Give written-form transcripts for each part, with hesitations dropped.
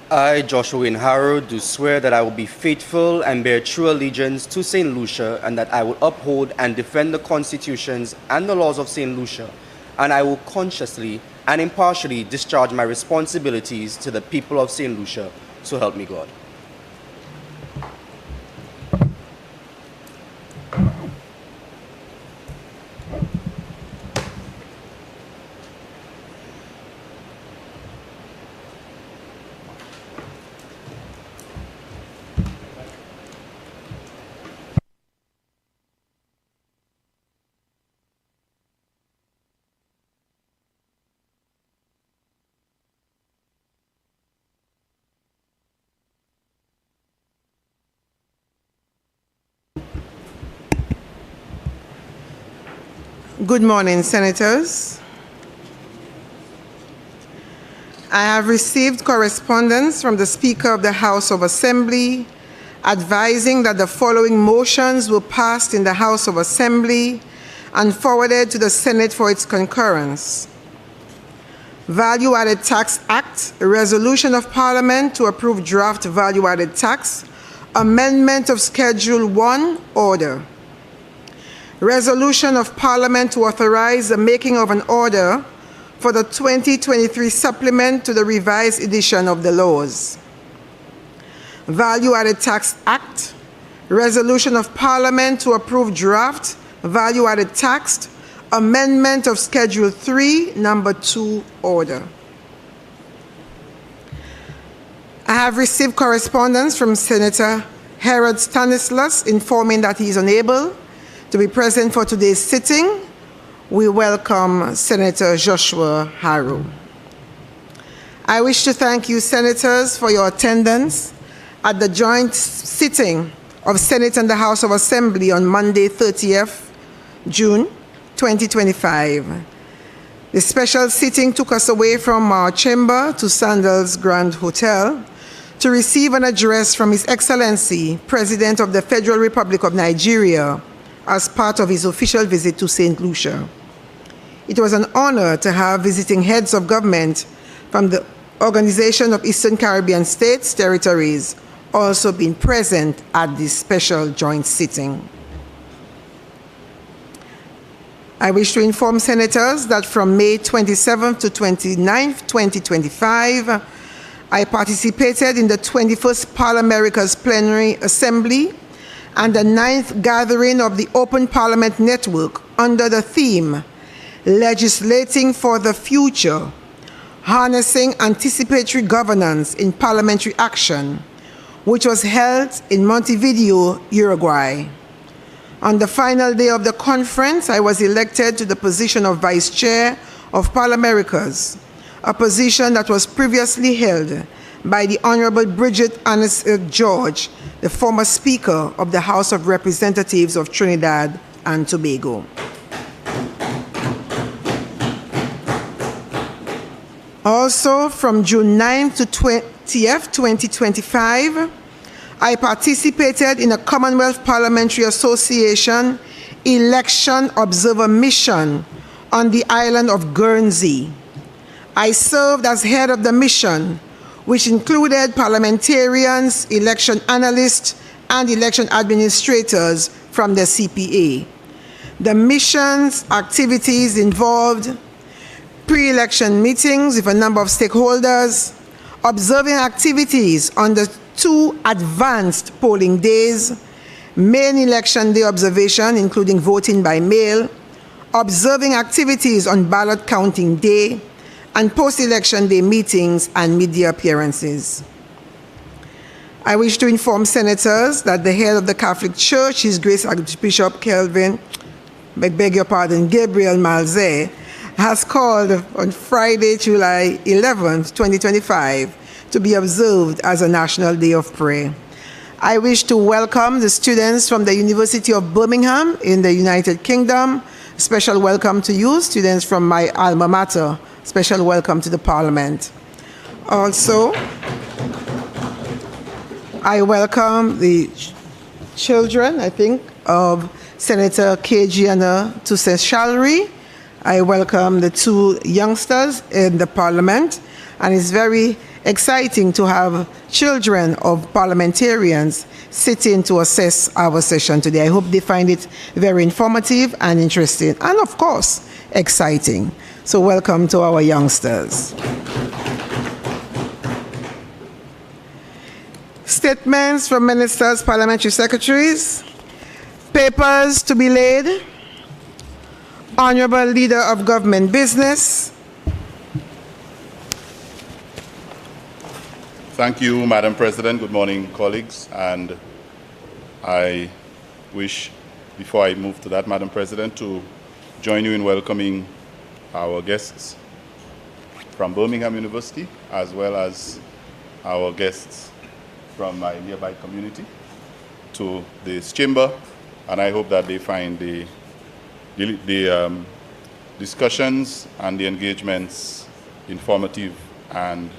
I, Joshua Wayne Harrow, do swear that I will be faithful and bear true allegiance to St. Lucia, and that I will uphold and defend the constitutions and the laws of St. Lucia, and I will consciously and impartially discharge my responsibilities to the people of St. Lucia. So help me God. Good morning, Senators. I have received correspondence from the Speaker of the House of Assembly advising that the following motions were passed in the House of Assembly and forwarded to the Senate for its concurrence. Value-Added Tax Act, a resolution of Parliament to approve draft value-added tax, amendment of Schedule 1, order. Resolution of Parliament to authorize the making of an order for the 2023 supplement to the revised edition of the laws. Value-Added Tax Act, resolution of Parliament to approve draft value-added tax, amendment of Schedule 3, number 2, order. I have received correspondence from Senator Harold Stanislaus informing that he is unable to be present for today's sitting. We welcome Senator Joshua Harrow. I wish to thank you, Senators, for your attendance at the joint sitting of Senate and the House of Assembly on Monday, 30th June 2025. The special sitting took us away from our chamber to Sandals Grand Hotel to receive an address from His Excellency, President of the Federal Republic of Nigeria, as part of his official visit to St. Lucia. It was an honor to have visiting heads of government from the Organization of Eastern Caribbean States Territories also being present at this special joint sitting. I wish to inform Senators that from May 27th to 29th, 2025, I participated in the 21st Parliamericas Plenary Assembly and the 9th gathering of the Open Parliament Network under the theme, Legislating for the Future, Harnessing Anticipatory Governance in Parliamentary Action, which was held in Montevideo, Uruguay. On the final day of the conference, I was elected to the position of Vice Chair of Parliamericas, a position that was previously held by the Honorable Bridget Annis George, the former Speaker of the House of Representatives of Trinidad and Tobago. Also, from June 9th to 20th, 2025, I participated in a Commonwealth Parliamentary Association election observer mission on the island of Guernsey. I served as head of the mission, which included parliamentarians, election analysts, and election administrators from the CPA. The mission's activities involved pre-election meetings with a number of stakeholders, observing activities on the 2 advanced polling days, main election day observation, including voting by mail, observing activities on ballot counting day, and post-election day meetings and media appearances. I wish to inform Senators that the head of the Catholic Church, His Grace Archbishop Gabriel Malze, has called on Friday, July 11th, 2025, to be observed as a National Day of Prayer. I wish to welcome the students from the University of Birmingham in the United Kingdom. Special welcome to you, students from my alma mater. Special welcome to the Parliament. Also, I welcome the children, I think, of Senator Kejiana Toussaint-Shalry. I welcome the 2 youngsters in the Parliament, and it's very exciting to have children of parliamentarians sitting to assess our session today. I hope they find it very informative and interesting, and of course, exciting. So welcome to our youngsters. Statements from ministers, parliamentary secretaries. Papers to be laid. Honorable Leader of Government Business. Thank you, Madam President. Good morning, colleagues. And I wish, before I move to that, Madam President, to join you in welcoming our guests from Birmingham University, as well as our guests from my nearby community to this chamber. And I hope that they find the discussions and the engagements informative and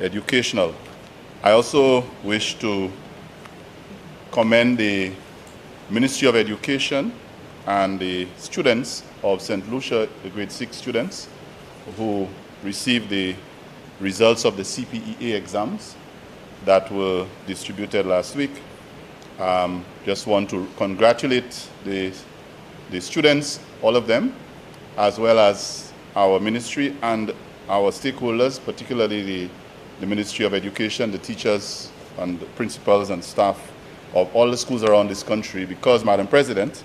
educational. I also wish to commend the Ministry of Education and the students of St. Lucia, the grade 6 students, who received the results of the CPEA exams that were distributed last week. Just want to congratulate the students, all of them, as well as our ministry and our stakeholders, particularly the Ministry of Education, the teachers and the principals and staff of all the schools around this country, because, Madam President,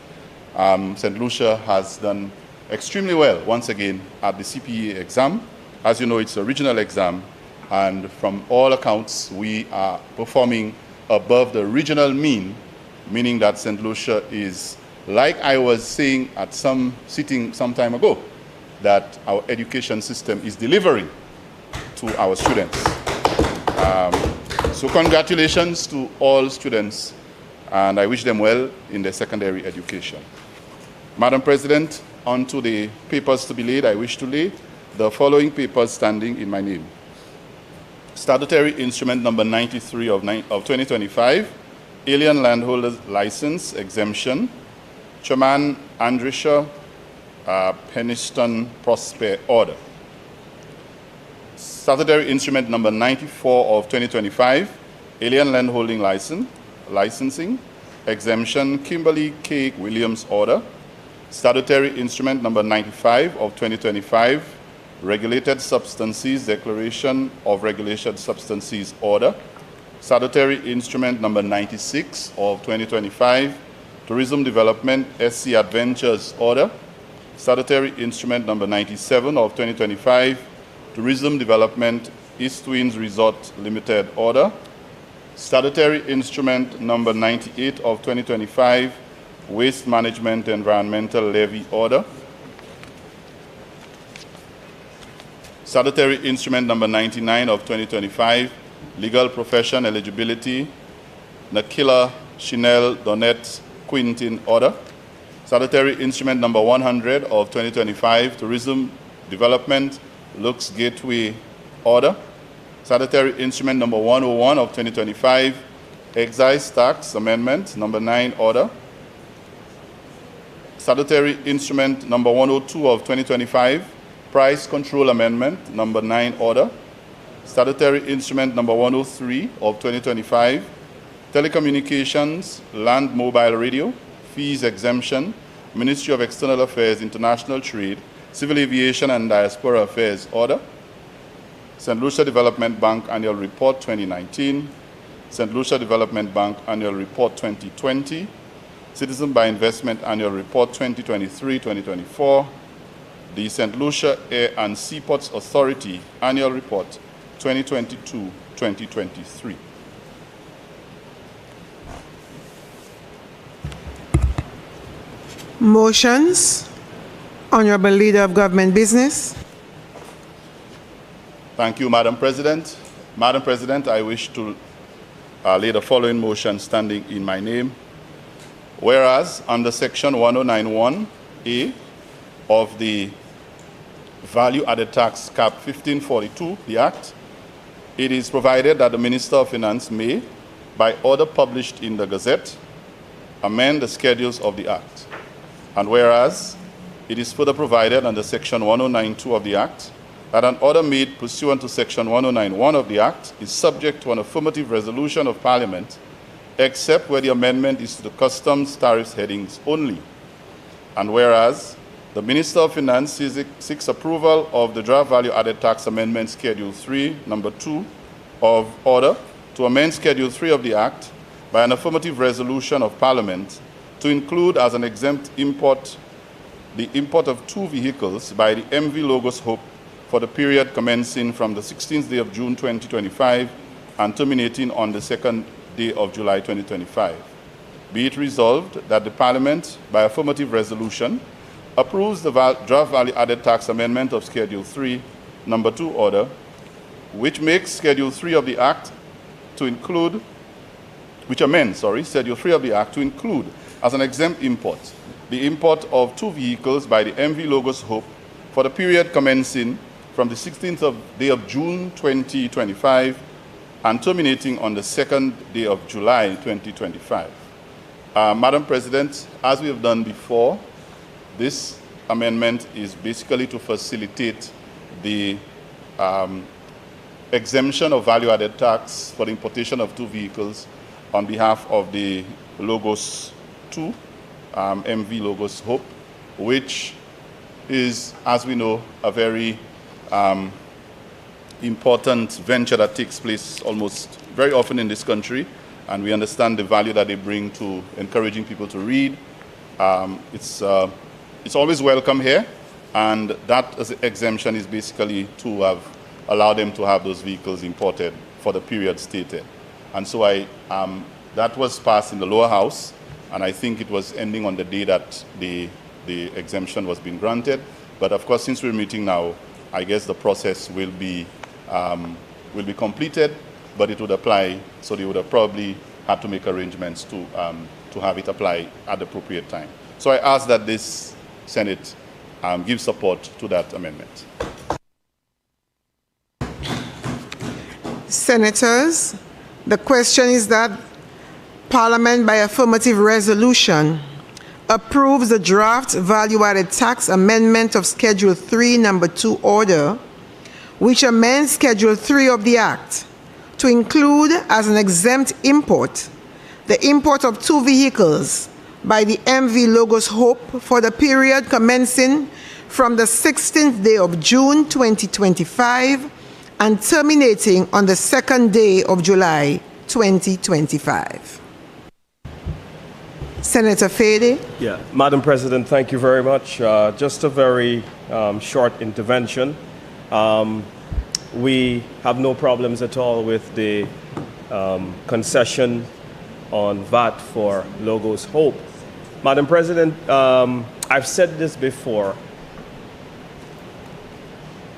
St. Lucia has done extremely well once again at the CPE exam. As you know, it's a regional exam, and from all accounts, we are performing above the regional mean, meaning that St. Lucia is, like I was saying at some sitting some time ago, that our education system is delivering to our students. So congratulations to all students, and I wish them well in their secondary education. Madam President, on to the papers to be laid. I wish to lay the following papers standing in my name. Statutory Instrument Number 93 of 2025, Alien Landholders License Exemption, Chairman Andrisha Peniston Prosper Order. Statutory Instrument Number 94 of 2025, Alien Landholding Licensing, Exemption, Kimberly K. Williams Order. Statutory Instrument Number 95 of 2025, Regulated Substances Declaration of Regulated Substances Order. Statutory Instrument Number 96 of 2025, Tourism Development SC Adventures Order. Statutory Instrument Number 97 of 2025, Tourism Development East Winds Resort Limited Order. Statutory Instrument Number 98 of 2025, Waste Management Environmental Levy Order. Statutory Instrument Number 99 of 2025, Legal Profession Eligibility, Nakila Chanel Donette Quintin Order. Statutory Instrument Number 100 of 2025, Tourism Development Lux Gateway Order. Statutory Instrument Number 101 of 2025, Excise Tax Amendment Number 9 Order. Statutory Instrument Number 102 of 2025, Price Control Amendment Number 9 Order. Statutory Instrument Number 103 of 2025, Telecommunications, Land Mobile Radio, Fees Exemption, Ministry of External Affairs, International Trade, Civil Aviation and Diaspora Affairs Order. St. Lucia Development Bank Annual Report 2019, St. Lucia Development Bank Annual Report 2020, Citizen by Investment Annual Report 2023-2024, the St. Lucia Air and Seaports Authority Annual Report 2022-2023. Motions. Honorable Leader of Government Business. Thank you, Madam President. Madam President, I wish to lay the following motion standing in my name. Whereas under Section 1091A of the Value Added Tax Cap 1542, the Act, it is provided that the Minister of Finance may, by order published in the Gazette, amend the schedules of the Act. And whereas it is further provided under Section 1092 of the Act that an order made pursuant to Section 109(1) of the Act is subject to an affirmative resolution of Parliament, except where the amendment is to the customs tariffs headings only. And whereas the Minister of Finance seeks approval of the draft value added tax amendment Schedule 3, number 2 of order to amend Schedule 3 of the Act by an affirmative resolution of Parliament to include as an exempt import the import of 2 vehicles by the MV Logos Hope for the period commencing from the 16th day of June 2025 and terminating on the 2nd day of July 2025. Be it resolved that the Parliament, by affirmative resolution, approves the draft value added tax amendment of Schedule 3, number 2 order, which makes Schedule 3 of the Act to include, which amends, Schedule 3 of the Act to include as an exempt import the import of 2 vehicles by the MV Logos Hope for the period commencing from the 16th day of June 2025 and terminating on the 2nd day of July 2025. Madam President, as we have done before, this amendment is basically to facilitate the exemption of value-added tax for the importation of 2 vehicles on behalf of the Logos 2, MV Logos Hope, which is, as we know, a very important venture that takes place almost very often in this country, and we understand the value that they bring to encouraging people to read. It's always welcome here, and that as exemption is basically to allow them to have those vehicles imported for the period stated. And so that was passed in the lower house, and I think it was ending on the day that the exemption was being granted. But of course, since we're meeting now, I guess the process will be completed, but it would apply, so they would have probably had to make arrangements to have it apply at the appropriate time. So I ask that this Senate give support to that amendment. Senators, the question is that Parliament, by affirmative resolution, approves the draft value-added tax amendment of Schedule 3, number 2 order, which amends Schedule 3 of the Act to include as an exempt import the import of 2 vehicles by the MV Logos Hope for the period commencing from the 16th day of June 2025 and terminating on the 2nd day of July 2025. Senator Fede. Yeah, Madam President, thank you very much. Just a very short intervention. We have no problems at all with the concession on VAT for Logos Hope. Madam President, I've said this before,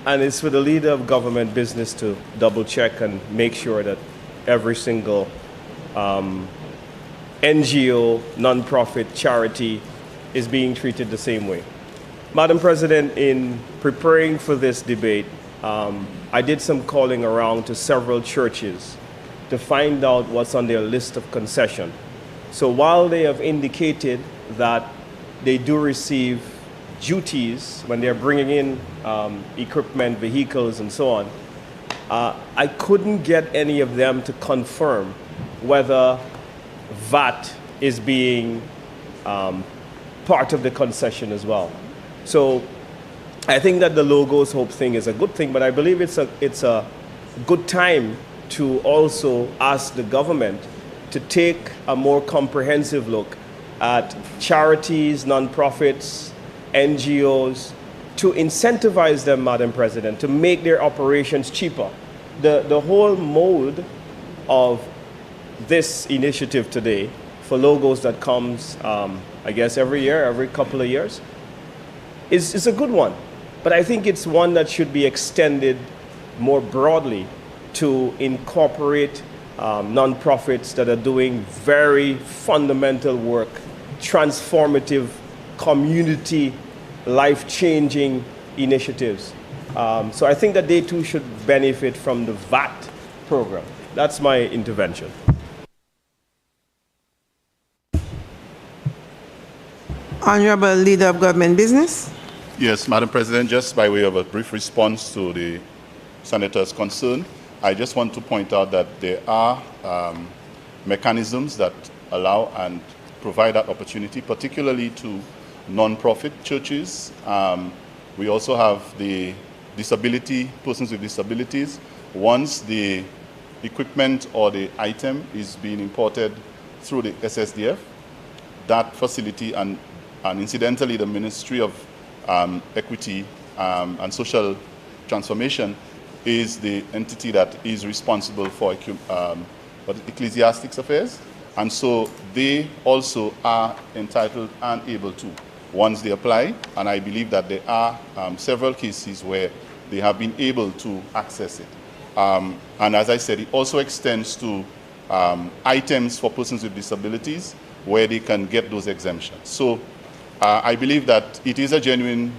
and it's for the leader of government business to double check and make sure that every single NGO, nonprofit, charity is being treated the same way. Madam President, in preparing for this debate, I did some calling around to several churches to find out what's on their list of concession. So while they have indicated that they do receive duties when they're bringing in equipment, vehicles, and so on, I couldn't get any of them to confirm whether VAT is being part of the concession as well. So I think that the Logos Hope thing is a good thing, but I believe it's a good time to also ask the government to take a more comprehensive look at charities, nonprofits, NGOs, to incentivize them, Madam President, to make their operations cheaper. The whole mode of this initiative today for logos that comes, I guess, every year, every couple of years, is a good one. But I think it's one that should be extended more broadly to incorporate nonprofits that are doing very fundamental work, transformative, community, life-changing initiatives. So I think that they too should benefit from the VAT program. That's my intervention. Honorable Leader of Government Business. Yes, Madam President, just by way of a brief response to the Senator's concern, I just want to point out that there are mechanisms that allow and provide that opportunity, particularly to non-profit churches. We also have the persons with disabilities. Once the equipment or the item is being imported through the SSDF, that facility and incidentally the Ministry of Equity and Social Transformation is the entity that is responsible for ecclesiastics affairs. And so they also are entitled and able to, once they apply, and I believe that there are several cases where they have been able to access it. And as I said, it also extends to items for persons with disabilities where they can get those exemptions. So I believe that it is a genuine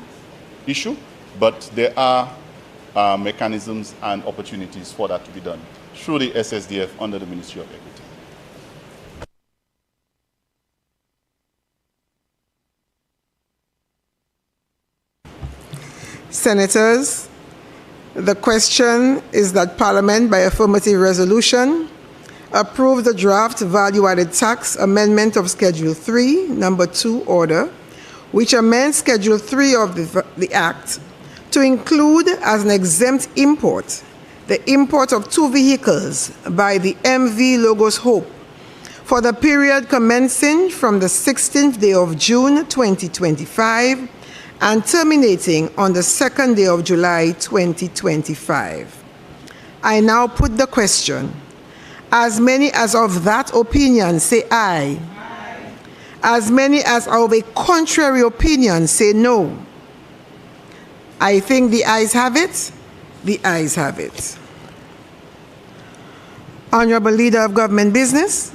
issue, but there are mechanisms and opportunities for that to be done through the SSDF under the Ministry of Equity. Senators, the question is that Parliament, by affirmative resolution, approve the draft value-added tax amendment of Schedule 3, Number 2 order, which amends Schedule 3 of the Act to include as an exempt import the import of 2 vehicles by the MV Logos Hope for the period commencing from the 16th day of June 2025 and terminating on the 2nd day of July 2025. I now put the question. As many as of that opinion say aye. Aye. As many as are of a contrary opinion say no. I think the ayes have it. The ayes have it. Honorable Leader of Government Business.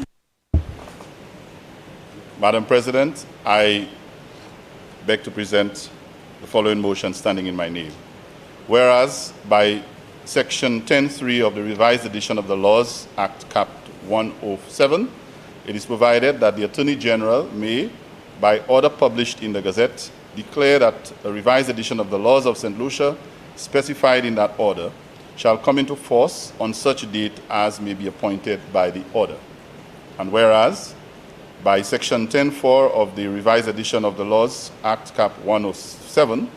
Madam President, I beg to present the following motion standing in my name. Whereas by Section 10.3 of the revised edition of the Laws Act Cap 107, it is provided that the Attorney General may, by order published in the Gazette, declare that a revised edition of the Laws of St. Lucia, specified in that order, shall come into force on such date as may be appointed by the order. And whereas, by Section 10.4 of the revised edition of the Laws Act Cap 107,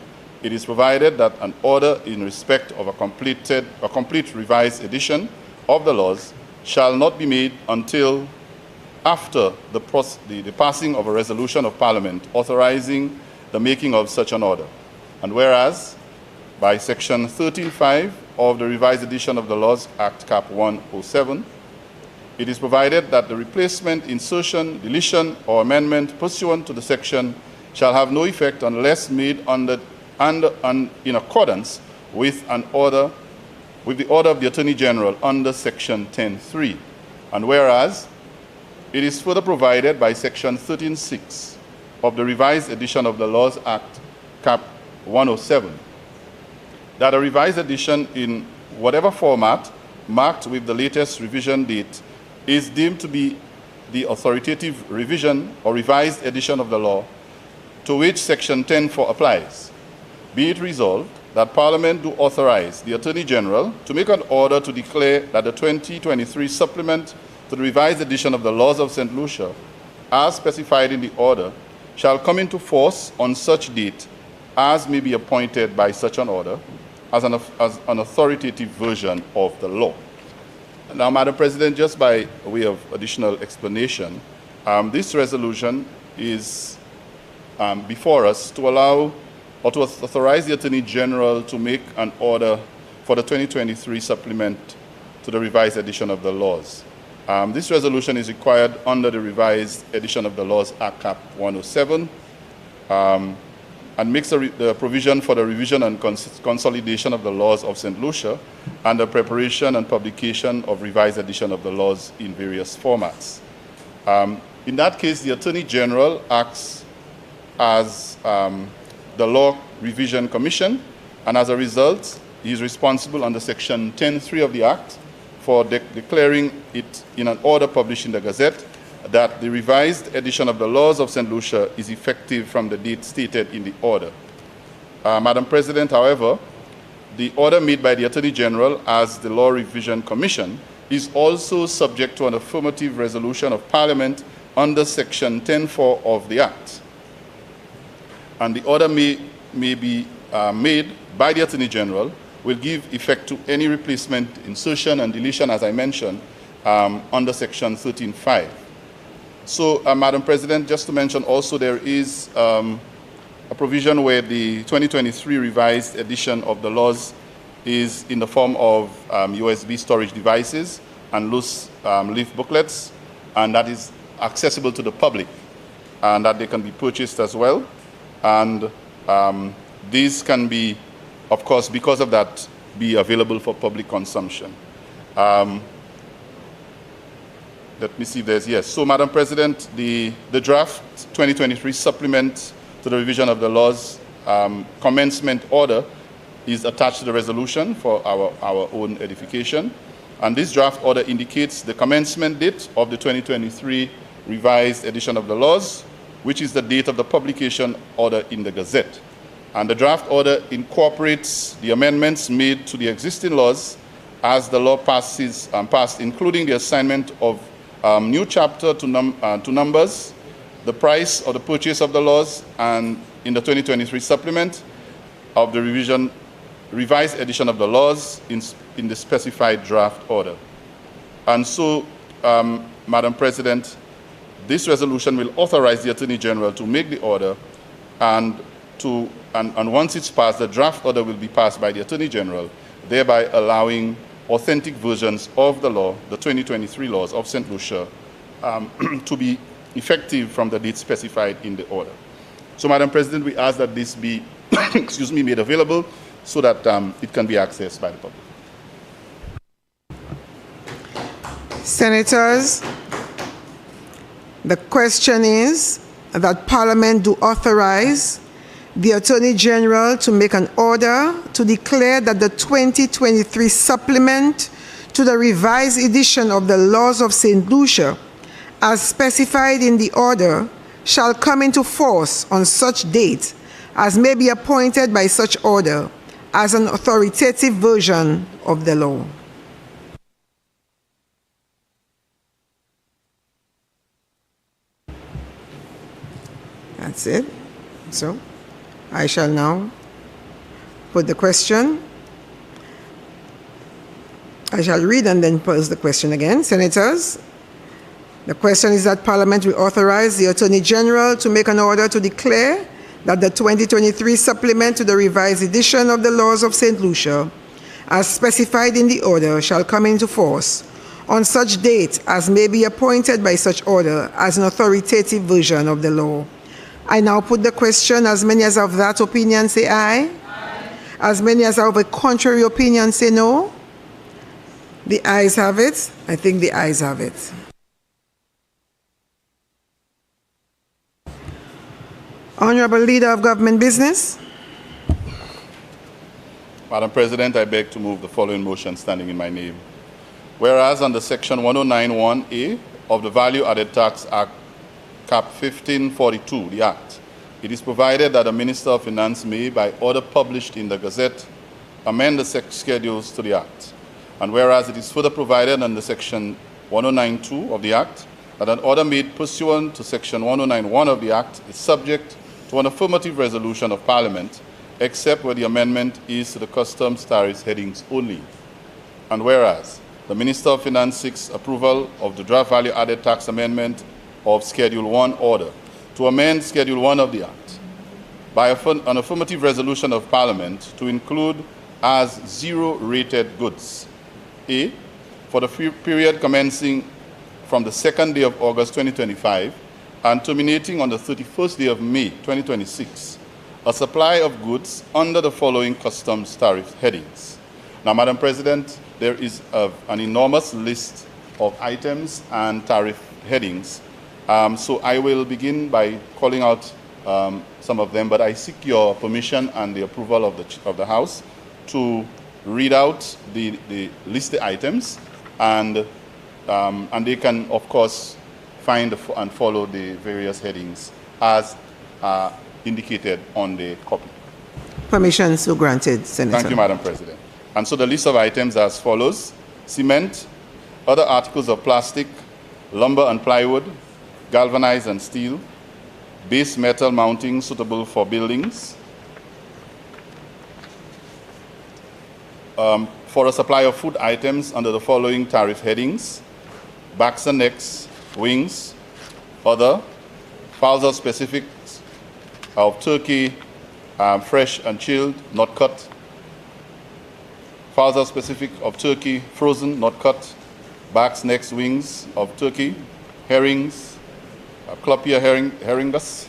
it is provided that an order in respect of a complete revised edition of the laws shall not be made until after the passing of a resolution of Parliament authorizing the making of such an order. And whereas, by Section 13.5 of the revised edition of the Laws Act Cap 107, it is provided that the replacement, insertion, deletion, or amendment pursuant to the section shall have no effect unless made in accordance with the order of the Attorney General under Section 10.3. And whereas, it is further provided by Section 13.6 of the revised edition of the Laws Act Cap 107 that a revised edition in whatever format marked with the latest revision date is deemed to be the authoritative revision or revised edition of the law to which Section 10.4 applies. Be it resolved that Parliament do authorize the Attorney General to make an order to declare that the 2023 supplement to the revised edition of the Laws of St. Lucia, as specified in the order, shall come into force on such date as may be appointed by such an order as an authoritative version of the law. Now, Madam President, just by way of additional explanation, this resolution is before us to allow or to authorize the Attorney General to make an order for the 2023 supplement to the revised edition of the laws. This resolution is required under the revised edition of the Laws Act Cap 107 and makes the provision for the revision and consolidation of the laws of St. Lucia and the preparation and publication of revised edition of the laws in various formats. In that case, the Attorney General acts as the Law Revision Commission, and as a result, he is responsible under Section 10.3 of the Act for declaring it in an order published in the Gazette that the revised edition of the Laws of St. Lucia is effective from the date stated in the order. Madam President, however, the order made by the Attorney General as the Law Revision Commission is also subject to an affirmative resolution of Parliament under Section 10(4) of the Act. And the order may be made by the Attorney General will give effect to any replacement, insertion, and deletion, as I mentioned, under Section 13(5). So, Madam President, just to mention also, there is a provision where the 2023 revised edition of the laws is in the form of USB storage devices and loose leaf booklets, and that is accessible to the public, and that they can be purchased as well. And these can be, of course, because of that, be available for public consumption. Let me see if there's, yes. So, Madam President, the draft 2023 supplement to the revision of the laws commencement order is attached to the resolution for our own edification. And this draft order indicates the commencement date of the 2023 revised edition of the laws, which is the date of the publication order in the Gazette. And the draft order incorporates the amendments made to the existing laws as the law passed, including the assignment of new chapter to numbers, the price or the purchase of the laws, and in the 2023 supplement of the revised edition of the laws in the specified draft order. And so, Madam President, this resolution will authorize the Attorney General to make the order, and once it's passed, the draft order will be passed by the Attorney General, thereby allowing authentic versions of the law, the 2023 laws of St. Lucia, to be effective from the date specified in the order. So, Madam President, we ask that this be made available so that it can be accessed by the public. Senators, the question is that Parliament do authorize the Attorney General to make an order to declare that the 2023 supplement to the revised edition of the laws of St. Lucia, as specified in the order, shall come into force on such date as may be appointed by such order as an authoritative version of the law. That's it. So, I shall now put the question. I shall read and then pose the question again. Senators, the question is that Parliament will authorize the Attorney General to make an order to declare that the 2023 supplement to the revised edition of the laws of St. Lucia, as specified in the order, shall come into force on such date as may be appointed by such order as an authoritative version of the law. I now put the question. As many as of that opinion say aye. Aye. As many as are of a contrary opinion say no. The ayes have it. I think the ayes have it. Honorable Leader of Government Business. Madam President, I beg to move the following motion standing in my name. Whereas under Section 109(1)(a) of the Value Added Tax Act, Cap 1542, the Act, it is provided that the Minister of Finance may, by order published in the Gazette, amend the schedules to the Act. And whereas it is further provided under Section 109(2) of the Act, that an order made pursuant to Section 109(1) of the Act is subject to an affirmative resolution of Parliament, except where the amendment is to the customs tariffs headings only. And whereas the Minister of Finance seeks approval of the draft value added tax amendment of Schedule 1 order to amend Schedule 1 of the Act by an affirmative resolution of Parliament to include as zero-rated goods, A, for the period commencing from the 2nd day of August 2025 and terminating on the 31st day of May 2026, a supply of goods under the following customs tariff headings. Now, Madam President, there is an enormous list of items and tariff headings. So I will begin by calling out some of them, but I seek your permission and the approval of the House to read out the listed items, and they can, of course, find and follow the various headings as indicated on the copy. Permission so granted, Senator. Thank you, Madam President. And so the list of items as follows: cement, other articles of plastic, lumber and plywood, galvanized and steel, base metal mounting suitable for buildings, for a supply of food items under the following tariff headings: backs and necks, wings, other, fowls or specifics of turkey, fresh and chilled, not cut, fowls or specific of turkey, frozen, not cut, backs, necks, wings of turkey, herrings, Clopia herringus,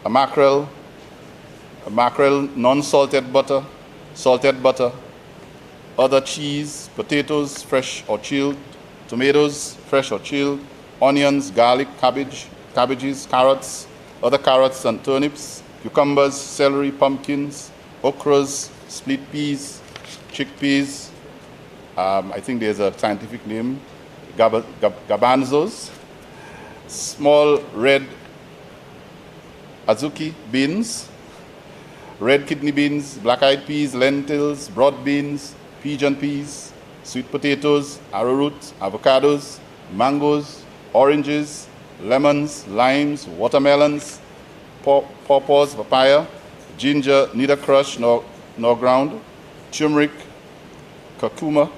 a mackerel, non-salted butter, salted butter, other cheese, potatoes, fresh or chilled, tomatoes, fresh or chilled, onions, garlic, cabbages, carrots, other carrots and turnips, cucumbers, celery, pumpkins, okras, split peas, chickpeas, I think there's a scientific name, garbanzos, small red azuki beans, red kidney beans, black-eyed peas, lentils, broad beans, pigeon peas, sweet potatoes, arrowroot, avocados, mangoes, oranges, lemons, limes, watermelons, pawpaws, papaya, ginger, neither crushed nor ground, turmeric, curcuma,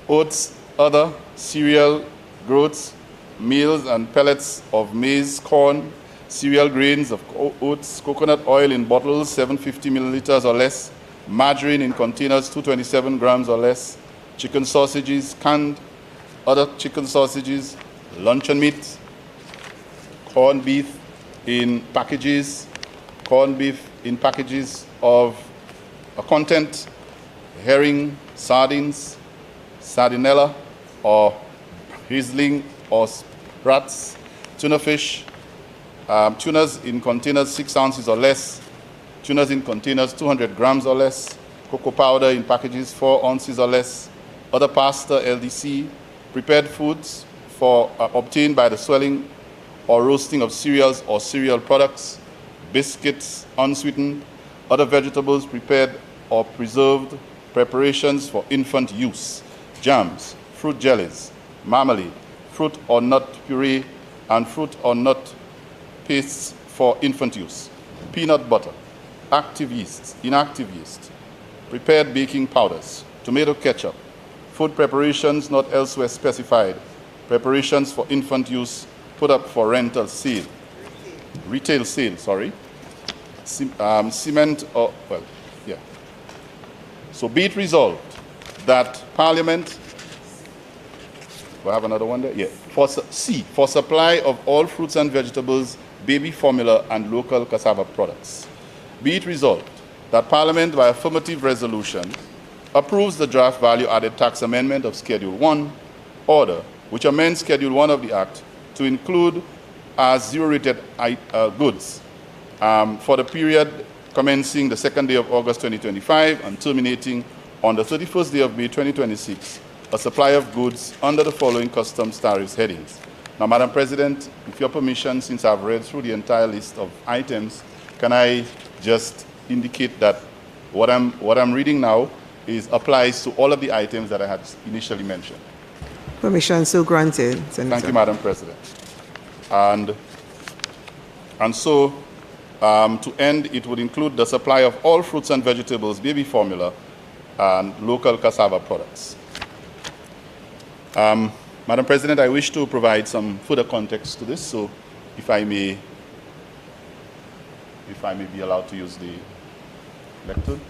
oats, other cereal, groats, meals and pellets of maize, corn, cereal grains of oats, coconut oil in bottles 750 milliliters or less, margarine in containers 227 grams or less, chicken sausages, canned, other chicken sausages, luncheon meat, corned beef in packages of a content, herring, sardines, sardinella or Riesling or sprats, tuna fish, tunas in containers 6 ounces or less, tunas in containers 200 grams or less, cocoa powder in packages 4 ounces or less, other pasta, LDC, prepared foods obtained by the swelling or roasting of cereals or cereal products, biscuits, unsweetened, other vegetables prepared or preserved, preparations for infant use, jams, fruit jellies, marmalade, fruit or nut puree, and fruit or nut pastes for infant use, peanut butter, active yeast, inactive yeast, prepared baking powders, tomato ketchup, food preparations not elsewhere specified, preparations for infant use put up for retail sale, cement or, well, yeah. So be it resolved that Parliament, we have another one there? Yeah. For supply of all fruits and vegetables, baby formula, and local cassava products. Be it resolved that Parliament, by affirmative resolution, approves the draft value-added tax amendment of Schedule 1 order, which amends Schedule 1 of the Act to include as zero-rated goods for the period commencing the 2nd day of August 2025 and terminating on the 31st day of May 2026, a supply of goods under the following customs tariffs headings. Now, Madam President, with your permission, since I've read through the entire list of items, can I just indicate that what I'm reading now applies to all of the items that I had initially mentioned. Permission so granted, Senator. Thank you, Madam President. And so, to end, it would include the supply of all fruits and vegetables, baby formula, and local cassava products. Madam President, I wish to provide some further context to this, so if I may be allowed to use the lectern.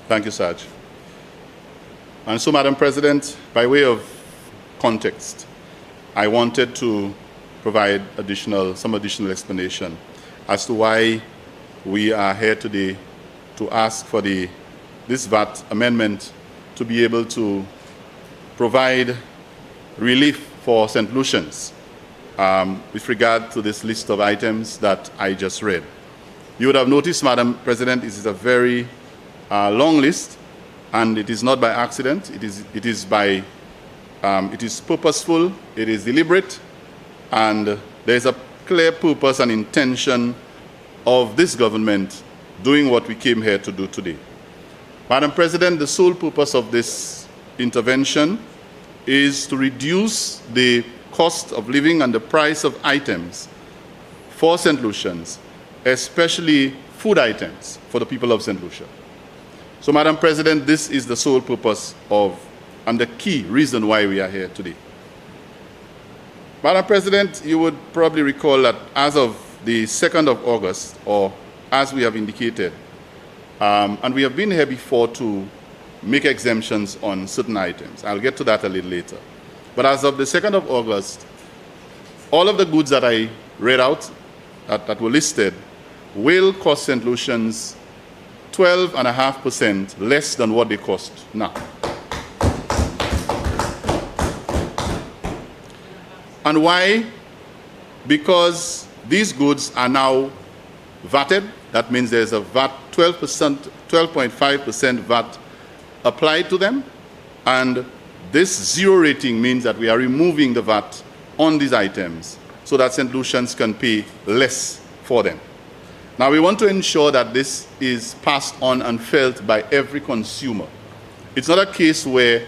Thank you, Sarge. And so, Madam President, by way of context, I wanted to provide some additional explanation as to why we are here today to ask for this VAT amendment to be able to provide relief for St. Lucians with regard to this list of items that I just read. You would have noticed, Madam President, this is a very long list, and it is not by accident. It is purposeful, it is deliberate, and there is a clear purpose and intention of this government doing what we came here to do today. Madam President, the sole purpose of this intervention is to reduce the cost of living and the price of items for St. Lucians, especially food items for the people of St. Lucia. So, Madam President, this is the sole purpose and the key reason why we are here today. Madam President, you would probably recall that as of the 2nd of August, or as we have indicated, and we have been here before to make exemptions on certain items. I'll get to that a little later. But as of the 2nd of August, all of the goods that I read out that were listed will cost St. Lucians 12.5% less than what they cost now. And why? Because these goods are now VATed. That means there's a VAT, 12.5% VAT applied to them. And this zero rating means that we are removing the VAT on these items so that St. Lucians can pay less for them. Now, we want to ensure that this is passed on and felt by every consumer. It's not a case where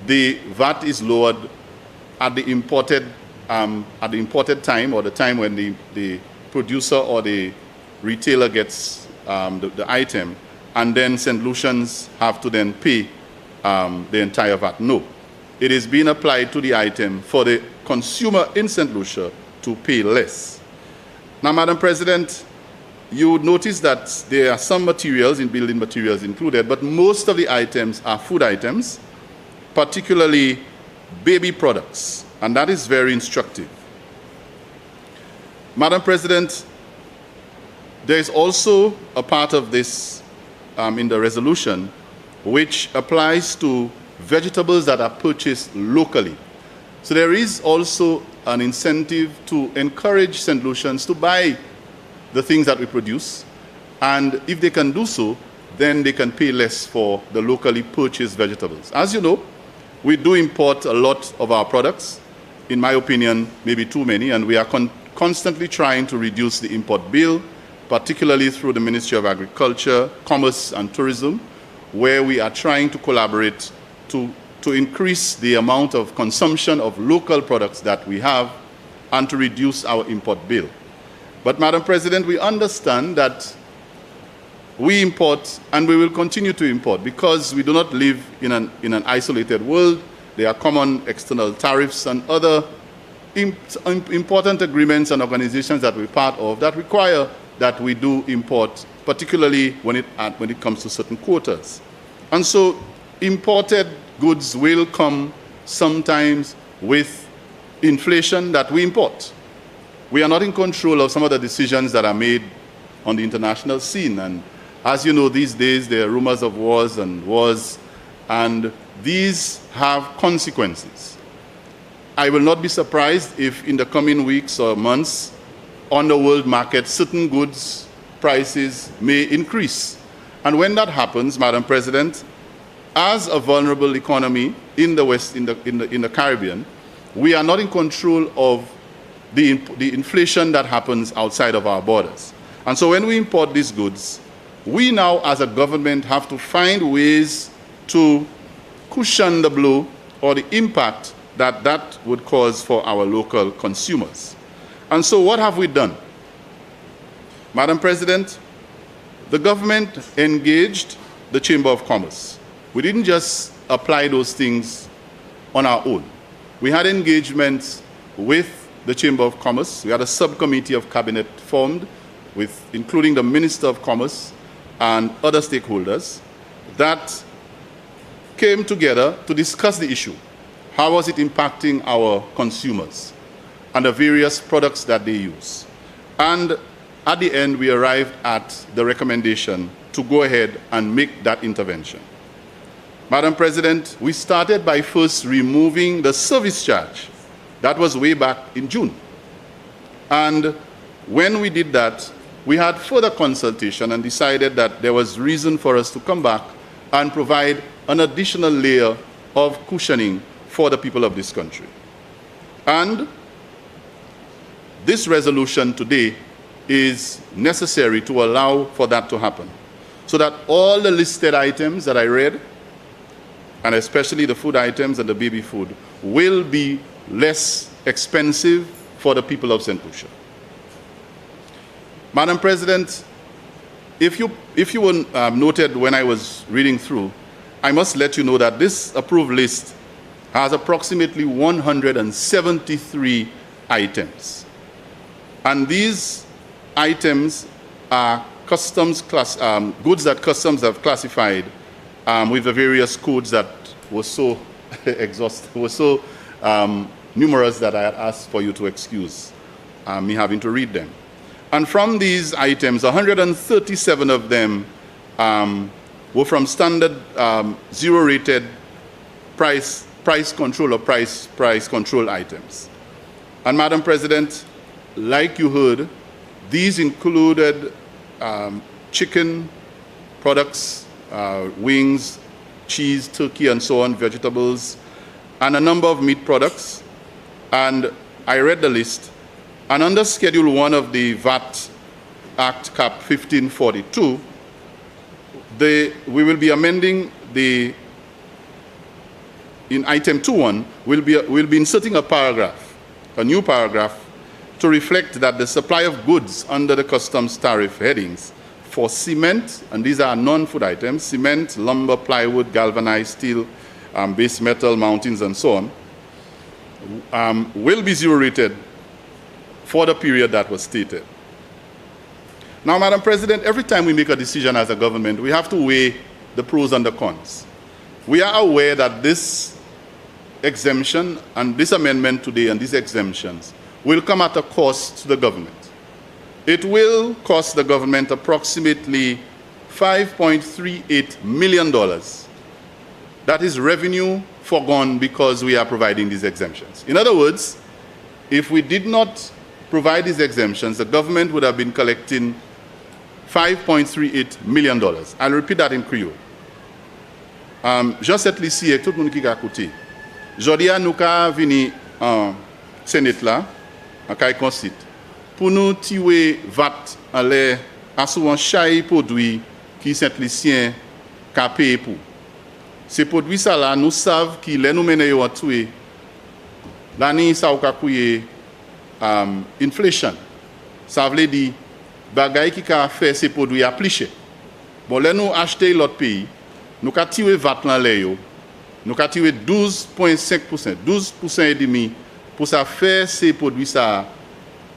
the VAT is lowered at the imported time, or the time when the producer or the retailer gets the item, and then St. Lucians have to then pay the entire VAT. No. It is being applied to the item for the consumer in St. Lucia to pay less. Now, Madam President, you would notice that there are some materials, in building materials included, but most of the items are food items, particularly baby products, and that is very instructive. Madam President, there is also a part of this in the resolution which applies to vegetables that are purchased locally. So there is also an incentive to encourage St. Lucians to buy the things that we produce, and if they can do so, then they can pay less for the locally purchased vegetables. As you know, we do import a lot of our products, in my opinion, maybe too many, and we are constantly trying to reduce the import bill, particularly through the Ministry of Agriculture, Commerce and Tourism, where we are trying to collaborate to increase the amount of consumption of local products that we have and to reduce our import bill. But, Madam President, we understand that we import and we will continue to import because we do not live in an isolated world. There are common external tariffs and other important agreements and organizations that we're part of that require that we do import, particularly when it comes to certain quotas. And so imported goods will come sometimes with inflation that we import. We are not in control of some of the decisions that are made on the international scene. And as you know, these days there are rumors of wars, and these have consequences. I will not be surprised if in the coming weeks or months on the world market, certain goods prices may increase. And when that happens, Madam President, as a vulnerable economy in the West, in the Caribbean, we are not in control of the inflation that happens outside of our borders. And so when we import these goods, we now as a government have to find ways to cushion the blow or the impact that would cause for our local consumers. And so what have we done? Madam President, the government engaged the Chamber of Commerce. We didn't just apply those things on our own. We had engagements with the Chamber of Commerce. We had a subcommittee of cabinet formed, including the Minister of Commerce and other stakeholders, that came together to discuss the issue. how was it impacting our consumers and the various products that they use. And at the end, we arrived at the recommendation to go ahead and make that intervention. Madam President, we started by first removing the service charge. That was way back in June. And when we did that, we had further consultation and decided that there was reason for us to come back and provide an additional layer of cushioning for the people of this country. And this resolution today is necessary to allow for that to happen, so that all the listed items that I read, and especially the food items and the baby food, will be less expensive for the people of St. Lucia. Madam President, if you were noted when I was reading through, I must let you know that this approved list has approximately 173 items. And these items are customs goods that customs have classified with the various codes that were so numerous that I had asked for you to excuse me having to read them. And from these items, 137 of them were from standard zero-rated price control or price control items. And Madam President, like you heard, these included chicken products, wings, cheese, turkey, and so on, vegetables, and a number of meat products. And I read the list. And under Schedule 1 of the VAT Act Cap 1542, we will be amending in item 2.1, we'll be inserting a new paragraph, to reflect that the supply of goods under the customs tariff headings for cement, and these are non-food items, cement, lumber, plywood, galvanized steel, base metal, mountings, and so on, will be zero-rated for the period that was stated. Now, Madam President, every time we make a decision as a government, we have to weigh the pros and the cons. We are aware that this exemption and this amendment today and these exemptions will come at a cost to the government. It will cost the government approximately $5.38 million. That is revenue foregone because we are providing these exemptions. In other words, if we did not provide these exemptions, the government would have been collecting $5.38 million. I'll repeat that in Creole. Je cette Lucia, tout le monde qui a écouté. Jodi a nous ka vini en Sénat là, en kay consit. Pour nous tirer VAT en l'air à souvent chaque produit qui Saint-Lucien ka payer pour. Ces produits ça là nous savent qui les nous mener yo tuer. L'année ça ou ka couyer inflation. Ça veut dire bagay qui ka fait ces produits à plus cher. Bon là nous acheter l'autre pays, nous ka tirer VAT dans l'air yo. Nous avons tiré 12,5%, 12% et demi pour ça faire ces produits ça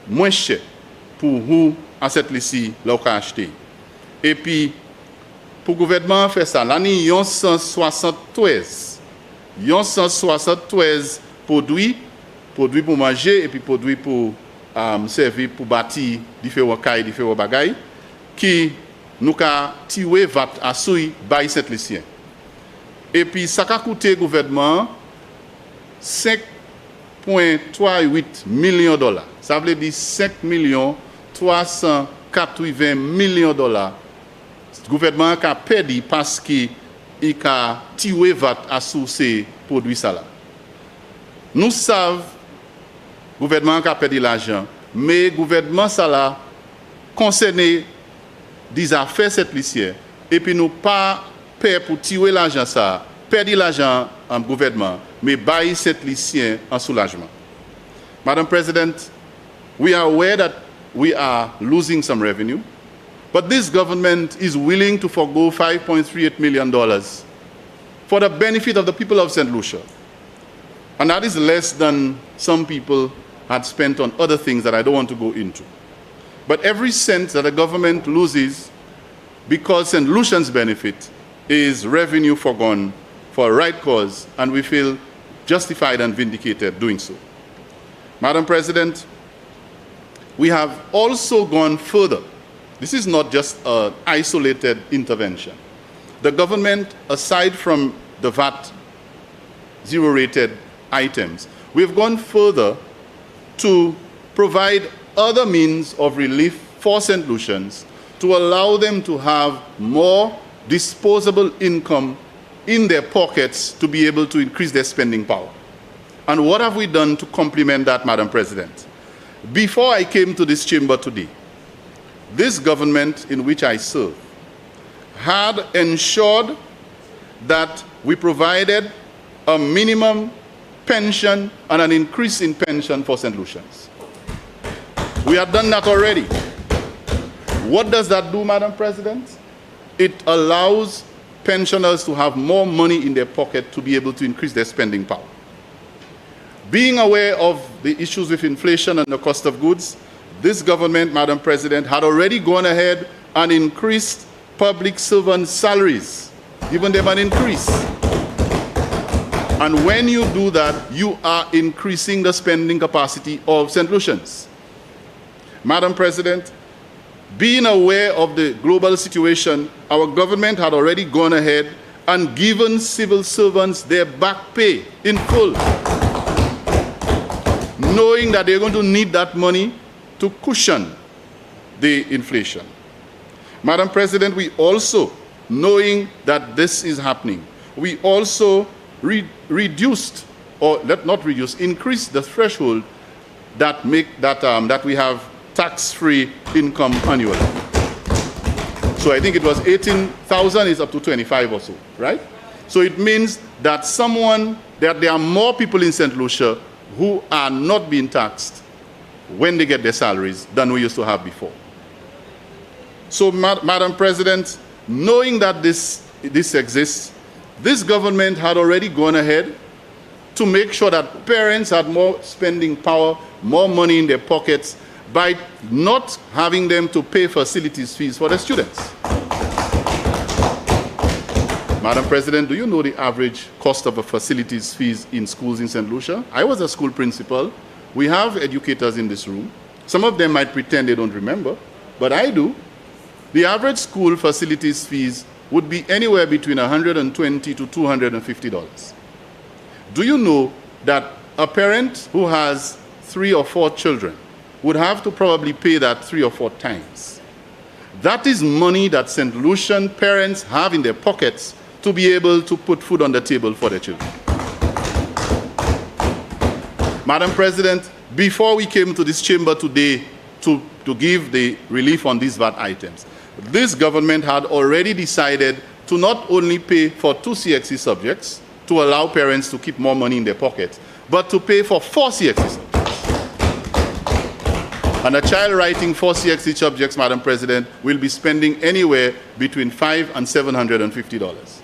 moins cher pour vous à cette liste là où acheter. Et puis pour le gouvernement faire ça, l'année 173 produits pour manger et puis produits pour servir pour bâtir différents cailles, différents bagailles qui nous avons tiré VAT à souille by cette liste. Et puis, ça a coûté au gouvernement $5,38 millions. Ça veut dire $5,380 millions. Le gouvernement a perdu parce qu'il a tiré VAT à ces produits. Nous savons que le gouvernement a perdu l'argent, mais le gouvernement a concerné des affaires cette lissière. Et puis, nous pas payer pour tirer l'argent ça, perdre l'argent en gouvernement, mais bailler cette lycéen en soulagement. Madam President, we are aware that we are losing some revenue, but this government is willing to forgo $5.38 million for the benefit of the people of St. Lucia. And that is less than some people had spent on other things that I don't want to go into. But every cent that the government loses because St. Lucians benefit is revenue foregone for a right cause, and we feel justified and vindicated doing so. Madam President, we have also gone further. This is not just an isolated intervention. The government, aside from the VAT zero-rated items, we've gone further to provide other means of relief for St. Lucians to allow them to have more disposable income in their pockets to be able to increase their spending power. And what have we done to complement that, Madam President? Before I came to this chamber today, this government in which I serve had ensured that we provided a minimum pension and an increase in pension for St. Lucians. We have done that already. What does that do, Madam President? It allows pensioners to have more money in their pocket to be able to increase their spending power. Being aware of the issues with inflation and the cost of goods, this government, Madam President, had already gone ahead and increased public servants' salaries, given them an increase. And when you do that, you are increasing the spending capacity of St. Lucians. Madam President, being aware of the global situation, our government had already gone ahead and given civil servants their back pay in full, knowing that they're going to need that money to cushion the inflation. Madam President, we also, knowing that this is happening, we also increased the threshold that we have tax-free income annually. So I think it was 18,000 is up to 25 or so, right? So it means that there are more people in St. Lucia who are not being taxed when they get their salaries than we used to have before. So, Madam President, knowing that this exists, this government had already gone ahead to make sure that parents had more spending power, more money in their pockets, by not having them to pay facilities fees for their students. Madam President, do you know the average cost of a facilities fees in schools in St. Lucia? I was a school principal. We have educators in this room. Some of them might pretend they don't remember, but I do. The average school facilities fees would be anywhere between $120 to $250. Do you know that a parent who has 3 or 4 children would have to probably pay that 3 or 4 times? That is money that St. Lucian parents have in their pockets to be able to put food on the table for their children. Madam President, before we came to this chamber today to give the relief on these VAT items, this government had already decided to not only pay for 2 CXC subjects to allow parents to keep more money in their pockets, but to pay for 4 CXC subjects. And a child writing 4 CXC subjects, Madam President, will be spending anywhere between $500 and $750.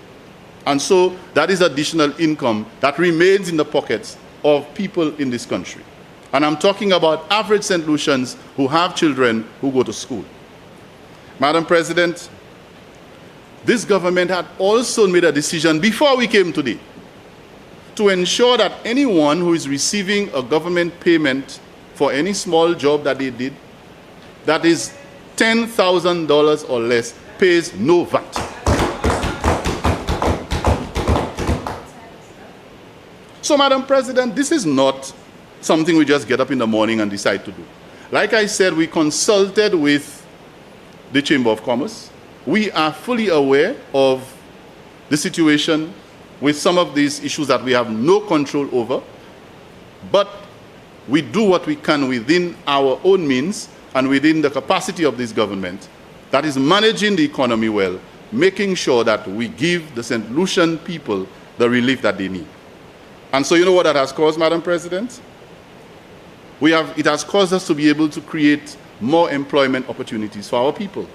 And so that is additional income that remains in the pockets of people in this country. And I'm talking about average St. Lucians who have children who go to school. Madam President, this government had also made a decision before we came today to ensure that anyone who is receiving a government payment for any small job that they did, that is $10,000 or less, pays no VAT. So, Madam President, this is not something we just get up in the morning and decide to do. Like I said, we consulted with the Chamber of Commerce. We are fully aware of the situation with some of these issues that we have no control over, but we do what we can within our own means and within the capacity of this government, that is managing the economy well, making sure that we give the St. Lucian people the relief that they need. And so you know what that has caused, Madam President? It has caused us to be able to create more employment opportunities for our people.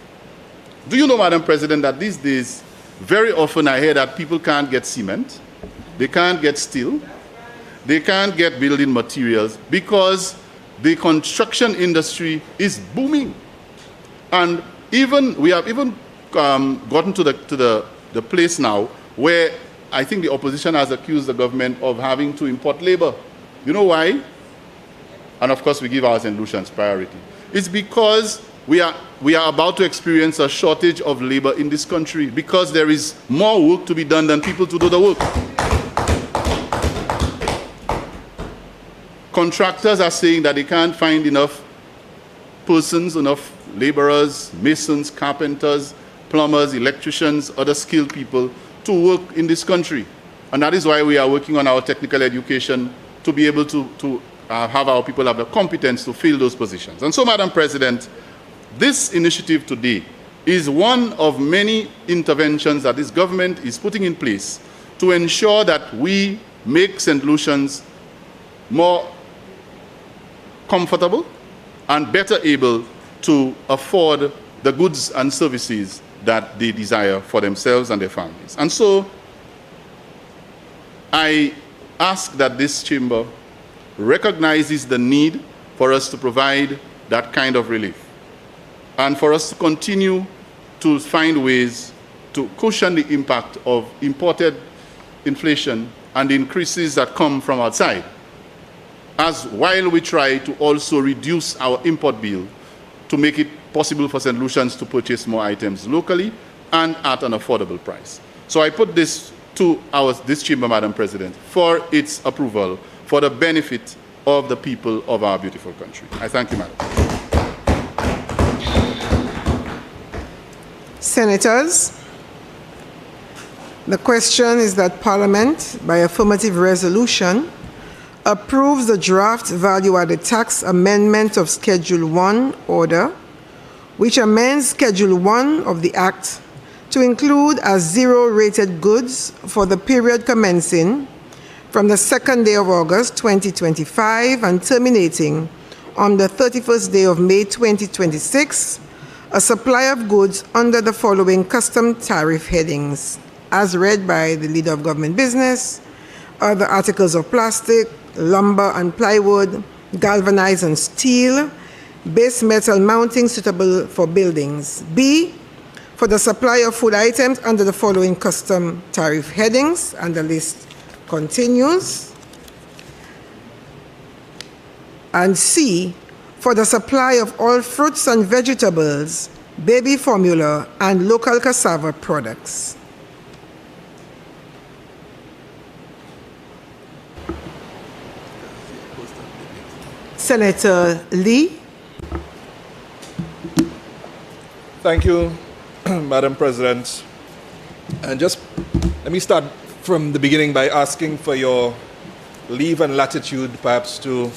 Do you know, Madam President, that these days, very often I hear that people can't get cement, they can't get steel, they can't get building materials because the construction industry is booming. And we have even gotten to the place now where I think the opposition has accused the government of having to import labor. You know why? And of course, we give our St. Lucians priority. It's because we are about to experience a shortage of labor in this country because there is more work to be done than people to do the work. Contractors are saying that they can't find enough persons, enough laborers, masons, carpenters, plumbers, electricians, other skilled people to work in this country. And that is why we are working on our technical education to be able to have our people have the competence to fill those positions. And so, Madam President, this initiative today is one of many interventions that this government is putting in place to ensure that we make St. Lucians more comfortable and better able to afford the goods and services that they desire for themselves and their families. And so I ask that this chamber recognizes the need for us to provide that kind of relief and for us to continue to find ways to cushion the impact of imported inflation and the increases that come from outside, as while we try to also reduce our import bill to make it possible for St. Lucians to purchase more items locally and at an affordable price. So I put this to this chamber, Madam President, for its approval, for the benefit of the people of our beautiful country. I thank you, Madam. Senators, the question is that Parliament, by affirmative resolution, approves the draft value-added tax amendment of Schedule 1 order, which amends Schedule 1 of the Act to include as zero-rated goods for the period commencing from the 2nd day of August 2025 and terminating on the 31st day of May 2026, a supply of goods under the following custom tariff headings, as read by the Leader of Government Business: other articles of plastic, lumber and plywood, galvanized and steel, base metal mounting suitable for buildings. B, for the supply of food items under the following custom tariff headings, and the list continues. And C, for the supply of all fruits and vegetables, baby formula, and local cassava products. Senator Lee. Thank you, Madam President. And just let me start from the beginning by asking for your leave and latitude, perhaps, to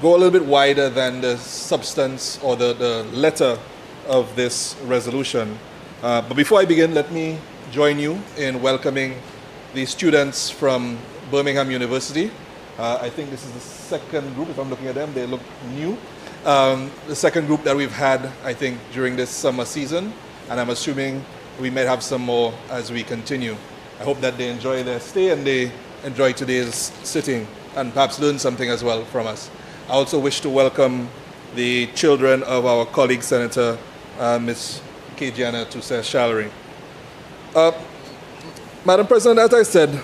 go a little bit wider than the substance or the letter of this resolution. But before I begin, let me join you in welcoming the students from Birmingham University. I think this is the second group, if I'm looking at them, they look new. The second group that we've had, I think, during this summer season, and I'm assuming we may have some more as we continue. I hope that they enjoy their stay and they enjoy today's sitting and perhaps learn something as well from us. I also wish to welcome the children of our colleague Senator, Ms. Kejiana Tusse-Shallery. Madam President, as I said,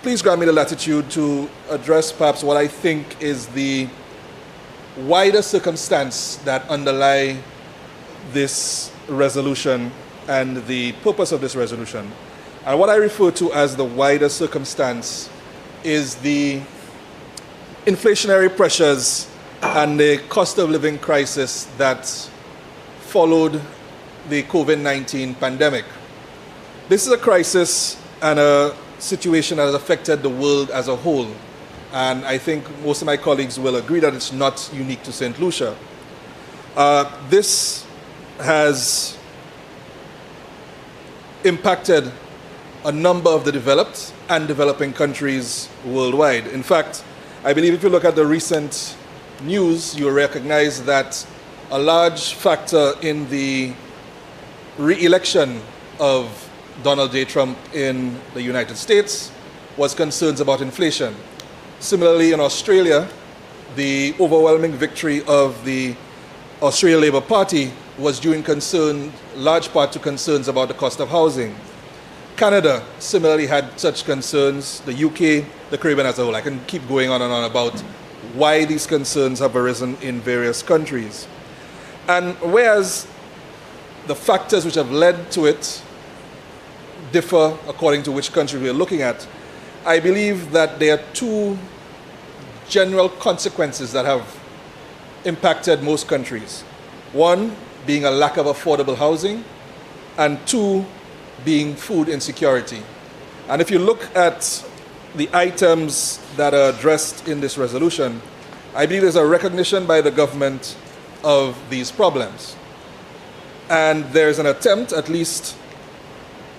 please grant me the latitude to address perhaps what I think is the wider circumstance that underlie this resolution and the purpose of this resolution. And what I refer to as the wider circumstance is the inflationary pressures and the cost of living crisis that followed the COVID-19 pandemic. This is a crisis and a situation that has affected the world as a whole. And I think most of my colleagues will agree that it's not unique to St. Lucia. This has impacted a number of the developed and developing countries worldwide. In fact, I believe if you look at the recent news, you'll recognize that a large factor in the re-election of Donald J. Trump in the United States was concerns about inflation. Similarly, in Australia, the overwhelming victory of the Australian Labour Party was due in concern, large part to concerns about the cost of housing. Canada similarly had such concerns, the UK, the Caribbean as a whole. I can keep going on and on about why these concerns have arisen in various countries. And whereas the factors which have led to it differ according to which country we are looking at, I believe that there are two general consequences that have impacted most countries. One being a lack of affordable housing, and two being food insecurity. And if you look at the items that are addressed in this resolution, I believe there's a recognition by the government of these problems. And there's an attempt, at least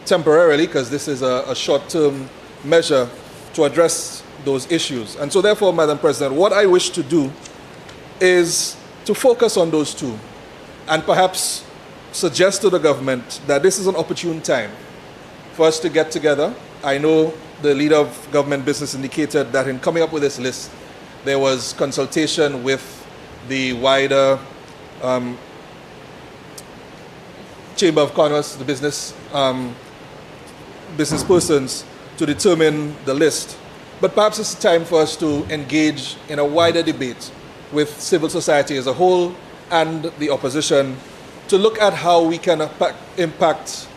temporarily, because this is a short-term measure, to address those issues. And so therefore, Madam President, what I wish to do is to focus on those two and perhaps suggest to the government that this is an opportune time for us to get together. I know the leader of government business indicated that in coming up with this list, there was consultation with the wider Chamber of Commerce, the business persons, to determine the list. But perhaps it's time for us to engage in a wider debate with civil society as a whole and the opposition to look at how we can impact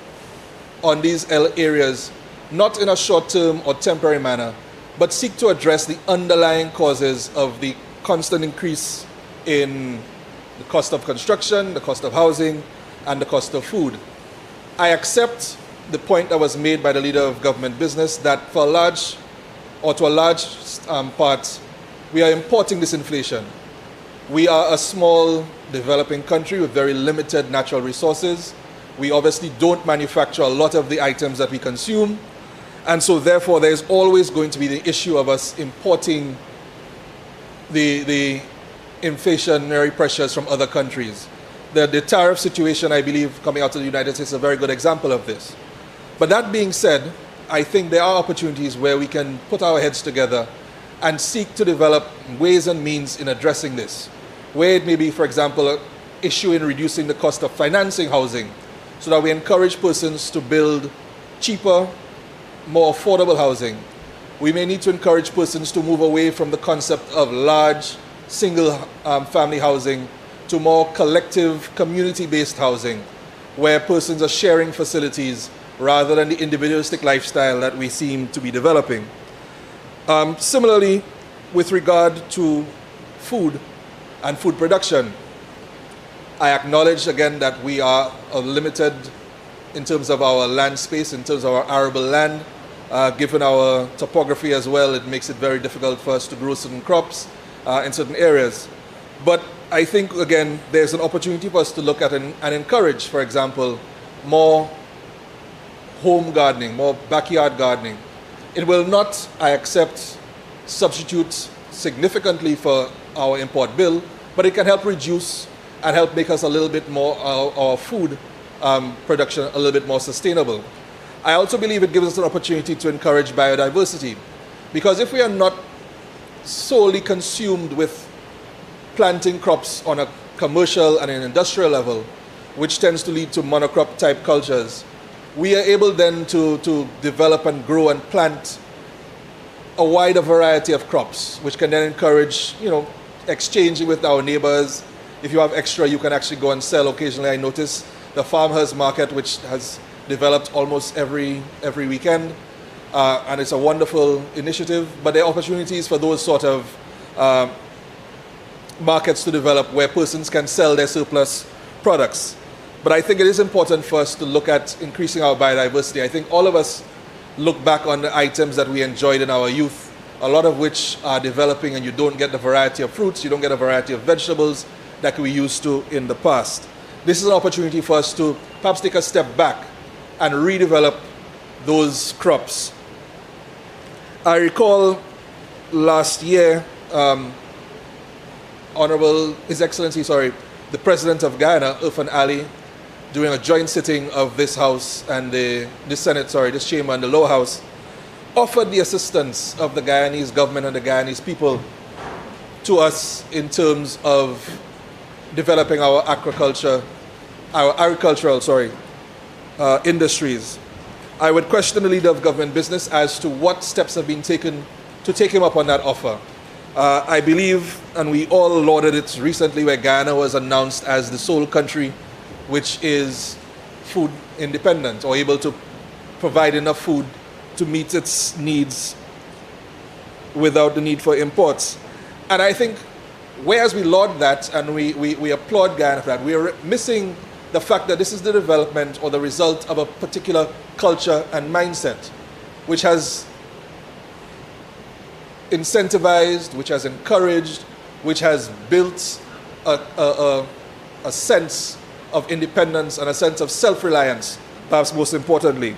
on these areas, not in a short-term or temporary manner, but seek to address the underlying causes of the constant increase in the cost of construction, the cost of housing, and the cost of food. I accept the point that was made by the leader of government business that to a large part, we are importing this inflation. We are a small developing country with very limited natural resources. We obviously don't manufacture a lot of the items that we consume. And so therefore, there's always going to be the issue of us importing the inflationary pressures from other countries. The tariff situation, I believe, coming out of the United States is a very good example of this. But that being said, I think there are opportunities where we can put our heads together and seek to develop ways and means in addressing this. Where it may be, for example, an issue in reducing the cost of financing housing so that we encourage persons to build cheaper, more affordable housing. We may need to encourage persons to move away from the concept of large single family housing to more collective community-based housing where persons are sharing facilities rather than the individualistic lifestyle that we seem to be developing. Similarly, with regard to food and food production, I acknowledge again that we are limited in terms of our land space, in terms of our arable land. Given our topography as well, it makes it very difficult for us to grow certain crops in certain areas. But I think, again, there's an opportunity for us to look at and encourage, for example, more home gardening, more backyard gardening. It will not, I accept, substitute significantly for our import bill, but it can help reduce and help make us a little bit more, our food production a little bit more sustainable. I also believe it gives us an opportunity to encourage biodiversity, because if we are not solely consumed with planting crops on a commercial and an industrial level, which tends to lead to monocrop type cultures, we are able then to develop and grow and plant a wider variety of crops, which can then encourage, exchanging with our neighbors. If you have extra, you can actually go and sell occasionally. I notice the farmers market, which has developed almost every weekend, and it's a wonderful initiative, but there are opportunities for those sort of markets to develop where persons can sell their surplus products. But I think it is important for us to look at increasing our biodiversity. I think all of us look back on the items that we enjoyed in our youth, a lot of which are developing, and you don't get the variety of fruits, you don't get a variety of vegetables that we used to in the past. This is an opportunity for us to perhaps take a step back and redevelop those crops. I recall last year, His Excellency, the President of Guyana, Irfan Ali, during a joint sitting of this House and this chamber and the lower house, offered the assistance of the Guyanese government and the Guyanese people to us in terms of developing our agricultural industries. I would question the leader of government business as to what steps have been taken to take him up on that offer. I believe, and we all lauded it recently, where Guyana was announced as the sole country which is food independent, or able to provide enough food to meet its needs without the need for imports. And I think, whereas we laud that and we applaud Guyana for that, we are missing the fact that this is the development or the result of a particular culture and mindset, which has incentivized, which has encouraged, which has built a sense of independence and a sense of self-reliance, perhaps most importantly.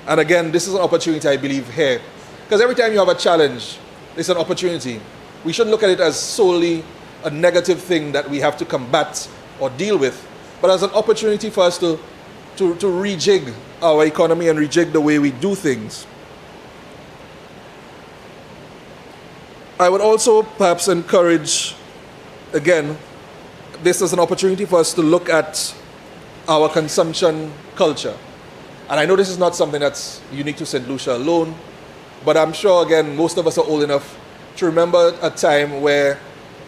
And again, this is an opportunity, I believe, here. Because every time you have a challenge, it's an opportunity. We shouldn't look at it as solely a negative thing that we have to combat or deal with, but as an opportunity for us to rejig our economy and rejig the way we do things. I would also perhaps encourage, again, this is an opportunity for us to look at our consumption culture. And I know this is not something that's unique to St. Lucia alone, but I'm sure, again, most of us are old enough to remember a time where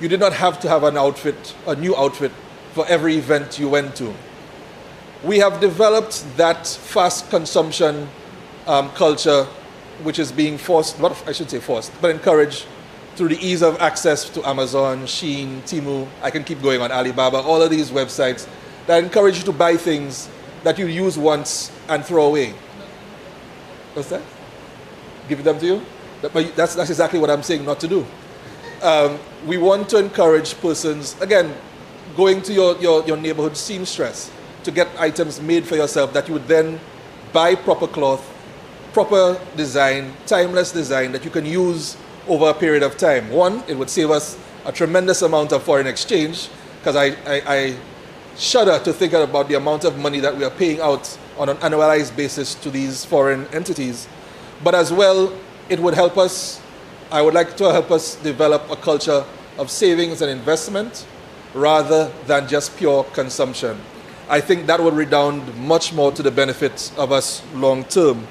you did not have to have an outfit, a new outfit, for every event you went to. We have developed that fast consumption culture, which is being forced, not I should say forced, but encouraged through the ease of access to Amazon, Shein, Temu, I can keep going on, Alibaba, all of these websites that encourage you to buy things that you use once and throw away. What's that? Give them to you? But that's exactly what I'm saying not to do. We want to encourage persons, again, going to your neighborhood seamstress to get items made for yourself that you would then buy proper cloth, proper design, timeless design that you can use over a period of time. One, it would save us a tremendous amount of foreign exchange, because I shudder to think about the amount of money that we are paying out on an annualized basis to these foreign entities. But as well, it would help us, I would like to help us develop a culture of savings and investment rather than just pure consumption. I think that would redound much more to the benefit of us long term.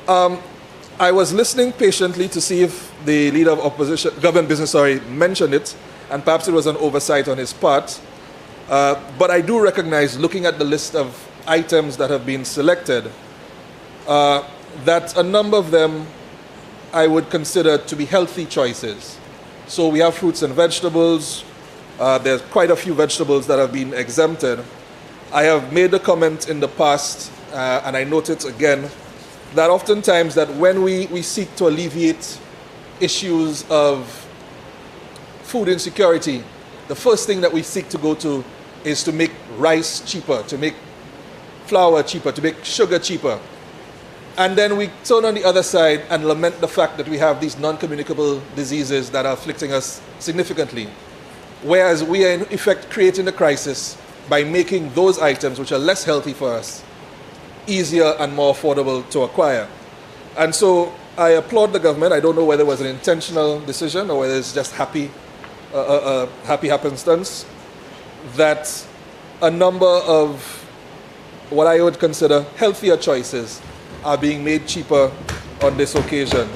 I was listening patiently to see if the leader of opposition, government business, mentioned it, and perhaps it was an oversight on his part. But I do recognize, looking at the list of items that have been selected, that a number of them I would consider to be healthy choices. So we have fruits and vegetables. There's quite a few vegetables that have been exempted. I have made the comment in the past, and I note it again, that oftentimes that when we seek to alleviate issues of food insecurity, the first thing that we seek to go to is to make rice cheaper, to make flour cheaper, to make sugar cheaper. And then we turn on the other side and lament the fact that we have these non-communicable diseases that are afflicting us significantly. Whereas we are in effect creating a crisis by making those items which are less healthy for us easier and more affordable to acquire. And so I applaud the government. I don't know whether it was an intentional decision or whether it's just happy happenstance that a number of what I would consider healthier choices are being made cheaper on this occasion.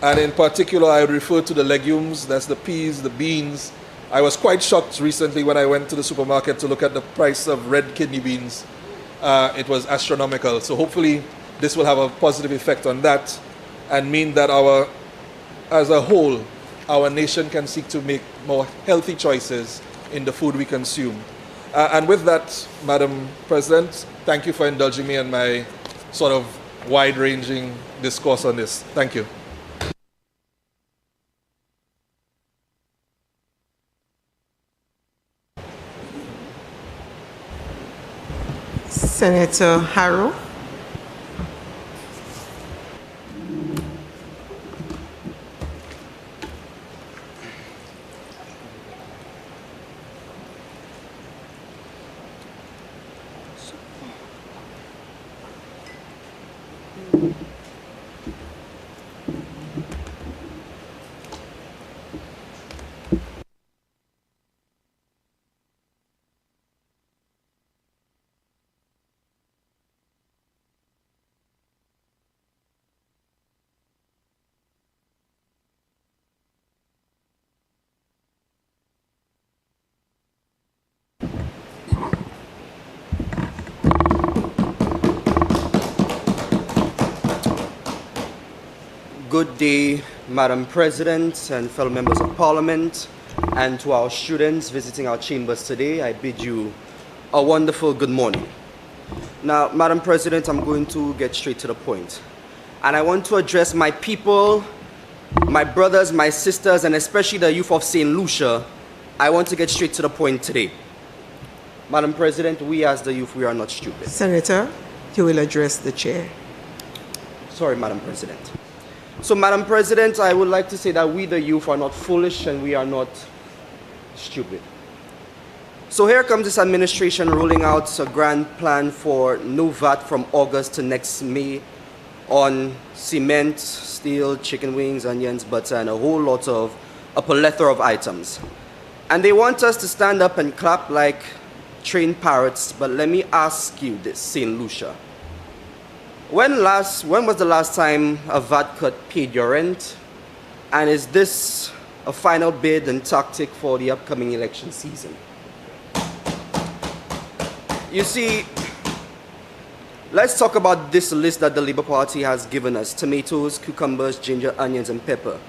And in particular, I would refer to the legumes, that's the peas, the beans. I was quite shocked recently when I went to the supermarket to look at the price of red kidney beans. It was astronomical. So hopefully this will have a positive effect on that and mean that as a whole, our nation can seek to make more healthy choices in the food we consume. And with that, Madam President, thank you for indulging me in my sort of wide-ranging discourse on this. Thank you. Senator Harrow. good day, Madam President and fellow members of Parliament, and to our students visiting our chambers today, I bid you a wonderful good morning. Now, Madam President, I'm going to get straight to the point. And I want to address my people, my brothers, my sisters, and especially the youth of St. Lucia. I want to get straight to the point today. Madam President, we as the youth, we are not stupid. Senator, you will address the chair. Sorry, Madam President. So, Madam President, I would like to say that we, the youth, are not foolish and we are not stupid. So here comes this administration rolling out a grand plan for no VAT from August to next May on cement, steel, chicken wings, onions, butter, and a plethora of items. And they want us to stand up and clap like trained parrots, but let me ask you this, St. Lucia. When was the last time a VAT cut paid your rent? And is this a final bid and tactic for the upcoming election season? You see, let's talk about this list that the Labour Party has given us: tomatoes, cucumbers, ginger, onions, and pepper.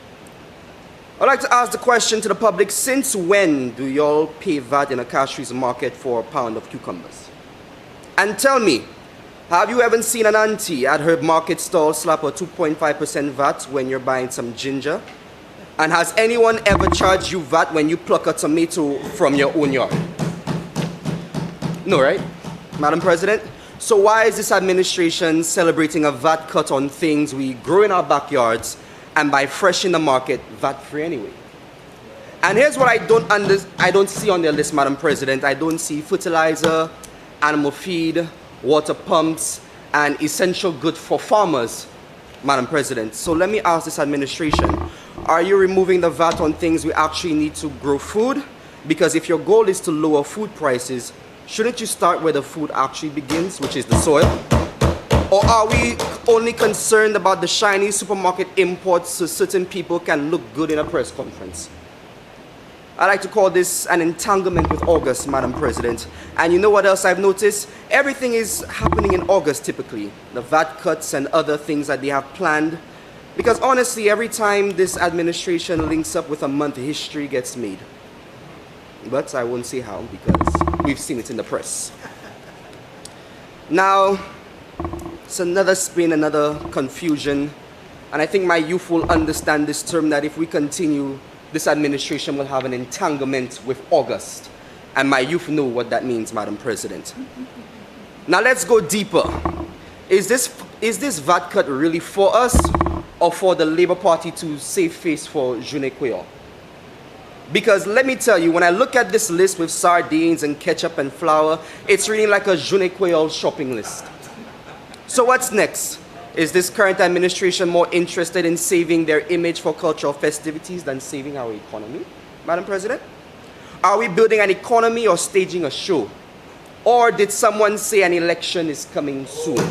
I'd like to ask the question to the public: since when do y'all pay VAT in a Castries market for a pound of cucumbers? And tell me, have you ever seen an auntie at her market stall slap a 2.5% VAT when you're buying some ginger? And has anyone ever charged you VAT when you pluck a tomato from your own yard? No, right, Madam President? So why is this administration celebrating a VAT cut on things we grow in our backyards and buy fresh in the market, VAT-free anyway? And here's what I don't see on their list, Madam President. I don't see fertilizer, animal feed, water pumps, and essential goods for farmers, Madam President. So let me ask this administration, are you removing the VAT on things we actually need to grow food? Because if your goal is to lower food prices, shouldn't you start where the food actually begins, which is the soil? Or are we only concerned about the shiny supermarket imports so certain people can look good in a press conference? I like to call this an entanglement with August, Madam President. And you know what else I've noticed? Everything is happening in August typically. The VAT cuts and other things that they have planned. Because honestly, every time this administration links up with a month, history gets made. But I won't say how, because we've seen it in the press. Now, it's another spin, another confusion. And I think my youth will understand this term, that if we continue, this administration will have an entanglement with August. And my youth know what that means, Madam President. Now let's go deeper. Is this VAT cut really for us or for the Labour Party to save face for Journée Créole? Because let me tell you, when I look at this list with sardines and ketchup and flour, it's reading like a Journée Créole shopping list. So what's next? Is this current administration more interested in saving their image for cultural festivities than saving our economy, Madam President? Are we building an economy or staging a show? Or did someone say an election is coming soon?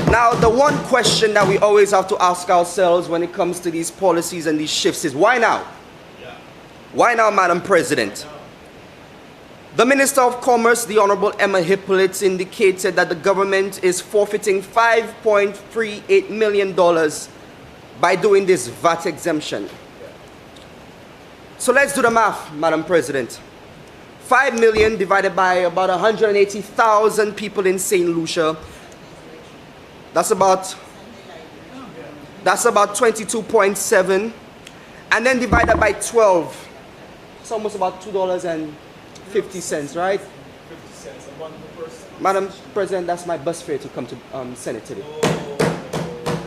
Now, the one question that we always have to ask ourselves when it comes to these policies and these shifts is, why now? Why now, Madam President? The Minister of Commerce, the Honorable Emma Hippolyte, indicated that the government is forfeiting $5.38 million by doing this VAT exemption. So let's do the math, Madam President. 5 million divided by about 180,000 people in St. Lucia. That's about 22.7. And then divided by 12. It's almost about $2.50, right? 50 cents a month per person. Madam President, that's my bus fare to come to Senate today.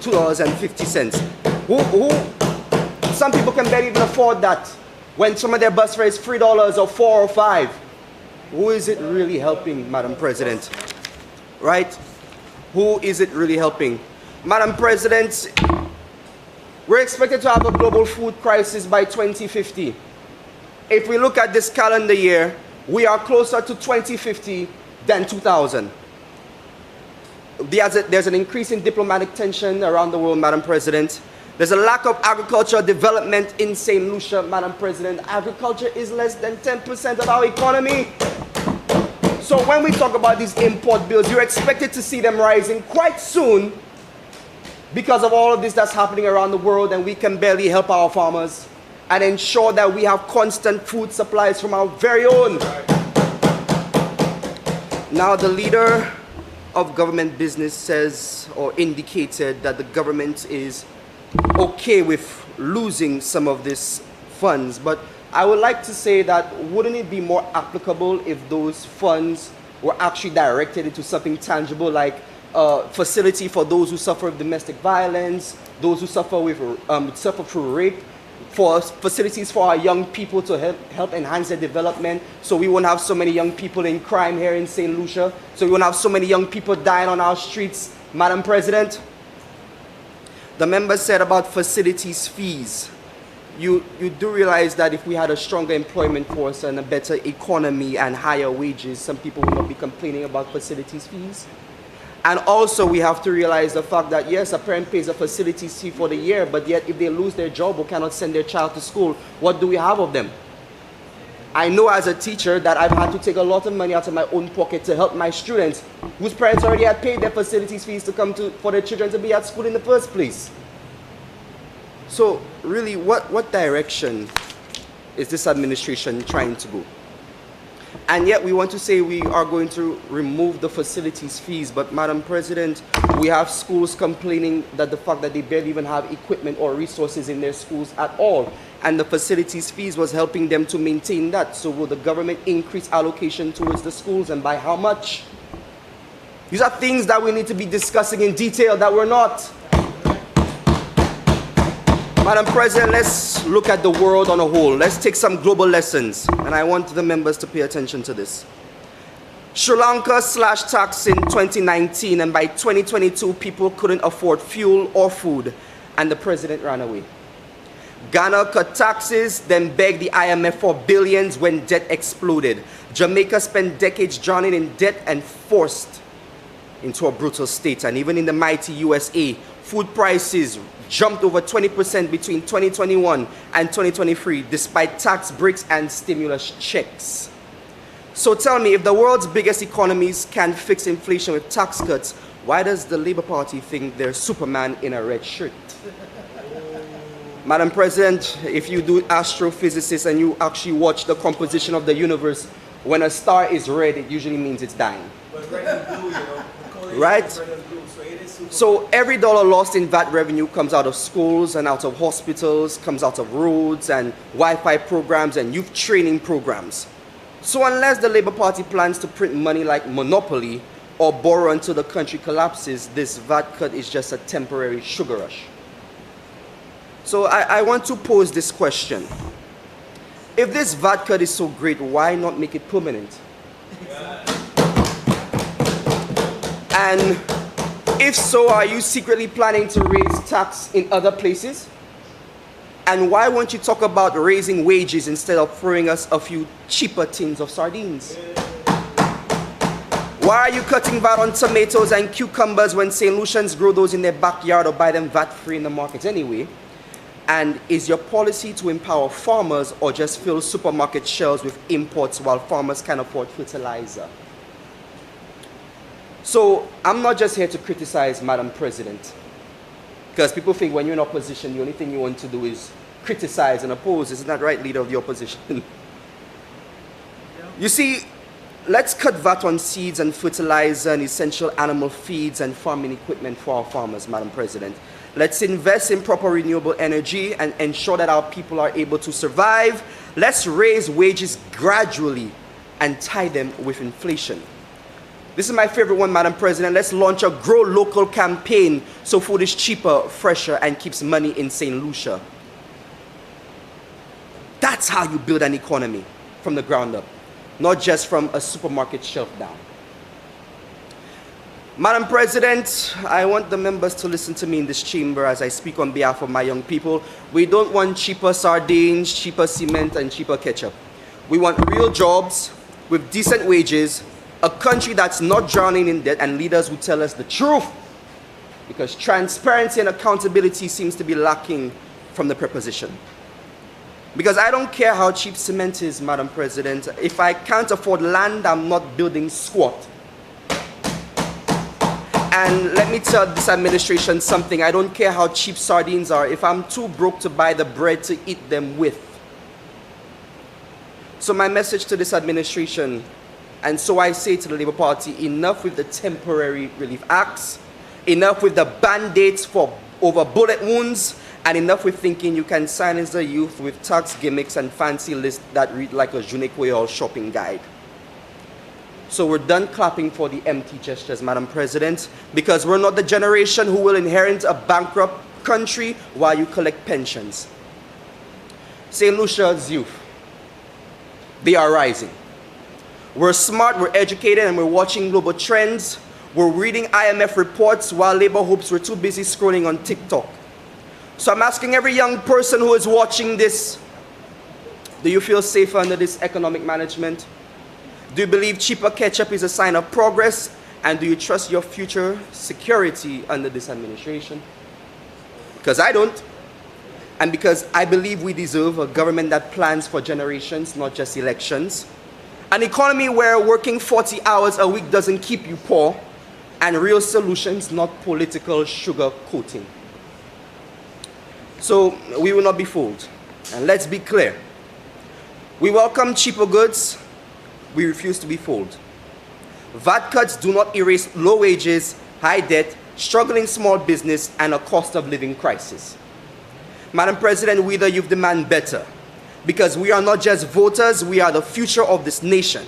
$2.50. Some people can barely even afford that when some of their bus fare is $3 or $4 or $5. Who is it really helping, Madam President? Right? Who is it really helping? Madam President, we're expected to have a global food crisis by 2050. If we look at this calendar year, we are closer to 2050 than 2000. There's an increase in diplomatic tension around the world, Madam President. There's a lack of agricultural development in St. Lucia, Madam President. Agriculture is less than 10% of our economy. So when we talk about these import bills, you're expected to see them rising quite soon. because of all of this that's happening around the world, and we can barely help our farmers and ensure that we have constant food supplies from our very own. Now, the leader of government business says or indicated that the government is okay with losing some of these funds, but I would like to say that wouldn't it be more applicable if those funds were actually directed into something tangible, like a facility for those who suffer with domestic violence, those who suffer with suffer through rape, for facilities for our young people to help enhance their development, so we won't have so many young people in crime here in St. Lucia, so we won't have so many young people dying on our streets, Madam President. The member said about facilities fees. You do realize that if we had a stronger employment force and a better economy and higher wages, some people will not be complaining about facilities fees? And also we have to realize the fact that yes, a parent pays a facilities fee for the year, but yet if they lose their job or cannot send their child to school, what do we have of them? I know as a teacher that I've had to take a lot of money out of my own pocket to help my students whose parents already had paid their facilities fees to come for their children to be at school in the first place. So really, what direction is this administration trying to go? And yet we want to say we are going to remove the facilities fees, but Madam President, we have schools complaining that the fact that they barely even have equipment or resources in their schools at all, and the facilities fees was helping them to maintain that. So will the government increase allocation towards the schools, and by how much? These are things that we need to be discussing in detail that we're not. Madam President, let's look at the world on a whole. Let's take some global lessons, and I want the members to pay attention to this. Sri Lanka slashed tax in 2019, and by 2022, people couldn't afford fuel or food, and the president ran away. Ghana cut taxes, then begged the IMF for billions when debt exploded. Jamaica spent decades drowning in debt and forced into a brutal state, and even in the mighty USA, food prices jumped over 20% between 2021 and 2023, despite tax breaks and stimulus checks. So tell me, if the world's biggest economies can fix inflation with tax cuts, why does the Labour Party think they're Superman in a red shirt? Madam President, if you do astrophysics and you actually watch the composition of the universe, when a star is red, it usually means it's dying. But red and blue, you know. Right? So every dollar lost in VAT revenue comes out of schools and out of hospitals, comes out of roads and Wi-Fi programs and youth training programs. So unless the Labour Party plans to print money like Monopoly or borrow until the country collapses, this VAT cut is just a temporary sugar rush. So I want to pose this question. If this VAT cut is so great, why not make it permanent? And if so, are you secretly planning to raise tax in other places? And why won't you talk about raising wages instead of throwing us a few cheaper tins of sardines? Why are you cutting VAT on tomatoes and cucumbers when St. Lucians grow those in their backyard or buy them VAT-free in the markets anyway? And is your policy to empower farmers or just fill supermarket shelves with imports while farmers can afford fertilizer? So I'm not just here to criticize Madam President, because people think when you're in opposition, the only thing you want to do is criticize and oppose. Isn't that right, leader of the opposition? You see, let's cut VAT on seeds and fertilizer and essential animal feeds and farming equipment for our farmers, Madam President. Let's invest in proper renewable energy and ensure that our people are able to survive. Let's raise wages gradually and tie them with inflation. This is my favorite one, Madam President. Let's launch a Grow Local campaign so food is cheaper, fresher, and keeps money in St. Lucia. That's how you build an economy from the ground up, not just from a supermarket shelf down. Madam President, I want the members to listen to me in this chamber as I speak on behalf of my young people. We don't want cheaper sardines, cheaper cement, and cheaper ketchup. We want real jobs with decent wages, a country that's not drowning in debt, and leaders who tell us the truth, because transparency and accountability seems to be lacking from the preposition. Because I don't care how cheap cement is, Madam President. If I can't afford land, I'm not building squat. And let me tell this administration something. I don't care how cheap sardines are if I'm too broke to buy the bread to eat them with. So my message to this administration, and so I say to the Labour Party, enough with the temporary relief acts, enough with the band-aids for over bullet wounds, and enough with thinking you can silence the youth with tax gimmicks and fancy lists that read like a je ne sais quoi shopping guide. So we're done clapping for the empty gestures, Madam President, because we're not the generation who will inherit a bankrupt country while you collect pensions. St. Lucia's youth, they are rising. We're smart, we're educated, and we're watching global trends. We're reading IMF reports while Labour hopes we're too busy scrolling on TikTok. So I'm asking every young person who is watching this, do you feel safer under this economic management? Do you believe cheaper ketchup is a sign of progress? And do you trust your future security under this administration? Because I don't. And because I believe we deserve a government that plans for generations, not just elections. An economy where working 40 hours a week doesn't keep you poor, and real solutions, not political sugar coating. So we will not be fooled. And let's be clear. We welcome cheaper goods. We refuse to be fooled. VAT cuts do not erase low wages, high debt, struggling small business, and a cost of living crisis. Madam President, we the youth demand better, because we are not just voters, we are the future of this nation.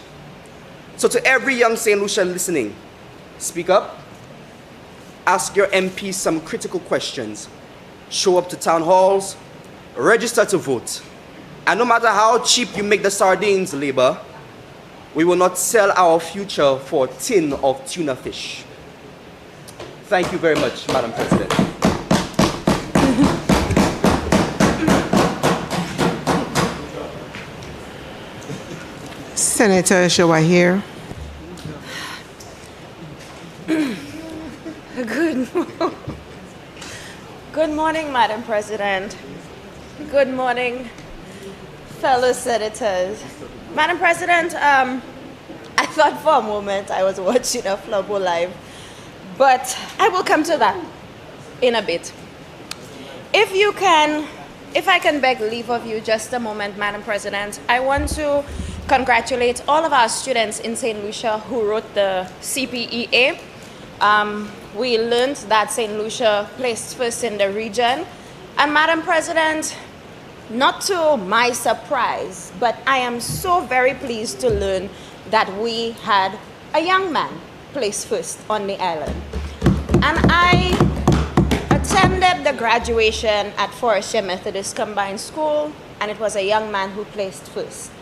So to every young St. Lucia listening, speak up, ask your MPs some critical questions, show up to town halls, register to vote. And no matter how cheap you make the sardines, Labour, we will not sell our future for a tin of tuna fish. Thank you very much, Madam President. Senator Shawa here. Good morning, Madam President. Good morning, fellow senators. Madam President, I thought for a moment I was watching a Flobo Live, but I will come to that in a bit. If I can beg leave of you just a moment, Madam President, I want to congratulate all of our students in St. Lucia who wrote the CPEA. We learned that St. Lucia placed first in the region. And Madam President, not to my surprise, but I am so very pleased to learn that we had a young man place first on the island. And I attended the graduation at Forestier Methodist Combined School, and it was a young man who placed first.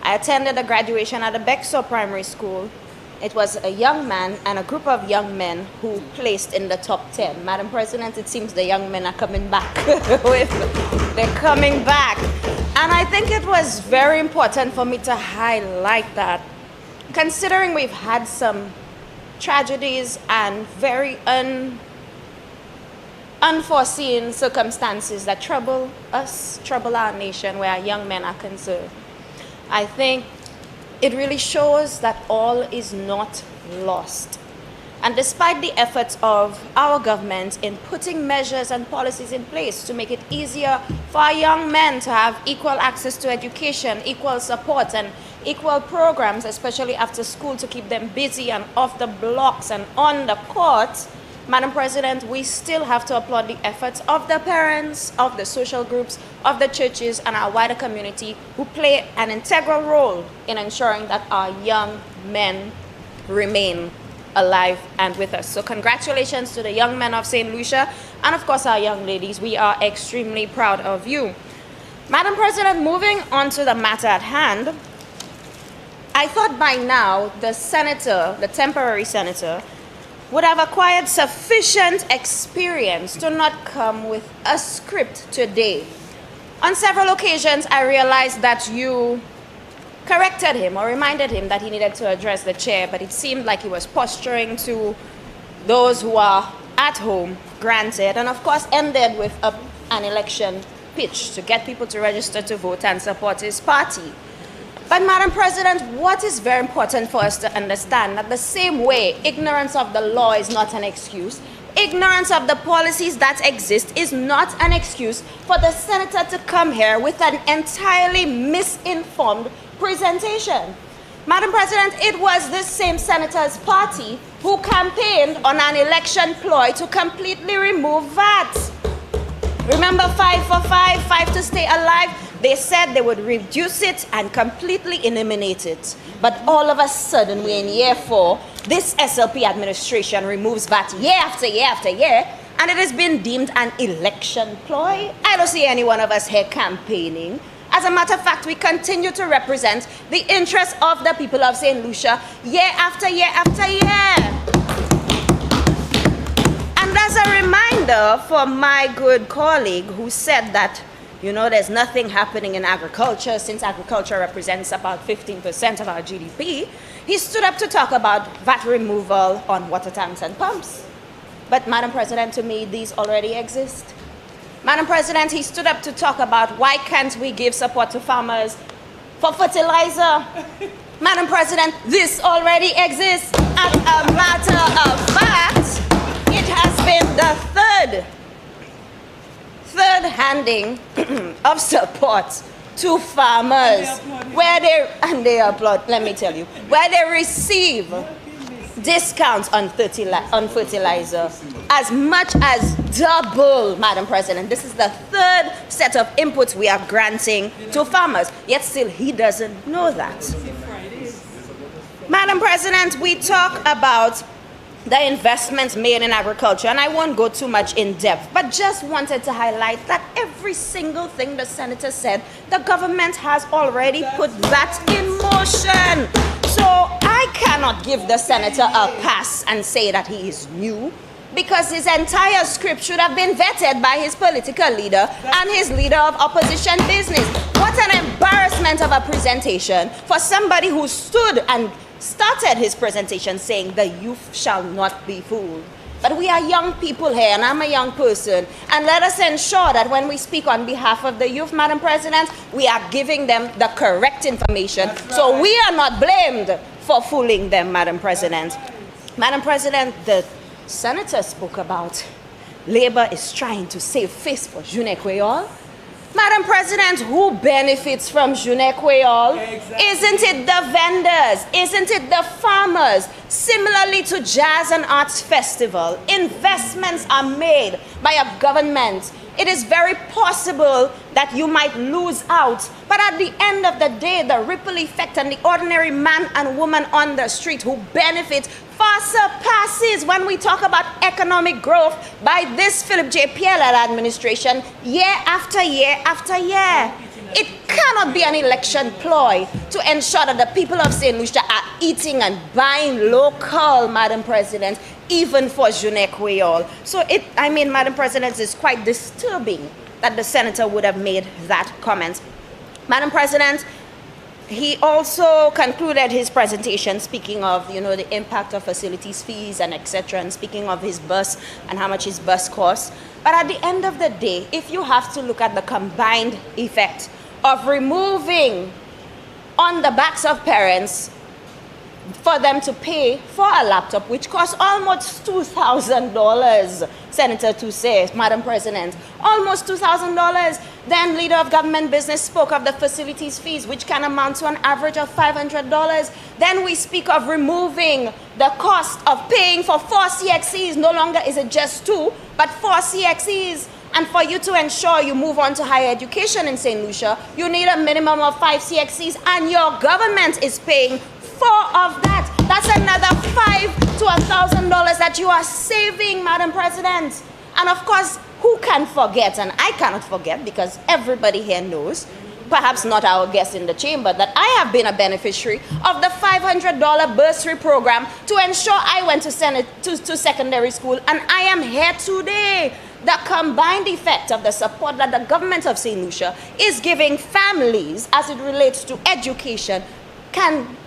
I attended the graduation at the Bexar Primary School. It was a young man and a group of young men who placed in the top 10. Madam President, it seems the young men are coming back. They're coming back. And I think it was very important for me to highlight that, considering we've had some tragedies and very unforeseen circumstances that trouble us, trouble our nation, where our young men are concerned. I think it really shows that all is not lost. And despite the efforts of our government in putting measures and policies in place to make it easier for our young men to have equal access to education, equal support, and equal programs, especially after school, to keep them busy and off the blocks and on the court, Madam President, we still have to applaud the efforts of the parents, of the social groups, of the churches, and our wider community who play an integral role in ensuring that our young men remain alive and with us. So congratulations to the young men of St. Lucia, and of course our young ladies. We are extremely proud of you. Madam President, moving on to the matter at hand, I thought by now the senator, the temporary senator, would have acquired sufficient experience to not come with a script today. On several occasions, I realized that you corrected him or reminded him that he needed to address the chair, but it seemed like he was posturing to those who are at home, granted, and of course ended with an election pitch to get people to register to vote and support his party. But Madam President, what is very important for us to understand, that the same way ignorance of the law is not an excuse, ignorance of the policies that exist is not an excuse for the senator to come here with an entirely misinformed presentation. Madam President, it was this same senator's party who campaigned on an election ploy to completely remove VAT. Remember 5 for 5, 5 to stay alive? They said they would reduce it and completely eliminate it. But all of a sudden, we're in year 4, this SLP administration removes VAT year after year after year, and it has been deemed an election ploy. I don't see any one of us here campaigning. As a matter of fact, we continue to represent the interests of the people of St. Lucia year after year after year. And as a reminder for my good colleague who said that, you know, there's nothing happening in agriculture since agriculture represents about 15% of our GDP, he stood up to talk about VAT removal on water tanks and pumps. But Madam President, to me, these already exist. Madam President, he stood up to talk about why can't we give support to farmers for fertilizer. Madam President, this already exists. As a matter of fact, it has been the third handing of support to farmers where they applaud, let me tell you, where they receive discounts on fertilizer as much as double, Madam President. This is the third set of inputs we are granting to farmers, yet still he doesn't know that. Madam President, we talk about the investments made in agriculture, and I won't go too much in depth, but just wanted to highlight that every single thing the senator said, the government has already put that in motion. So I cannot give the senator a pass and say that he is new, because his entire script should have been vetted by his political leader and his leader of opposition business. What an embarrassment of a presentation for somebody who stood and started his presentation saying the youth shall not be fooled. But we are young people here, and I'm a young person, and let us ensure that when we speak on behalf of the youth, Madam President, we are giving them the correct information, so we are not blamed for fooling them, Madam President. Madam President, the senator spoke about Labour is trying to save face for Journée Creole. Madam President, who benefits from Journée Creole? Exactly. Isn't it the vendors? Isn't it the farmers? Similarly to Jazz and Arts Festival, investments are made by a government. It is very possible that you might lose out, but at the end of the day, the ripple effect and the ordinary man and woman on the street who benefit far surpasses when we talk about economic growth by this Philip J. Pierre-led administration year after year after year. It cannot be an election ploy to ensure that the people of St. Lucia are eating and buying local, Madam President, even for Journée Creole. So Madam President, it's quite disturbing that the senator would have made that comment. Madam President, he also concluded his presentation speaking of, the impact of facilities fees and etc., and speaking of his bus and how much his bus costs. But at the end of the day, if you have to look at the combined effect of removing on the backs of parents for them to pay for a laptop, which costs almost $2,000, Senator Toussé, Madam President, almost $2,000. Then Leader of Government Business spoke of the facilities fees, which can amount to an average of $500. Then we speak of removing the cost of paying for 4 CXCs. No longer is it just 2, but 4 CXCs. And for you to ensure you move on to higher education in St. Lucia, you need a minimum of 5 CXCs, and your government is paying 4 of that. That's another $500 to $1,000 that you are saving, Madam President. And of course, who can forget, and I cannot forget because everybody here knows, perhaps not our guests in the chamber, that I have been a beneficiary of the $500 bursary program to ensure I went to secondary school, and I am here today. The combined effect of the support that the government of St. Lucia is giving families as it relates to education can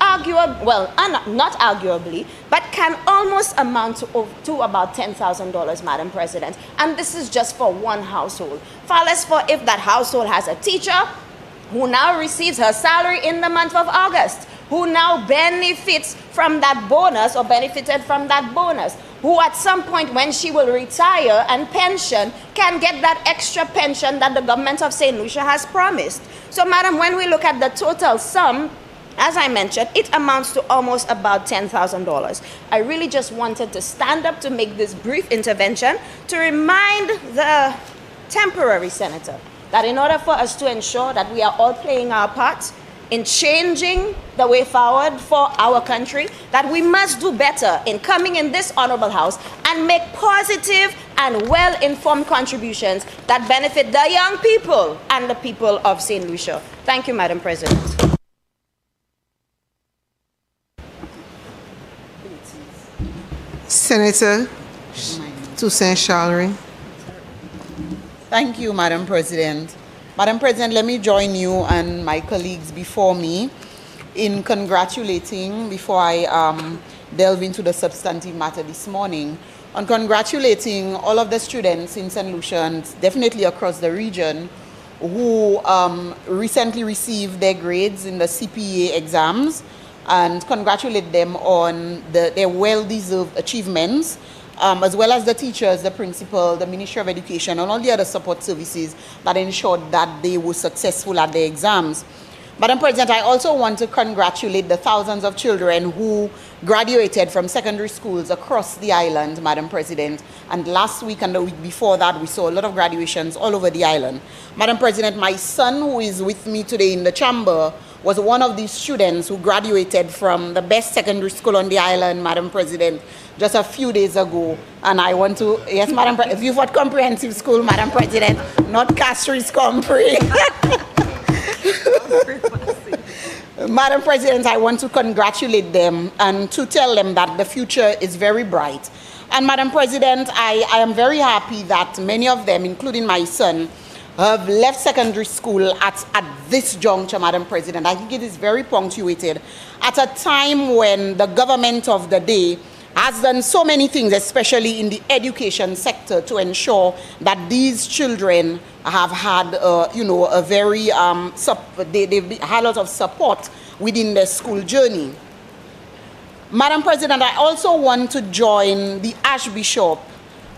not arguably, but can almost amount to about $10,000, Madam President. And this is just for one household. Far less for if that household has a teacher who now receives her salary in the month of August, who now benefits from that bonus or benefited from that bonus, who at some point when she will retire and pension can get that extra pension that the government of St. Lucia has promised. So, Madam, when we look at the total sum, as I mentioned, it amounts to almost about $10,000. I really just wanted to stand up to make this brief intervention to remind the temporary senator that in order for us to ensure that we are all playing our part in changing the way forward for our country, that we must do better in coming in this honorable house and make positive and well-informed contributions that benefit the young people and the people of St. Lucia. Thank you, Madam President. Senator Toussaint Challery. Thank you, Madam President. Madam President, let me join you and my colleagues before me in congratulating, before I delve into the substantive matter this morning, on congratulating all of the students in St. Lucia and definitely across the region who recently received their grades in the CPA exams, and congratulate them on their well-deserved achievements, as well as the teachers, the principal, the Ministry of Education, and all the other support services that ensured that they were successful at their exams. Madam President, I also want to congratulate the thousands of children who graduated from secondary schools across the island, Madam President. And last week and the week before that, we saw a lot of graduations all over the island. Madam President, my son, who is with me today in the chamber, was one of these students who graduated from the best secondary school on the island, Madam President, just a few days ago. And I want to, yes, Madam President, Viewfort Comprehensive School, Madam President, not Castries Compre. Madam President, I want to congratulate them and to tell them that the future is very bright. And Madam President, I am very happy that many of them, including my son, have left secondary school at this juncture, Madam President. I think it is very punctuated at a time when the government of the day has done so many things, especially in the education sector, to ensure that these children have had, a very, they've had a lot of support within their school journey. Madam President, I also want to join the Archbishop,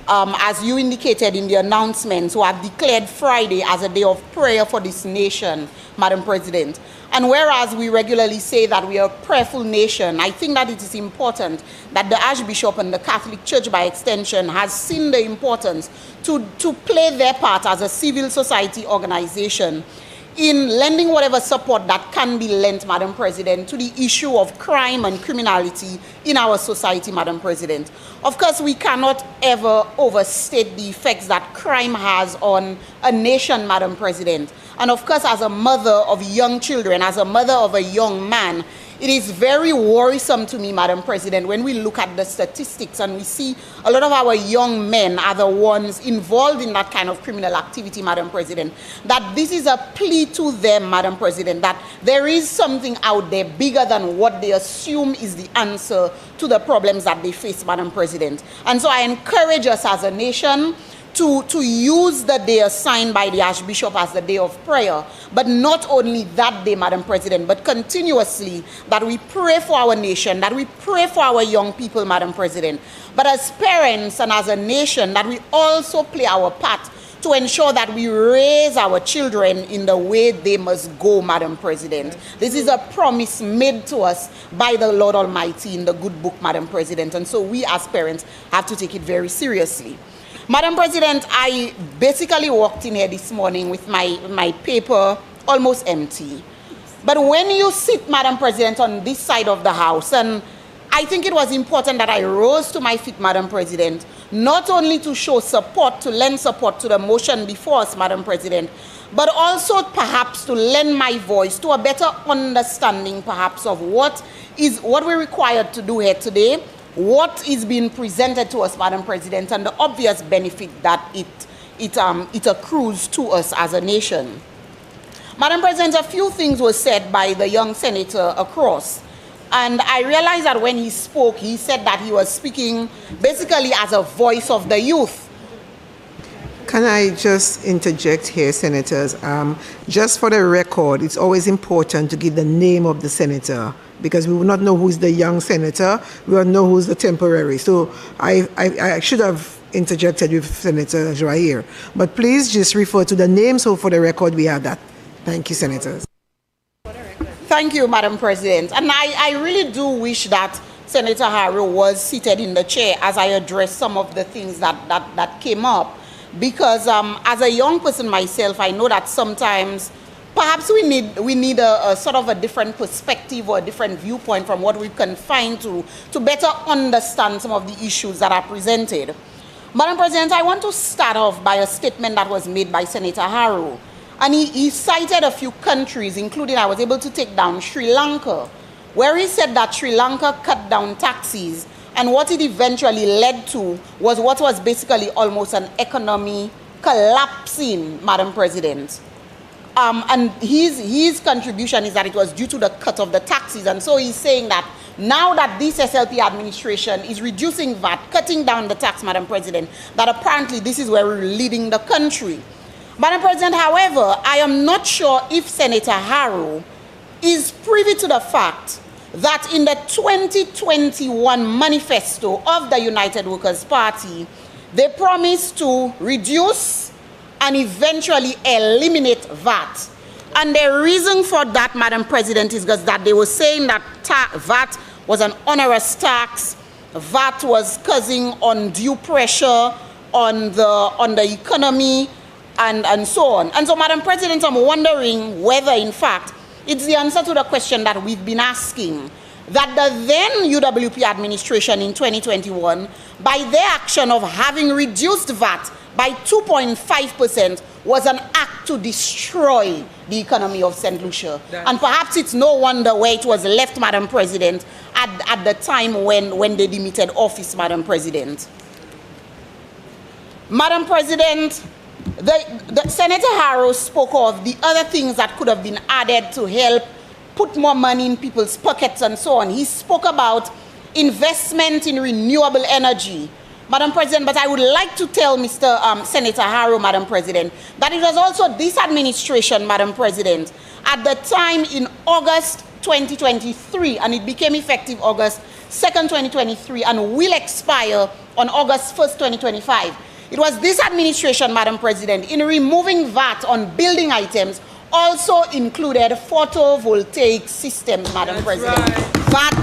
as you indicated in the announcements, who have declared Friday as a day of prayer for this nation, Madam President. And whereas we regularly say that we are a prayerful nation, I think that it is important that the Archbishop and the Catholic Church, by extension, has seen the importance to play their part as a civil society organization in lending whatever support that can be lent, Madam President, to the issue of crime and criminality in our society, Madam President. Of course, we cannot ever overstate the effects that crime has on a nation, Madam President. And of course, as a mother of young children, as a mother of a young man, it is very worrisome to me, Madam President, when we look at the statistics and we see a lot of our young men are the ones involved in that kind of criminal activity, Madam President, that this is a plea to them, Madam President, that there is something out there bigger than what they assume is the answer to the problems that they face, Madam President. And so I encourage us as a nation to use the day assigned by the Archbishop as the day of prayer, but not only that day, Madam President, but continuously, that we pray for our nation, that we pray for our young people, Madam President, but as parents and as a nation, that we also play our part to ensure that we raise our children in the way they must go, Madam President. This is a promise made to us by the Lord Almighty in the good book, Madam President, and so we as parents have to take it very seriously. Madam President, I basically walked in here this morning with my paper almost empty. But when you sit, Madam President, on this side of the House, and I think it was important that I rose to my feet, Madam President, not only to show support, to lend support to the motion before us, Madam President, but also perhaps to lend my voice to a better understanding perhaps of what we're required to do here today, what is being presented to us, Madam President, and the obvious benefit that it accrues to us as a nation. Madam President, a few things were said by the young senator across, and I realized that when he spoke, he said that he was speaking basically as a voice of the youth. Can I just interject here, Senators? Just for the record, it's always important to give the name of the senator, because we will not know who's the young senator, we will know who's the temporary. So I should have interjected with Senator Joair. But please just refer to the name, so for the record we have that. Thank you, Senators. Thank you, Madam President. And I really do wish that Senator Harrow was seated in the chair as I addressed some of the things that came up. Because as a young person myself, I know that sometimes perhaps we need a sort of a different perspective or a different viewpoint from what we've confined to better understand some of the issues that are presented. Madam President, I want to start off by a statement that was made by Senator Harrow. And he cited a few countries, including, I was able to take down Sri Lanka, where he said that Sri Lanka cut down taxes, and what it eventually led to was what was basically almost an economy collapsing, Madam President. And his contribution is that it was due to the cut of the taxes. And so he's saying that now that this SLP administration is reducing VAT, cutting down the tax, Madam President, that apparently this is where we're leading the country. Madam President, however, I am not sure if Senator Harrow is privy to the fact that in the 2021 manifesto of the United Workers' Party, they promised to reduce and eventually eliminate VAT. And the reason for that, Madam President, is because that they were saying that VAT was an onerous tax, VAT was causing undue pressure on the economy, and so on. And so, Madam President, I'm wondering whether, in fact, it's the answer to the question that we've been asking, that the then UWP administration in 2021, by their action of having reduced VAT by 2.5%, was an act to destroy the economy of St. Lucia. And perhaps it's no wonder where it was left, Madam President, at the time when they demitted office, Madam President. Madam President, the Senator Harrow spoke of the other things that could have been added to help put more money in people's pockets and so on. He spoke about investment in renewable energy, Madam President, but I would like to tell Senator Harrow, Madam President, that it was also this administration, Madam President, at the time in August 2023, and it became effective August 2nd, 2023, and will expire on August 1st, 2025. It was this administration, Madam President, in removing VAT on building items, also included photovoltaic systems, Madam President. Right.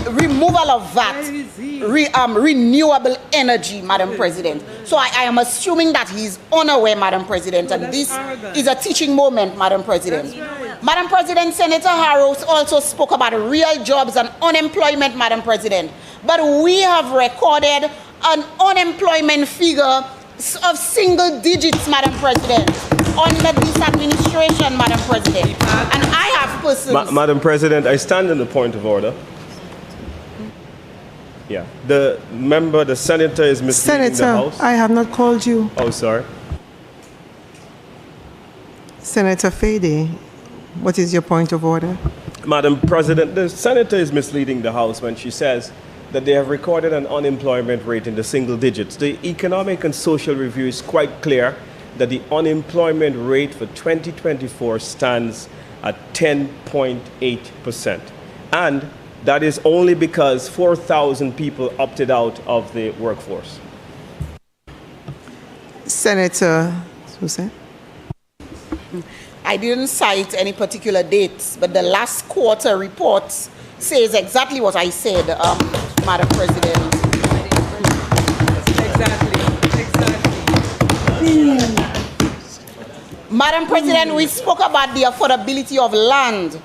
Removal of VAT, renewable energy, Madam President. So I am assuming that he's unaware, Madam President, and this is a teaching moment, Madam President. Right. Madam President, Senator Harrow also spoke about real jobs and unemployment, Madam President. But we have recorded an unemployment figure of single digits, Madam President, under this administration, Madam President. And I have persons... Madam President, I stand on the point of order. Yeah. The senator is misleading the House. Senator, I have not called you. Oh, sorry. Senator Fady, what is your point of order? Madam President, the senator is misleading the House when she says that they have recorded an unemployment rate in the single digits. The Economic and Social Review is quite clear that the unemployment rate for 2024 stands at 10.8%. And that is only because 4,000 people opted out of the workforce. Senator Susan? I didn't cite any particular dates, but the last quarter report says exactly what I said, Madam President. Exactly. Madam President, we spoke about the affordability of land.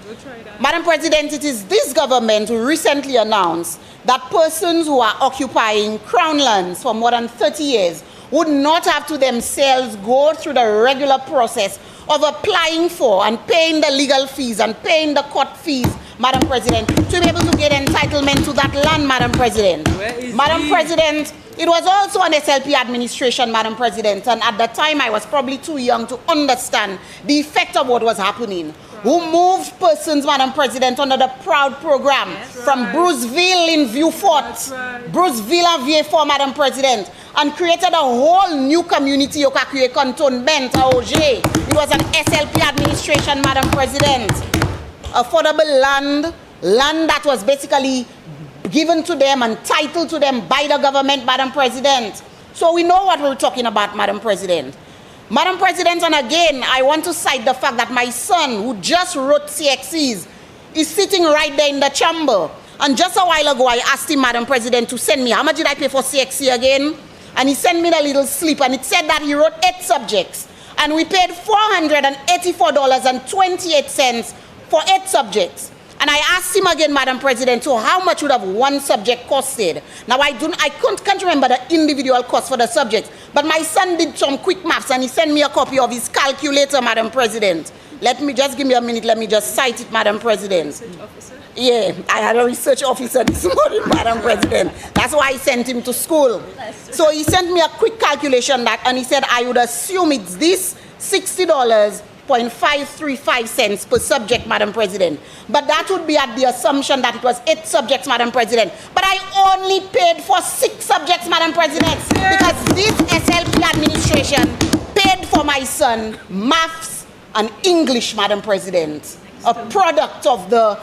Madam President, it is this government who recently announced that persons who are occupying crown lands for more than 30 years would not have to themselves go through the regular process of applying for and paying the legal fees and paying the court fees, Madam President, to be able to get entitlement to that land, Madam President. Madam President, it was also an SLP administration, Madam President, and at the time I was probably too young to understand the effect of what was happening. who moved persons, Madam President, under the PROUD program from Bruceville in Vieux-Fort, Bruceville and Vieux-Fort, Madam President, and created a whole new community, Yokakue Cantonment, Auger. It was an SLP administration, Madam President. Affordable land that was basically given to them and titled to them by the government, Madam President. So we know what we're talking about, Madam President. Madam President, and again, I want to cite the fact that my son, who just wrote CXCs, is sitting right there in the chamber. And just a while ago, I asked him, Madam President, to send me, how much did I pay for CXC again? And he sent me the little slip, and it said that he wrote 8 subjects. And we paid $484.28 for 8 subjects. And I asked him again, Madam President, so how much would have one subject costed? Now, I can't remember the individual cost for the subjects, but my son did some quick maths, and he sent me a copy of his calculator, Madam President. Just give me a minute, let me just cite it, Madam President. Yeah, I had a research officer this morning, Madam President. That's why I sent him to school. So he sent me a quick calculation, and he said, I would assume it's this $60.535 per subject, Madam President. But that would be at the assumption that it was 8 subjects, Madam President. But I only paid for 6 subjects, Madam President, because this SLP administration paid for my son maths and English, Madam President. A product of the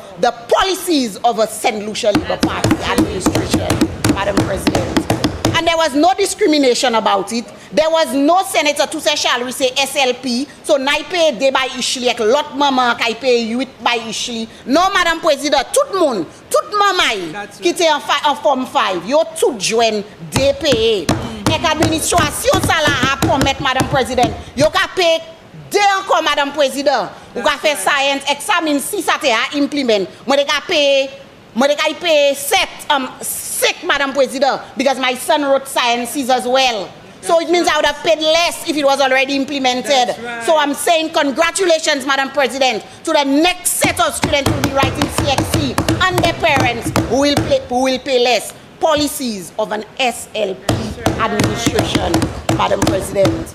policies of a St. Lucia Labour Party administration, Madam President. And there was no discrimination about it. There was no senator to say, shall we say SLP, so I pay de by ishli, ek lot mama I pay you it by ishli. No, Madam President, tout mamai, qui te en forme 5, yo tout jouen de paye. Ek administration ça la a promettre, Madam President, yo ka pay de encore, Madam President, ou ka fait science examine si ça te a implement, moi de ka pay 6, Madam President, because my son wrote sciences as well. So it means I would have paid less if it was already implemented. Right. So I'm saying congratulations, Madam President, to the next set of students who will be writing CXC and their parents who will pay less. Policies of an SLP administration, Madam President.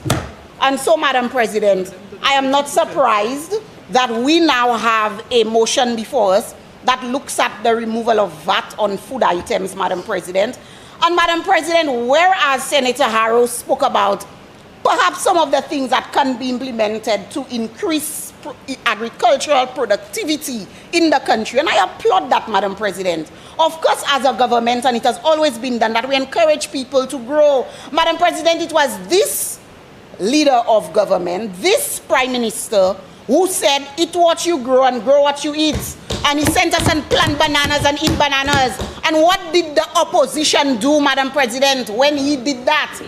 And so, Madam President, I am not surprised that we now have a motion before us that looks at the removal of VAT on food items, Madam President. And Madam President, whereas Senator Harrow spoke about perhaps some of the things that can be implemented to increase agricultural productivity in the country, and I applaud that, Madam President. Of course, as a government, and it has always been done, that we encourage people to grow. Madam President, it was this leader of government, this Prime Minister, who said, eat what you grow and grow what you eat. And he sent us and plant bananas and eat bananas. And what did the opposition do, Madam President, when he did that?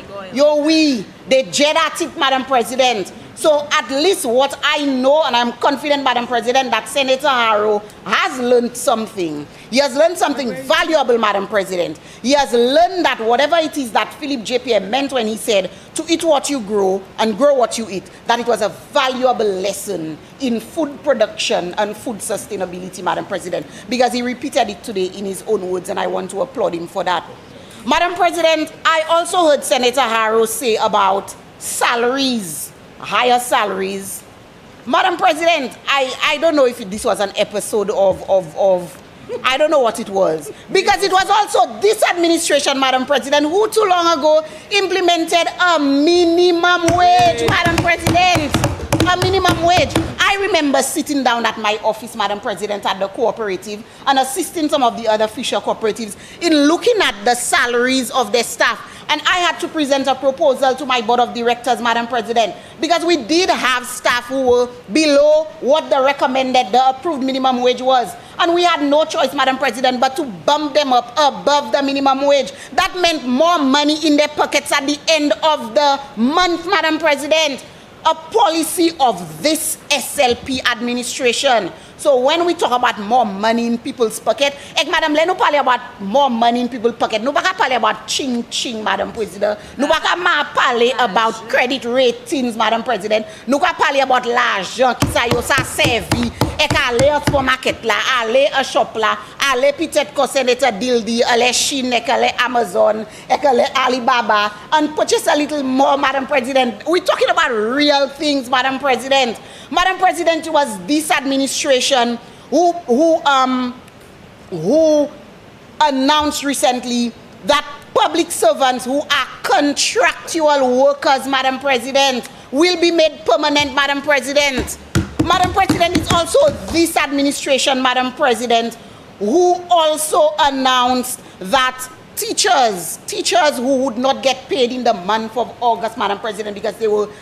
They jet at it, Madam President. So at least what I know, and I'm confident, Madam President, that Senator Harrow has learned something. He has learned something valuable, Madam President. He has learned that whatever it is that Philip JPM meant when he said to eat what you grow and grow what you eat, that it was a valuable lesson in food production and food sustainability, Madam President, because he repeated it today in his own words, and I want to applaud him for that. Madam President, I also heard Senator Harrow say about salaries, higher salaries. Madam President, I don't know if this was an episode of I don't know what it was. Because it was also this administration, Madam President, who too long ago implemented a minimum wage, Madam President. A minimum wage. I remember sitting down at my office, Madam President, at the cooperative and assisting some of the other fisher cooperatives in looking at the salaries of their staff. And I had to present a proposal to my board of directors, Madam President, because we did have staff who were below what the approved minimum wage was. And we had no choice, Madam President, but to bump them up above the minimum wage. That meant more money in their pockets at the end of the month, Madam President. A policy of this SLP administration. So when we talk about more money in people's pocket, Madam, let's not talk about more money in people's pocket. No, talk about ching, Madam President. No, talk about credit ratings, Madam President. No, talk about l'argent qui sa yo sa servi e ka ale an supermarket la, ale an shop la, ale peut-être ko Senator Dildi, ale Shein, ale Amazon, ale Alibaba, and purchase a little more, Madam President. We're talking about real things, Madam President. Madam President, it was this administration who announced recently that public servants who are contractual workers, Madam President, will be made permanent, Madam President. Madam President, it's also this administration, Madam President, who also announced that teachers who would not get paid in the month of August, Madam President, because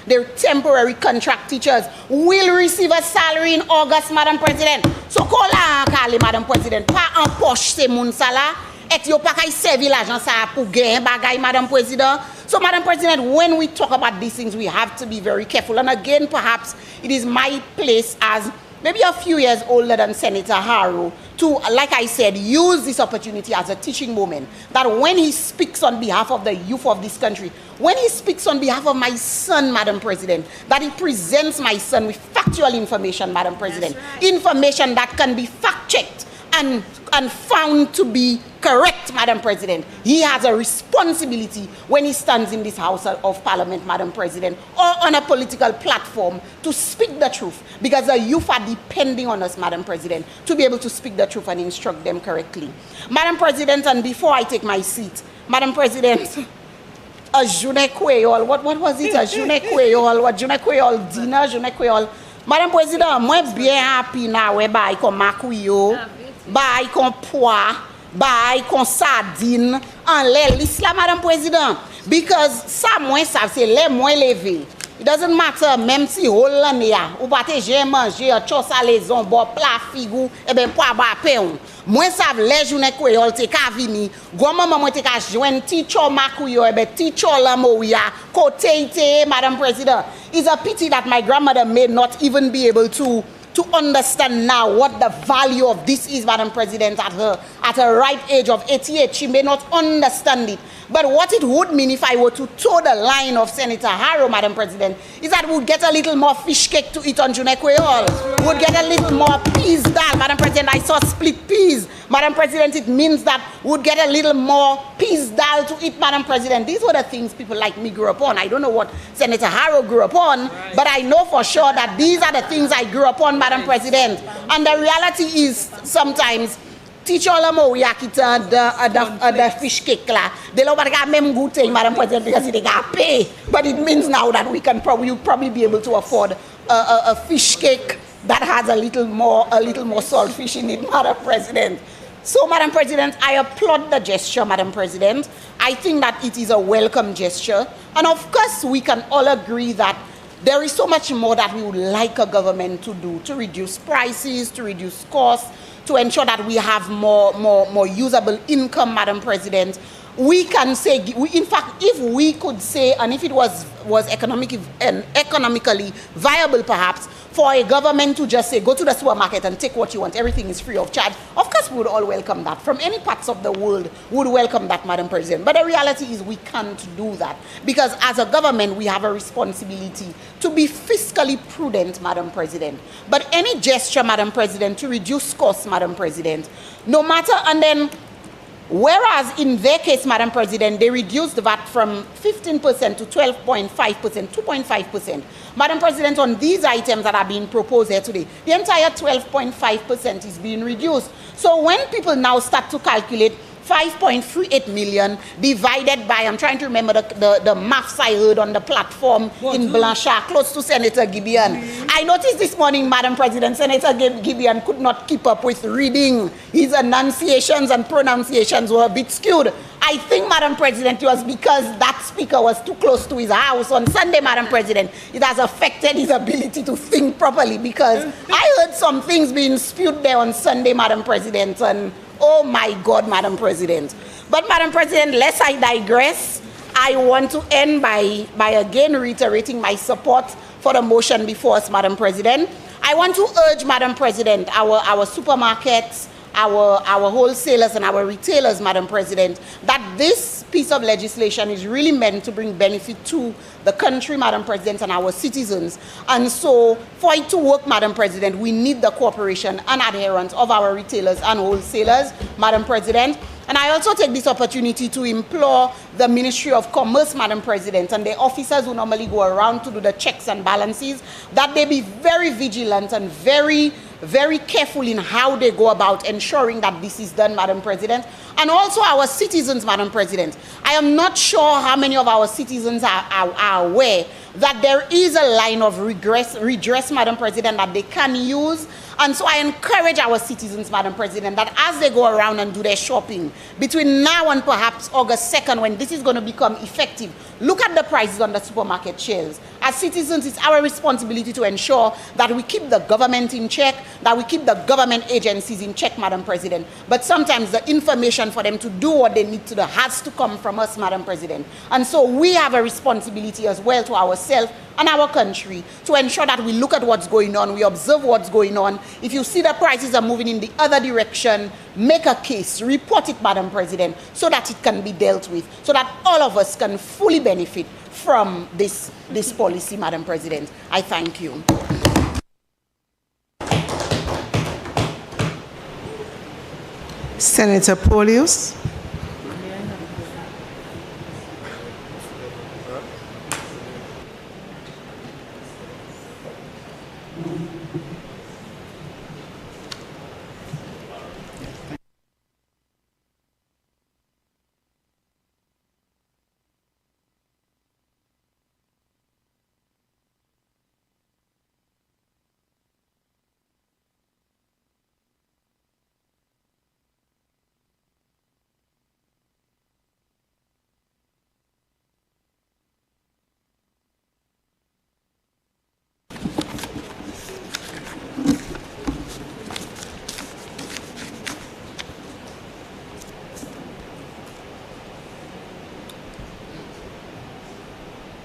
they're temporary contract teachers, will receive a salary in August, Madam President. So call Kali, Madam President, pas en poche se moun sa la, et yo pa kay servi l'argent sa pou gen bagay, Madam President. So, Madam President, when we talk about these things, we have to be very careful. And again, perhaps it is my place as maybe a few years older than Senator Harrow to, like I said, use this opportunity as a teaching moment, that when he speaks on behalf of the youth of this country, when he speaks on behalf of my son, Madam President, that he presents my son with factual information, Madam President, information that can be fact-checked and found to be correct, Madam President. He has a responsibility when he stands in this House of Parliament, Madam President, or on a political platform to speak the truth, because the youth are depending on us, Madam President, to be able to speak the truth and instruct them correctly. Madam President, and before I take my seat, Madam President, a journée créole, what was it? A journée créole, what journée créole dinner, journée créole. Madam President, moi bien happy now whereby comme makuyo, by kon pois, by kon sardine, en lè lis la, Madam President. Because sa mwen sav, se lè mwen leve. It doesn't matter, même si hol l'année ya, ou pate j'ai mangé, chos à lezon, bo plat figou, e ben pois ba peon. Mwen sav lè journée créole te ka vini, gwa maman mwen te ka jwen ti cho makuyo, e ben ti cho la mouya, kote ite, Madam President. It's a pity that my grandmother may not even be able to understand now what the value of this is, Madam President, at her ripe age of 88. She may not understand it. But what it would mean if I were to toe the line of Senator Harrow, Madam President, is that we'd get a little more fish cake to eat on Journée Créole. We'd get a little more peas dal, Madam President. I saw split peas. Madam President, it means that we'd get a little more peas dal to eat, Madam President. These were the things people like me grew up on. I don't know what Senator Harrow grew up on, but I know for sure that these are the things I grew up on, Madam President. And the reality is sometimes teacher la mo yakita the fish cake la. They don't got même goûter, Madam President, because they got pay. But it means now that we can probably be able to afford a fish cake that has a little more saltfish in it, Madam President. So, Madam President, I applaud the gesture, Madam President. I think that it is a welcome gesture. And of course, we can all agree that there is so much more that we would like a government to do to reduce prices, to reduce costs, to ensure that we have more usable income, Madam President. We can say, in fact, if we could say, and if it was economically viable perhaps, for a government to just say, go to the supermarket and take what you want, everything is free of charge, of course we would all welcome that. From any parts of the world, we would welcome that, Madam President. But the reality is we can't do that, because as a government, we have a responsibility to be fiscally prudent, Madam President. But any gesture, Madam President, to reduce costs, Madam President, no matter, and then, whereas in their case, Madam President, they reduced the VAT from 15% to 12.5%, 2.5%. Madam President, on these items that are being proposed here today, the entire 12.5% is being reduced. So when people now start to calculate 5.38 million divided by, I'm trying to remember the maths I heard on the platform in Blanchard, close to Senator Gibeon. I noticed this morning, Madam President, Senator Gibeon could not keep up with reading. His enunciations and pronunciations were a bit skewed. I think, Madam President, it was because that speaker was too close to his house on Sunday, Madam President. It has affected his ability to think properly, because I heard some things being spewed there on Sunday, Madam President, and oh my God, Madam President. But Madam President, lest I digress, I want to end by again reiterating my support for the motion before us, Madam President. I want to urge, Madam President, our supermarkets, our wholesalers and our retailers, Madam President, that this piece of legislation is really meant to bring benefit to the country, Madam President, and our citizens. And so for it to work, Madam President, we need the cooperation and adherence of our retailers and wholesalers, Madam President. And I also take this opportunity to implore the Ministry of Commerce, Madam President, and the officers who normally go around to do the checks and balances, that they be very vigilant and very careful in how they go about ensuring that this is done, Madam President. And also our citizens, Madam President. I am not sure how many of our citizens are aware that there is a line of redress, Madam President, that they can use. And so I encourage our citizens, Madam President, that as they go around and do their shopping, between now and perhaps August 2nd, when this is going to become effective, look at the prices on the supermarket shelves. As citizens, it's our responsibility to ensure that we keep the government in check, that we keep the government agencies in check, Madam President. But sometimes the information for them to do what they need to do has to come from us, Madam President. And so we have a responsibility as well to ourselves and our country to ensure that we look at what's going on, we observe what's going on. If you see the prices are moving in the other direction, make a case, report it, Madam President, so that it can be dealt with, so that all of us can fully benefit from this policy, Madam President. I thank you. Senator Paulius.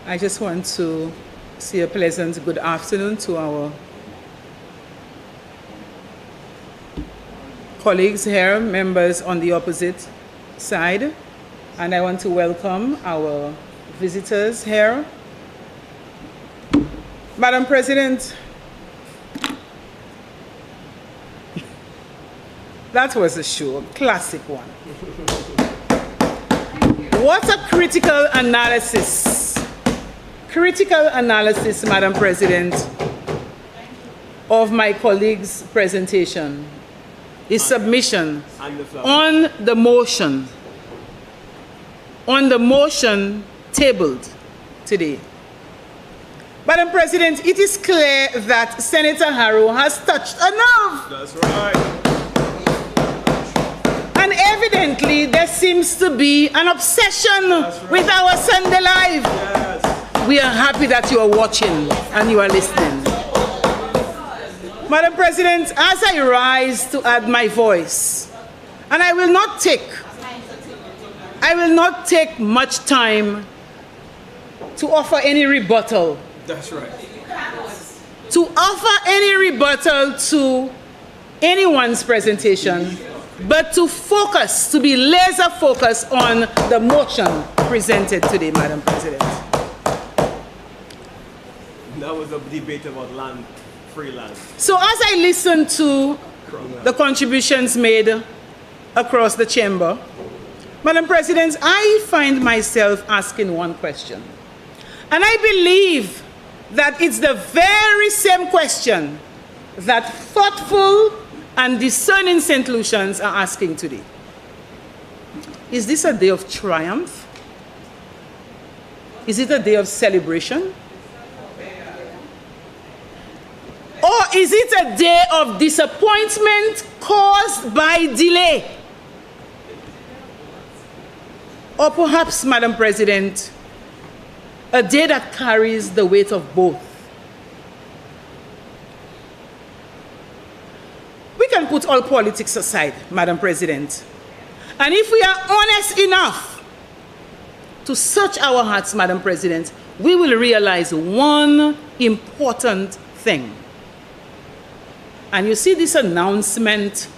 I just want to say a pleasant good afternoon to our colleagues here, members on the opposite side, and I want to welcome our visitors here. Madam President, that was a show, a classic one. What a critical analysis, Madam President, of my colleague's presentation, his submission on the motion tabled today. Madam President, it is clear that Senator Harrow has touched a nerve. That's right. And evidently, there seems to be an obsession with our Sunday Live. Yes. We are happy that you are watching and you are listening. Madam President, as I rise to add my voice, and I will not take much time to offer any rebuttal. That's right. To offer any rebuttal to anyone's presentation, but to be laser focused on the motion presented today, Madam President. That was a debate about land, free land. So as I listen to the contributions made across the chamber, Madam President, I find myself asking one question. And I believe that it's the very same question that thoughtful and discerning St. Lucians are asking today. Is this a day of triumph? Is it a day of celebration? Or is it a day of disappointment caused by delay? Or perhaps, Madam President, a day that carries the weight of both? We can put all politics aside, Madam President. And if we are honest enough to search our hearts, Madam President, we will realize one important thing. And you see this announcement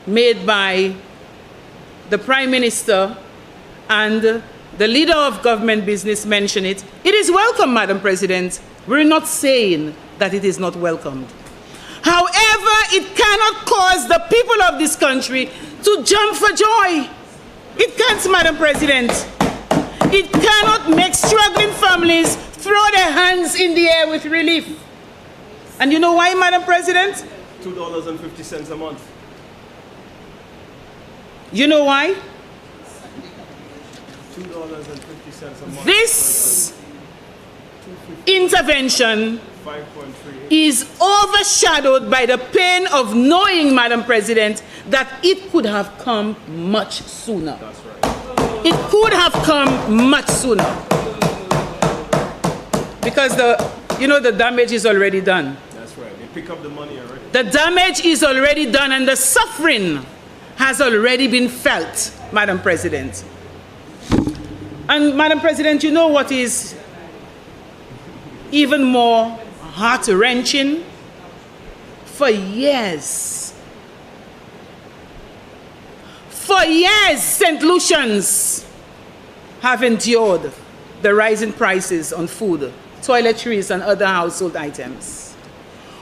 made by the Prime Minister and the leader of government business mention it, it is welcome, Madam President. We're not saying that it is not welcomed. However, it cannot cause the people of this country to jump for joy. It can't, Madam President. It cannot make struggling families throw their hands in the air with relief. And you know why, Madam President? $2.50 a month. You know why? $2.50 a month. This intervention 5.38. is overshadowed by the pain of knowing, Madam President, that it could have come much sooner. That's right. It could have come much sooner. Because the damage is already done. That's right. They pick up the money already. The damage is already done and the suffering has already been felt, Madam President. And Madam President, you know what is even more heart-wrenching? For years, St. Lucians have endured the rising prices on food, toiletries, and other household items.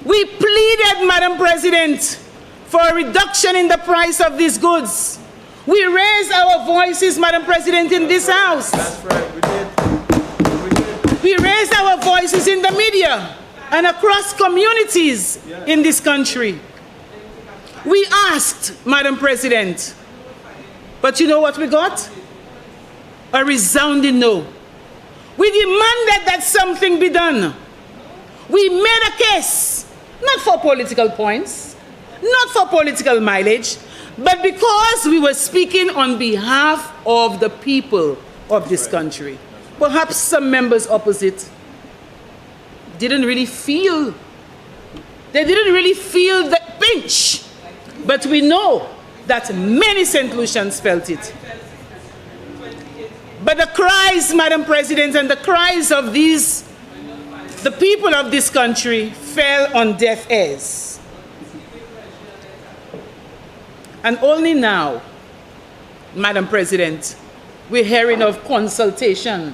We pleaded, Madam President, for a reduction in the price of these goods. We raised our voices, Madam President, in this House. That's right, we did. We raised our voices in the media and across communities in this country. We asked, Madam President, but you know what we got? A resounding no. We demanded that something be done. We made a case, not for political points, not for political mileage, but because we were speaking on behalf of the people of this country. Perhaps some members opposite didn't really feel the pinch, but we know that many St. Lucians felt it. But the cries, Madam President, and the cries of the people of this country fell on deaf ears. And only now, Madam President, we're hearing of consultation.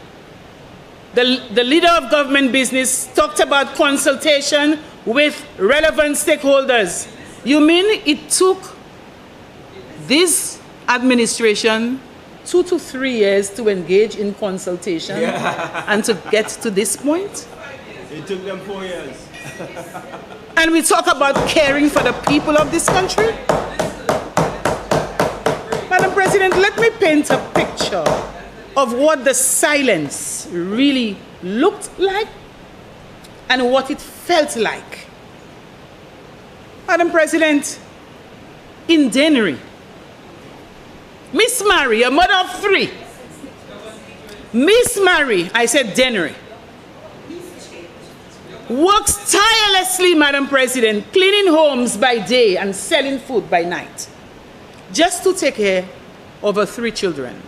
The leader of government business talked about consultation with relevant stakeholders. You mean it took this administration 2 to 3 years to engage in consultation and to get to this point? It took them 4 years. And we talk about caring for the people of this country? Madam President, let me paint a picture of what the silence really looked like and what it felt like. Madam President, in January, Miss Mary, a mother of 3, Miss Mary, I said January, works tirelessly, Madam President, cleaning homes by day and selling food by night, just to take care of her 3 children.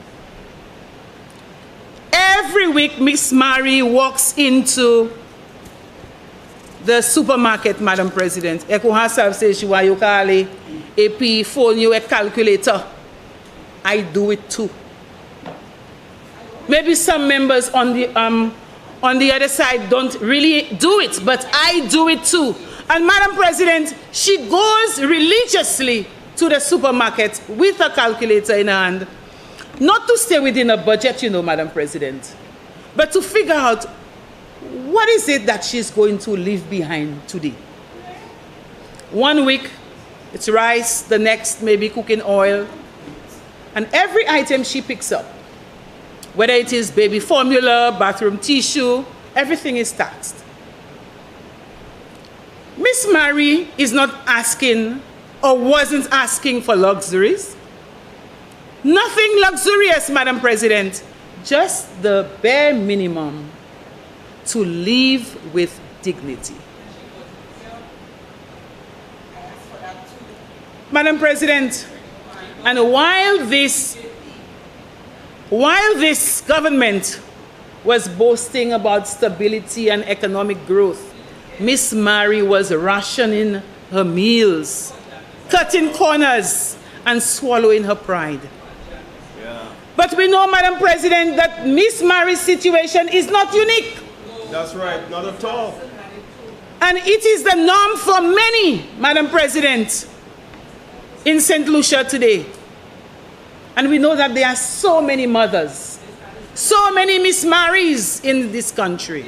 Every week, Miss Mary walks into the supermarket, Madam President. Eko herself says she want you call a phone you a calculator. I do it too. Maybe some members on the other side don't really do it, but I do it too. And Madam President, she goes religiously to the supermarket with a calculator in her hand, not to stay within a budget, you know, Madam President, but to figure out what is it that she's going to leave behind today. 1 week, it's rice, the next maybe cooking oil, and every item she picks up, whether it is baby formula, bathroom tissue, everything is taxed. Miss Mary is not asking or wasn't asking for luxuries. Nothing luxurious, Madam President, just the bare minimum to live with dignity. Madam President, and while this government was boasting about stability and economic growth, Miss Mary was rationing her meals, cutting corners, and swallowing her pride. But we know, Madam President, that Miss Mary's situation is not unique. That's right, not at all. And it is the norm for many, Madam President, in St. Lucia today. And we know that there are so many mothers, so many Miss Marys in this country.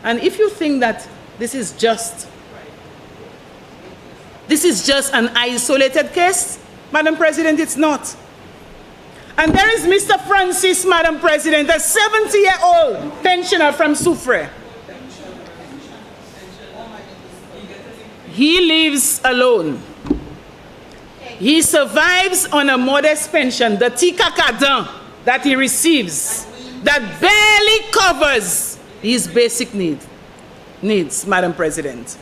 And if you think that this is just an isolated case, Madam President, it's not. And there is Mr. Francis, Madam President, a 70-year-old pensioner from Soufrière. He lives alone. He survives on a modest pension, the Tikakadan that he receives, that barely covers his basic needs, Madam President.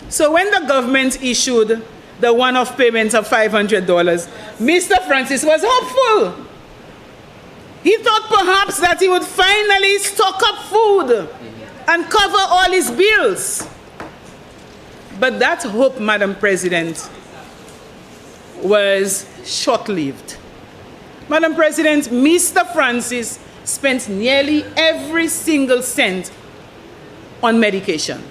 So when the government issued the one-off payment of $500, Mr. Francis was hopeful. He thought perhaps that he would finally stock up food and cover all his bills. But that hope, Madam President, was short-lived. Madam President, Mr. Francis spent nearly every single cent on medication.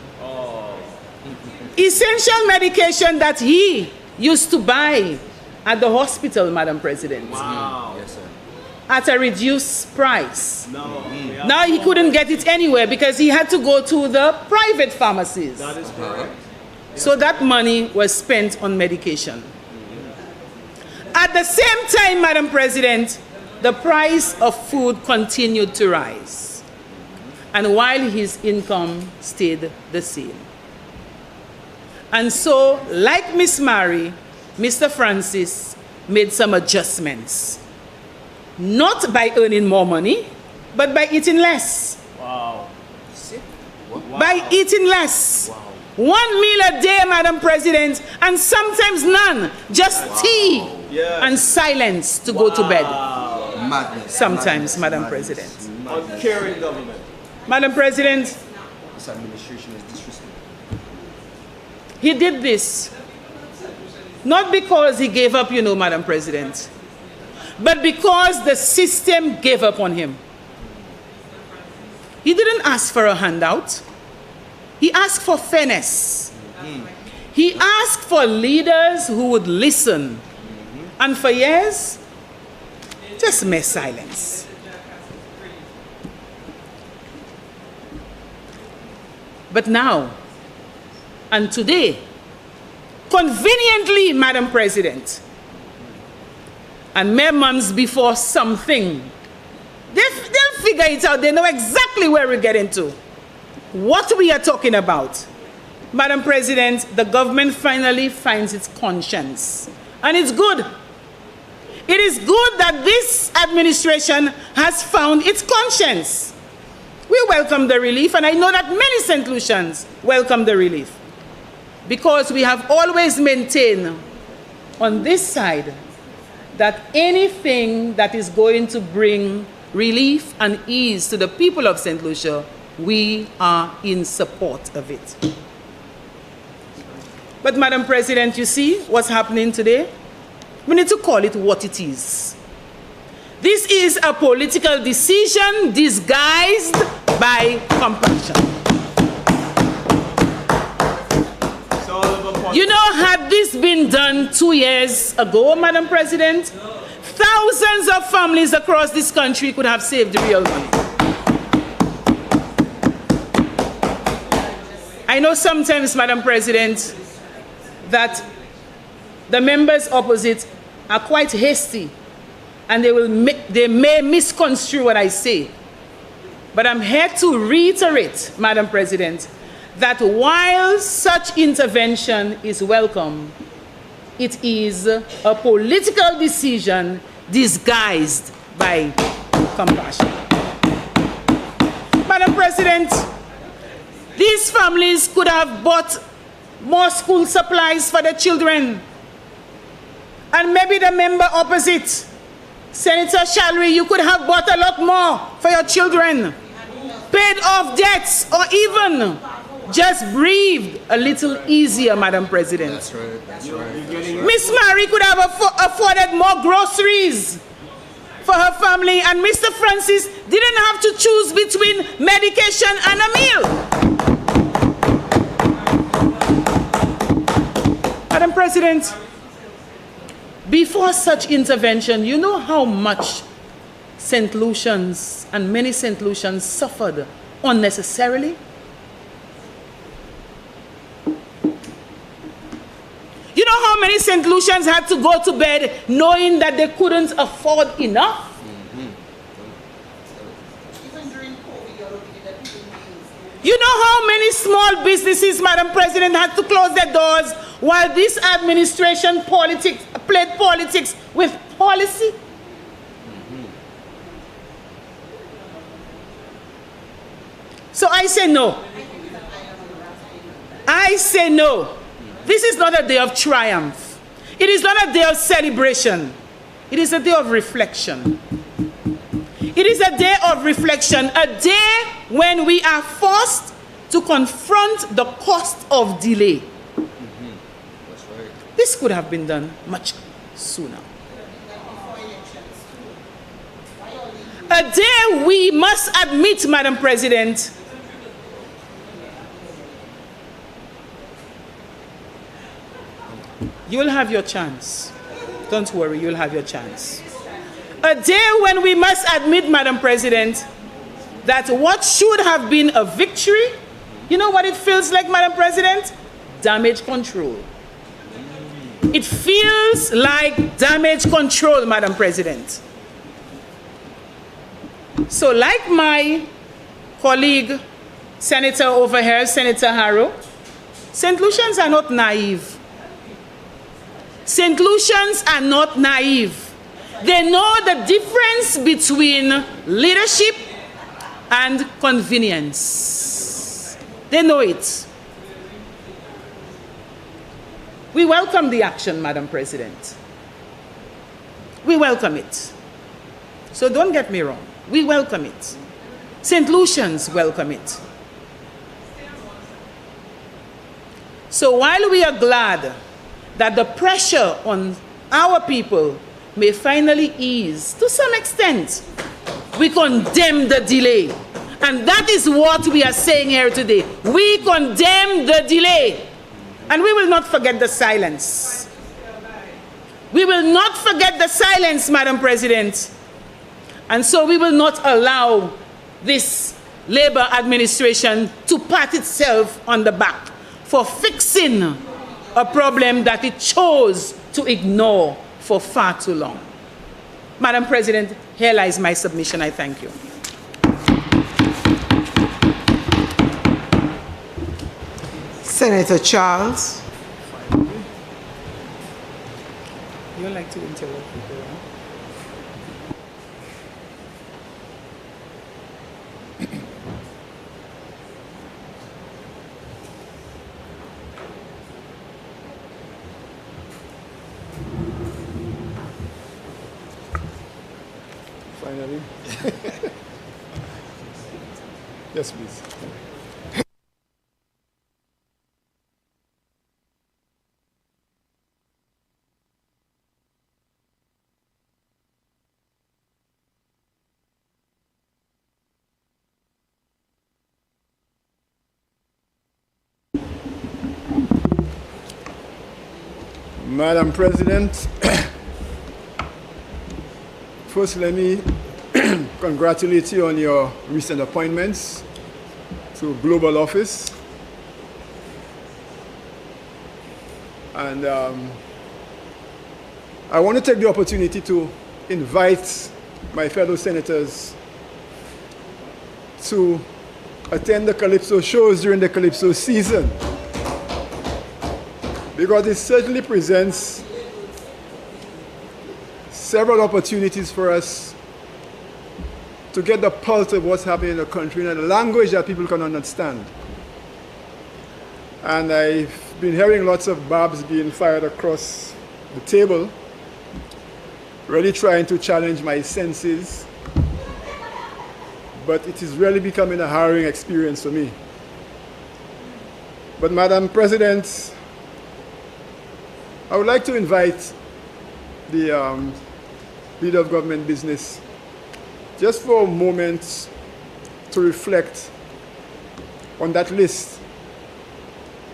Essential medication that he used to buy at the hospital, Madam President. Wow. Yes, sir. At a reduced price. No. Now he couldn't get it anywhere because he had to go to the private pharmacies. That is correct. So that money was spent on medication. At the same time, Madam President, the price of food continued to rise. And while his income stayed the same. And so, like Miss Mary, Mr. Francis made some adjustments. Not by earning more money, but by eating less. Wow. By eating less. Wow. 1 meal a day, Madam President, and sometimes none. Just tea and silence to go to bed. Madness. Sometimes, Madness. Madam Madness. President. Madness. Uncaring government. Madam President, This administration is disrespectful. he did this not because he gave up, Madam President, but because the system gave up on him. He didn't ask for a handout. He asked for fairness. He asked for leaders who would listen. And for years, just mere silence. But now, and today, conveniently, Madam President, and mere months before something, they'll figure it out. They know exactly where we're getting to, what we are talking about. Madam President, the government finally finds its conscience. And it's good. It is good that this administration has found its conscience. We welcome the relief, and I know that many St. Lucians welcome the relief, because we have always maintained on this side that anything that is going to bring relief and ease to the people of St. Lucia, we are in support of it. But Madam President, you see what's happening today? We need to call it what it is. This is a political decision disguised by compassion. Had this been done 2 years ago, Madam President, thousands of families across this country could have saved real money. I know sometimes, Madam President, that the members opposite are quite hasty, and they may misconstrue what I say. But I'm here to reiterate, Madam President, that while such intervention is welcome, it is a political decision disguised by compassion. Madam President, these families could have bought more school supplies for their children. And maybe the member opposite, Senator Shalry, you could have bought a lot more for your children, paid off debts, or even just breathed a little easier, Madam President. That's right, that's right. Miss Mary could have afforded more groceries for her family, and Mr. Francis didn't have to choose between medication and a meal. Madam President, before such intervention, you know how much St. Lucians and many St. Lucians suffered unnecessarily? You know how many St. Lucians had to go to bed knowing that they couldn't afford enough? You know how many small businesses, Madam President, had to close their doors while this administration played politics with policy? So I say no. I say no. This is not a day of triumph. It is not a day of celebration. It is a day of reflection. It is a day of reflection, a day when we are forced to confront the cost of delay. That's right. This could have been done much sooner. A day we must admit, Madam President, you'll have your chance. Don't worry, you'll have your chance. A day when we must admit, Madam President, that what should have been a victory, you know what it feels like, Madam President? Damage control. It feels like damage control, Madam President. So like my colleague, Senator over here, Senator Harrow, St. Lucians are not naive. St. Lucians are not naive. They know the difference between leadership and convenience. They know it. We welcome the action, Madam President. We welcome it. So don't get me wrong. We welcome it. St. Lucians welcome it. So while we are glad that the pressure on our people may finally ease to some extent, we condemn the delay. And that is what we are saying here today. We condemn the delay. And we will not forget the silence. We will not forget the silence, Madam President. And so we will not allow this Labour administration to pat itself on the back for fixing a problem that it chose to ignore for far too long. Madam President, here lies my submission. I thank you. Senator Charles. You like to interrupt people, huh? Finally. Yes, please. Madam President, first let me congratulate you on your recent appointments to global office. And I want to take the opportunity to invite my fellow senators to attend the Calypso shows during the Calypso season, because it certainly presents several opportunities for us to get the pulse of what's happening in the country in a language that people can understand. And I've been hearing lots of barbs being fired across the table, really trying to challenge my senses, but it is really becoming a harrowing experience for me. But Madam President, I would like to invite the leader of government business, just for a moment to reflect on that list.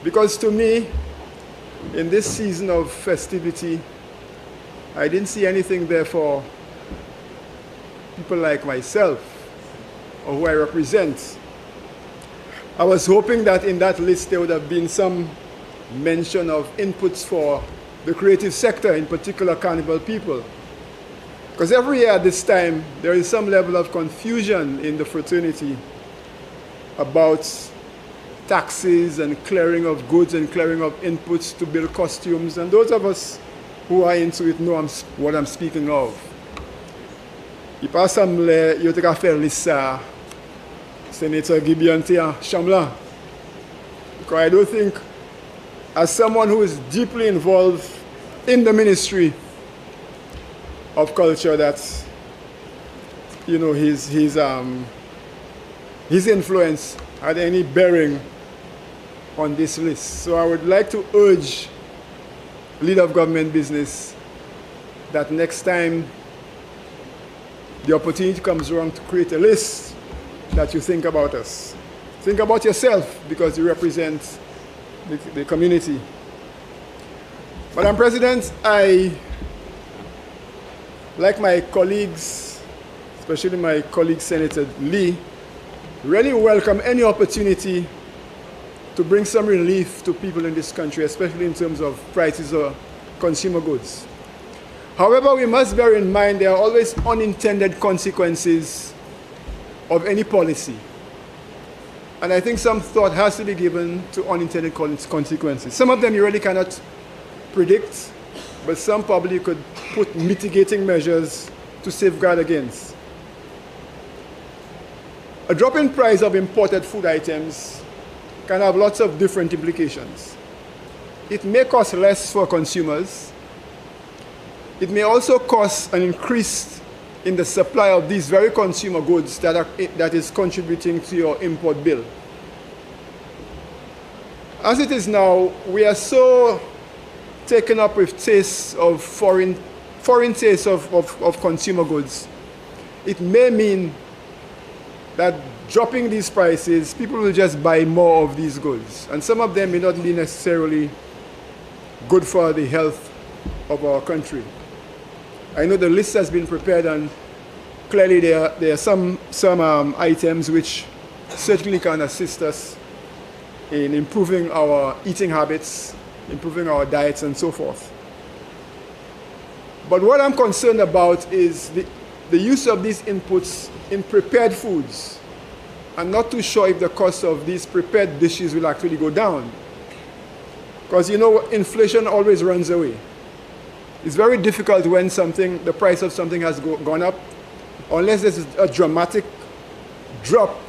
Because to me, in this season of festivity, I didn't see anything there for people like myself or who I represent. I was hoping that in that list there would have been some mention of inputs for the creative sector, in particular carnival people. Because every year at this time, there is some level of confusion in the fraternity about taxes and clearing of goods and clearing of inputs to build costumes. And those of us who are into it know what I'm speaking of. Il pas semblait yo te ka faire lissa Senator Gibiante Shamla. Because I don't think, as someone who is deeply involved in the Ministry of Culture, that his influence had any bearing on this list. So I would like to urge leader of government business that next time the opportunity comes around to create a list, that you think about us. Think about yourself, because you represent the community. Madam President, I, like my colleagues, especially my colleague Senator Lee, really welcome any opportunity to bring some relief to people in this country, especially in terms of prices of consumer goods. However, we must bear in mind there are always unintended consequences of any policy. And I think some thought has to be given to unintended consequences. Some of them you really cannot predict, but some probably could put mitigating measures to safeguard against. A drop in price of imported food items can have lots of different implications. It may cost less for consumers. It may also cause an increase in the supply of these very consumer goods that is contributing to your import bill. As it is now, we are so taken up with tastes of foreign tastes of consumer goods. It may mean that dropping these prices, people will just buy more of these goods. And some of them may not be necessarily good for the health of our country. I know the list has been prepared, and clearly there are some items which certainly can assist us in improving our eating habits, improving our diets, and so forth. But what I'm concerned about is the use of these inputs in prepared foods. I'm not too sure if the cost of these prepared dishes will actually go down. Because inflation always runs away. It's very difficult when the price of something has gone up, unless there's a dramatic drop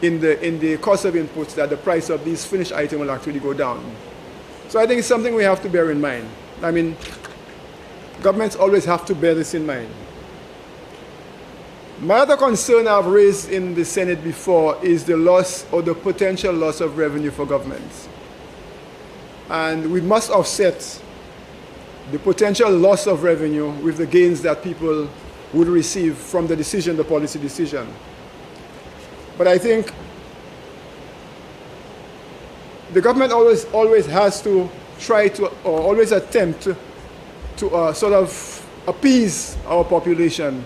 in the cost of inputs, that the price of these finished items will actually go down. So I think it's something we have to bear in mind. I mean, governments always have to bear this in mind. My other concern I've raised in the Senate before is the loss or the potential loss of revenue for governments. And we must offset the potential loss of revenue with the gains that people would receive from the policy decision. But I think the government always has to try to, or always attempt to sort of appease our population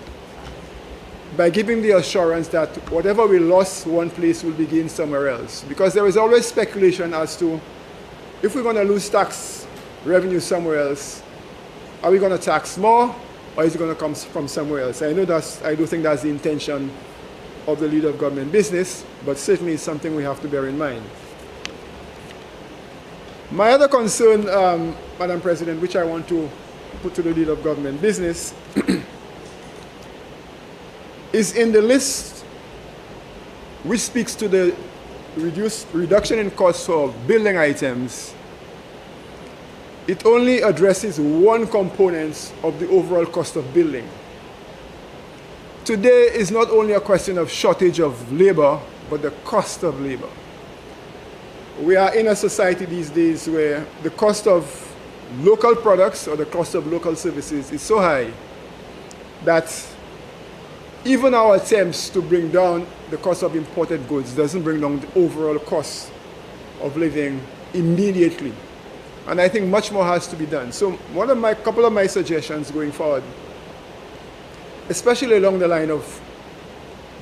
by giving the assurance that whatever we lost one place will be gained somewhere else. Because there is always speculation as to, if we're going to lose tax revenue somewhere else, are we going to tax more, or is it going to come from somewhere else? I do think that's the intention of the leader of government business, but certainly it's something we have to bear in mind. My other concern, Madam President, which I want to put to the leader of government business, is in the list which speaks to the reduction in costs for building items. It only addresses one component of the overall cost of building. Today is not only a question of shortage of labor, but the cost of labor. We are in a society these days where the cost of local products or the cost of local services is so high that even our attempts to bring down the cost of imported goods doesn't bring down the overall cost of living immediately. And I think much more has to be done. So couple of my suggestions going forward, especially along the line of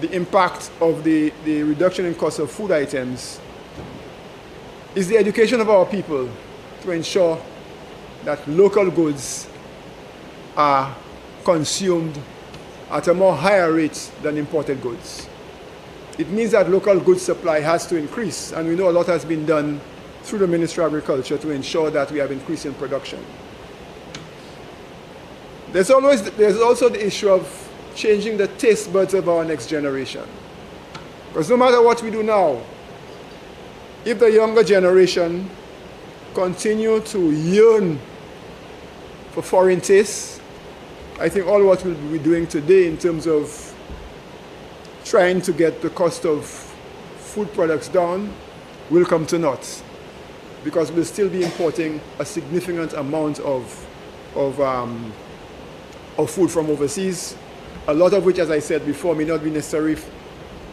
the impact of the reduction in cost of food items, is the education of our people to ensure that local goods are consumed at a more higher rate than imported goods. It means that local goods supply has to increase, and we know a lot has been done through the Ministry of Agriculture to ensure that we have increase in production. There's also the issue of changing the taste buds of our next generation. Because no matter what we do now, if the younger generation continue to yearn for foreign tastes, I think all what we'll be doing today in terms of trying to get the cost of food products down will come to naught, because we'll still be importing a significant amount of food from overseas, a lot of which, as I said before, may not be necessarily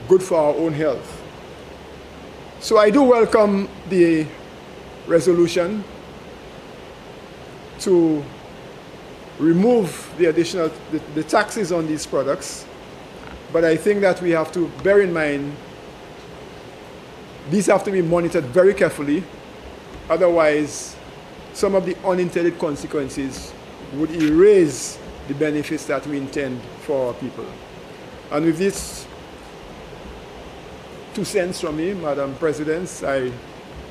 good for our own health. So I do welcome the resolution to remove the additional the taxes on these products, but I think that we have to bear in mind these have to be monitored very carefully. Otherwise, some of the unintended consequences would erase the benefits that we intend for our people. And with this 2 cents from me, Madam President, I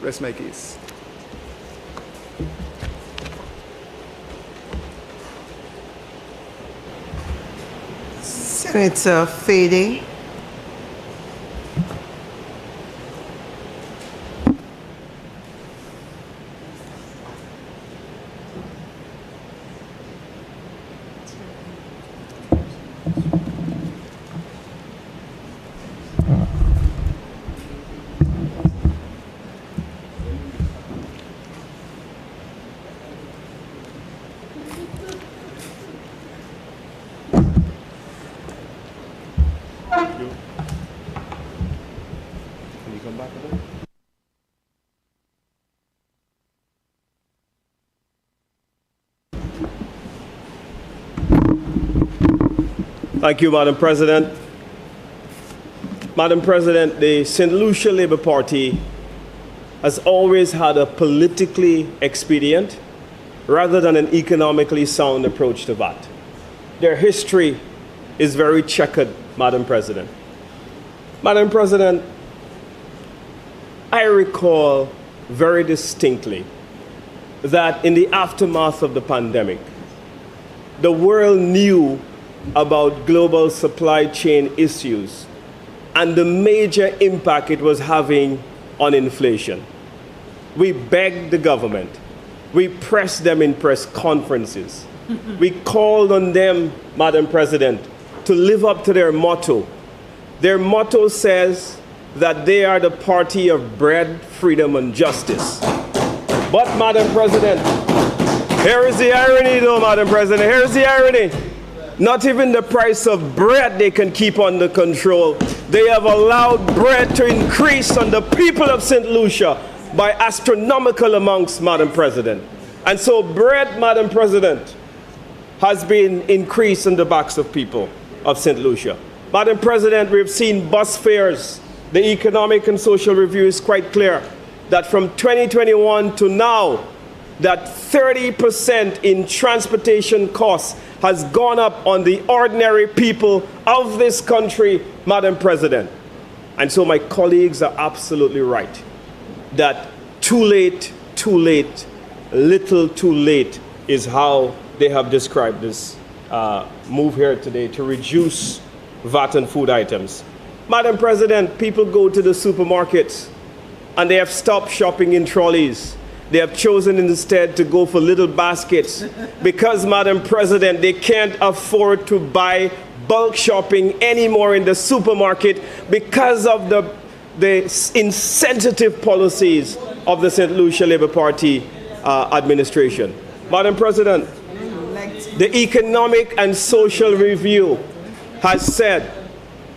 rest my case. Senator Fede. Thank you, Madam President. Madam President, the St. Lucia Labour Party has always had a politically expedient rather than an economically sound approach to VAT. Their history is very checkered, Madam President. Madam President, I recall very distinctly that in the aftermath of the pandemic, the world knew about global supply chain issues and the major impact it was having on inflation. We begged the government. We pressed them in press conferences. We called on them, Madam President, to live up to their motto. Their motto says that they are the party of bread, freedom, and justice. But, Madam President, here is the irony though, Madam President, here is the irony. Not even the price of bread they can keep under control. They have allowed bread to increase on the people of St. Lucia by astronomical amounts, Madam President. And so bread, Madam President, has been increased on the backs of people of St. Lucia. Madam President, we've seen bus fares. The Economic and Social Review is quite clear that from 2021 to now, that 30% in transportation costs has gone up on the ordinary people of this country, Madam President. And so my colleagues are absolutely right that too late, little too late is how they have described this move here today to reduce VAT on food items. Madam President, people go to the supermarkets and they have stopped shopping in trolleys. They have chosen instead to go for little baskets because, Madam President, they can't afford to buy bulk shopping anymore in the supermarket because of the insensitive policies of the St. Lucia Labour Party administration. Madam President, The Economic and Social Review has said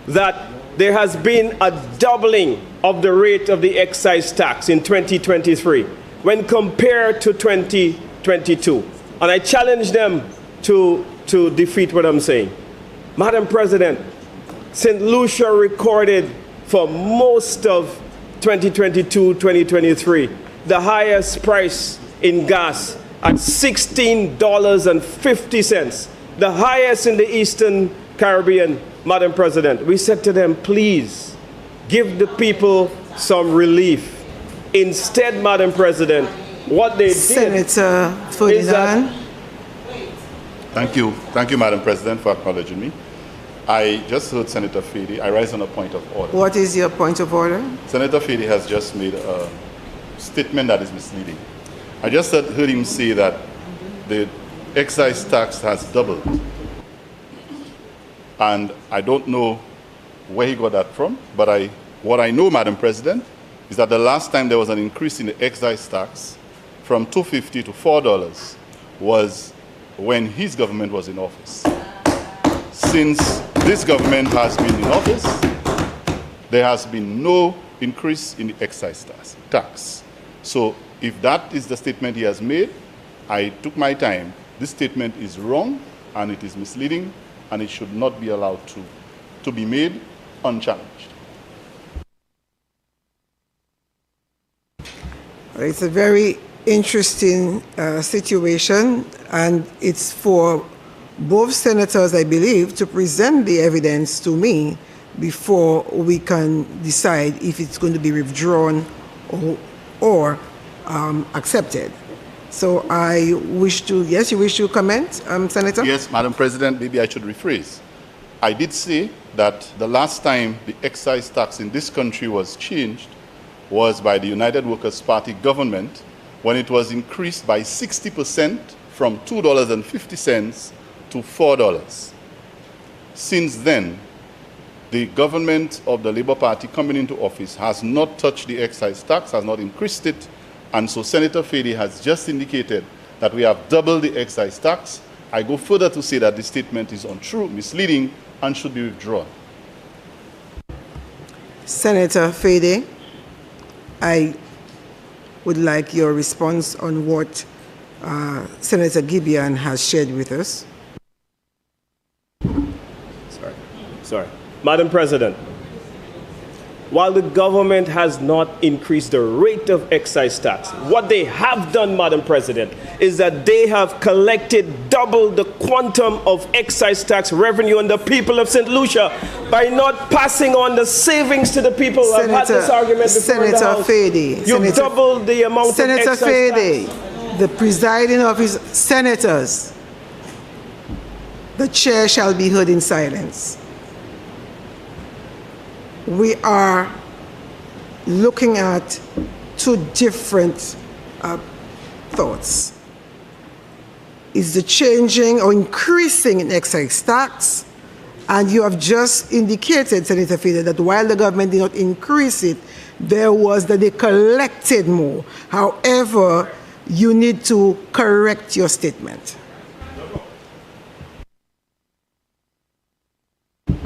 that there has been a doubling of the rate of the excise tax in 2023 when compared to 2022. And I challenge them to defeat what I'm saying. Madam President, St. Lucia recorded for most of 2022-2023 the highest price in gas at $16.50, the highest in the Eastern Caribbean. Madam President, we said to them, please give the people some relief. Instead, Madam President, what they did Senator Ferdinand. Thank you, Madam President, for acknowledging me. I just heard Senator Fede. I rise on a point of order. What is your point of order? Senator Fede has just made a statement that is misleading. I just heard him say that the excise tax has doubled. And I don't know where he got that from, but what I know, Madam President, is that the last time there was an increase in the excise tax from $2.50 to $4 was when his government was in office. Since this government has been in office, there has been no increase in the excise tax. So if that is the statement he has made, I took my time. This statement is wrong and it is misleading and it should not be allowed to be made unchallenged. It's a very interesting situation, and it's for both senators, I believe, to present the evidence to me before we can decide if it's going to be withdrawn or accepted. So I wish to, yes, you wish to comment, Senator? Yes, Madam President, maybe I should rephrase. I did say that the last time the excise tax in this country was changed was by the United Workers' Party government when it was increased by 60% from $2.50 to $4. Since then, the government of the Labour Party coming into office has not touched the excise tax, has not increased it, and so Senator Fede has just indicated that we have doubled the excise tax. I go further to say that the statement is untrue, misleading, and should be withdrawn. Senator Fede, I would like your response on what Senator Gibeon has shared with us. Sorry. Madam President, while the government has not increased the rate of excise tax, what they have done, Madam President, is that they have collected double the quantum of excise tax revenue on the people of St. Lucia by not passing on the savings to the people. I've had this argument before in the House. Fede, You've doubled the amount of excise Fede, tax. The presiding officer, senators, the chair shall be heard in silence. We are looking at two different thoughts. Is the changing or increasing in excise tax? And you have just indicated, Senator Fede, that while the government did not increase it, there was that they collected more. However, you need to correct your statement.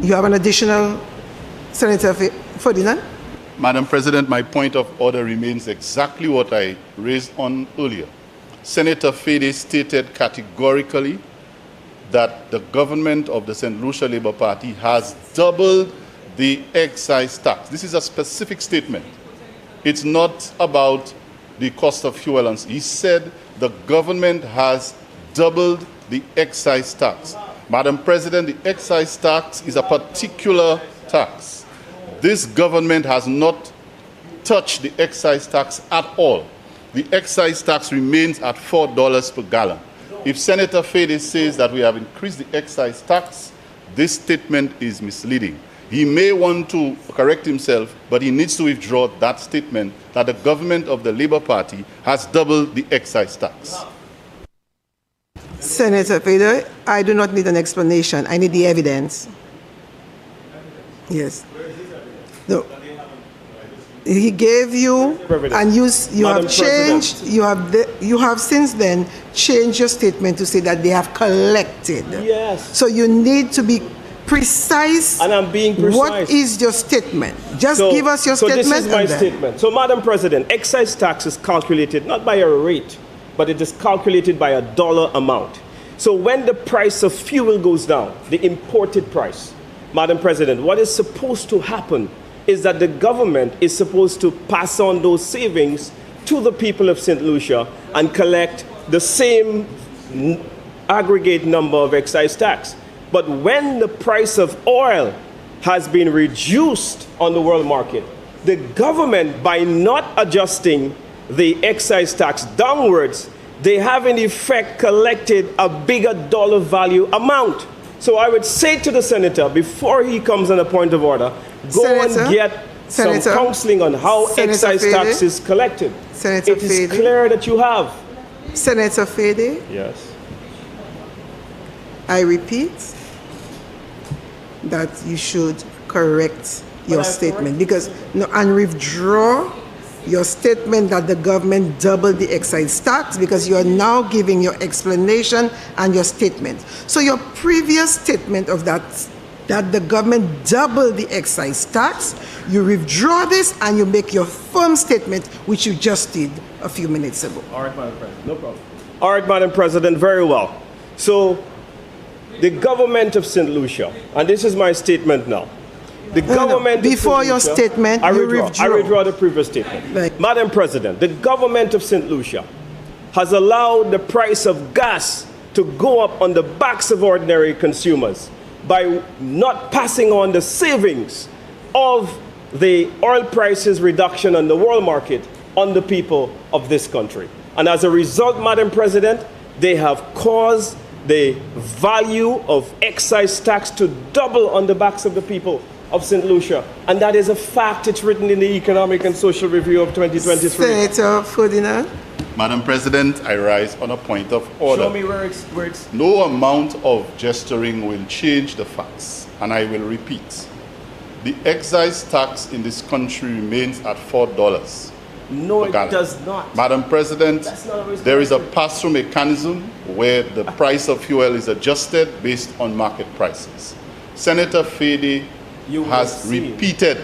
You have an additional, Senator Ferdinand? Madam President, my point of order remains exactly what I raised on earlier. Senator Fede stated categorically that the government of the St. Lucia Labour Party has doubled the excise tax. This is a specific statement. It's not about the cost of fuel. And he said the government has doubled the excise tax. Madam President, the excise tax is a particular tax. This government has not touched the excise tax at all. The excise tax remains at $4 per gallon. If Senator Fede says that we have increased the excise tax, this statement is misleading. He may want to correct himself, but he needs to withdraw that statement that the government of the Labour Party has doubled the excise tax. Senator Fede, I do not need an explanation. I need the evidence. Yes. No. He gave you, and you Madam have changed. You have since then changed your statement to say that they have collected. Yes. So you need to be precise. And I'm being precise. What is your statement? Just give us your statement. So this is my statement. So, Madam President, excise tax is calculated not by a rate, but it is calculated by a dollar amount. So when the price of fuel goes down, the imported price, Madam President, what is supposed to happen is that the government is supposed to pass on those savings to the people of St. Lucia and collect the same aggregate number of excise tax. But when the price of oil has been reduced on the world market, the government, by not adjusting the excise tax downwards, they have in effect collected a bigger dollar value amount. So I would say to the senator, before he comes on a point of order, go and get some counseling on how excise tax is collected. Senator It is clear that you have. Senator Fede, Yes. I repeat that you should correct your statement and withdraw your statement that the government doubled the excise tax, because you are now giving your explanation and your statement. So your previous statement of that the government doubled the excise tax, you withdraw this and you make your firm statement, which you just did a few minutes ago. All right, Madam President, no problem. All right, Madam President, very well. So the government of St. Lucia, and this is my statement now. The government before your statement, I withdraw the previous statement. Right. Madam President, the government of St. Lucia has allowed the price of gas to go up on the backs of ordinary consumers by not passing on the savings of the oil prices reduction on the world market on the people of this country. And as a result, Madam President, they have caused the value of excise tax to double on the backs of the people of St. Lucia. And that is a fact. It's written in the Economic and Social Review of 2023. Senator Ferdinand. Madam President, I rise on a point of order. Show me where it's... No amount of gesturing will change the facts, and I will repeat. The excise tax in this country remains at $4. No, it does not. Madam President, there is a pass-through mechanism where the price of fuel is adjusted based on market prices. Senator Fede has repeated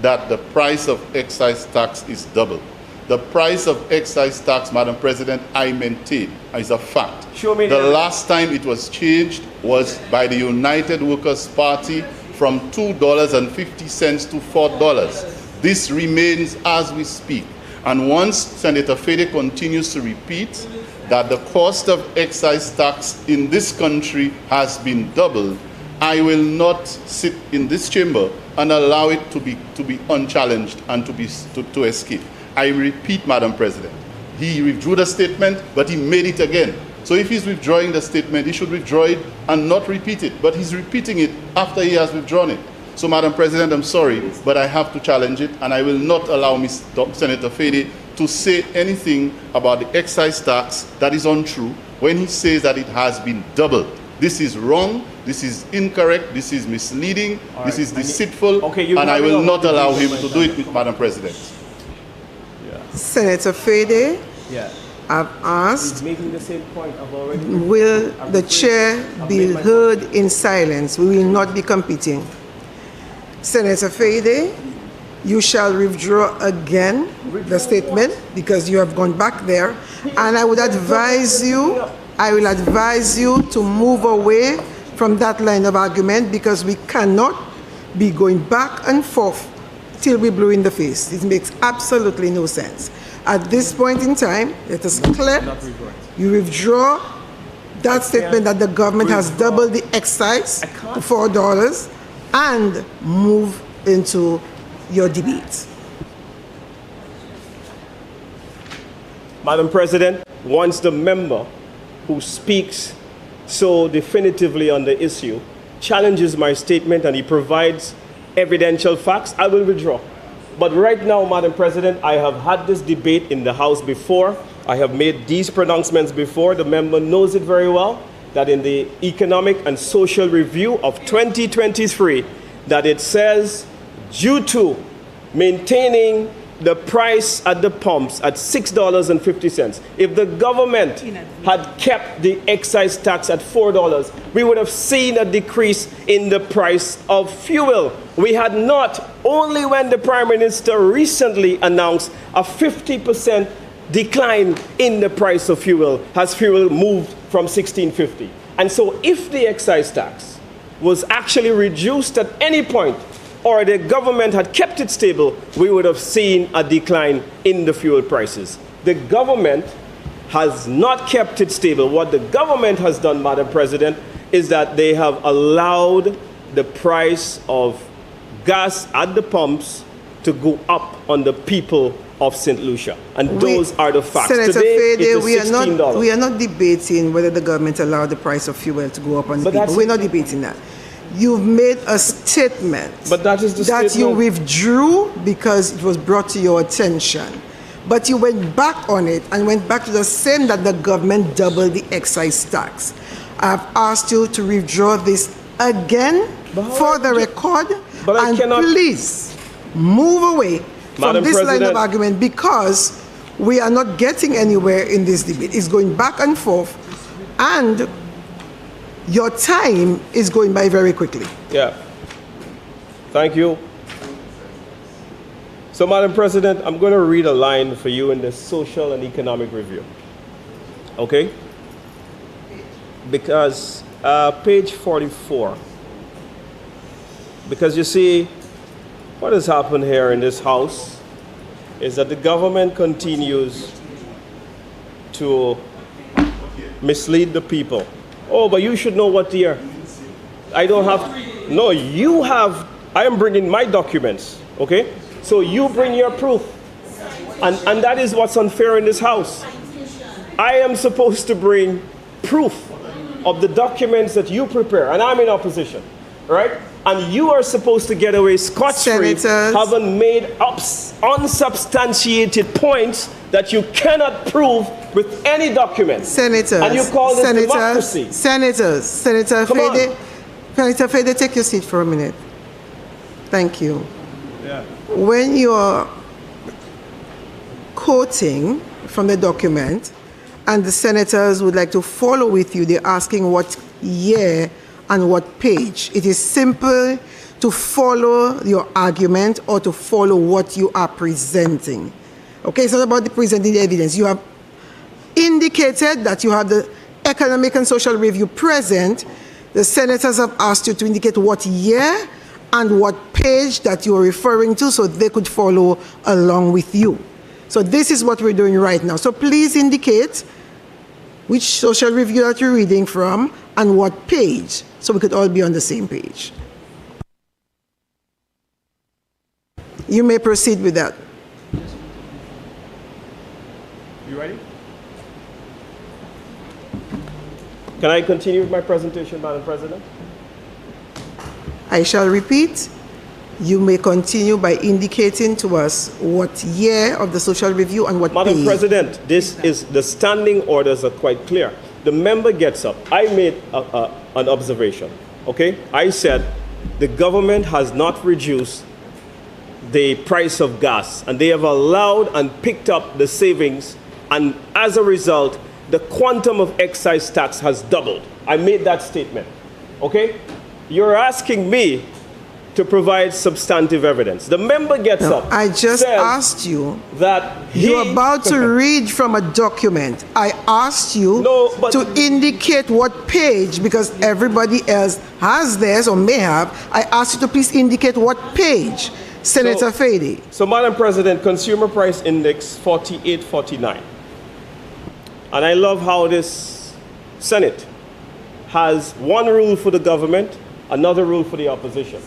that the price of excise tax is double. The price of excise tax, Madam President, I maintain, is a fact. Show me the last time it was changed was by the United Workers' Party from $2.50 to $4. This remains as we speak. And once Senator Fede continues to repeat that the cost of excise tax in this country has been doubled, I will not sit in this chamber and allow it to be unchallenged and to escape. I repeat, Madam President, he withdrew the statement, but he made it again. So if he's withdrawing the statement, he should withdraw it and not repeat it. But he's repeating it after he has withdrawn it. So, Madam President, I'm sorry, but I have to challenge it, and I will not allow Senator Fede to say anything about the excise tax that is untrue when he says that it has been doubled. This is wrong, this is incorrect, this is misleading, this is deceitful, and I will not allow him to do it, Madam President. Senator Fede, I've asked, He's making the same point I've already... will the chair be heard in silence? We will not be competing. Senator Fede, you shall withdraw again the statement because you have gone back there, and I would advise you, to move away from that line of argument, because we cannot be going back and forth till we blue in the face. It makes absolutely no sense. At this point in time, let us clear. You withdraw that statement that the government has doubled the excise to $4 and move into your debate. Madam President, once the member who speaks so definitively on the issue challenges my statement and he provides evidential facts, I will withdraw. But right now, Madam President, I have had this debate in the House before. I have made these pronouncements before. The member knows it very well, that in the Economic and Social Review of 2023, that it says, due to maintaining the price at the pumps at $6.50. If the government had kept the excise tax at $4, we would have seen a decrease in the price of fuel. We had not, only when the Prime Minister recently announced a 50% decline in the price of fuel has fuel moved from $16.50. And so if the excise tax was actually reduced at any point, or the government had kept it stable, we would have seen a decline in the fuel prices. The government has not kept it stable. What the government has done, Madam President, is that they have allowed the price of gas at the pumps to go up on the people of St. Lucia. And those are the facts. Senator Today, Fede, it is $16. we are not debating whether the government allowed the price of fuel to go up on the people. We're not debating that. You've made a statement but that is the that statement. you withdrew because it was brought to your attention. But you went back on it and went back to the same that the government doubled the excise tax. I've asked you to withdraw this again for the record, and please move away from this line of argument, because we are not getting anywhere in this debate. It's going back and forth, and your time is going by very quickly. Yeah. Thank you. So, Madam President, I'm going to read a line for you in the Social and Economic Review. Okay? Because, page 44. Because you see, what has happened here in this House is that the government continues to mislead the people. Oh, but you should know what year. I don't have. No, you have. I am bringing my documents, okay? So you bring your proof. And that is what's unfair in this House. I am supposed to bring proof of the documents that you prepare, and I'm in opposition, right? And you are supposed to get away scot-free, having made unsubstantiated points that you cannot prove with any document. Senators, and you call this democracy. Senator Fede, take your seat for a minute. Thank you. Yeah. When you're quoting from the document, and the senators would like to follow with you, they're asking what year and what page. It is simple to follow your argument or to follow what you are presenting. Okay, it's not about the presenting the evidence. You have indicated that you have the Economic and Social Review present. The senators have asked you to indicate what year and what page that you are referring to so they could follow along with you. So this is what we're doing right now. So please indicate which social review that you're reading from and what page, so we could all be on the same page. You may proceed with that. You ready? Can I continue with my presentation, Madam President? I shall repeat. You may continue by indicating to us what year of the social review and what Madam page. President, this is, the standing orders are quite clear. The member gets up. I made an observation, okay? I said the government has not reduced the price of gas, and they have allowed and picked up the savings, and as a result, the quantum of excise tax has doubled. I made that statement, okay? You're asking me to provide substantive evidence. The member gets up. I just asked you that you're about to read from a document. I asked you to indicate what page, because everybody else has theirs or may have. I asked you to please indicate what page. Senator Fede. So, Madam President, Consumer Price Index 4849. And I love how this Senate has one rule for the government, another rule for the opposition.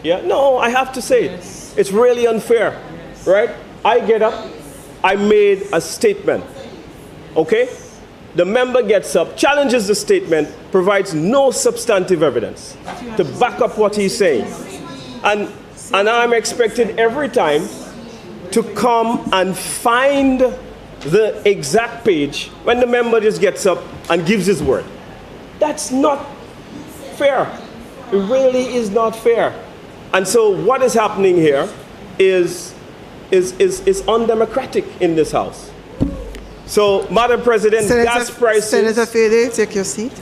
Yeah, no, I have to say it's really unfair, right? I get up, I made a statement, okay? The member gets up, challenges the statement, provides no substantive evidence to back up what he's saying. And I'm expected every time to come and find the exact page when the member just gets up and gives his word. That's not fair. It really is not fair. And so what is happening here is undemocratic in this House. So, Madam President, gas prices... Senator Fede, take your seat.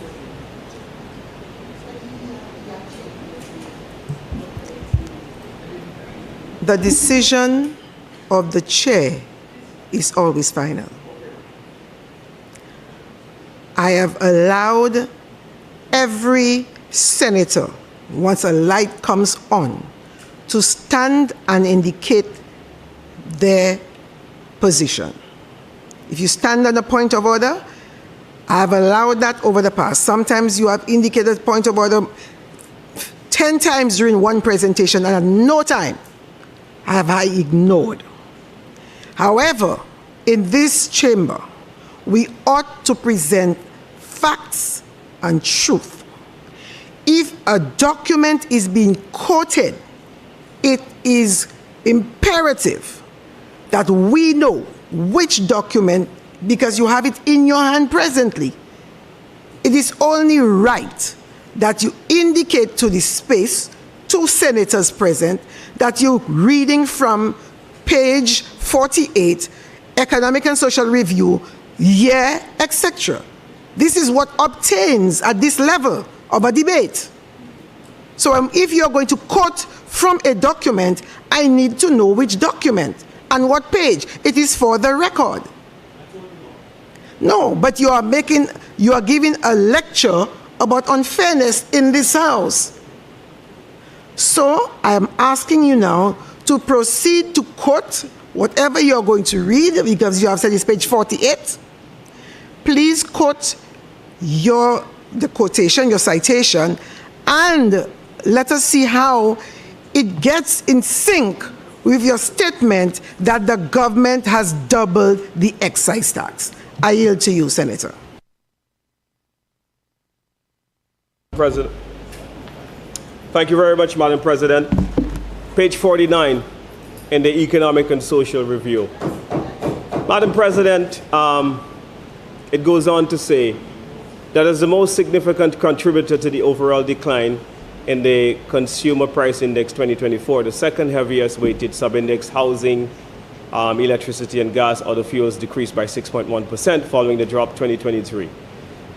The decision of the chair is always final. I have allowed every senator, once a light comes on, to stand and indicate their position. If you stand on a point of order, I have allowed that over the past. Sometimes you have indicated point of order 10 times during one presentation, and at no time have I ignored. However, in this chamber, we ought to present facts and truth. If a document is being quoted, it is imperative that we know which document, because you have it in your hand presently. It is only right that you indicate to the space, two senators present, that you're reading from page 48, Economic and Social Review, year, etc. This is what obtains at this level of a debate. So if you're going to quote from a document, I need to know which document and what page. It is for the record. No, but you are giving a lecture about unfairness in this House. So I am asking you now to proceed to quote whatever you're going to read, because you have said it's page 48. Please quote the quotation, your citation, and let us see how it gets in sync with your statement that the government has doubled the excise tax. I yield to you, Senator. President. Thank you very much, Madam President. Page 49 in the Economic and Social Review. Madam President, it goes on to say that as the most significant contributor to the overall decline in the Consumer Price Index 2024, the second heaviest weighted sub-index, housing, electricity and gas, other fuels, decreased by 6.1% following the drop 2023.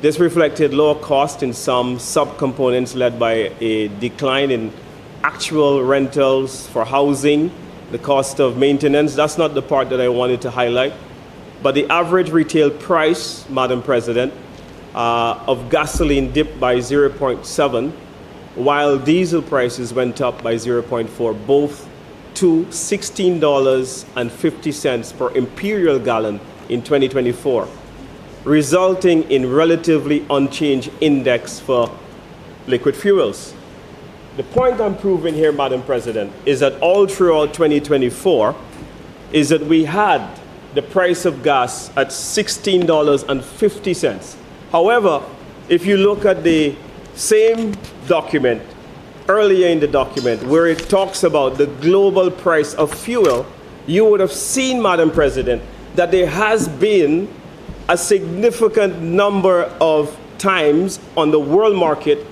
This reflected lower cost in some subcomponents led by a decline in actual rentals for housing, the cost of maintenance. That's not the part that I wanted to highlight. But the average retail price, Madam President, of gasoline dipped by 0.7, while diesel prices went up by 0.4, both to $16.50 per imperial gallon in 2024, resulting in relatively unchanged index for liquid fuels. The point I'm proving here, Madam President, is that all throughout 2024 is that we had the price of gas at $16.50. However, if you look at the same document, earlier in the document, where it talks about the global price of fuel, you would have seen, Madam President, that there has been a significant number of times on the world market,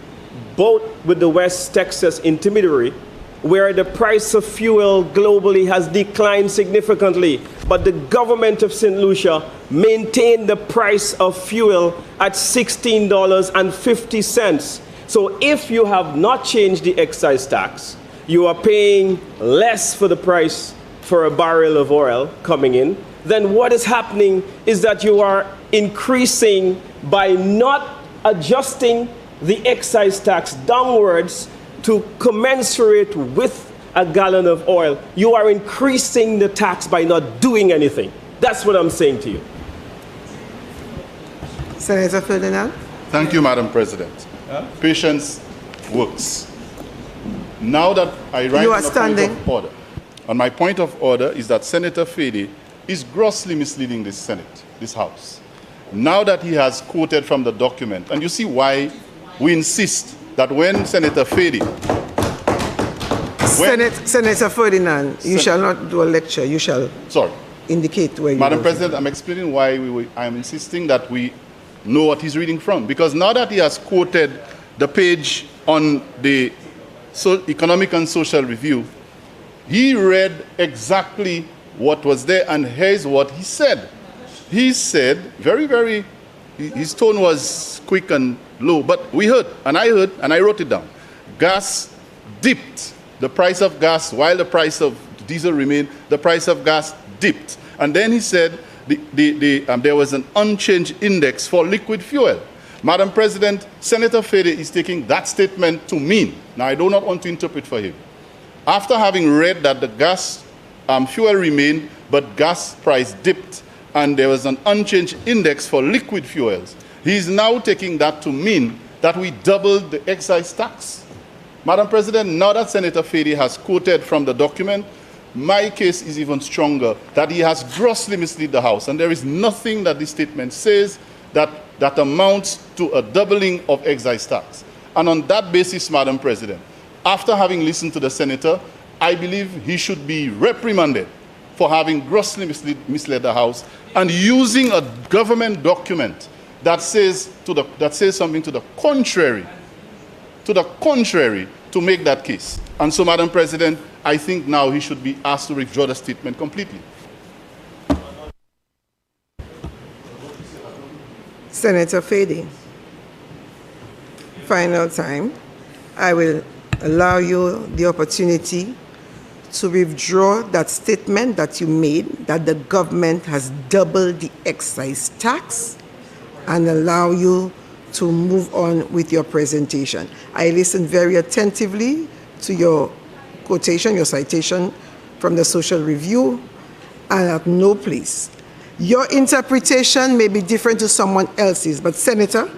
both with the West Texas intermediary, where the price of fuel globally has declined significantly, but the government of St. Lucia maintained the price of fuel at $16.50. So if you have not changed the excise tax, you are paying less for the price for a barrel of oil coming in, then what is happening is that you are increasing by not adjusting the excise tax downwards to commensurate with a gallon of oil. You are increasing the tax by not doing anything. That's what I'm saying to you. Senator Ferdinand. Thank you, Madam President. Patience works. Now that I write on a point of order, and my point of order is that Senator Fede is grossly misleading this Senate, this House. Now that he has quoted from the document, and you see why we insist that when Senator Fede... Senator Ferdinand, you shall not do a lecture. You shall indicate where you Madam President, I'm explaining why I'm insisting that we know what he's reading from. Because now that he has quoted the page on the Economic and Social Review, He read exactly what was there, and here's what he said. He said, his tone was quick and low, but we heard, and I wrote it down. Gas dipped. The price of gas, while the price of diesel remained, the price of gas dipped. And then he said there was an unchanged index for liquid fuel. Madam President, Senator Fede is taking that statement to mean, now I do not want to interpret for him, after having read that the gas fuel remained, but gas price dipped, and there was an unchanged index for liquid fuels, he is now taking that to mean that we doubled the excise tax. Madam President, now that Senator Fede has quoted from the document, my case is even stronger, that he has grossly misled the House, and there is nothing that this statement says that amounts to a doubling of excise tax. And on that basis, Madam President, after having listened to the Senator, I believe he should be reprimanded for having grossly misled the House and using a government document that says something to the contrary to make that case. And so, Madam President, I think now he should be asked to withdraw the statement completely. Senator Fede, final time. I will allow you the opportunity to withdraw that statement that you made, that the government has doubled the excise tax, and allow you to move on with your presentation. I listened very attentively to your quotation, your citation from the Social Review, and at no place. Your interpretation may be different to someone else's, but Senator,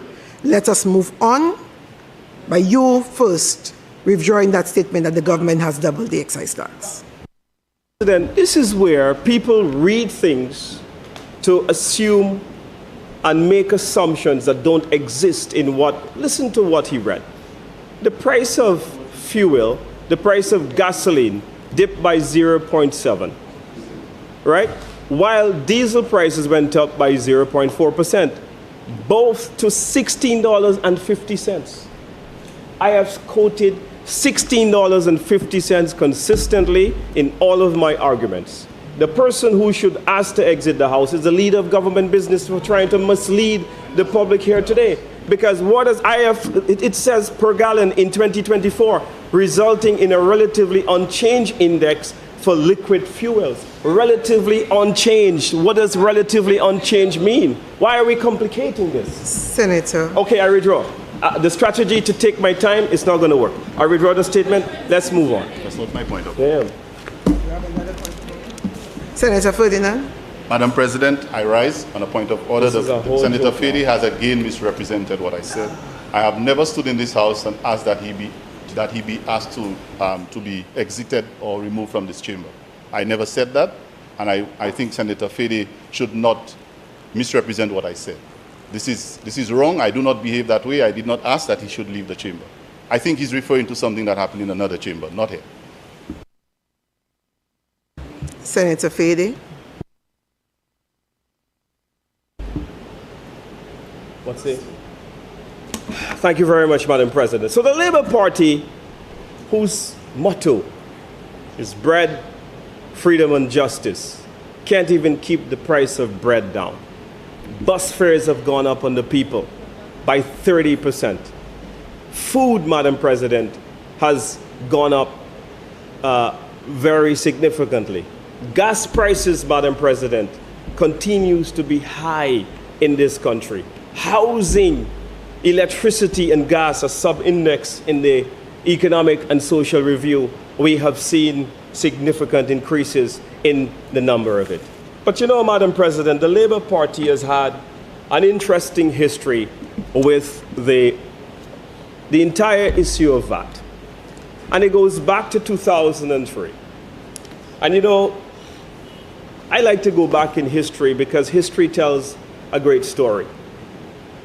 let us move on by you first withdrawing that statement that the government has doubled the excise tax. Then this is where people read things to assume and make assumptions that don't exist in listen to what he read. The price of fuel, the price of gasoline dipped by 0.7, right? While diesel prices went up by 0.4%, both to $16.50. I have quoted $16.50 consistently in all of my arguments. The person who should ask to exit the House is the leader of government business for trying to mislead the public here today. Because it says per gallon in 2024, resulting in a relatively unchanged index for liquid fuels. Relatively unchanged. What does relatively unchanged mean? Why are we complicating this? Senator. Okay, I withdraw. The strategy to take my time is not going to work. I withdraw the statement. Let's move on. That's not my point of view. Yeah. Senator Ferdinand. Madam President, I rise on a point of order. Senator Fede has again misrepresented what I said. I have never stood in this House and asked that he be asked to be exited or removed from this chamber. I never said that, and I think Senator Fede should not misrepresent what I said. This is wrong. I do not behave that way. I did not ask that he should leave the chamber. I think he's referring to something that happened in another chamber, not here. Senator Fede. What's it? Thank you very much, Madam President. So the Labour Party, whose motto is bread, freedom and justice, can't even keep the price of bread down. Bus fares have gone up on the people by 30%. Food, Madam President, has gone up very significantly. Gas prices, Madam President, continues to be high in this country. Housing, electricity and gas are sub-indexed in the Economic and Social Review. We have seen significant increases in the number of it. But you know, Madam President, the Labour Party has had an interesting history with the entire issue of VAT. And it goes back to 2003. And you know, I like to go back in history because history tells a great story.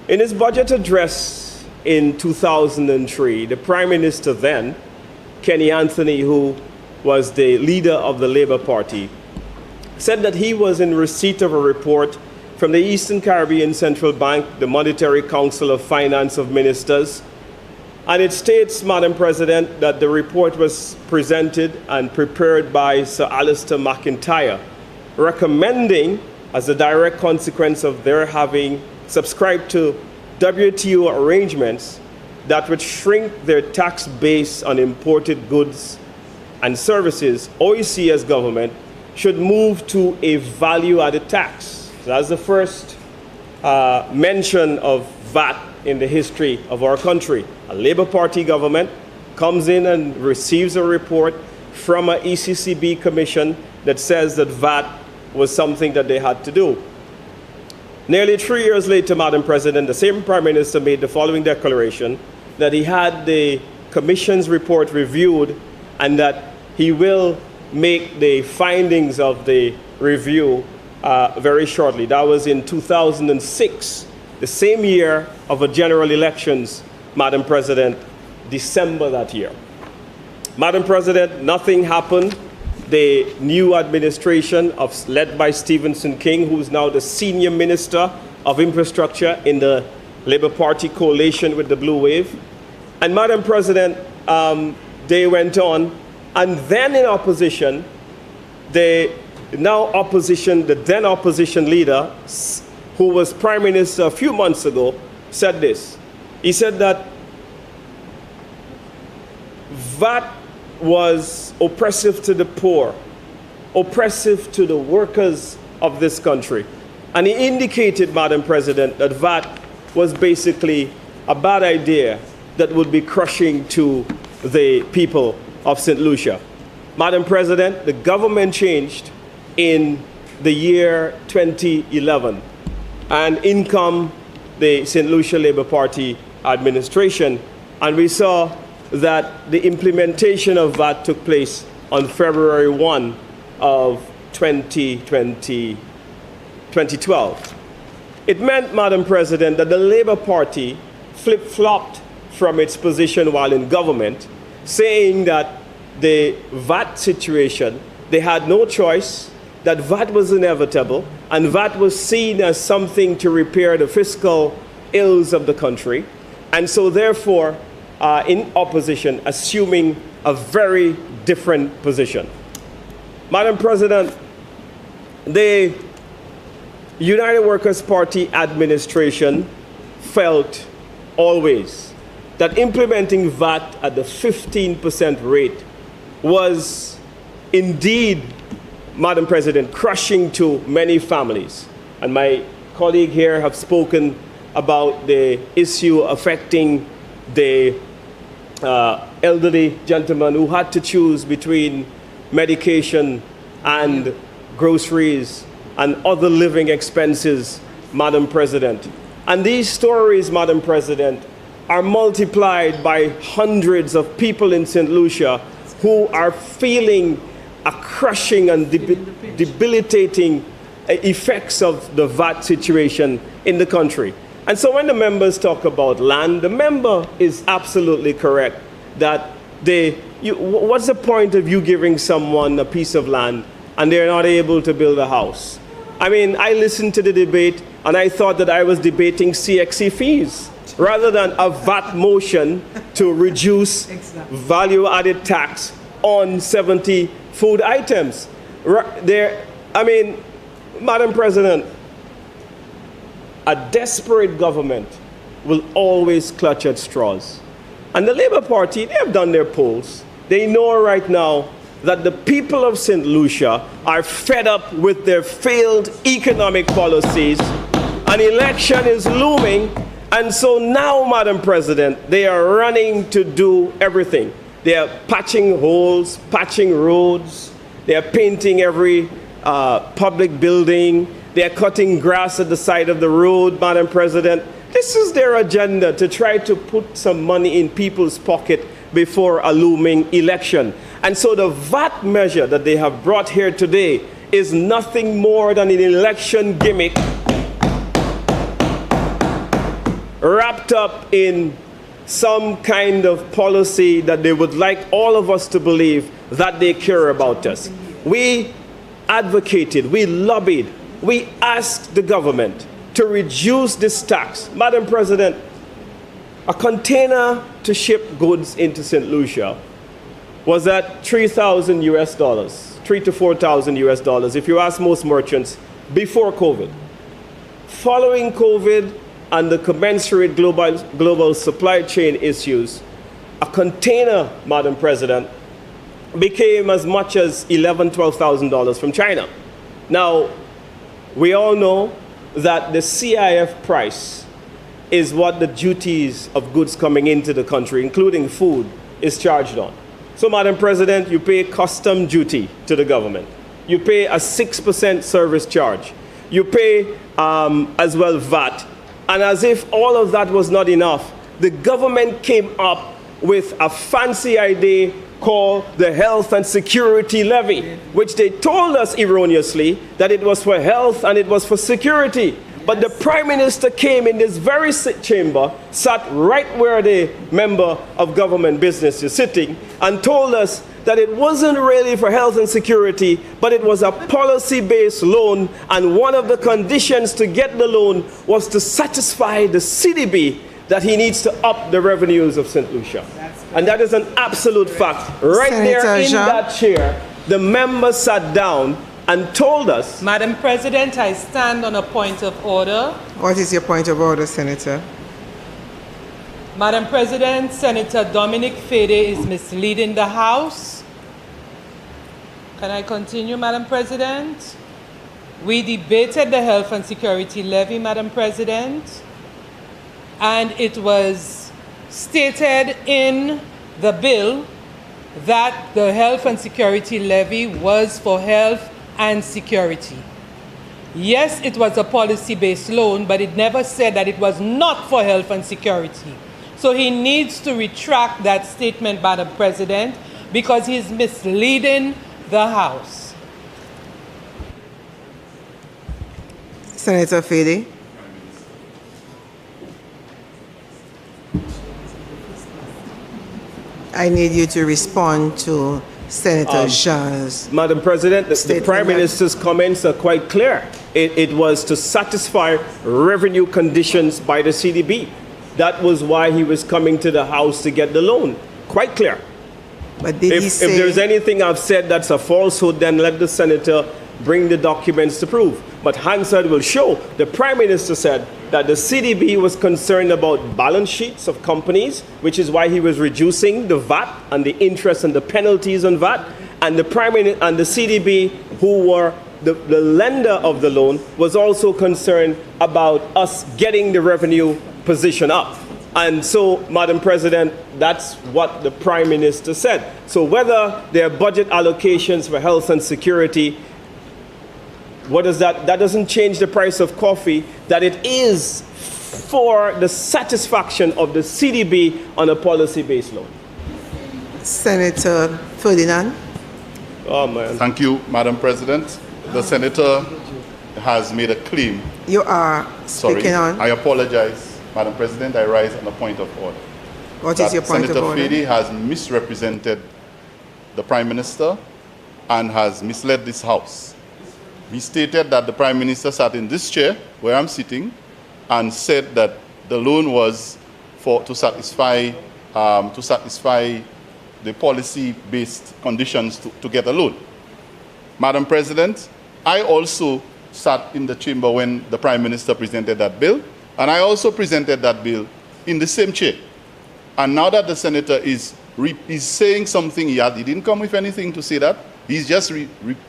In his budget address in 2003, the Prime Minister then, Kenny Anthony, who was the leader of the Labour Party, said that he was in receipt of a report from the Eastern Caribbean Central Bank, the Monetary Council of Finance of Ministers, And it states, Madam President, that the report was presented and prepared by Sir Alistair McIntyre, recommending, as a direct consequence of their having subscribed to WTO arrangements that would shrink their tax base on imported goods and services, OEC as government should move to a value-added tax. So that's the first mention of VAT in the history of our country. A Labour Party government comes in and receives a report from an ECCB commission that says that VAT was something that they had to do. Nearly 3 years later, Madam President, the same Prime Minister made the following declaration that he had the commission's report reviewed and that he will make the findings of the review very shortly. That was in 2006, the same year of a general elections, Madam President, December that year. Madam President, nothing happened. The new administration led by Stephenson King, who is now the senior minister of infrastructure in the Labour Party coalition with the Blue Wave. And Madam President, they went on, and then in opposition, the then opposition leader, who was Prime Minister a few months ago, said this. He said that VAT was oppressive to the poor, oppressive to the workers of this country. And he indicated, Madam President, that VAT was basically a bad idea that would be crushing to the people of St. Lucia. Madam President, the government changed in the year 2011, and in come the St. Lucia Labour Party administration, and we saw that the implementation of VAT took place on February 1 of 2012. It meant, Madam President, that the Labour Party flip-flopped from its position while in government, saying that the VAT situation, they had no choice, that VAT was inevitable, and VAT was seen as something to repair the fiscal ills of the country. And so therefore, in opposition, assuming a very different position. Madam President, the United Workers' Party administration felt always that implementing VAT at the 15% rate was indeed, Madam President, crushing to many families. And my colleague here have spoken about the issue affecting the elderly gentleman who had to choose between medication and groceries and other living expenses, Madam President. And these stories, Madam President, are multiplied by hundreds of people in St. Lucia who are feeling a crushing and debilitating effects of the VAT situation in the country. And so when the members talk about land, the member is absolutely correct that what's the point of you giving someone a piece of land and they're not able to build a house? I mean, I listened to the debate and I thought that I was debating CXC fees rather than a VAT motion to reduce value-added tax on 70 food items. I mean, Madam President, a desperate government will always clutch at straws. And the Labour Party, they have done their polls. They know right now that the people of St. Lucia are fed up with their failed economic policies. An election is looming, and so now, Madam President, they are running to do everything. They are patching holes, patching roads, they are painting every public building, they are cutting grass at the side of the road, Madam President. This is their agenda, to try to put some money in people's pocket before a looming election. And so the VAT measure that they have brought here today is nothing more than an election gimmick wrapped up in some kind of policy that they would like all of us to believe that they care about us. We advocated, we lobbied, we asked the government to reduce this tax. Madam President, a container to ship goods into St. Lucia was at $3,000 US, $3,000 to $4,000 US, if you ask most merchants, before COVID. Following COVID and the commensurate global supply chain issues, a container, Madam President, became as much as $11,000, $12,000 from China. Now, we all know that the CIF price is what the duties of goods coming into the country, including food, is charged on. So, Madam President, you pay custom duty to the government. You pay a 6% service charge. You pay as well VAT. And as if all of that was not enough, the government came up with a fancy idea called the Health and Security Levy, which they told us erroneously that it was for health and it was for security. But the Prime Minister came in this very chamber, sat right where the member of government business is sitting, and told us that it wasn't really for health and security, but it was a policy-based loan, and one of the conditions to get the loan was to satisfy the CDB that he needs to up the revenues of St. Lucia. And that is an absolute fact. Right Senator there in Jean. that chair, the member sat down and told us. Madam President, I stand on a point of order. What is your point of order, Senator? Madam President, Senator Dominic Fede is misleading the House. Can I continue, Madam President? We debated the Health and Security Levy, Madam President, and it was stated in the bill that the Health and Security Levy was for health and security. Yes, it was a policy-based loan, but it never said that it was not for health and security. So he needs to retract that statement, Madam President, because he's misleading the House. Senator Fede. I need you to respond to Senator Jean's Madam President, the statement. Prime Minister's comments are quite clear. It was to satisfy revenue conditions by the CDB. That was why he was coming to the House to get the loan. Quite clear. But did he If say... there's anything I've said that's a falsehood, then let the Senator bring the documents to prove. But Hansard will show. The Prime Minister said that the CDB was concerned about balance sheets of companies, which is why he was reducing the VAT and the interest and the penalties on VAT. And the Prime Minister and the CDB, who were the lender of the loan, was also concerned about us getting the revenue position up. And so, Madam President, that's what the Prime Minister said. So whether there are budget allocations for health and security, what does that? That doesn't change the price of coffee, that it is for the satisfaction of the CDB on a policy-based loan. Senator Ferdinand. Oh, man. Thank you, Madam President. The Senator has made a claim. You are speaking Sorry, on. I apologize, Madam President. I rise on a point of order. What is your point Senator of order? Fede has misrepresented the Prime Minister and has misled this House. He stated that the Prime Minister sat in this chair where I'm sitting and said that the loan was to satisfy the policy-based conditions to get a loan. Madam President, I also sat in the chamber when the Prime Minister presented that bill, and I also presented that bill in the same chair. And now that the Senator is saying something, he didn't come with anything to say that. He's just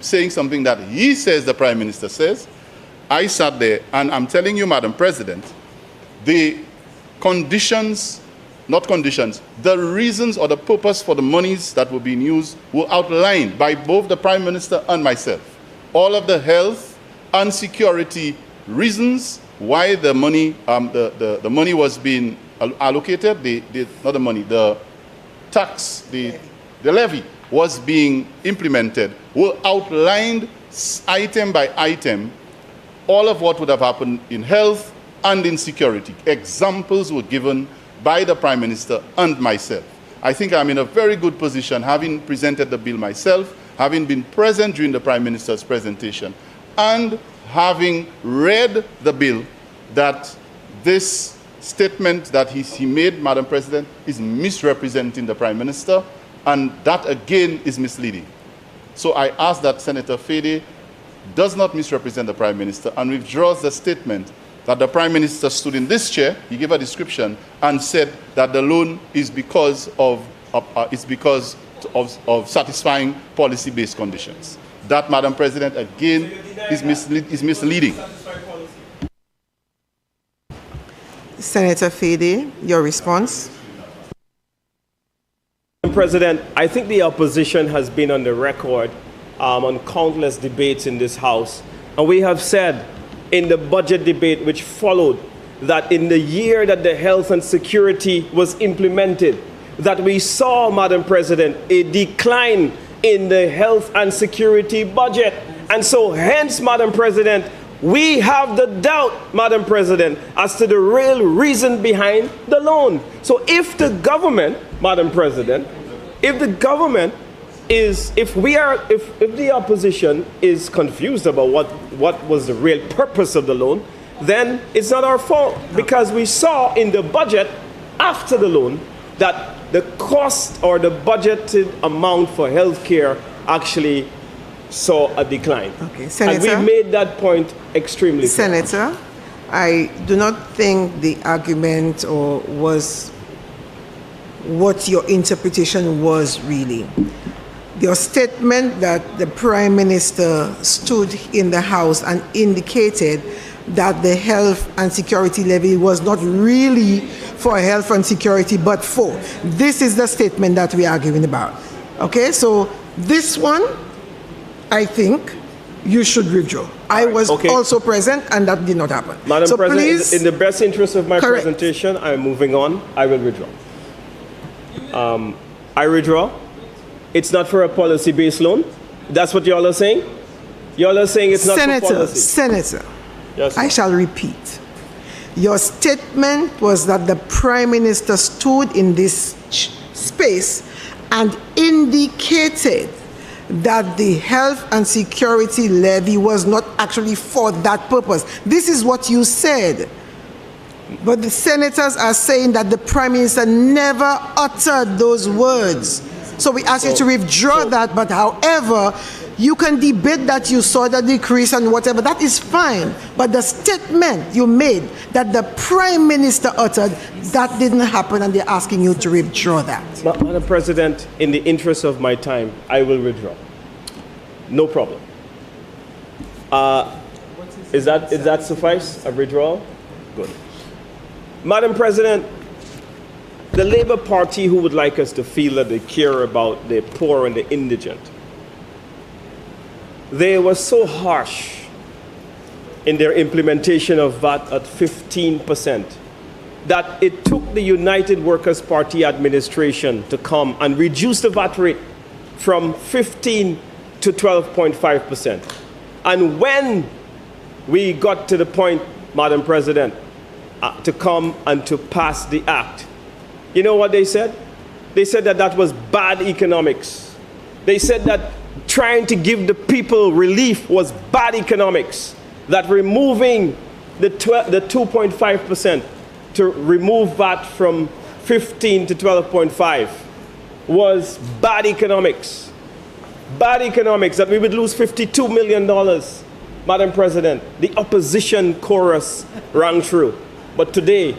saying something that he says the Prime Minister says. I sat there, and I'm telling you, Madam President, the conditions, not conditions, the reasons or the purpose for the monies that were being used were outlined by both the Prime Minister and myself. All of the health and security reasons why the money, the money was being allocated, the tax, the levy was being implemented, were outlined item by item, all of what would have happened in health and in security. Examples were given by the Prime Minister and myself. I think I'm in a very good position, having presented the bill myself, having been present during the Prime Minister's presentation, and having read the bill, that this statement that he made, Madam President, is misrepresenting the Prime Minister, and that again is misleading. So I ask that Senator Fede does not misrepresent the Prime Minister and withdraws the statement that the Prime Minister stood in this chair, he gave a description, and said that the loan is because of satisfying policy-based conditions. That, Madam President, again is misleading. Senator Fede, your response. Madam President, I think the opposition has been on the record on countless debates in this House, and we have said in the budget debate which followed that in the year that the health and security was implemented, that we saw, Madam President, a decline in the health and security budget. And so hence, Madam President, we have the doubt, Madam President, as to the real reason behind the loan. So if the government, Madam President, if the government is, if the opposition is confused about what was the real purpose of the loan, then it's not our fault, because we saw in the budget after the loan that the cost or the budgeted amount for health care actually saw a decline. Okay, Senator, and we made that point extremely clear. Senator, I do not think the argument or was what your interpretation was really. Your statement that the Prime Minister stood in the House and indicated that the health and security levy was not really for health and security, but for. This is the statement that we are arguing about. Okay, so this one, I think you should withdraw. I was also present, and that did not happen. Madam so President, please, in the best interest of my correct. presentation, I'm moving on. I will withdraw. I withdraw. It's not for a policy-based loan. That's what y'all are saying? Y'all are saying it's not for policy. Senator, Yes, I shall repeat. Your statement was that the Prime Minister stood in this space and indicated that the health and security levy was not actually for that purpose. This is what you said. But the senators are saying that the Prime Minister never uttered those words. So we ask you to withdraw that, but however, you can debate that you saw the decrease and whatever, that is fine. But the statement you made that the Prime Minister uttered, that didn't happen, and they're asking you to withdraw that. Madam President, in the interest of my time, I will withdraw. No problem. Is that suffice? A withdrawal? Good. Madam President, the Labour Party, who would like us to feel that they care about the poor and the indigent, they were so harsh in their implementation of VAT at 15% that it took the United Workers' Party administration to come and reduce the VAT rate from 15 to 12.5%. And when we got to the point, Madam President, to come and to pass the act, you know what they said? They said that that was bad economics. They said that trying to give the people relief was bad economics, that removing the 2.5% to remove VAT from 15 to 12.5 was bad economics. Bad economics, that we would lose $52 million. Madam President, the opposition chorus rang true. But today,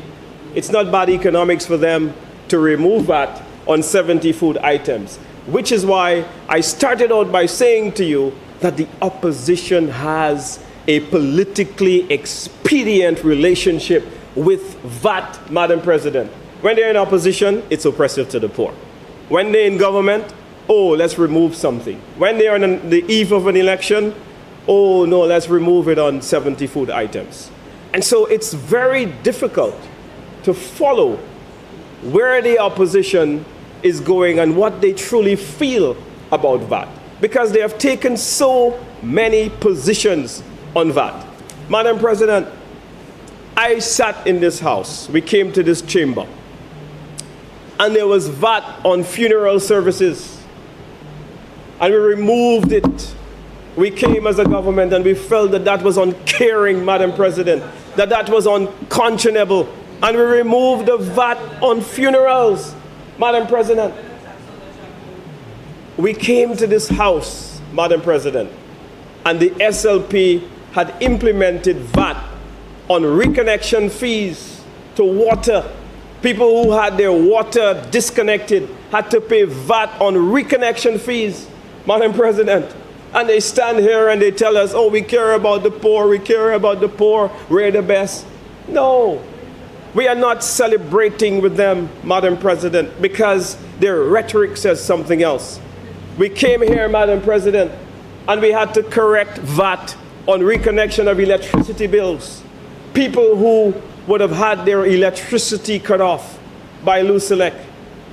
it's not bad economics for them to remove VAT on 70 food items, which is why I started out by saying to you that the opposition has a politically expedient relationship with VAT, Madam President. When they're in opposition, it's oppressive to the poor. When they're in government, oh, let's remove something. When they're on the eve of an election, oh no, let's remove it on 70 food items. And so it's very difficult to follow where the opposition is going and what they truly feel about VAT, because they have taken so many positions on VAT. Madam President, I sat in this house, we came to this chamber, and there was VAT on funeral services, and we removed it. We came as a government and we felt that that was uncaring, Madam President, that that was unconscionable, and we removed the VAT on funerals. Madam President, we came to this house, Madam President, and the SLP had implemented VAT on reconnection fees to water. People who had their water disconnected had to pay VAT on reconnection fees, Madam President. And they stand here and they tell us, oh, we care about the poor, we care about the poor, we're the best. No, we are not celebrating with them, Madam President, because their rhetoric says something else. We came here, Madam President, and we had to correct VAT on reconnection of electricity bills. People who would have had their electricity cut off by Lucia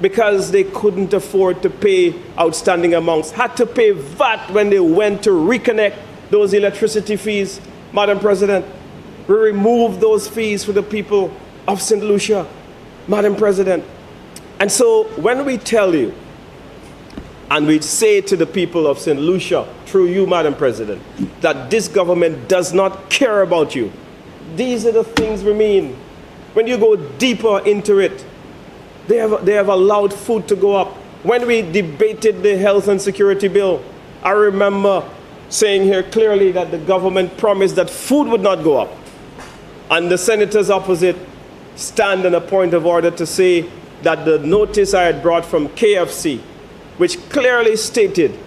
because they couldn't afford to pay outstanding amounts, had to pay VAT when they went to reconnect those electricity fees. Madam President, we removed those fees for the people of St. Lucia, Madam President. And so when we tell you, and we say to the people of St. Lucia, through you, Madam President, that this government does not care about you, these are the things we mean. When you go deeper into it, they have allowed food to go up. When we debated the health and security bill, I remember saying here clearly that the government promised that food would not go up. And the senators opposite stand on a point of order to say that the notice I had brought from KFC, which clearly stated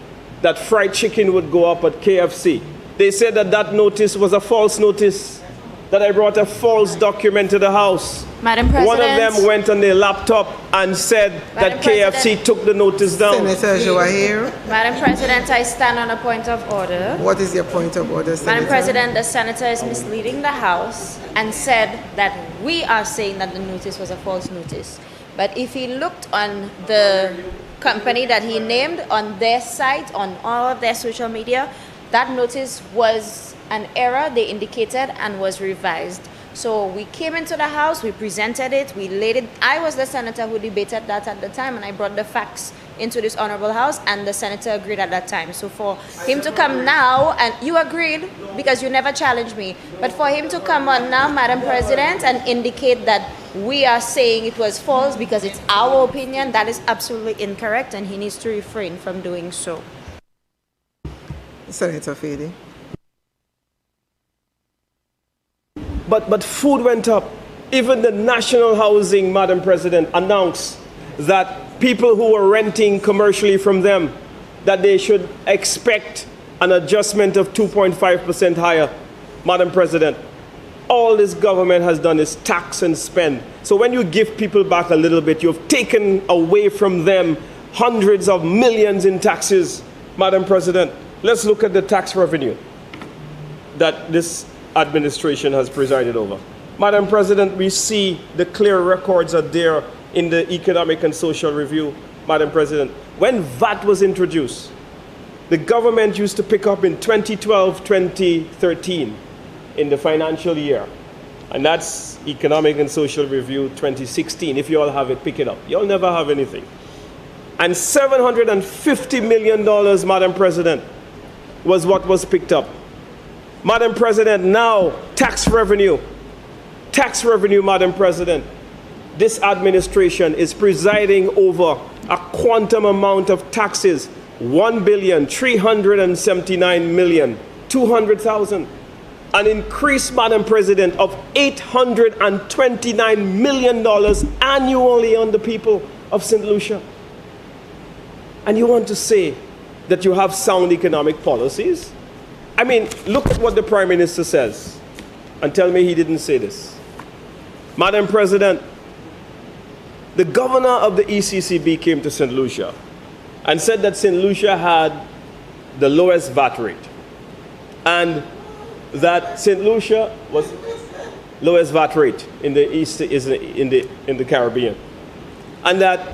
that fried chicken would go up at KFC, they said that that notice was a false notice, that I brought a false document to the House. Madam President. One of them went on their laptop and said that KFC took the notice down. Senator Joahir. Madam President, I stand on a point of order. What is your point of order, Senator? Madam President, the senator is misleading the House and said that we are saying that the notice was a false notice. But if he looked on the company that he named on their site, on all of their social media, that notice was an error they indicated and was revised. So we came into the House, we presented it, we laid it. I was the senator who debated that at the time, and I brought the facts into this honorable House, and the senator agreed at that time. So for him to come now, and you agreed because you never challenged me, but for him to come on now, Madam President, and indicate that we are saying it was false because it's our opinion, that is absolutely incorrect, and he needs to refrain from doing so. Senator Fede. But food went up. Even the National Housing, Madam President, announced that people who were renting commercially from them, that they should expect an adjustment of 2.5% higher. Madam President, all this government has done is tax and spend. So when you give people back a little bit, you've taken away from them hundreds of millions in taxes. Madam President, let's look at the tax revenue that this administration has presided over. Madam President, we see the clear records are there in the Economic and Social Review. Madam President, when VAT was introduced, the government used to pick up in 2012-2013 in the financial year. And that's Economic and Social Review 2016. If you all have it, pick it up. You'll never have anything. And $750 million, Madam President, was what was picked up. Madam President, now tax revenue, Madam President. This administration is presiding over a quantum amount of taxes, $1,379,200,000. An increase, Madam President, of $829 million annually on the people of St. Lucia. And you want to say that you have sound economic policies? I mean, look at what the Prime Minister says, and tell me he didn't say this. Madam President, the governor of the ECCB came to St. Lucia and said that St. Lucia had the lowest VAT rate, and that St. Lucia was lowest VAT rate in the East, in the Caribbean, and that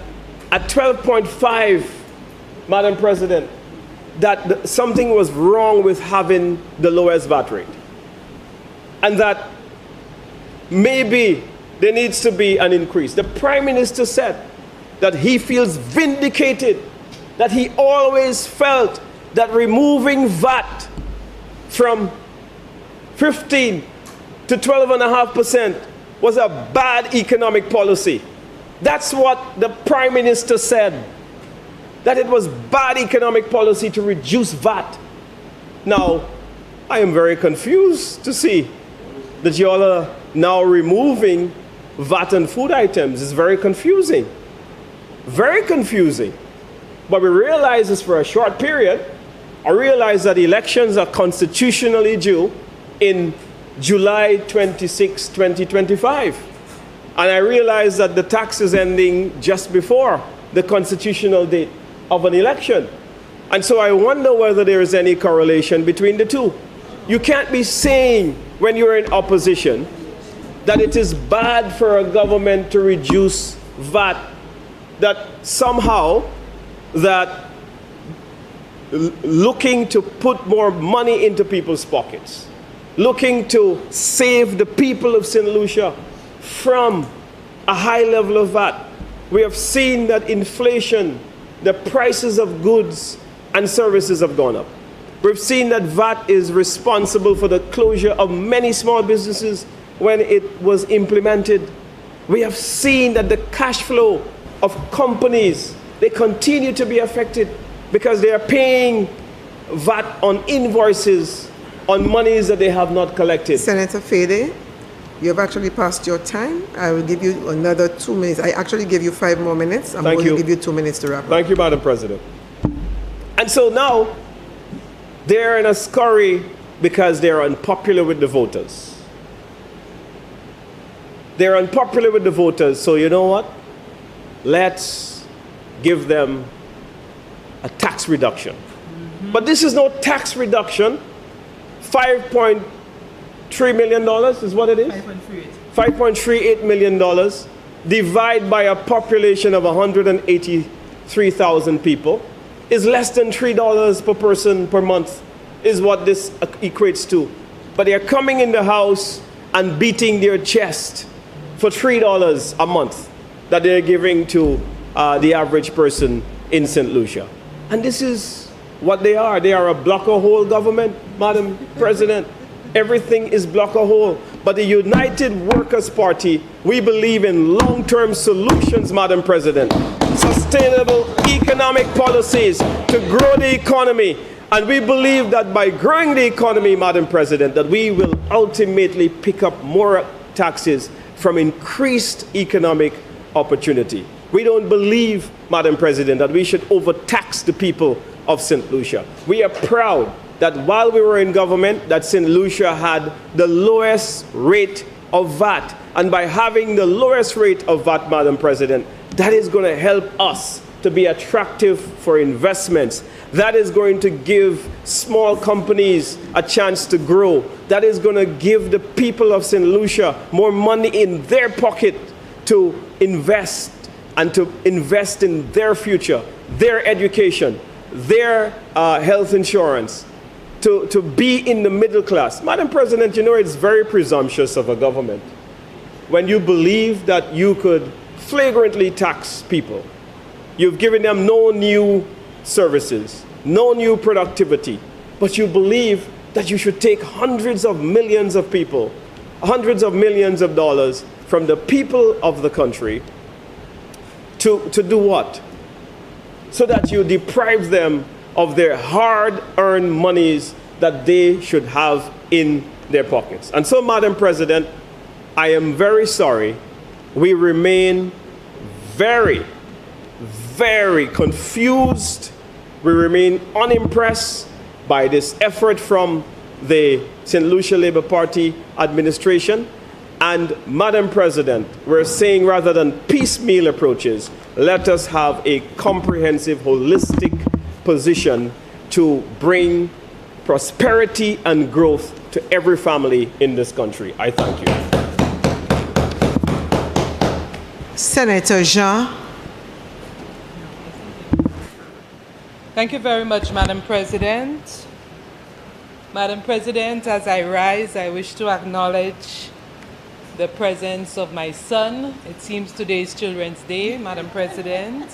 at 12.5, Madam President, that something was wrong with having the lowest VAT rate, and that maybe there needs to be an increase. The Prime Minister said that he feels vindicated, that he always felt that removing VAT from 15 to 12.5% was a bad economic policy. That's what the Prime Minister said, that it was bad economic policy to reduce VAT. Now, I am very confused to see that you all are now removing VAT on food items. It's very confusing. Very confusing. But we realize this for a short period. I realize that elections are constitutionally due in July 26, 2025. And I realize that the tax is ending just before the constitutional date of an election. And so I wonder whether there is any correlation between the two. You can't be saying when you're in opposition that it is bad for a government to reduce VAT, that somehow that looking to put more money into people's pockets, looking to save the people of St. Lucia from a high level of VAT. We have seen that inflation, the prices of goods and services have gone up. We've seen that VAT is responsible for the closure of many small businesses when it was implemented. We have seen that the cash flow of companies, they continue to be affected because they are paying VAT on invoices on monies that they have not collected. Senator Fede, you have actually passed your time. I will give you another 2 minutes. I actually gave you 5 more minutes. I'm going to give you 2 minutes to wrap up. Thank you, Madam President. And so now, they're in a scurry because they're unpopular with the voters. They're unpopular with the voters, so you know what? Let's give them a tax reduction. But this is no tax reduction. $5.3 million is what it is? $5.38 million divided by a population of 183,000 people is less than $3 per person per month is what this equates to. But they're coming in the house and beating their chest for $3 a month that they're giving to the average person in St. Lucia. And this is what they are. They are a block-a-hole government, Madam President. Everything is block-a-hole. But the United Workers' Party, we believe in long-term solutions, Madam President. Sustainable economic policies to grow the economy. And we believe that by growing the economy, Madam President, that we will ultimately pick up more taxes from increased economic opportunity. We don't believe, Madam President, that we should overtax the people of St. Lucia. We are proud that while we were in government, that St. Lucia had the lowest rate of VAT. And by having the lowest rate of VAT, Madam President, that is going to help us to be attractive for investments. That is going to give small companies a chance to grow. That is going to give the people of St. Lucia more money in their pocket to invest and to invest in their future, their education, their health insurance, to be in the middle class. Madam President, you know it's very presumptuous of a government when you believe that you could flagrantly tax people. You've given them no new services, no new productivity, but you believe that you should take hundreds of millions of people, hundreds of millions of dollars from the people of the country to do what? So that you deprive them of their hard-earned monies that they should have in their pockets. And so, Madam President, I am very sorry. We remain very, very confused. We remain unimpressed by this effort from the St. Lucia Labour Party administration. And Madam President, we're saying rather than piecemeal approaches, let us have a comprehensive, holistic position to bring prosperity and growth to every family in this country. I thank you. Senator Jean. Thank you very much, Madam President. Madam President, as I rise, I wish to acknowledge the presence of my son. It seems today is Children's Day, Madam President.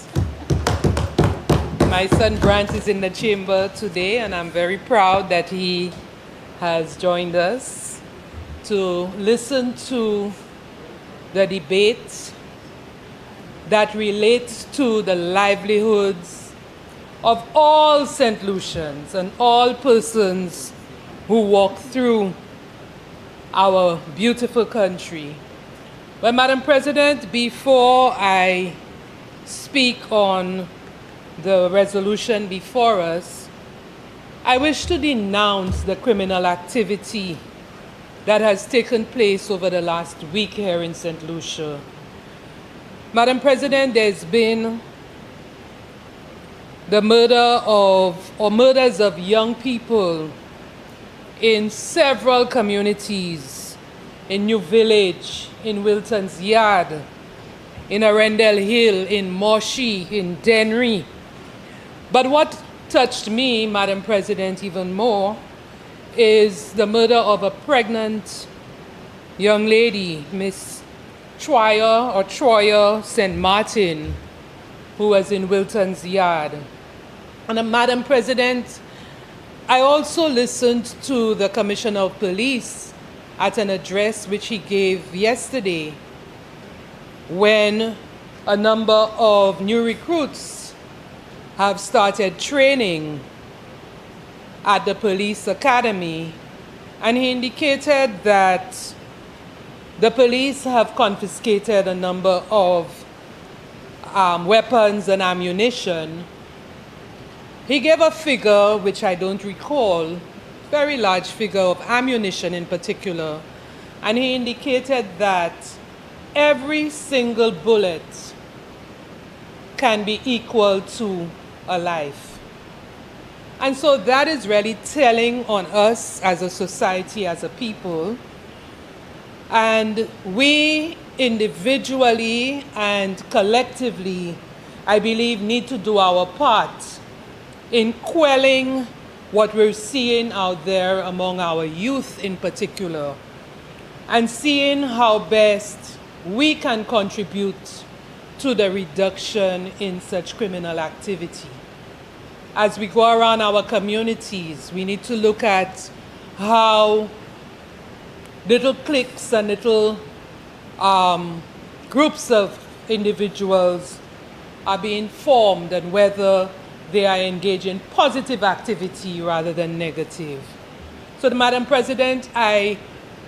My son Brant is in the chamber today, and I'm very proud that he has joined us to listen to the debate that relates to the livelihoods of all St. Lucians and all persons who walk through our beautiful country. Well, Madam President, before I speak on the resolution before us, I wish to denounce the criminal activity that has taken place over the last week here in St. Lucia. Madam President, there's been the murders of young people in several communities, in New Village, in Wilton's Yard, in Arundel Hill, in Moshi, in Dennery. But what touched me, Madam President, even more is the murder of a pregnant young lady, Miss Troyer St. Martin, who was in Wilton's Yard. And Madam President, I also listened to the Commissioner of Police at an address which he gave yesterday when a number of new recruits have started training at the police academy, and he indicated that the police have confiscated a number of weapons and ammunition. He gave a figure, which I don't recall, very large figure of ammunition in particular, and he indicated that every single bullet can be equal to a life. And so that is really telling on us as a society, as a people. And we individually and collectively, I believe, need to do our part in quelling what we're seeing out there among our youth in particular, and seeing how best we can contribute to the reduction in such criminal activity. As we go around our communities, we need to look at how little cliques and little groups of individuals are being formed and whether they are engaged in positive activity rather than negative. So, Madam President, I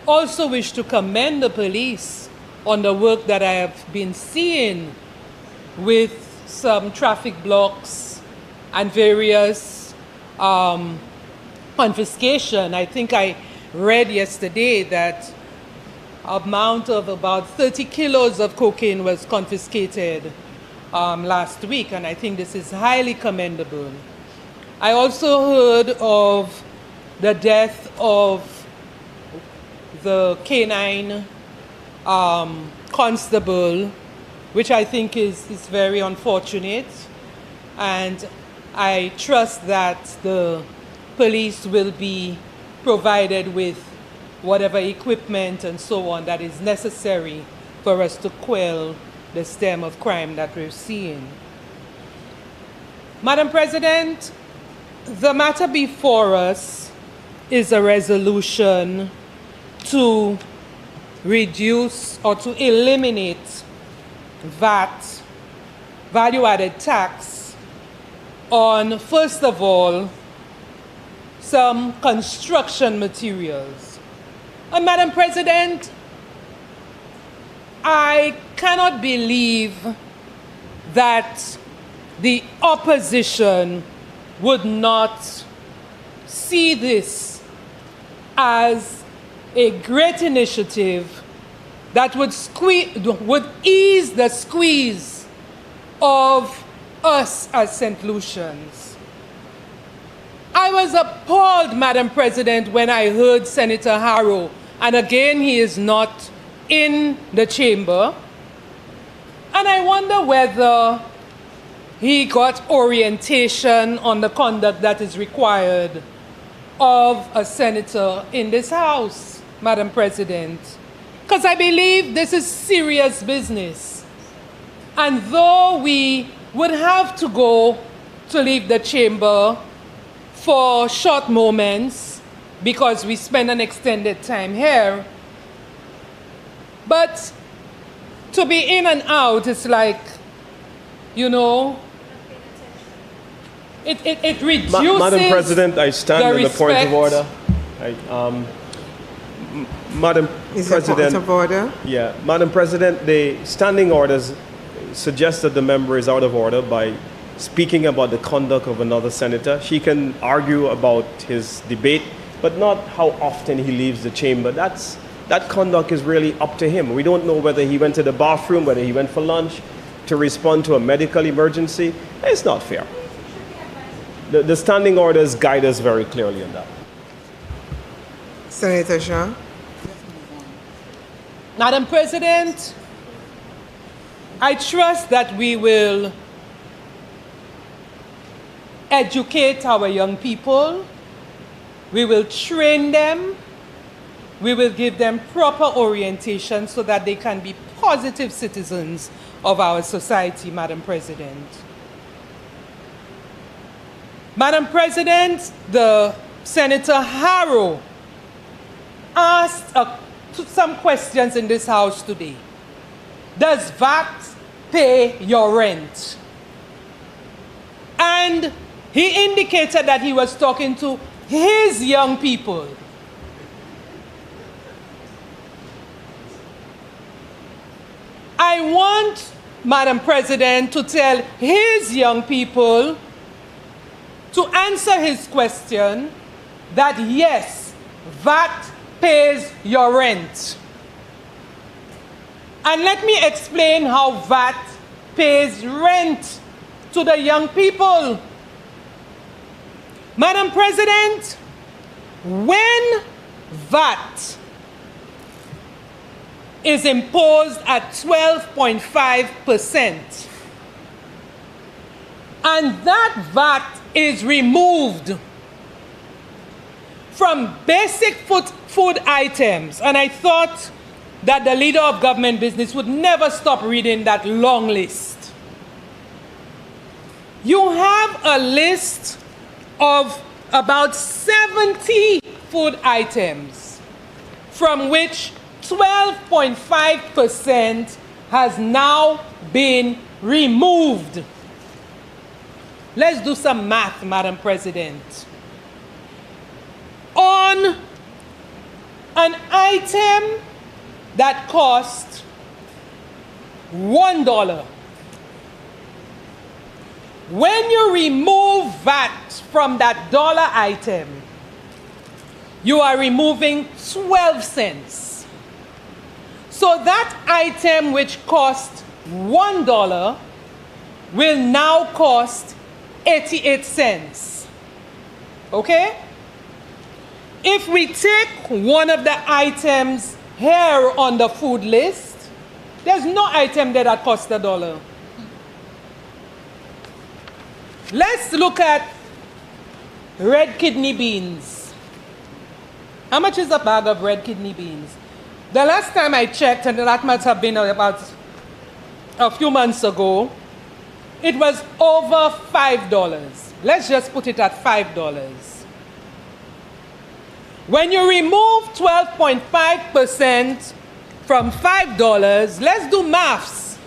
also wish to commend the police on the work that I have been seeing with some traffic blocks and various confiscation. I think I read yesterday that amount of about 30 kilos of cocaine was confiscated last week, and I think this is highly commendable. I also heard of the death of the canine constable, which I think is very unfortunate, and I trust that the police will be provided with whatever equipment and so on that is necessary for us to quell the stem of crime that we're seeing. Madam President, the matter before us is a resolution to reduce or to eliminate VAT, value-added tax, on, first of all, some construction materials. And Madam President, I cannot believe that the opposition would not see this as a great initiative that would ease the squeeze of us as St. Lucians. I was appalled, Madam President, when I heard Senator Harrow, and again he is not in the chamber, and I wonder whether he got orientation on the conduct that is required of a senator in this House, Madam President, because I believe this is serious business. And though we would have to go to leave the chamber for short moments because we spend an extended time here, but to be in and out, it's like, you know, it reduces Madam President, I stand on the point of respect. order. Madam Is there a President, point of order? yeah, Madam President, the standing orders suggest that the member is out of order by speaking about the conduct of another senator. She can argue about his debate, but not how often he leaves the chamber. That conduct is really up to him. We don't know whether he went to the bathroom, whether he went for lunch to respond to a medical emergency. It's not fair. The standing orders guide us very clearly on that. Senator Shaw. Madam President, I trust that we will educate our young people, we will train them, we will give them proper orientation so that they can be positive citizens of our society, Madam President. Madam President, the Senator Harrow asked some questions in this House today. Does VAT pay your rent? And he indicated that he was talking to his young people. I want, Madam President, to tell his young people to answer his question that yes, VAT pays your rent. And let me explain how VAT pays rent to the young people. Madam President, when VAT is imposed at 12.5%, and that VAT is removed from basic food items, and I thought that the leader of government business would never stop reading that long list. You have a list of about 70 food items from which 12.5% has now been removed. Let's do some math, Madam President. On an item that cost $1, when you remove VAT from that dollar item, you are removing 12 cents. So that item which cost $1 will now cost 88 cents. Okay? If we take one of the items here on the food list, there's no item there that costs $1. Let's look at red kidney beans. How much is a bag of red kidney beans? The last time I checked, and that must have been about a few months ago, it was over $5. Let's just put it at $5. When you remove 12.5% from $5, let's do maths.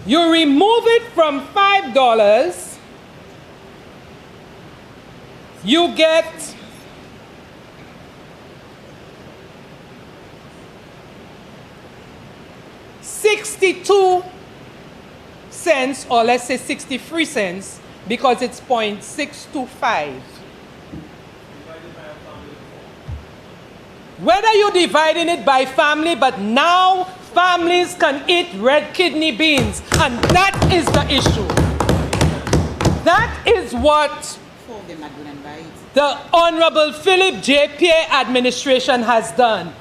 You remove it from $5, you get $0.62, or let's say 63 cents, because it's 0.625. Whether you're dividing it by family, but now families can eat red kidney beans, and that is the issue. That is what the Honorable Philip J. Pierre administration has done.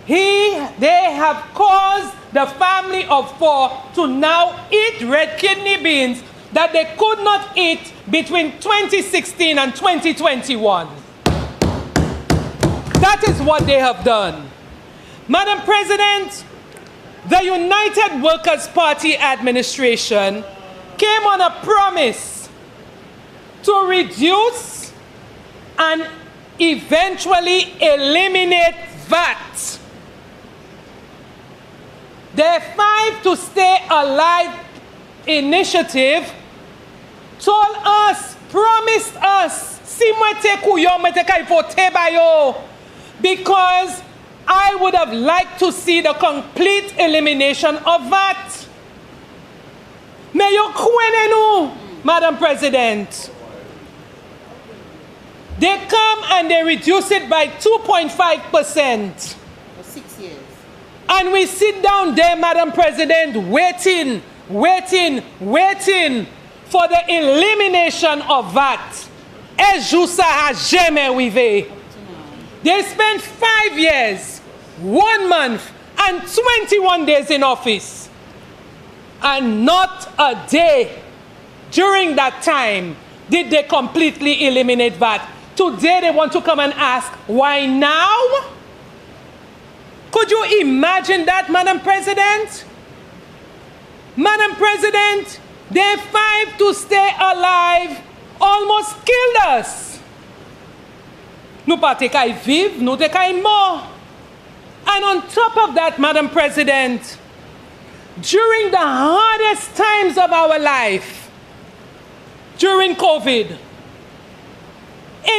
They have caused the family of 4 to now eat red kidney beans that they could not eat between 2016 and 2021. That is what they have done. Madam President, the United Workers' Party administration came on a promise to reduce and eventually eliminate VAT. The Five to Stay Alive initiative told us, promised us, because I would have liked to see the complete elimination of VAT. May you kwenenu, Madam President. They come and they reduce it by 2.5%. For 6 years. And we sit down there, Madam President, waiting for the elimination of VAT. Et justa a jamais arrivé. They spent 5 years, 1 month, and 21 days in office. And not a day during that time did they completely eliminate VAT. Today they want to come and ask, why now? Could you imagine that, Madam President? Madam President, the Five to Stay Alive almost killed us. Nous pas te kay vive, nous te kay mort. And on top of that, Madam President, during the hardest times of our life, during COVID,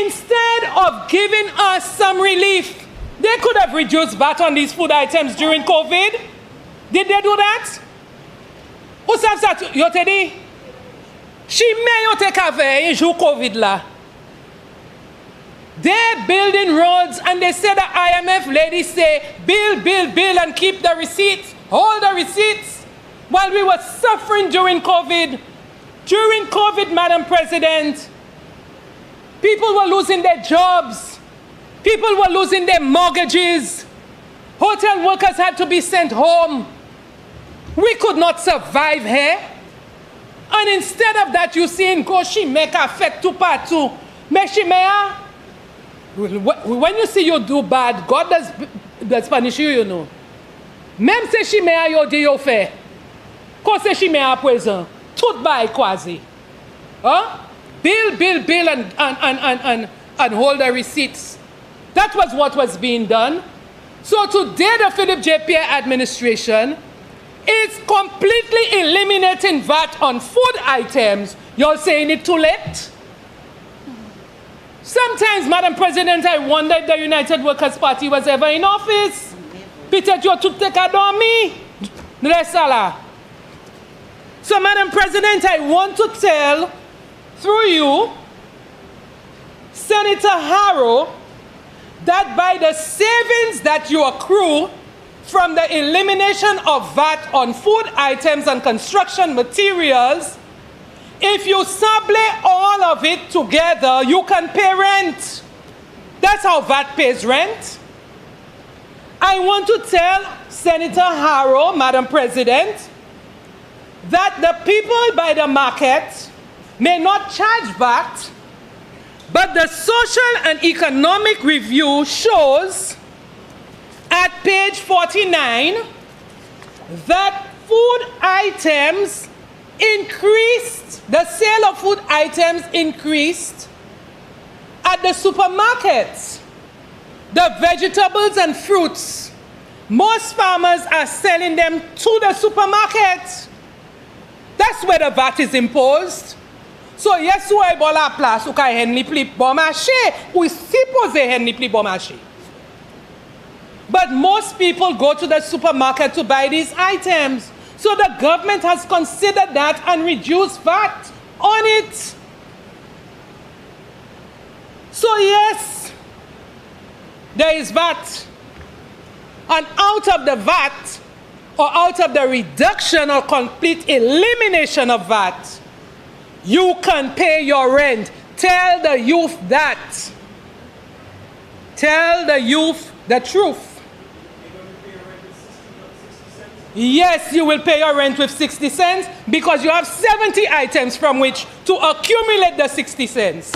instead of giving us some relief, they could have reduced VAT on these food items during COVID. Did they do that? Ou sav sa yo te di? Chimè yo te ka fè jou COVID la. They're building roads and they say the IMF ladies say, build, and keep the receipts, hold the receipts. While we were suffering during COVID, Madam President, people were losing their jobs. People were losing their mortgages. Hotel workers had to be sent home. We could not survive here. And instead of that, you see in Goshi make a fet tout partout. When you see you do bad, God does punish you, you know. Même si chimea yo di yo fait, quand c'est chimea à présent, tout bail quasi. Huh? Bill and hold the receipts. That was what was being done. So today the Philip J. Pierre administration is completely eliminating VAT on food items. You're saying it too late? Sometimes, Madam President, I wonder if the United Workers' Party was ever in office. Peut-être yo tout te ka dormi. So, Madam President, I want to tell, through you, Senator Harrow, that by the savings that you accrue from the elimination of VAT on food items and construction materials, if you sublay all of it together, you can pay rent. That's how VAT pays rent. I want to tell Senator Harrow, Madam President, that the people by the market may not charge VAT, but the social and economic review shows at page 49 that food items increased, the sale of food items increased at the supermarkets. The vegetables and fruits, most farmers are selling them to the supermarket. That's where the VAT is imposed. So yes, ou ay bon la place ou ka hen li pli bon marché, ou suppose hen li pli bon marché. But most people go to the supermarket to buy these items. So the government has considered that and reduced VAT on it. So yes, there is VAT. And out of the VAT, or out of the reduction or complete elimination of VAT, you can pay your rent. Tell the youth that. Tell the youth the truth. Yes, you will pay your rent with 60 cents because you have 70 items from which to accumulate the 60 cents.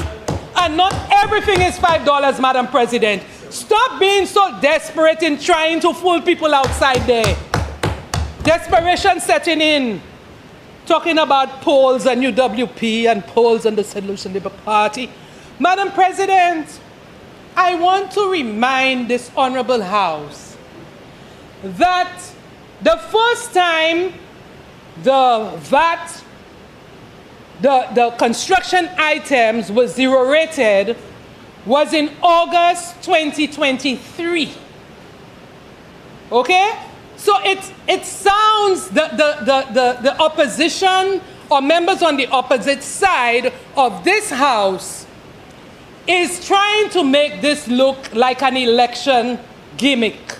And not everything is $5, Madam President. Stop being so desperate in trying to fool people outside there. Desperation setting in. Talking about polls and UWP and polls and the Solution Labour Party. Madam President, I want to remind this honorable House that The first time the VAT, the construction items were zero rated was in August 2023. Okay? So it sounds the opposition or members on the opposite side of this House is trying to make this look like an election gimmick.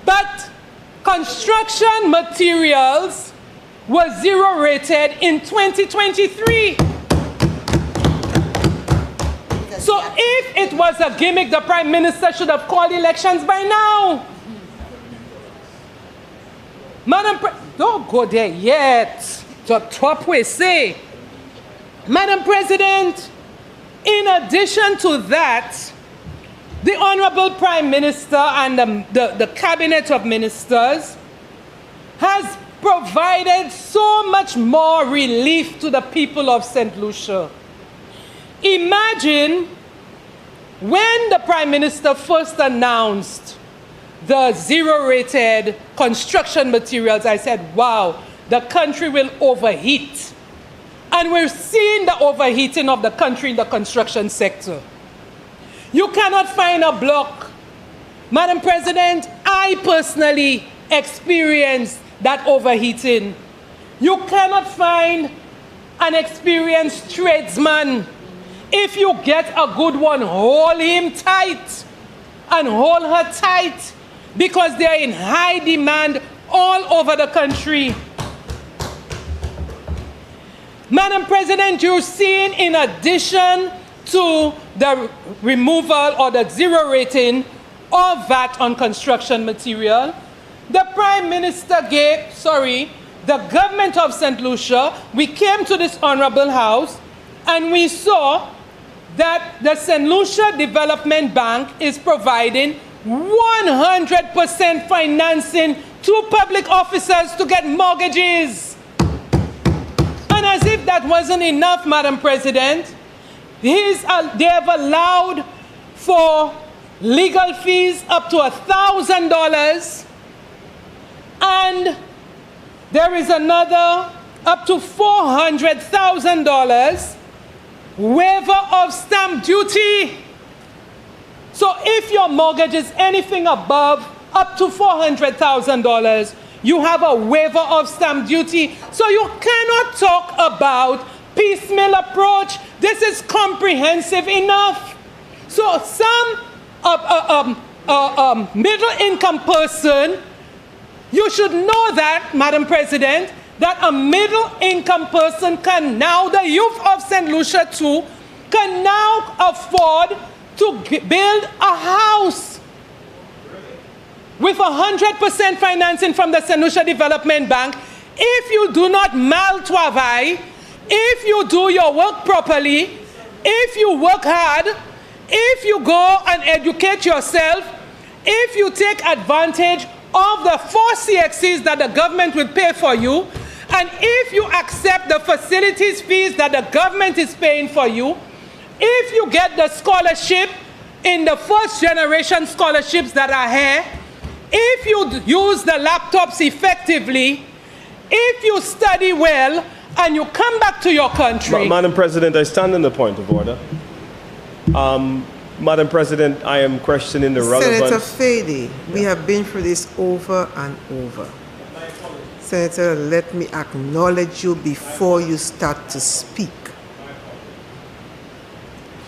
But construction materials were zero rated in 2023. So if it was a gimmick, the Prime Minister should have called elections by now. Don't go there yet. The top way say. Madam President, in addition to that, the Honorable Prime Minister and the Cabinet of Ministers has provided so much more relief to the people of St. Lucia. Imagine when the Prime Minister first announced the zero-rated construction materials, I said, wow, the country will overheat. And we're seeing the overheating of the country in the construction sector. You cannot find a block. Madam President, I personally experienced that overheating. You cannot find an experienced tradesman. If you get a good one, hold him tight and hold her tight because they're in high demand all over the country. Madam President, you're seeing, in addition to the removal or the zero rating of VAT on construction material, the Prime Minister the government of St. Lucia, we came to this honorable House and we saw that the St. Lucia Development Bank is providing 100% financing to public officers to get mortgages. And as if that wasn't enough, Madam President, they have allowed for legal fees up to $1,000, and there is another up to $400,000 waiver of stamp duty. So if your mortgage is anything above up to $400,000, you have a waiver of stamp duty. So you cannot talk about piecemeal approach. This is comprehensive enough. So some middle income person, you should know that, Madam President, that a middle income person can now, the youth of St. Lucia too, can now afford to build a house with 100% financing from the St. Lucia Development Bank. If you do not mal travail, if you do your work properly, if you work hard, if you go and educate yourself, if you take advantage of the 4 CXCs that the government will pay for you, and if you accept the facilities fees that the government is paying for you, if you get the scholarship in the first generation scholarships that are here, if you use the laptops effectively, if you study well, and you come back to your country. Madam President, I stand on the point of order. Madam President, I am questioning the relevance. Senator Fady, we have been through this over and over. Senator, let me acknowledge you before you start to speak.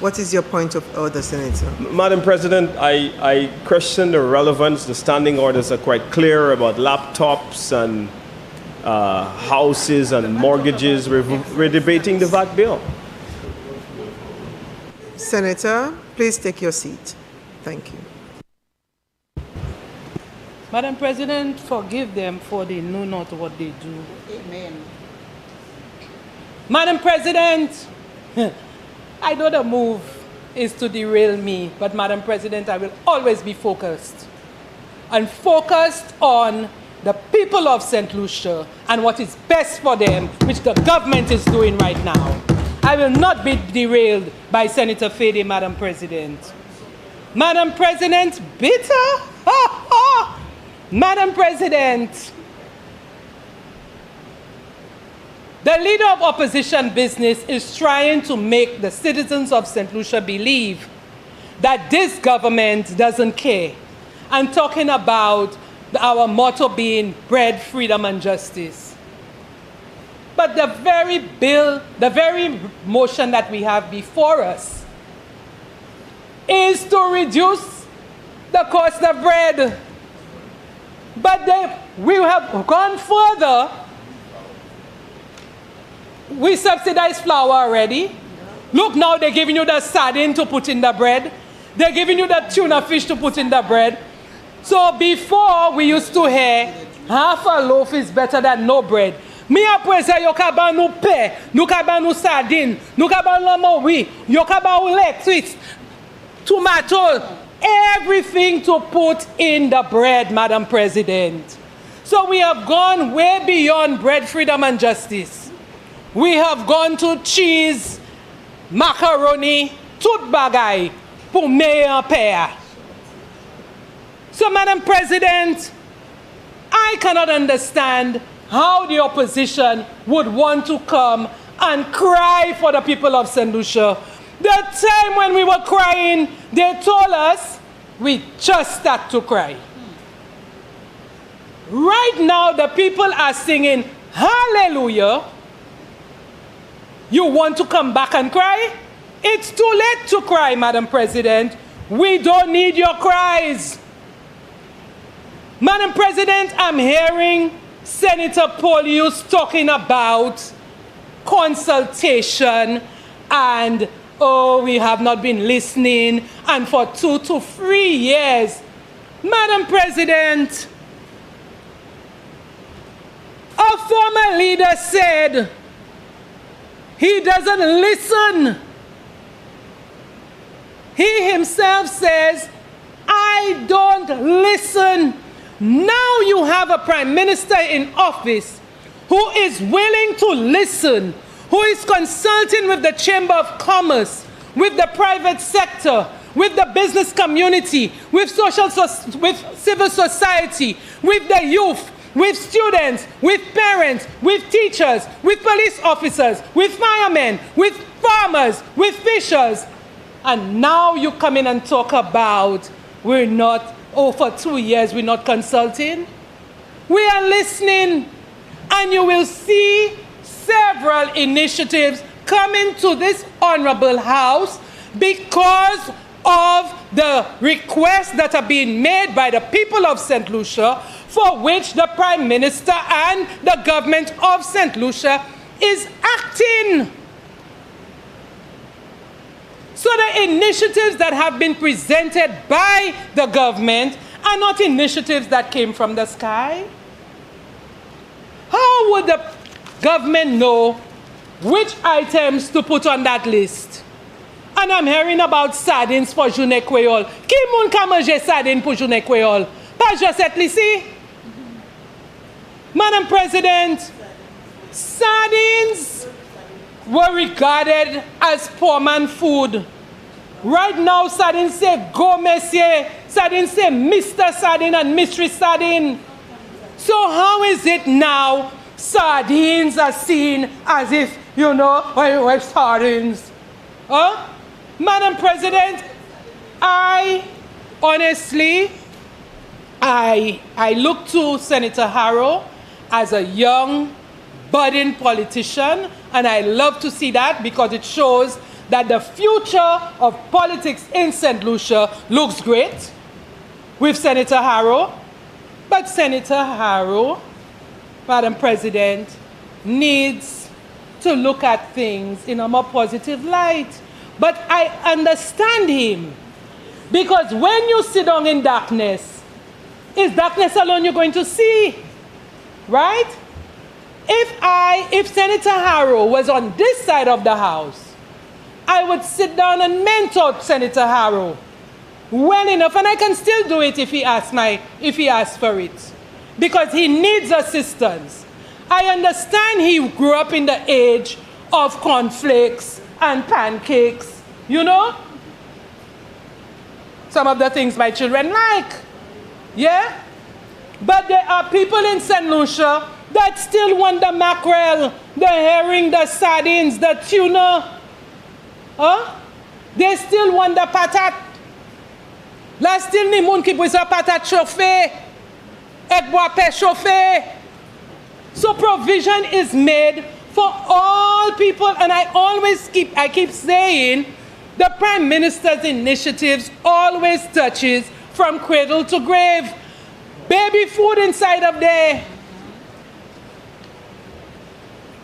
What is your point of order, Senator? Madam President, I question the relevance. The standing orders are quite clear about laptops and houses and mortgages. We're debating the VAT bill. Senator, please take your seat. Thank you. Madam President, forgive them for they know not what they do. Amen. Madam President, I know the move is to derail me, but Madam President, I will always be focused. And focused on the people of St. Lucia and what is best for them, which the government is doing right now. I will not be derailed by Senator Fady, Madam President. Madam President, bitter? Madam President, the leader of opposition business is trying to make the citizens of St. Lucia believe that this government doesn't care, and talking about our motto being bread, freedom, and justice. But the very bill, the very motion that we have before us is to reduce the cost of bread. But we have gone further. We subsidize flour already. Look, now they're giving you the sardine to put in the bread. They're giving you the tuna fish to put in the bread. So before, we used to hear half a loaf is better than no bread. Mi apwe se yo ka ban nou pe, nou ka ban nou sardine, nou ka ban lamoui, yo ka ban ou lettuce, tomato, everything to put in the bread, Madam President. So we have gone way beyond bread, freedom, and justice. We have gone to cheese, macaroni, tout bagay, pour meilleur père. So, Madam President, I cannot understand how the opposition would want to come and cry for the people of St. Lucia. The time when we were crying, they told us we just start to cry. Right now, the people are singing hallelujah. You want to come back and cry? It's too late to cry, Madam President. We don't need your cries. Madam President, I'm hearing Senator Polius talking about consultation and, oh, we have not been listening, and for 2 to 3 years. Madam President, a former leader said he doesn't listen. He himself says, I don't listen. Now you have a prime minister in office who is willing to listen, who is consulting with the Chamber of Commerce, with the private sector, with the business community, with civil society, with the youth, with students, with parents, with teachers, with police officers, with firemen, with farmers, with fishers. And now you come in and talk about we're not, for 2 years we're not consulting. We are listening, and you will see several initiatives coming to this honorable house because of the requests that are being made by the people of St. Lucia, for which the Prime Minister and the government of St. Lucia is acting. So the initiatives that have been presented by the government are not initiatives that came from the sky. How would the government know which items to put on that list? And I'm hearing about sardines for journée créole. Qui moun ka manje sardines pour journée créole? Pas Josette Lissi? Madam President, sardines were regarded as poor man food. Right now, sardines say go monsieur, sardines say Mr. Sardine and Mistress Sardine. So how is it now sardines are seen as if, you know, we're sardines? Huh? Madam President, I honestly, I look to Senator Harrow as a young, budding politician, and I love to see that because it shows that the future of politics in St. Lucia looks great with Senator Harrow. But Senator Harrow, Madam President, needs to look at things in a more positive light. But I understand him, because when you sit down in darkness, it's darkness alone you're going to see, right? If Senator Harrow was on this side of the house, I would sit down and mentor Senator Harrow well enough, and I can still do it if he asks for it, because he needs assistance. I understand he grew up in the age of cornflakes and pancakes, you know? Some of the things my children like, yeah? But there are people in St. Lucia that still want the mackerel, the herring, the sardines, the tuna. Huh? They still want the patat. La still ni moun ki pwese patat chauffé, ek bois pe chauffé. So provision is made for all people, and I keep saying the Prime Minister's initiatives always touches from cradle to grave. Baby food inside of there.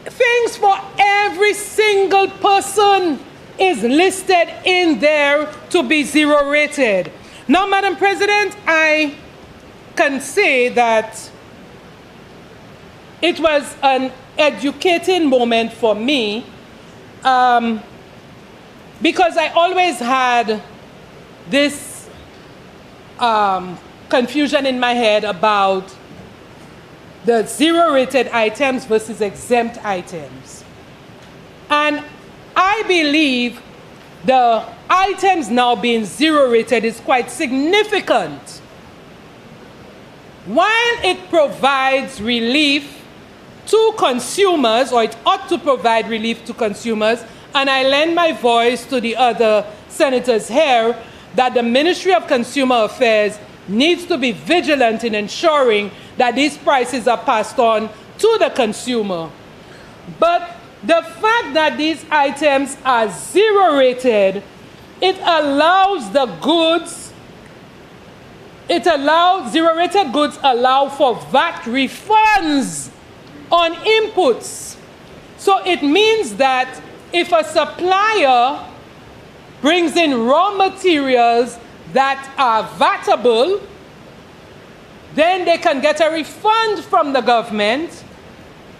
Things for every single person is listed in there to be zero rated. Now, Madam President, I can say that it was an educating moment for me because I always had this confusion in my head about the zero-rated items versus exempt items. And I believe the items now being zero-rated is quite significant. While it provides relief to consumers, or it ought to provide relief to consumers, and I lend my voice to the other senators here, that the Ministry of Consumer Affairs needs to be vigilant in ensuring that these prices are passed on to the consumer. But the fact that these items are zero-rated, it allows the goods, zero-rated goods allow for VAT refunds on inputs. So it means that if a supplier brings in raw materials that are VATable, then they can get a refund from the government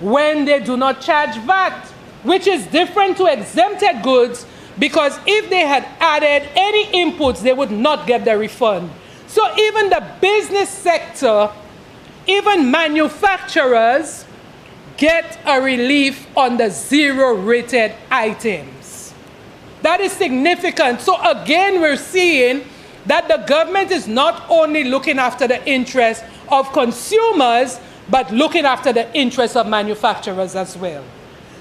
when they do not charge VAT, which is different to exempted goods, because if they had added any inputs, they would not get the refund. So even the business sector, even manufacturers, get a relief on the zero-rated items. That is significant. So again, we're seeing that the government is not only looking after the interests of consumers, but looking after the interests of manufacturers as well.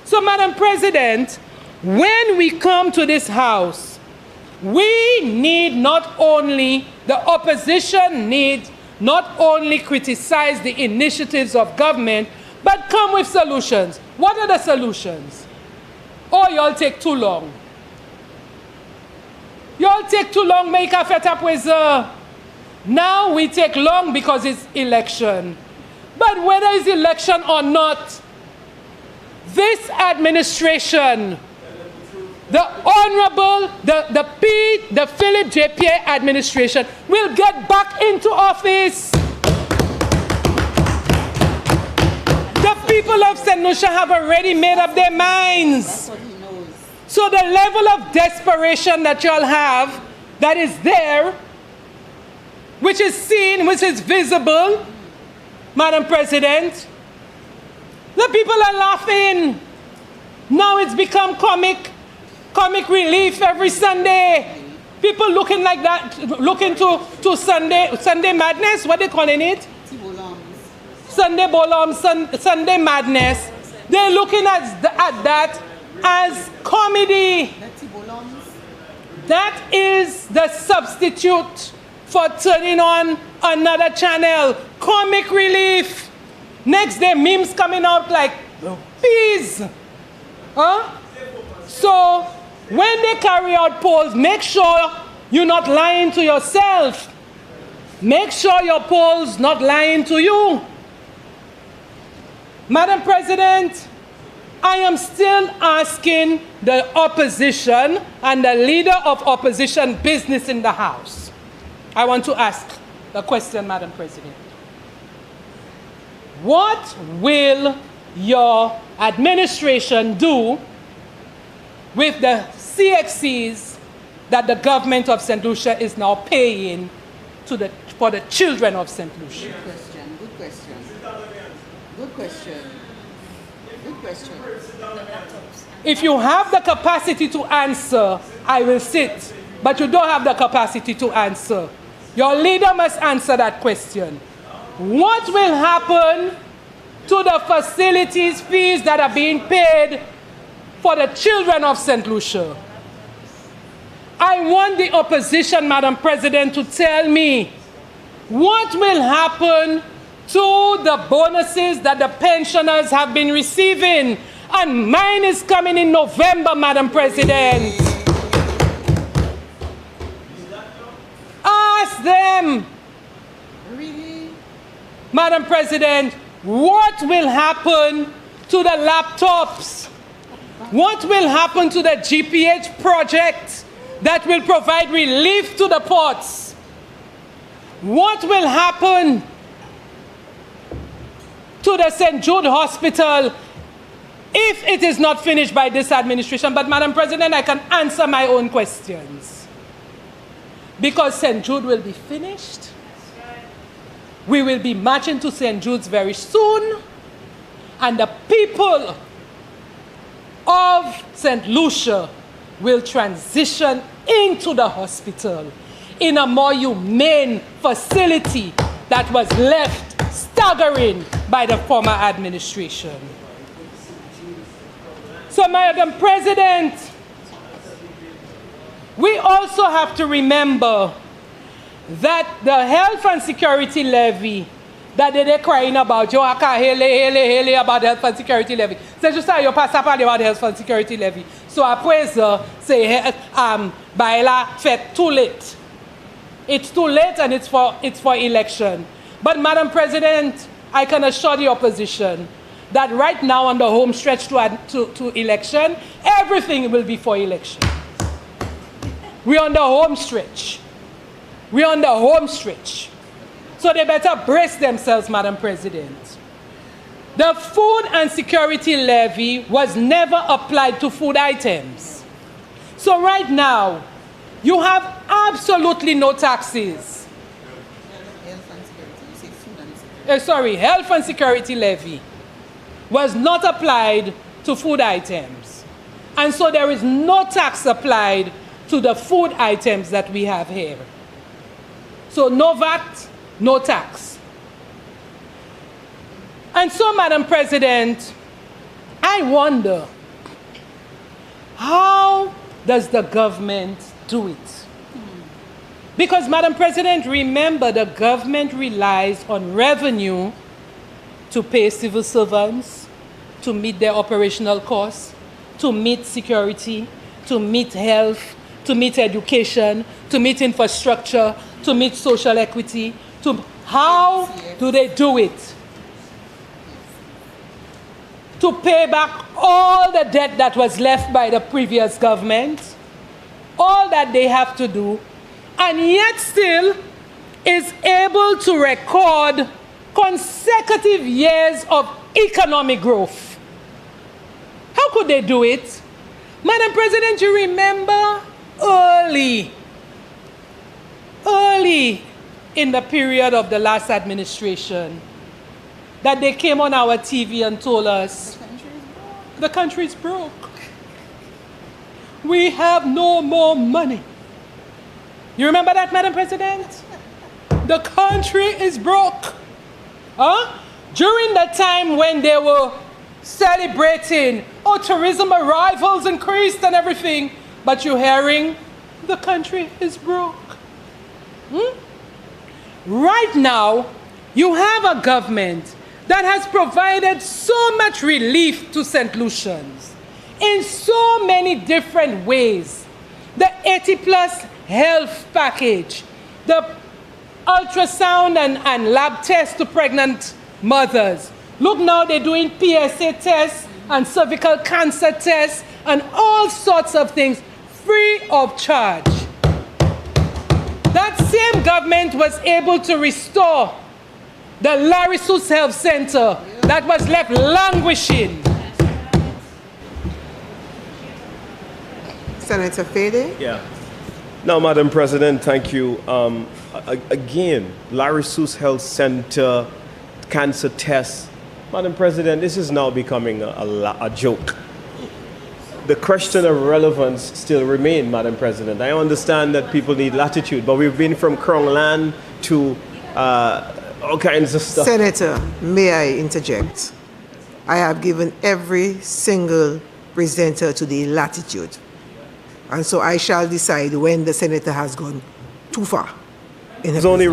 So, Madam President, when we come to this House, we need not only, the opposition need not only criticize the initiatives of government, but come with solutions. What are the solutions? Oh, y'all take too long. Y'all take too long, make a fet up with now we take long because it's election. But whether it's election or not, this administration, the Honorable, the Philip J. Pierre administration will get back into office. The people of St. Lucia have already made up their minds. So the level of desperation that y'all have, that is there, which is seen, which is visible, Madam President, the people are laughing. Now it's become comic relief every Sunday. People looking like that, looking to Sunday madness, what they calling it? Sunday bolam, Sunday madness. They're looking at that as comedy. That is the substitute for turning on another channel. Comic relief. Next day, memes coming out like peas. Huh? So when they carry out polls, make sure you're not lying to yourself. Make sure your polls not lying to you. Madam President, I am still asking the opposition and the leader of opposition business in the House. I want to ask the question, Madam President. What will your administration do with the CXCs that the government of St. Lucia is now paying for the children of St. Lucia? Good question. If you have the capacity to answer, I will sit. But you don't have the capacity to answer. Your leader must answer that question. what will happen to the facilities fees that are being paid for the children of St. Lucia? I want the opposition, Madam President, to tell me what will happen to the bonuses that the pensioners have been receiving. And mine is coming in November, Madam President. Ask them, Madam President, what will happen to the laptops? What will happen to the GPH project that will provide relief to the ports? What will happen to the St. Jude Hospital if it is not finished by this administration? But Madam President, I can answer my own questions. Because St. Jude will be finished. We will be marching to St. Jude's very soon. And the people of St. Lucia will transition into the hospital in a more humane facility that was left staggering by the former administration. So, Madam President, we also have to remember that the health and security levy that they're crying about, you can't hele about the health and security levy. C'est juste ça, you passe à parler about the health and security levy. So après ça, c'est baila fait too late. It's too late and it's for election. But Madam President, I can assure the opposition that right now on the home stretch to election, everything will be for election. We're on the home stretch. We're on the home stretch. So they better brace themselves, Madam President. The food and security levy was never applied to food items. So right now, you have absolutely no taxes. Health and security levy was not applied to food items. And so there is no tax applied to the food items that we have here. So no VAT, no tax. And so, Madam President, I wonder, how does the government do it? Because, Madam President, remember, the government relies on revenue to pay civil servants, to meet their operational costs, to meet security, to meet health, to meet education, to meet infrastructure, to meet social equity. How do they do it? To pay back all the debt that was left by the previous government, all that they have to do, and yet still is able to record consecutive years of economic growth. How could they do it? Madam President, you remember early in the period of the last administration that they came on our TV and told us the country is broke. We have no more money. You remember that, Madam President? The country is broke. During the time when they were celebrating, tourism arrivals increased and everything, but you're hearing the country is broke. Right now, you have a government that has provided so much relief to St. Lucians in so many different ways. The 80+ health package, the ultrasound and lab tests to pregnant mothers. Look now, they're doing PSA tests and cervical cancer tests and all sorts of things free of charge. That same government was able to restore the Larry Seuss Health Center that was left languishing. Senator Fede? Yeah. Now, Madam President, thank you. Again, Larry Seuss Health Center, cancer tests. Madam President, this is now becoming a joke. The question of relevance still remains, Madam President. I understand that people need latitude, but we've been from Krongland to all kinds of stuff. Senator, may I interject? I have given every single presenter to the latitude. And so I shall decide when the senator has gone too far. I was only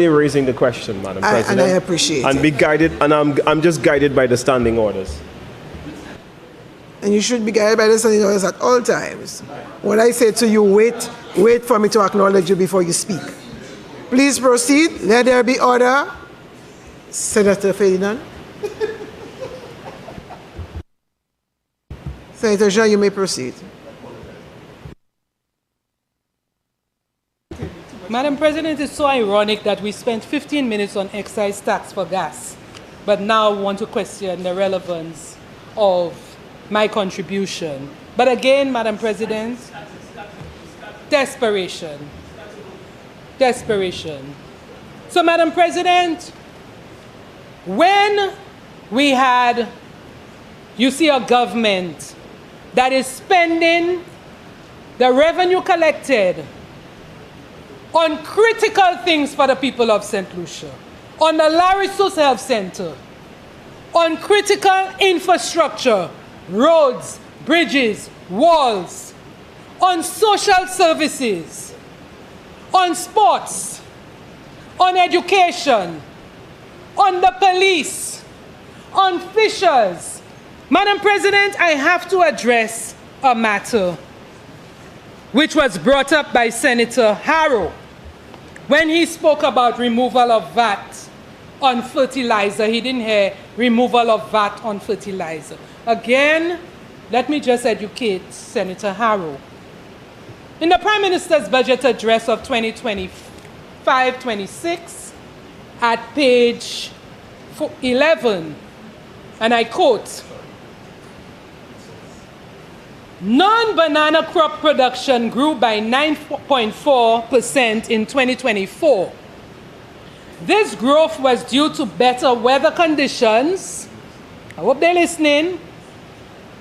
raising the question, Madam President. And I appreciate and it. be guided, and I'm just guided by the standing orders. And you should be guided by the standing orders at all times. When I say to you, wait for me to acknowledge you before you speak. Please proceed. Let there be order. Senator Ferdinand. Senator Jean, you may proceed. Madam President, it's so ironic that we spent 15 minutes on excise tax for gas, but now want to question the relevance of my contribution. But again, Madam President, desperation. Desperation. So, Madam President, when we had, you see, a government that is spending the revenue collected on critical things for the people of St. Lucia, on the Larissos Health Center, on critical infrastructure, roads, bridges, walls, on social services, on sports, on education, on the police, on fishers. Madam President, I have to address a matter which was brought up by Senator Harrow when he spoke about removal of VAT on fertilizer. He didn't hear removal of VAT on fertilizer. Again, let me just educate Senator Harrow. In the Prime Minister's budget address of 2025-26, at page 11, and I quote, non-banana crop production grew by 9.4% in 2024. This growth was due to better weather conditions, I hope they're listening,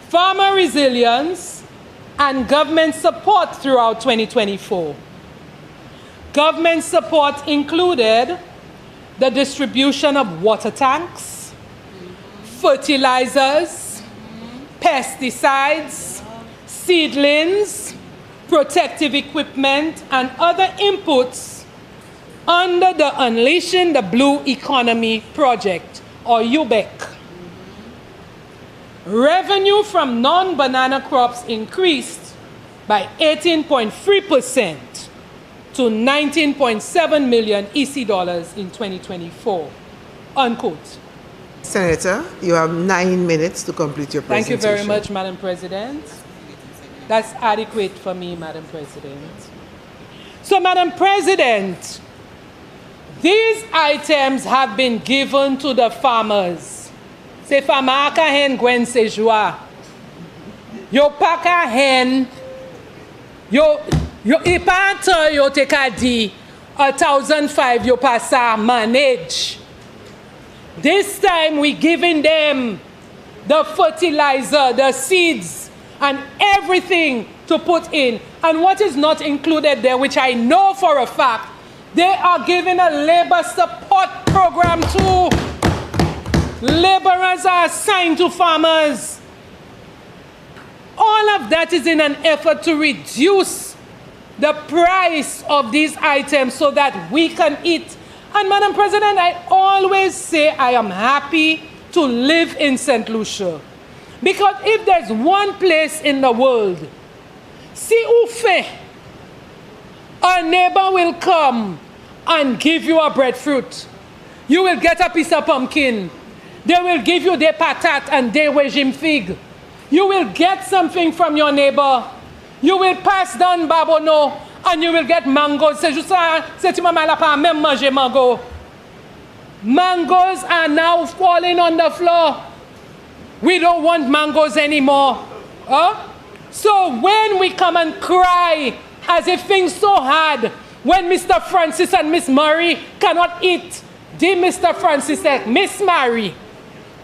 farmer resilience, and government support throughout 2024. Government support included the distribution of water tanks, fertilizers, pesticides, seedlings, protective equipment, and other inputs under the Unleashing the Blue Economy project, or UBEC. Revenue from non-banana crops increased by 18.3% to 19.7 million EC dollars in 2024, unquote. Senator, you have 9 minutes to complete your Thank presentation. you very much, Madam President. That's adequate for me, Madam President. So, Madam President, these items have been given to the farmers. Se fama ka hen gwen se joa. Yo pa ka hen, yo ipanta yo te ka di 1,005 yo pa sa manage. This time we giving them the fertilizer, the seeds, and everything to put in. And what is not included there, which I know for a fact, they are giving a labor support program too. Laborers are assigned to farmers. All of that is in an effort to reduce the price of these items so that we can eat. And Madam President, I always say I am happy to live in St. Lucia. Because if there's one place in the world, si ou fait, a neighbor will come and give you a breadfruit. You will get a piece of pumpkin. They will give you des patates and des régime fig. You will get something from your neighbor. You will pass down babono and you will get mangoes. C'est juste ça, c'est tu maman la pas même manger mango. Mangoes are now falling on the floor. We don't want mangoes anymore. Huh? So when we come and cry as if things so hard, when Mr. Francis and Miss Murray cannot eat, dear Mr. Francis and Miss Murray,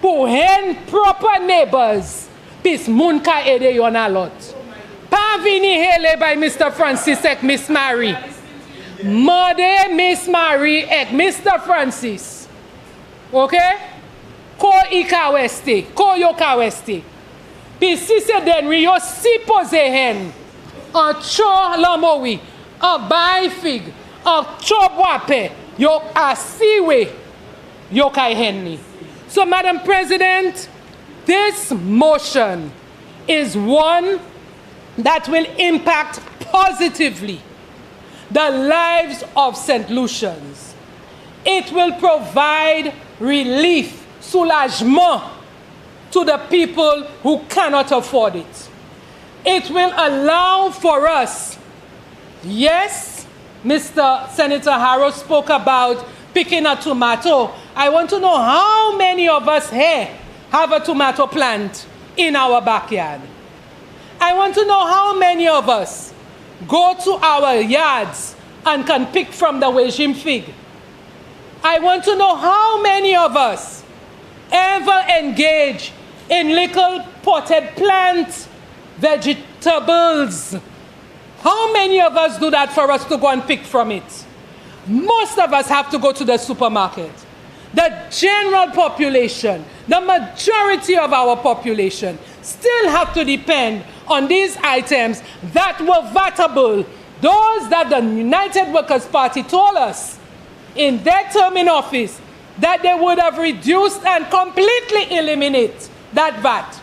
pour hen proper neighbors, pis moun ka ede yon a lot. Pa vini hele by Mr. Francis and Miss Murray. Mother Miss Marie et Mr. Francis. Okay? Ko ikaweste, ko yo kaweste. Pi si se denri yo si pose hen. An cho lamowi, an bay fig, an cho boape, yo asiwe, yo kai henni. So, Madam President, this motion is one that will impact positively the lives of St. Lucians. It will provide relief, soulagement to the people who cannot afford it. It will allow for us, yes, Mr. Senator Harrow spoke about picking a tomato. I want to know how many of us here have a tomato plant in our backyard. I want to know how many of us go to our yards and can pick from the regime fig. I want to know how many of us ever engage in little potted plants, vegetables. How many of us do that for us to go and pick from it? Most of us have to go to the supermarket. The general population, the majority of our population, still have to depend on these items that were VATable, those that the United Workers' Party told us in their term in office that they would have reduced and completely eliminate that VAT.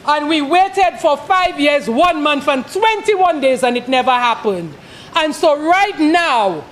And we waited for 5 years, 1 month, and 21 days, and it never happened. And so right now,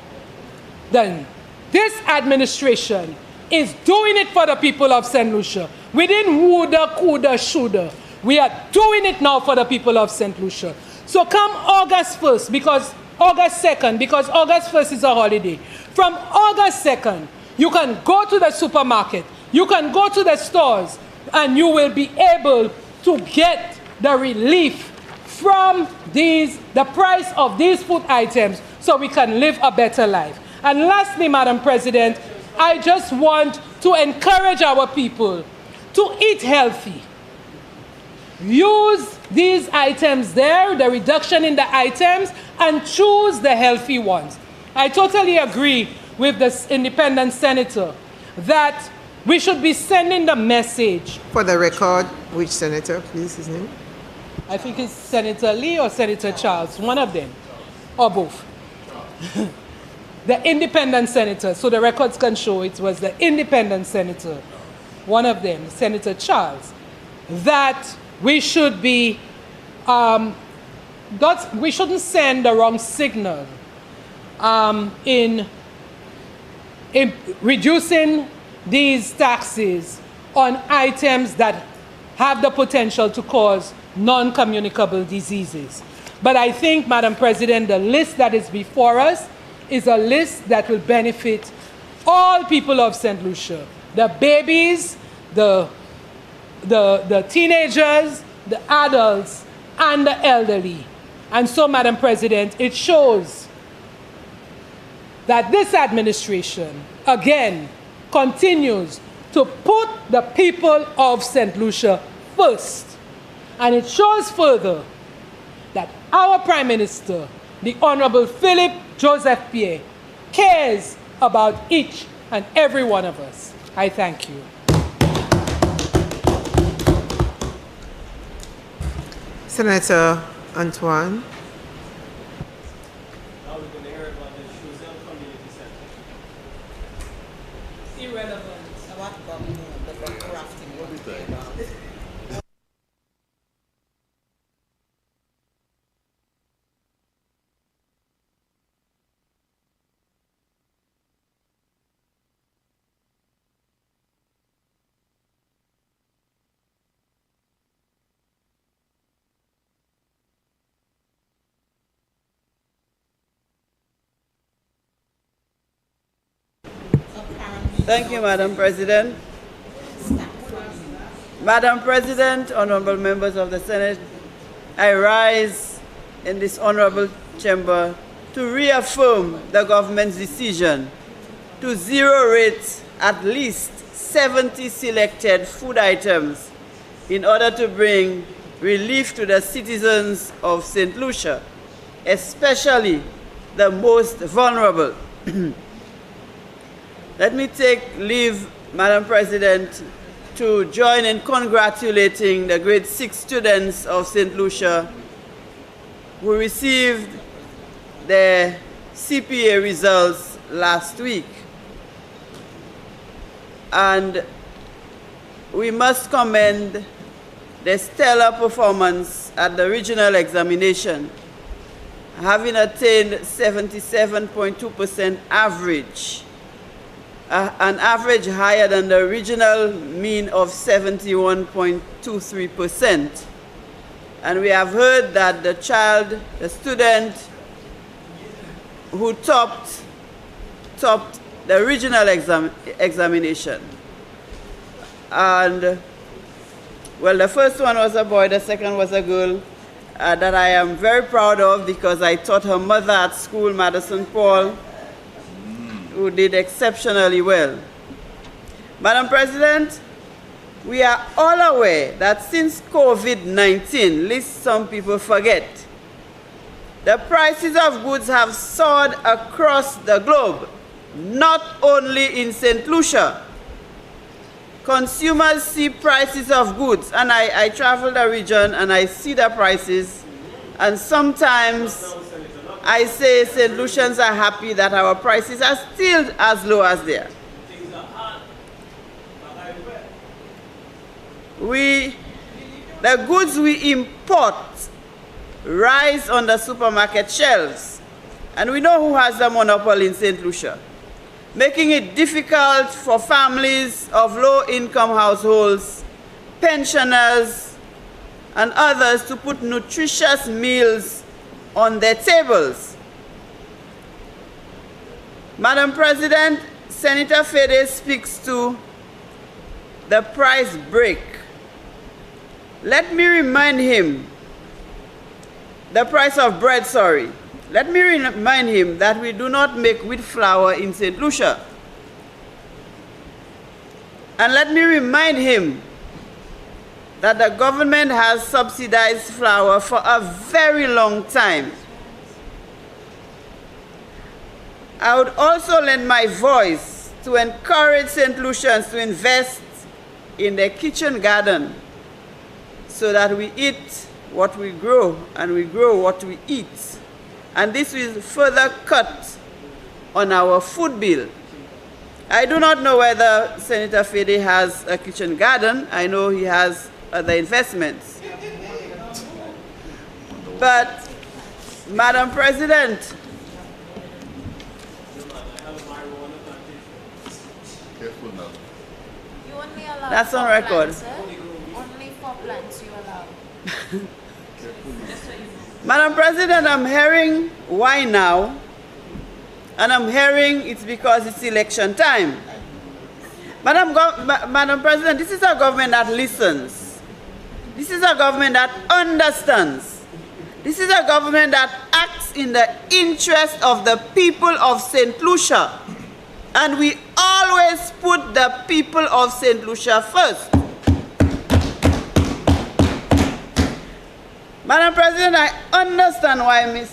then, this administration is doing it for the people of St. Lucia. We didn't woulda, coulda, shoulda. We are doing it now for the people of St. Lucia. So come August 1st, because August 2nd, because August 1st is a holiday. From August 2nd, you can go to the supermarket, you can go to the stores, and you will be able to get the relief from the price of these food items so we can live a better life. And lastly, Madam President, I just want to encourage our people to eat healthy. Use these items there, the reduction in the items, and choose the healthy ones. I totally agree with the independent senator that we should be sending the message. For the record, which senator, please, his name? I think it's Senator Lee or Senator Charles, one of them, or both. The independent senator, so the records can show it was the independent senator, one of them, Senator Charles, that we should be, we shouldn't send the wrong signal in reducing these taxes on items that have the potential to cause non-communicable diseases. But I think, Madam President, the list that is before us is a list that will benefit all people of St. Lucia. The babies, the teenagers, the adults, and the elderly. And so, Madam President, it shows that this administration, again, continues to put the people of St. Lucia first. And it shows further that our Prime Minister, the Honorable Philip Joseph Pierre, cares about each and every one of us. I thank you. Senator Antoine. Now we're going to hear about the Choiseul Community Center. Irrelevant. Thank you, Madam President. Madam President, honorable members of the Senate, I rise in this honorable chamber to reaffirm the government's decision to zero rate at least 70 selected food items in order to bring relief to the citizens of St. Lucia, especially the most vulnerable. Let me take leave, Madam President, to join in congratulating the grade 6 students of St. Lucia who received their CPA results last week. And we must commend their stellar performance at the regional examination, having attained 77.2% average, an average higher than the regional mean of 71.23%. And we have heard that the student who topped the regional examination. And, well, the first one was a boy, the second was a girl, that I am very proud of because I taught her mother at school, Madison Paul, who did exceptionally well. Madam President, we are all aware that since COVID-19, lest some people forget, the prices of goods have soared across the globe, not only in St. Lucia. Consumers see prices of goods, and I travel the region and I see the prices, and sometimes I say St. Lucians are happy that our prices are still as low as they are. The goods we import rise on the supermarket shelves, and we know who has the monopoly in St. Lucia, making it difficult for families of low-income households, pensioners, and others to put nutritious meals on their tables. Madam President, Senator Fede speaks to the price break. Let me remind him, the price of bread, sorry. Let me remind him that we do not make wheat flour in St. Lucia. And let me remind him that the government has subsidized flour for a very long time. I would also lend my voice to encourage St. Lucians to invest in their kitchen garden so that we eat what we grow and we grow what we eat. And this will further cut on our food bill. I do not know whether Senator Fede has a kitchen garden. I know he has other investments. But, Madam President, that's on record. Only 4 plants you allow. Madam President, I'm hearing why now, and I'm hearing it's because it's election time. Madam President, this is a government that listens. This is a government that understands. This is a government that acts in the interest of the people of St. Lucia. And we always put the people of St. Lucia first. Madam President, I understand why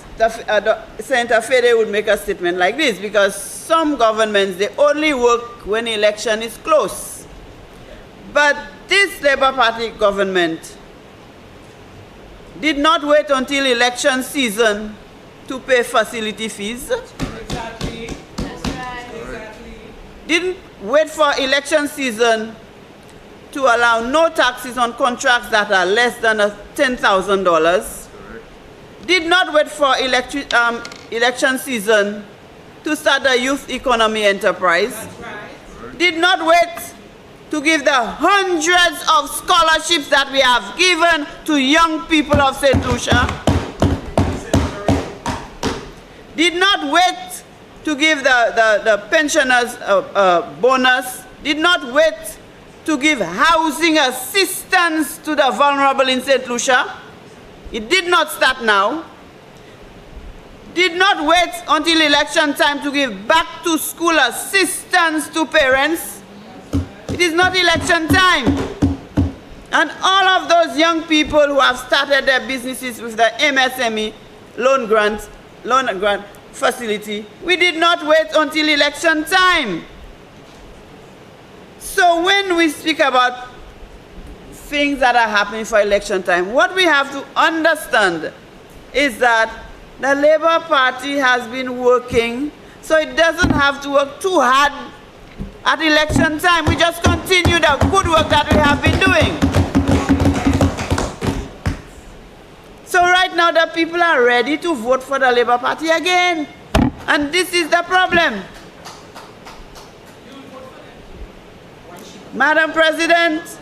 Senator Fede would make a statement like this, because some governments, they only work when election is close. But this Labour Party government did not wait until election season to pay facility fees. Exactly. That's right. Exactly. Didn't wait for election season to allow no taxes on contracts that are less than $10,000. Did not wait for election season to start a youth economy enterprise. That's right. Did not wait to give the hundreds of scholarships that we have given to young people of St. Lucia. Did not wait to give the pensioners bonus. Did not wait to give housing assistance to the vulnerable in St. Lucia. It did not start now. Did not wait until election time to give back to school assistance to parents. It is not election time. And all of those young people who have started their businesses with the MSME loan grant facility, we did not wait until election time. So when we speak about things that are happening for election time, what we have to understand is that the Labour Party has been working, so it doesn't have to work too hard at election time. We just continue the good work that we have been doing. So right now the people are ready to vote for the Labour Party again. And this is the problem. Madam President,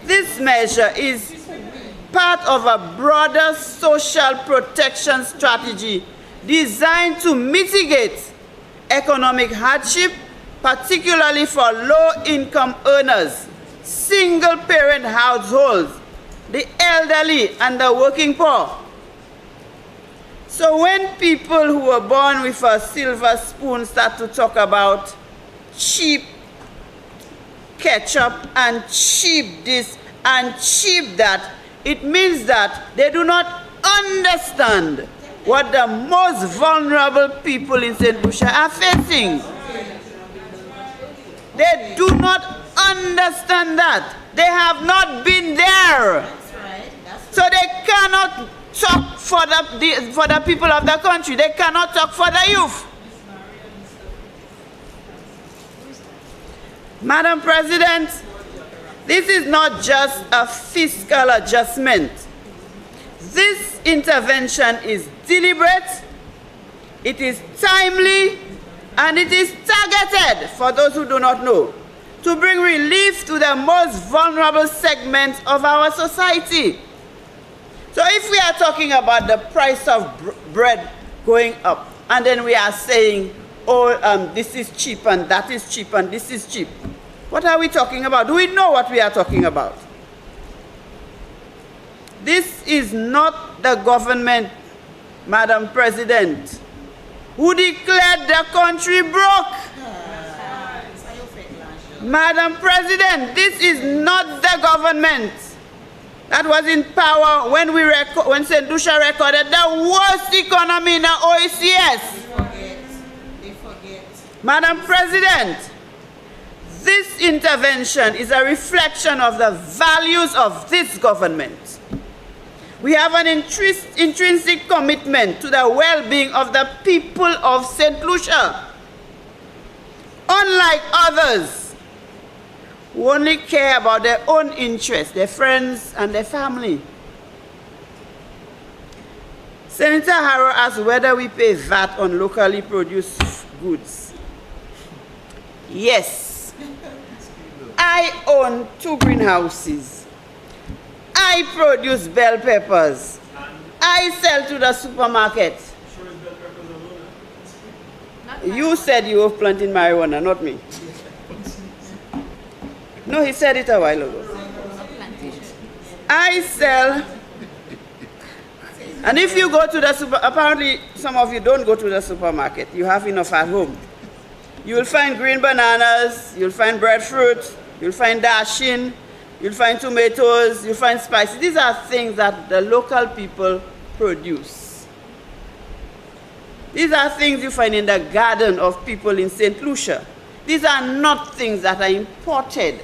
this measure is part of a broader social protection strategy designed to mitigate economic hardship, particularly for low-income earners, single-parent households, the elderly, and the working poor. So when people who were born with a silver spoon start to talk about cheap ketchup and cheap this and cheap that, it means that they do not understand what the most vulnerable people in St. Lucia are facing. They do not understand that. They have not been there. So they cannot talk for the people of the country. They cannot talk for the youth. Madam President, this is not just a fiscal adjustment. This intervention is deliberate, it is timely, and it is targeted, for those who do not know, to bring relief to the most vulnerable segments of our society. So if we are talking about the price of bread going up, and then we are saying, oh, this is cheap, and that is cheap, and this is cheap, what are we talking about? Do we know what we are talking about? This is not the government, Madam President, who declared the country broke. Madam President, this is not the government that was in power when St. Lucia recorded the worst economy in the OECS. They forget. Madam President, this intervention is a reflection of the values of this government. We have an intrinsic commitment to the well-being of the people of St. Lucia. Unlike others who only care about their own interests, their friends and their family. Senator Harrow asked whether we pay VAT on locally produced goods. Yes. I own 2 greenhouses. I produce bell peppers. I sell to the supermarket. You said you were planting marijuana, not me. No, he said it a while ago. I sell, and if you go to the apparently some of you don't go to the supermarket. You have enough at home. You will find green bananas, you'll find breadfruit, you'll find dashing, you'll find tomatoes, you'll find spices. These are things that the local people produce. These are things you find in the garden of people in St. Lucia. These are not things that are imported.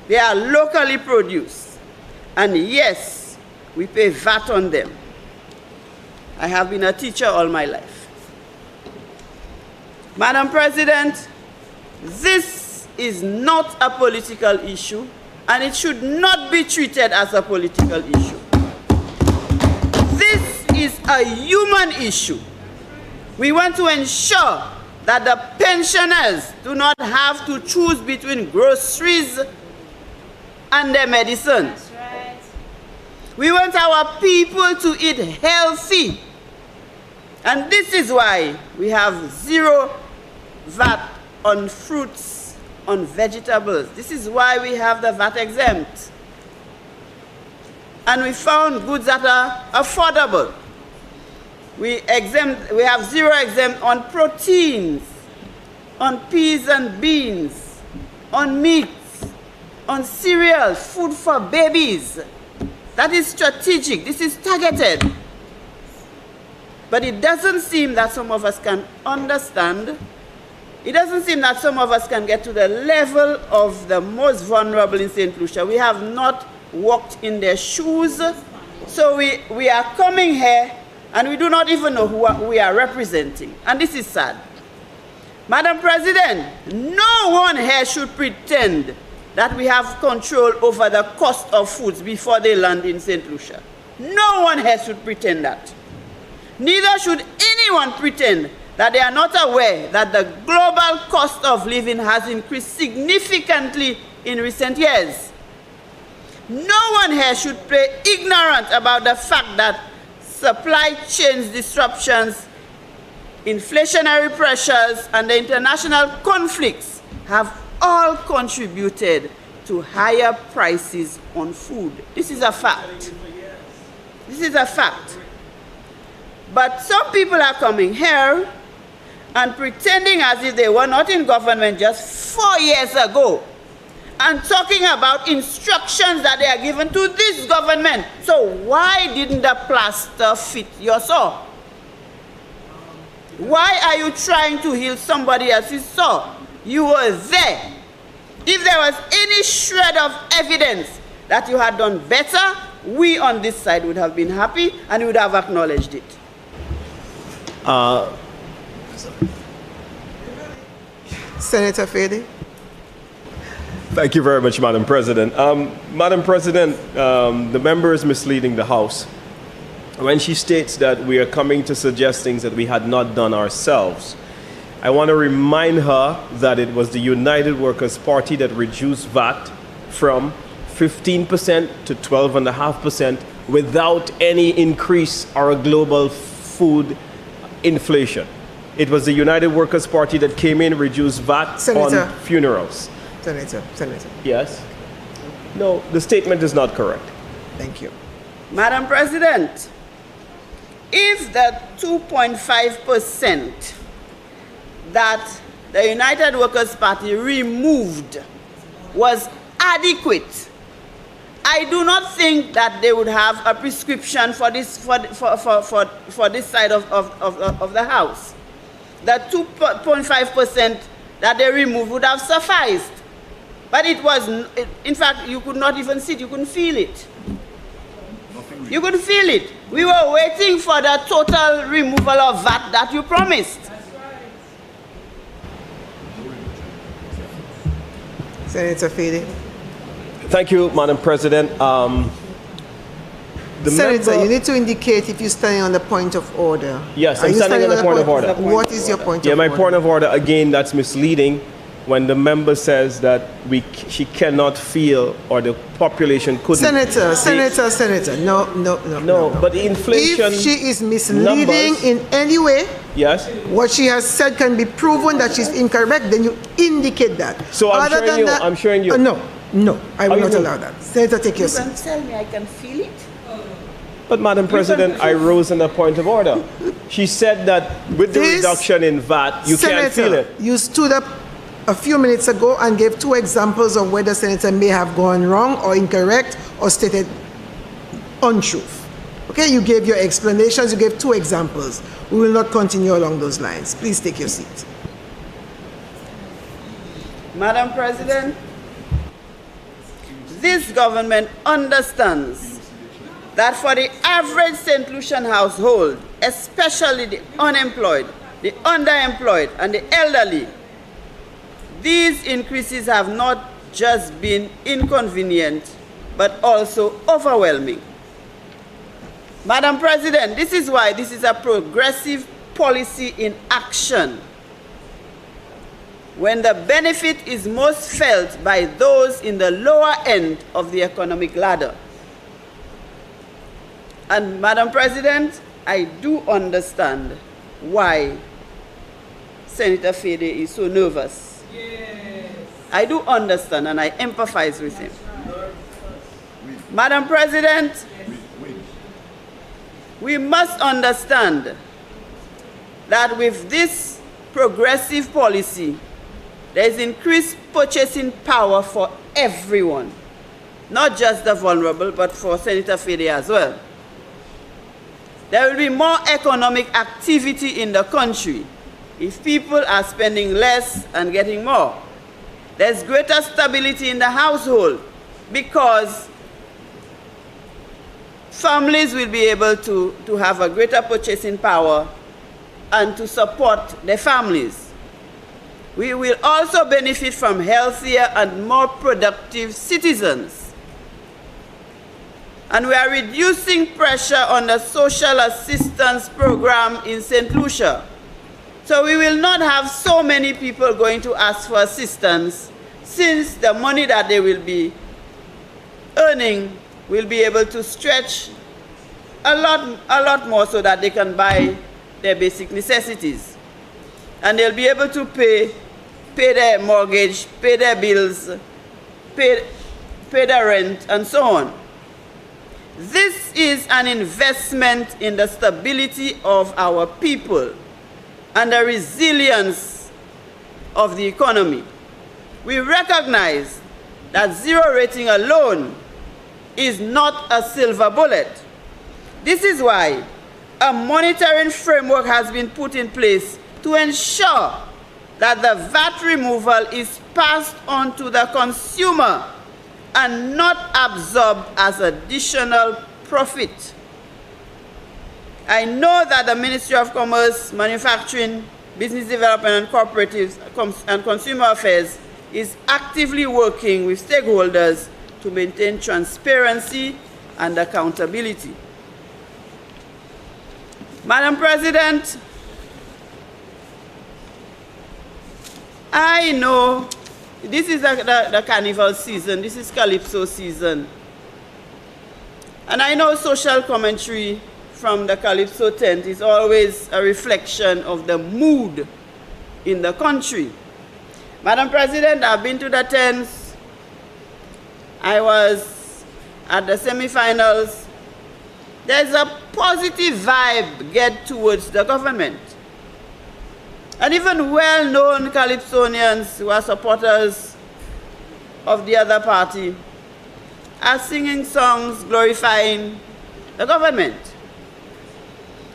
They are locally produced. And yes, we pay VAT on them. I have been a teacher all my life. Madam President, this is not a political issue, and it should not be treated as a political issue. This is a human issue. We want to ensure that the pensioners do not have to choose between groceries and their medicine. That's right. We want our people to eat healthy. And this is why we have 0 VAT on fruits, on vegetables. This is why we have the VAT exempt. And we found goods that are affordable. We have 0 exempt on proteins, on peas and beans, on meats, on cereals, food for babies. That is strategic. This is targeted. But it doesn't seem that some of us can understand. It doesn't seem that some of us can get to the level of the most vulnerable in St. Lucia. We have not walked in their shoes. So we are coming here and we do not even know who we are representing. And this is sad. Madam President, no one here should pretend that we have control over the cost of foods before they land in St. Lucia. No one here should pretend that. Neither should anyone pretend that they are not aware that the global cost of living has increased significantly in recent years. No one here should play ignorant about the fact that supply chain disruptions, inflationary pressures, and the international conflicts have all contributed to higher prices on food. This is a fact. This is a fact. But some people are coming here and pretending as if they were not in government just 4 years ago and talking about instructions that they are given to this government. So why didn't the plaster fit your sore? Why are you trying to heal somebody else's sore? You were there. If there was any shred of evidence that you had done better, we on this side would have been happy and would have acknowledged it. Senator Fede. Thank you very much, Madam President. Madam President, the member is misleading the House when she states that we are coming to suggest things that we had not done ourselves. I want to remind her that it was the United Workers' Party that reduced VAT from 15% to 12.5% without any increase or a global food inflation. It was the United Workers' Party that came in, reduced VAT Senator. on funerals. Senator. Yes? No, the statement is not correct. Thank you. Madam President, if the 2.5% that the United Workers' Party removed was adequate, I do not think that they would have a prescription for this for this side of the House. The 2.5% that they removed would have sufficed. But it was, in fact, you could not even see it, you couldn't feel it. You couldn't feel it. We were waiting for the total removal of VAT that you promised. Senator Fede. Thank you, Madam President. Senator, you need to indicate if you're standing on the point of order. Yes, I'm standing on the point of order. What is your point of order? Yeah, my point of order, again, that's misleading when the member says that she cannot feel or the population couldn't. Senator. No. But the inflation. If she is misleading numbers, in any way, yes, what she has said can be proven that she's incorrect, then you indicate that. So I'm showing you. No, I will not allow that. Senator, take your seat. You can tell me I can feel it. But Madam President, I rose on a point of order. She said that with the reduction in VAT, you can't feel it. You stood up a few minutes ago and gave 2 examples of where the senator may have gone wrong or incorrect or stated untruth. Okay, you gave your explanations, you gave 2 examples. We will not continue along those lines. Please take your seat. Madam President, this government understands that for the average St. Lucian household, especially the unemployed, the underemployed, and the elderly, these increases have not just been inconvenient, but also overwhelming. Madam President, this is why this is a progressive policy in action, when the benefit is most felt by those in the lower end of the economic ladder. And Madam President, I do understand why Senator Fede is so nervous. Yes. I do understand and I empathize with him. Madam President, we must understand that with this progressive policy, there is increased purchasing power for everyone, not just the vulnerable, but for Senator Fede as well. There will be more economic activity in the country if people are spending less and getting more. There's greater stability in the household because families will be able to have a greater purchasing power and to support their families. We will also benefit from healthier and more productive citizens. And we are reducing pressure on the social assistance program in St. Lucia. So we will not have so many people going to ask for assistance, since the money that they will be earning will be able to stretch a lot more so that they can buy their basic necessities. And they'll be able to pay their mortgage, pay their bills, pay their rent, and so on. This is an investment in the stability of our people and the resilience of the economy. We recognize that zero rating alone is not a silver bullet. This is why a monitoring framework has been put in place to ensure that the VAT removal is passed on to the consumer and not absorbed as additional profit. I know that the Ministry of Commerce, Manufacturing, Business Development and Cooperatives and Consumer Affairs is actively working with stakeholders to maintain transparency and accountability. Madam President, I know this is the carnival season, this is Calypso season. And I know social commentary from the Calypso tent is always a reflection of the mood in the country. Madam President, I've been to the tents. I was at the semi-finals. There's a positive vibe get towards the government. And even well-known Calypsonians who are supporters of the other party are singing songs glorifying the government.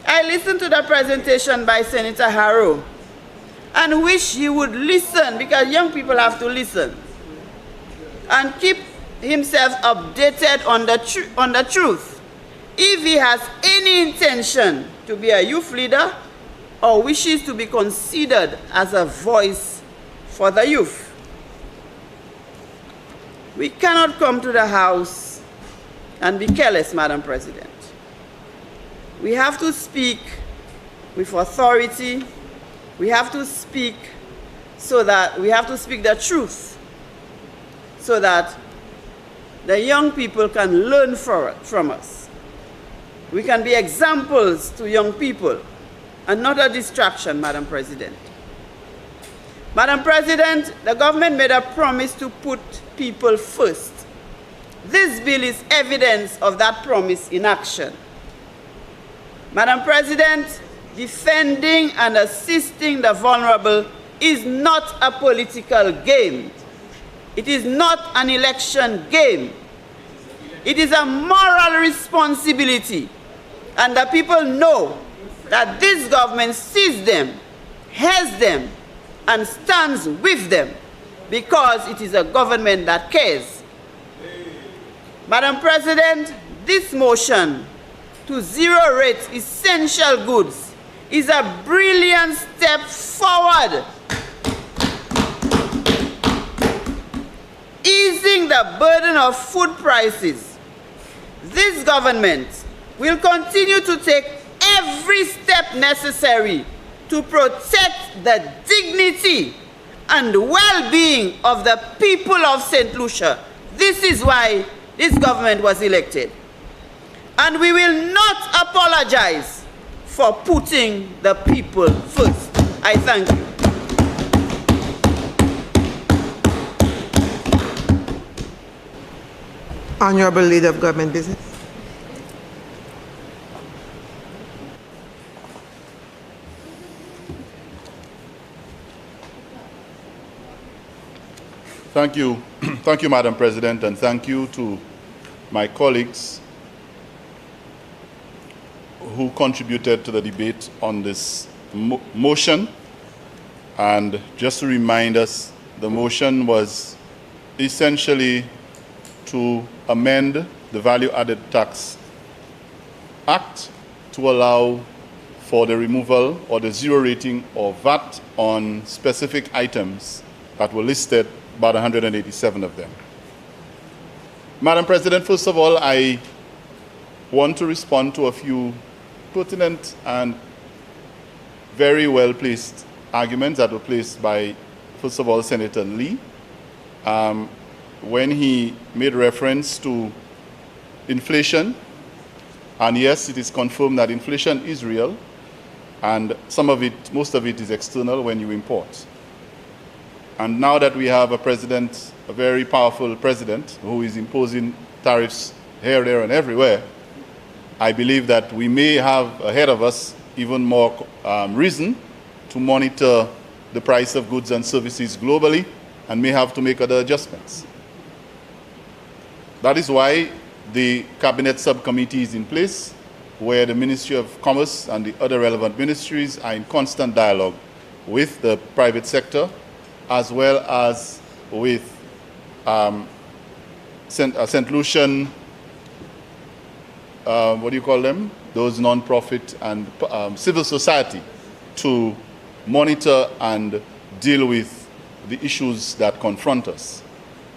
I listened to the presentation by Senator Harrow and wish he would listen, because young people have to listen, and keep himself updated on the truth. If he has any intention to be a youth leader or wishes to be considered as a voice for the youth. We cannot come to the House and be careless, Madam President. We have to speak with authority. We have to speak the truth so that the young people can learn from us. We can be examples to young people and not a distraction, Madam President. Madam President, the government made a promise to put people first. This bill is evidence of that promise in action. Madam President, defending and assisting the vulnerable is not a political game. It is not an election game. It is a moral responsibility, and the people know that this government sees them, hears them, and stands with them because it is a government that cares. Madam President, this motion to zero rate essential goods is a brilliant step forward, easing the burden of food prices. This government will continue to take every step necessary to protect the dignity and well-being of the people of St. Lucia. This is why this government was elected. And we will not apologize for putting the people first. I thank you. Honorable Leader of Government Business. Thank you. Thank you, Madam President, and thank you to my colleagues who contributed to the debate on this motion. And just to remind us, the motion was essentially to amend the Value-Added Tax Act to allow for the removal or the zero rating of VAT on specific items that were listed, about 187 of them. Madam President, first of all, I want to respond to a few pertinent and very well-placed arguments that were placed by, first of all, Senator Lee, when he made reference to inflation. And yes, it is confirmed that inflation is real, and some of it, most of it is external when you import. And now that we have a president, a very powerful president, who is imposing tariffs here, there, and everywhere, I believe that we may have ahead of us even more reason to monitor the price of goods and services globally and may have to make other adjustments. That is why the Cabinet Subcommittee is in place, where the Ministry of Commerce and the other relevant ministries are in constant dialogue with the private sector, as well as with St. Lucian, what do you call them? Those non-profit and civil society, to monitor and deal with the issues that confront us.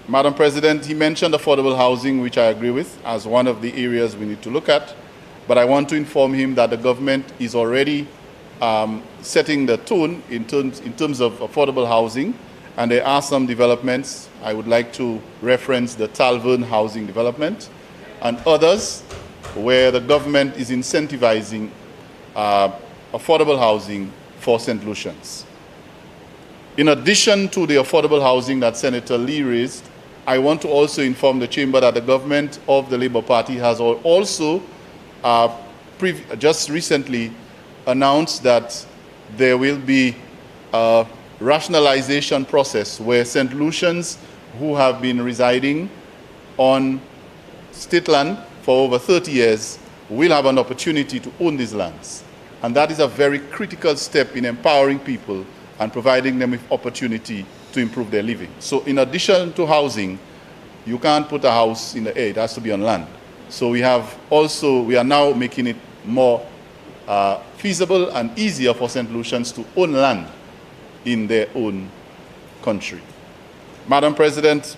Madam President, he mentioned affordable housing, which I agree with, as one of the areas we need to look at. But I want to inform him that the government is already setting the tone in terms of affordable housing, and there are some developments. I would like to reference the Talvern housing development and others where the government is incentivizing affordable housing for St. Lucians. In addition to the affordable housing that Senator Lee raised, I want to also inform the Chamber that the government of the Labour Party has also just recently announced that there will be a rationalization process where St. Lucians who have been residing on state land for over 30 years will have an opportunity to own these lands. And that is a very critical step in empowering people and providing them with opportunity to improve their living. So in addition to housing, you can't put a house in the air, it has to be on land. So we are now making it more feasible and easier for St. Lucians to own land in their own country. Madam President,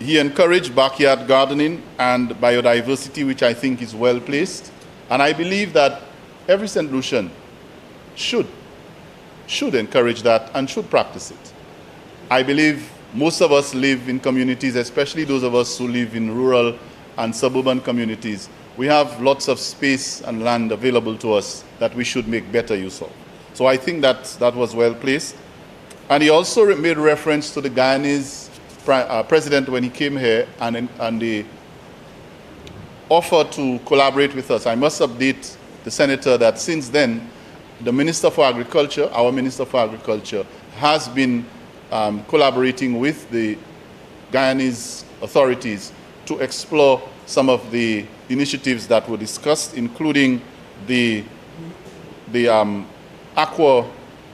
he encouraged backyard gardening and biodiversity, which I think is well placed. And I believe that every St. Lucian should encourage that and should practice it. I believe most of us live in communities, especially those of us who live in rural and suburban communities. We have lots of space and land available to us that we should make better use of. So I think that was well placed. And he also made reference to the Guyanese president when he came here and the offer to collaborate with us. I must update the senator that since then, the Minister for Agriculture, our Minister for Agriculture, has been collaborating with the Guyanese authorities to explore some of the initiatives that were discussed, including the aqua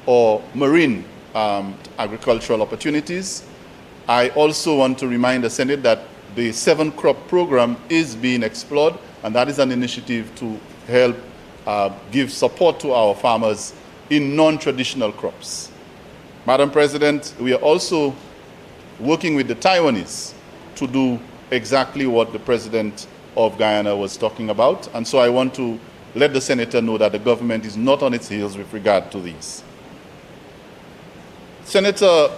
or marine agricultural opportunities. I also want to remind the Senate that the 7-crop program is being explored, and that is an initiative to help give support to our farmers in non-traditional crops. Madam President, we are also working with the Taiwanese to do exactly what the President of Guyana was talking about, and so I want to let the Senator know that the government is not on its heels with regard to these. Senator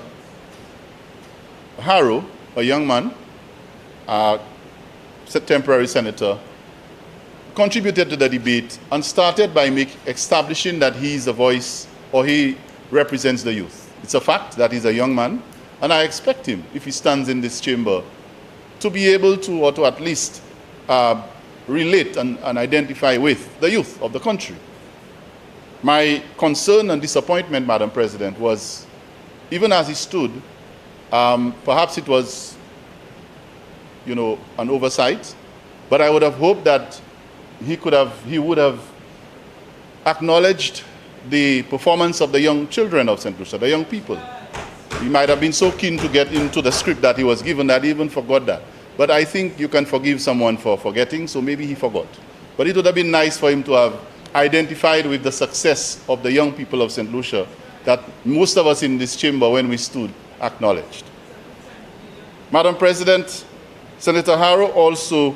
Harrow, a young man, temporary senator, contributed to the debate and started by establishing that he is a voice, or he represents the youth. It's a fact that he's a young man, and I expect him, if he stands in this chamber, to be able to, or to at least relate and identify with the youth of the country. My concern and disappointment, Madam President, was, even as he stood, perhaps it was, an oversight, but I would have hoped that he would have acknowledged the performance of the young children of St. Lucia, the young people. He might have been so keen to get into the script that he was given that he even forgot that. But I think you can forgive someone for forgetting, so maybe he forgot. But it would have been nice for him to have identified with the success of the young people of St. Lucia that most of us in this chamber, when we stood, acknowledged. Madam President, Senator Harrow also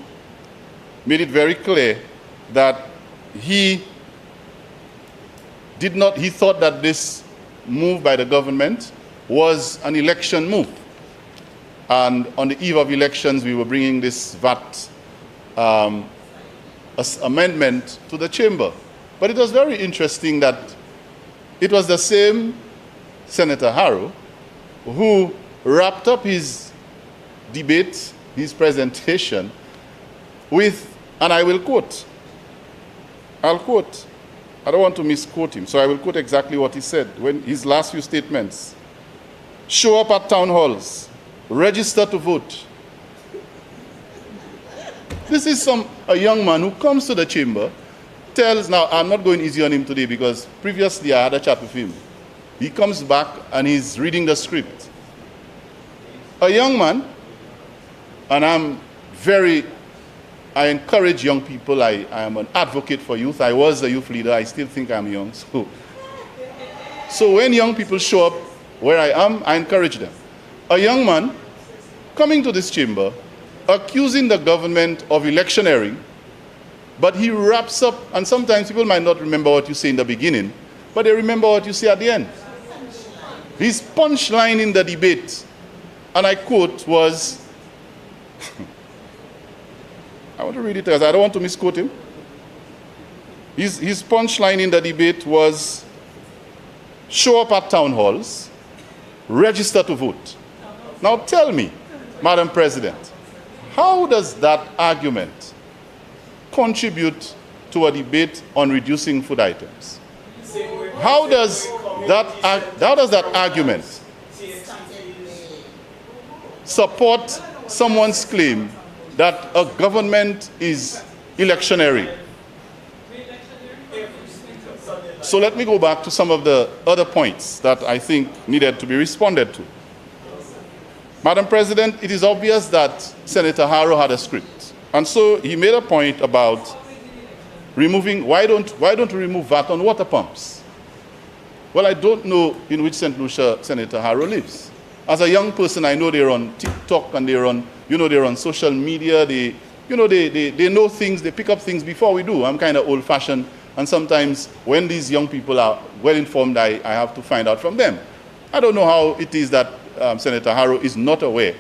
made it very clear that he thought that this move by the government was an election move. And on the eve of elections, we were bringing this VAT amendment to the chamber. But it was very interesting that it was the same Senator Harrow who wrapped up his debate, his presentation, with, and I will quote, I'll quote, I don't want to misquote him, so I will quote exactly what he said when his last few statements. Show up at town halls, register to vote. This is a young man who comes to the chamber, tells, now I'm not going easy on him today because previously I had a chat with him. He comes back and he's reading the script. A young man, and I encourage young people. I am an advocate for youth. I was a youth leader. I still think I'm young. So when young people show up where I am, I encourage them. A young man coming to this chamber, accusing the government of electioneering, but he wraps up, and sometimes people might not remember what you say in the beginning, but they remember what you say at the end. His punchline in the debate, and I quote, was, I want to read it because I don't want to misquote him. His punchline in the debate was, show up at town halls, register to vote. Now tell me, Madam President, how does that argument contribute to a debate on reducing food items? How does that argument support someone's claim that a government is electioneering? So let me go back to some of the other points that I think needed to be responded to. Madam President, it is obvious that Senator Harrow had a script. And so he made a point about removing, why don't we remove VAT on water pumps? Well, I don't know in which St. Lucia Senator Harrow lives. As a young person, I know they're on TikTok and they're on social media. They know things, they pick up things before we do. I'm kind of old-fashioned, and sometimes when these young people are well-informed, I have to find out from them. I don't know how it is that Senator Harrow is not aware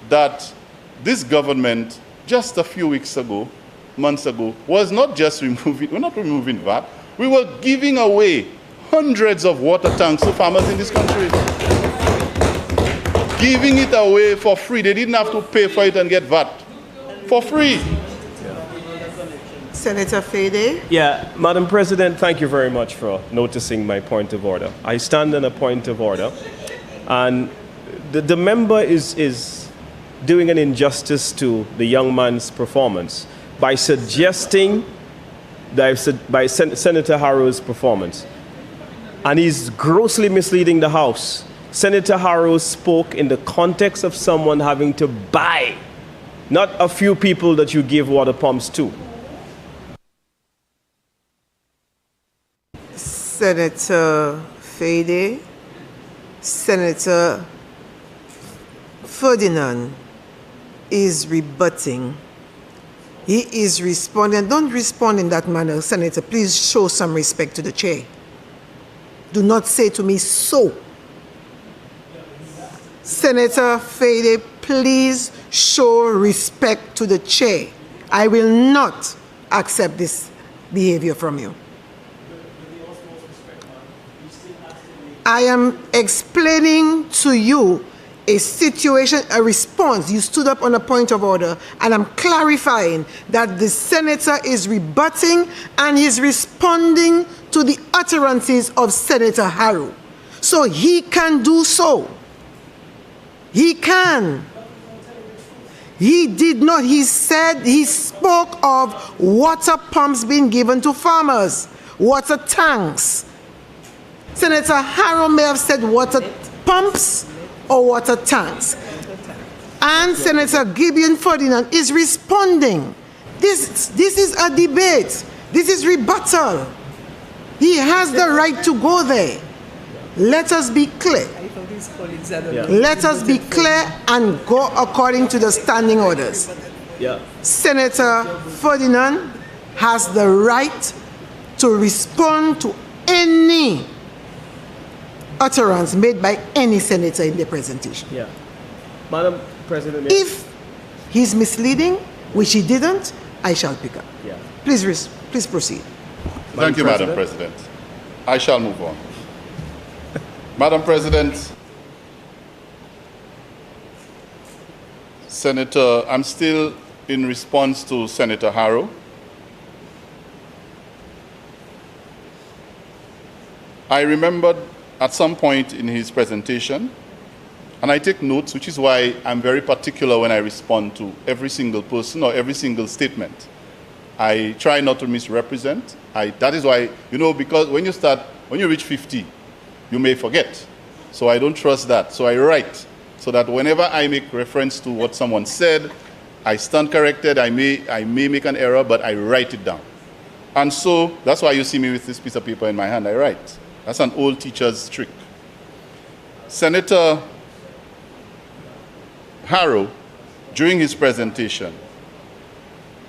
that this government, just a few weeks ago, months ago, was not just removing, we're not removing VAT, we were giving away hundreds of water tanks to farmers in this country. Giving it away for free. They didn't have to pay for it and get VAT. For free. Senator Fede. Yeah, Madam President, thank you very much for noticing my point of order. I stand on a point of order, and the member is doing an injustice to the young man's performance by suggesting that by Senator Harrow's performance. And he's grossly misleading the House. Senator Harrow spoke in the context of someone having to buy, not a few people that you give water pumps to. Senator Fede, Senator Ferdinand is rebutting. He is responding. Don't respond in that manner, Senator. Please show some respect to the chair. Do not say to me so. Senator Fede, please show respect to the chair. I will not accept this behavior from you. I am explaining to you a situation, a response. You stood up on a point of order, and I'm clarifying that the senator is rebutting and he's responding to the utterances of Senator Harrow. So he can do so. He can. He did not. He said, he spoke of water pumps being given to farmers, water tanks. Senator Harrow may have said water pumps or water tanks. And Senator Gideon Ferdinand is responding. This is a debate. This is rebuttal. He has the right to go there. Let us be clear. Let us be clear and go according to the standing orders. Senator Ferdinand has the right to respond to any utterance made by any senator in the presentation. Madam President. If he's misleading, which he didn't, I shall pick up. Please proceed. Thank you, Madam President. I shall move on. Madam President, Senator, I'm still in response to Senator Harrow. I remembered at some point in his presentation, and I take notes, which is why I'm very particular when I respond to every single person or every single statement. I try not to misrepresent. That is why, because when you reach 50, you may forget. So I don't trust that. So I write, so that whenever I make reference to what someone said, I stand corrected. I may make an error, but I write it down. And so that's why you see me with this piece of paper in my hand. I write. That's an old teacher's trick. Senator Harrow, during his presentation,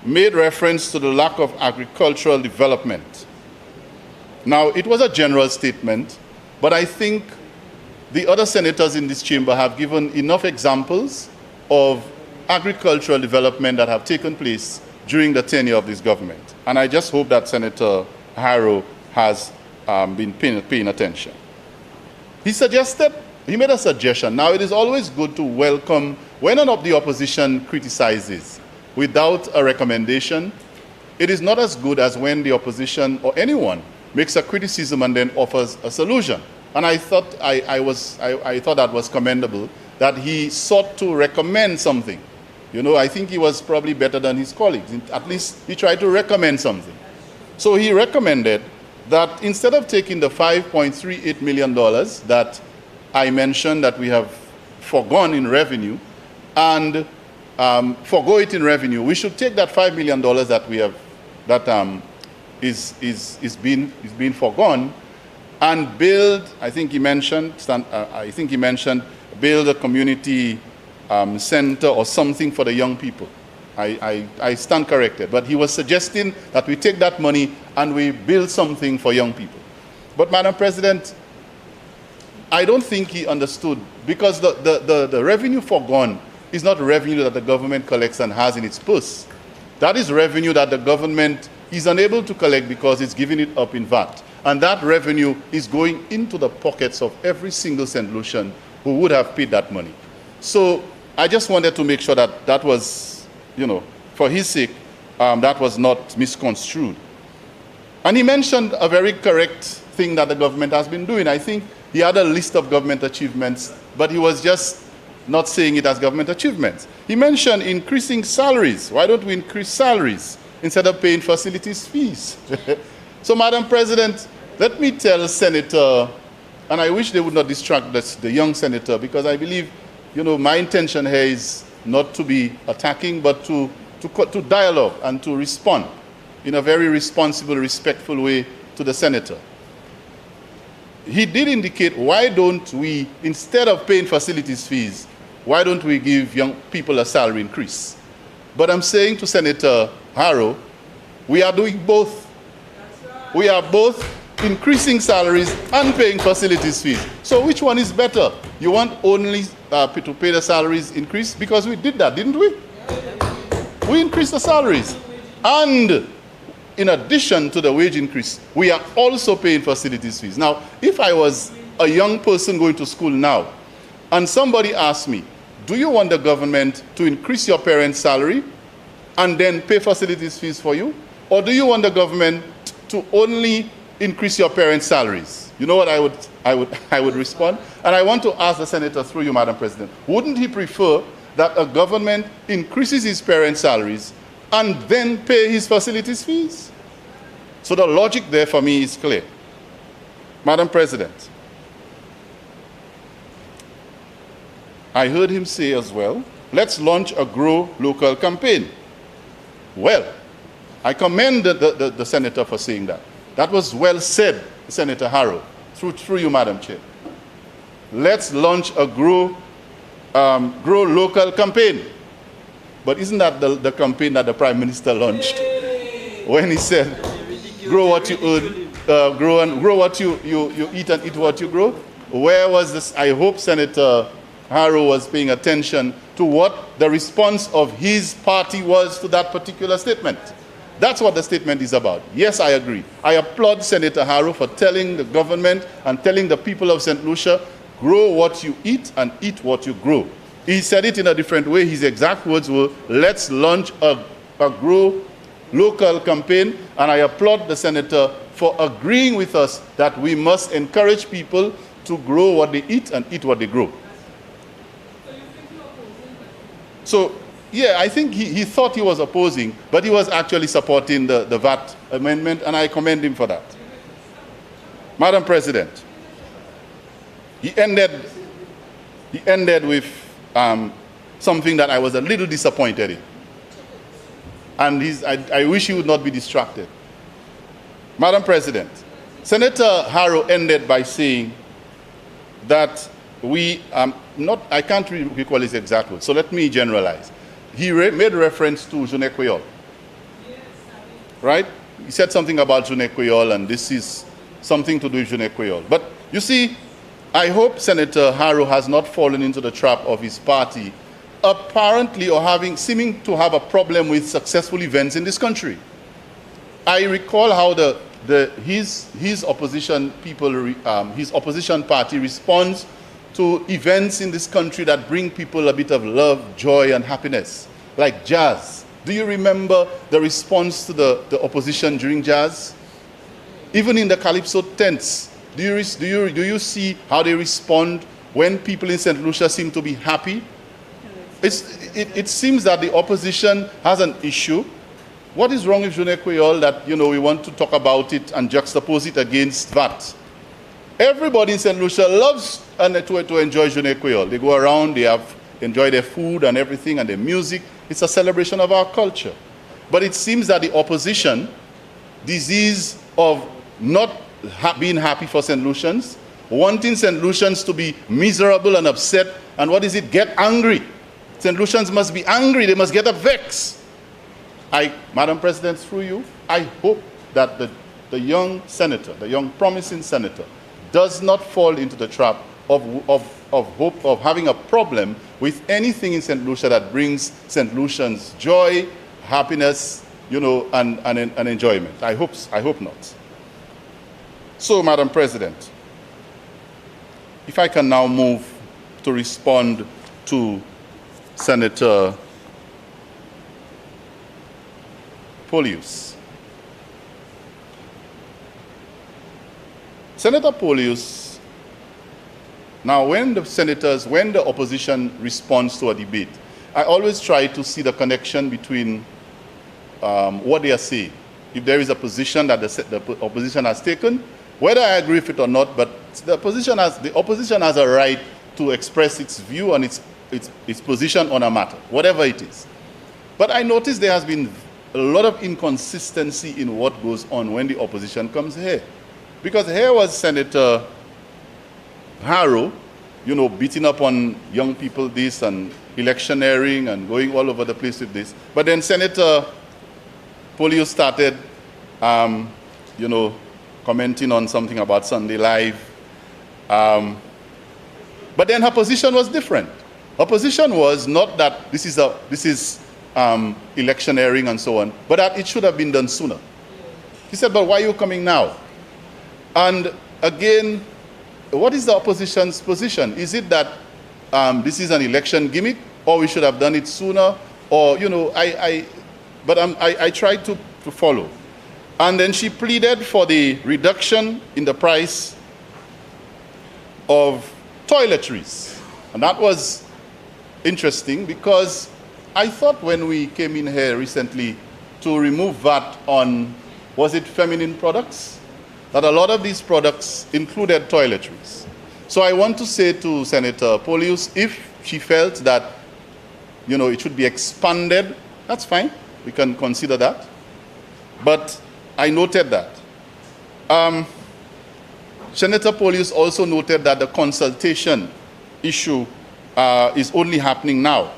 made reference to the lack of agricultural development. Now, it was a general statement, but I think the other senators in this chamber have given enough examples of agricultural development that have taken place during the tenure of this government. And I just hope that Senator Harrow has been paying attention. He made a suggestion. Now, it is always good to welcome when the opposition criticizes without a recommendation. It is not as good as when the opposition or anyone makes a criticism and then offers a solution. And I thought I thought that was commendable, that he sought to recommend something. I think he was probably better than his colleagues. At least he tried to recommend something. So he recommended that instead of taking the $5.38 million that I mentioned that we have forgone in revenue and forgo it in revenue, we should take that $5 million that we have, is being forgone, and build. I think he mentioned build a community center or something for the young people. I stand corrected, but he was suggesting that we take that money and we build something for young people. But Madam President, I don't think he understood, because the revenue forgone is not revenue that the government collects and has in its purse. That is revenue that the government is unable to collect because it's giving it up in VAT. And that revenue is going into the pockets of every single St. Lucian who would have paid that money. So I just wanted to make sure that that was, for his sake, that was not misconstrued. And he mentioned a very correct thing that the government has been doing. I think he had a list of government achievements, but he was just not saying it as government achievements. He mentioned increasing salaries. Why don't we increase salaries instead of paying facilities fees? So, Madam President, let me tell Senator, and I wish they would not distract the young senator, because I believe, my intention here is not to be attacking, but to dialogue and to respond in a very responsible, respectful way to the senator. He did indicate, why don't we, instead of paying facilities fees, why don't we give young people a salary increase? But I'm saying to Senator Harrow, we are doing both. We are both increasing salaries and paying facilities fees. So which one is better? You want only to pay the salaries increase? Because we did that, didn't we? We increased the salaries. And in addition to the wage increase, we are also paying facilities fees. Now, if I was a young person going to school now, and somebody asked me, do you want the government to increase your parents' salary and then pay facilities fees for you? Or do you want the government to only increase your parents' salaries? You know what I would respond? And I want to ask the senator through you, Madam President, wouldn't he prefer that a government increases his parents' salaries and then pay his facilities fees? So the logic there for me is clear. Madam President, I heard him say as well, let's launch a Grow Local campaign. Well, I commend the senator for saying that. That was well said, Senator Harrow, through you, Madam Chair. Let's launch a Grow Local campaign. But isn't that the campaign that the Prime Minister launched when he said, grow what you earn, grow what you eat and eat what you grow? Where was this? I hope Senator Harrow was paying attention to what the response of his party was to that particular statement. That's what the statement is about. Yes, I agree. I applaud Senator Harrow for telling the government and telling the people of St. Lucia, grow what you eat and eat what you grow. He said it in a different way. His exact words were, let's launch a Grow Local campaign, and I applaud the senator for agreeing with us that we must encourage people to grow what they eat and eat what they grow. So, yeah, I think he thought he was opposing, but he was actually supporting the VAT amendment, and I commend him for that. Madam President, he ended with something that I was a little disappointed in. And I wish he would not be distracted. Madam President, Senator Harrow ended by saying that I can't recall his exact words, so let me generalize. He made reference to Journée Creole. Right? He said something about Journée Creole, and this is something to do with Journée Creole. But you see, I hope Senator Harrow has not fallen into the trap of his party apparently or seeming to have a problem with successful events in this country. I recall how his opposition his opposition party responds to events in this country that bring people a bit of love, joy, and happiness, like jazz. Do you remember the response to the opposition during jazz? Even in the Calypso tents, do you see how they respond when people in St. Lucia seem to be happy? It seems that the opposition has an issue. What is wrong with Journée Creole that, we want to talk about it and juxtapose it against VAT? Everybody in St. Lucia loves to enjoy Journée Creole. They go around, they enjoy their food and everything and their music. It's a celebration of our culture. But it seems that the opposition, disease of not being happy for St. Lucians, wanting St. Lucians to be miserable and upset, and what is it? Get angry. St. Lucians must be angry. They must get vexed. Madam President, through you, I hope that the young senator, the young promising senator, does not fall into the trap of having a problem with anything in St. Lucia that brings St. Lucians joy, happiness, and enjoyment. I hope not. So, Madam President, if I can now move to respond to Senator Polius. Senator Polius, now when the opposition responds to a debate, I always try to see the connection between what they are saying. If there is a position that the opposition has taken, whether I agree with it or not, but the opposition has a right to express its view and its position on a matter, whatever it is. But I noticed there has been a lot of inconsistency in what goes on when the opposition comes here. Because here was Senator Harrow, beating up on young people this and electioneering and going all over the place with this. But then Senator Polio started, commenting on something about Sunday Live. But then her position was different. Her position was not that this is electioneering and so on, but that it should have been done sooner. He said, but why are you coming now? And again, what is the opposition's position? Is it that this is an election gimmick, or we should have done it sooner? Or, I tried to follow. And then she pleaded for the reduction in the price of toiletries. And that was interesting because I thought when we came in here recently to remove VAT on, was it feminine products? That a lot of these products included toiletries. So I want to say to Senator Polius, if she felt that, you know, it should be expanded, that's fine. We can consider that. But I noted that. Senator Polius also noted that the consultation issue is only happening now.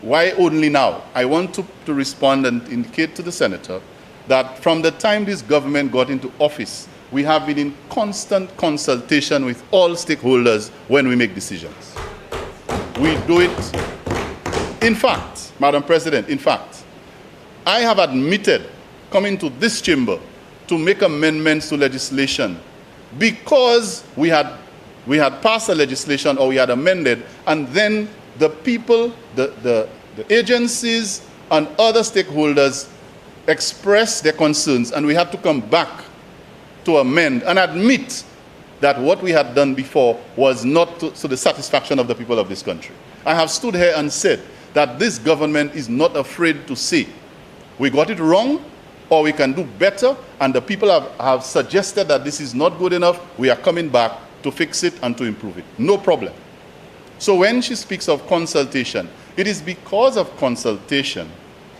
Why only now? I want to respond and indicate to the senator that from the time this government got into office, we have been in constant consultation with all stakeholders when we make decisions. We do it. In fact, Madam President, in fact, I have admitted coming to this chamber to make amendments to legislation because we had passed a legislation or we had amended, and then the people, the agencies and other stakeholders expressed their concerns, and we had to come back to amend and admit that what we had done before was not to the satisfaction of the people of this country. I have stood here and said that this government is not afraid to say, we got it wrong, or we can do better, and the people have suggested that this is not good enough. We are coming back to fix it and to improve it. No problem. So when she speaks of consultation, it is because of consultation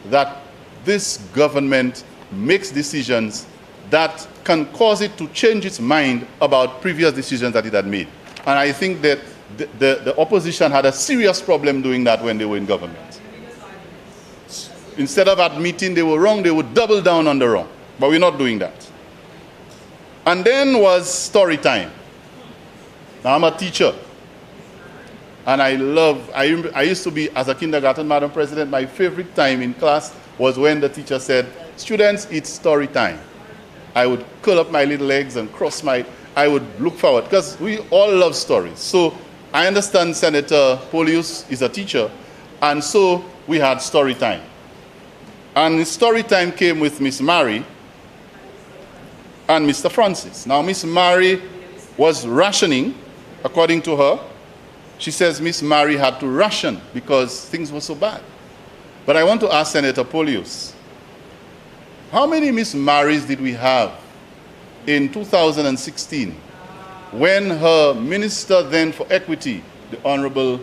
that this government makes decisions that can cause it to change its mind about previous decisions that it had made. And I think that the opposition had a serious problem doing that when they were in government. Instead of admitting they were wrong, they would double down on the wrong. But we're not doing that. And then was story time. Now, I'm a teacher. And I used to be, as a kindergarten, Madam President, my favorite time in class was when the teacher said, students, it's story time. I would curl up my little legs and I would look forward, because we all love stories. So I understand Senator Polius is a teacher, and so we had story time. And story time came with Miss Mary and Mr. Francis. Now, Miss Mary was rationing, according to her. She says Miss Mary had to ration because things were so bad. But I want to ask Senator Polius, how many Miss Marys did we have in 2016 when her minister then for equity, the Honorable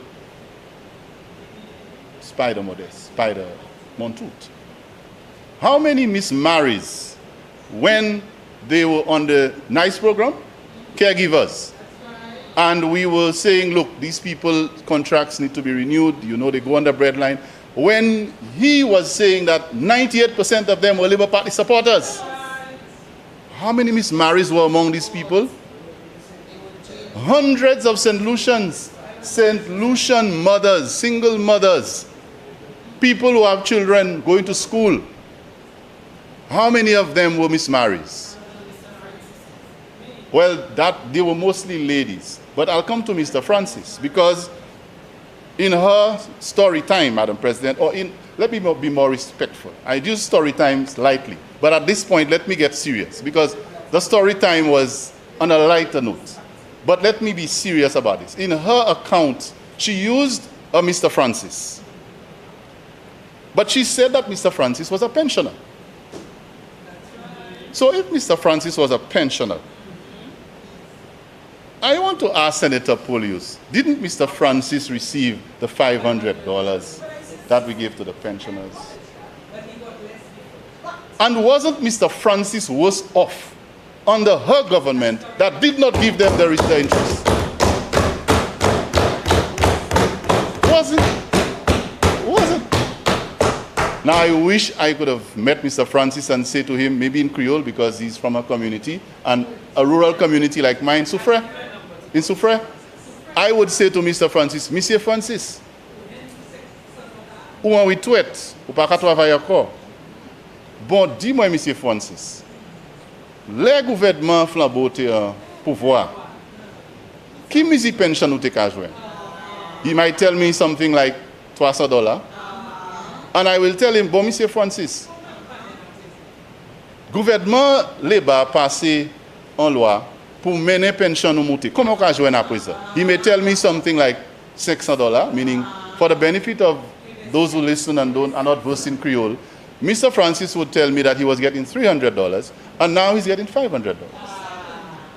Spider Montoute? How many Miss Marys when they were on the NICE program? Caregivers. And we were saying, look, these people, contracts need to be renewed. You know, they go on the breadline. When he was saying that 98% of them were Labour Party supporters. How many Miss Marys were among these people? Hundreds of St. Lucian mothers, single mothers, people who have children going to school. How many of them were Miss Marys? Well, they were mostly ladies. But I'll come to Mr. Francis, because in her story time, Madam President, let me be more respectful. I use story times lightly, but at this point, let me get serious, because the story time was on a lighter note. But let me be serious about this. In her account, she used a Mr. Francis. But she said that Mr. Francis was a pensioner. So if Mr. Francis was a pensioner, I want to ask Senator Polius, didn't Mr. Francis receive the $500 that we gave to the pensioners? And wasn't Mr. Francis worse off under her government that did not give them the interest? Wasn't? Now, I wish I could have met Mr. Francis and say to him, maybe in Creole, because he's from a community, and a rural community like mine, in Soufre, I would say to Mr. Francis, Monsieur Francis, ou an witouet, ou pa ka travay encore. Bon, dis-moi, Monsieur Francis, le gouvernement flambote pouvoir, qui misi pension ou te ka jwen? He might tell me something like $300. And I will tell him, bon, Monsieur Francis, gouvernement Labour passé en loi pour mener pension ou monter. Comment on joindre après ça? He may tell me something like $600, meaning for the benefit of those who listen and are not versed in Creole, Mr. Francis would tell me that he was getting $300, and now he's getting $500.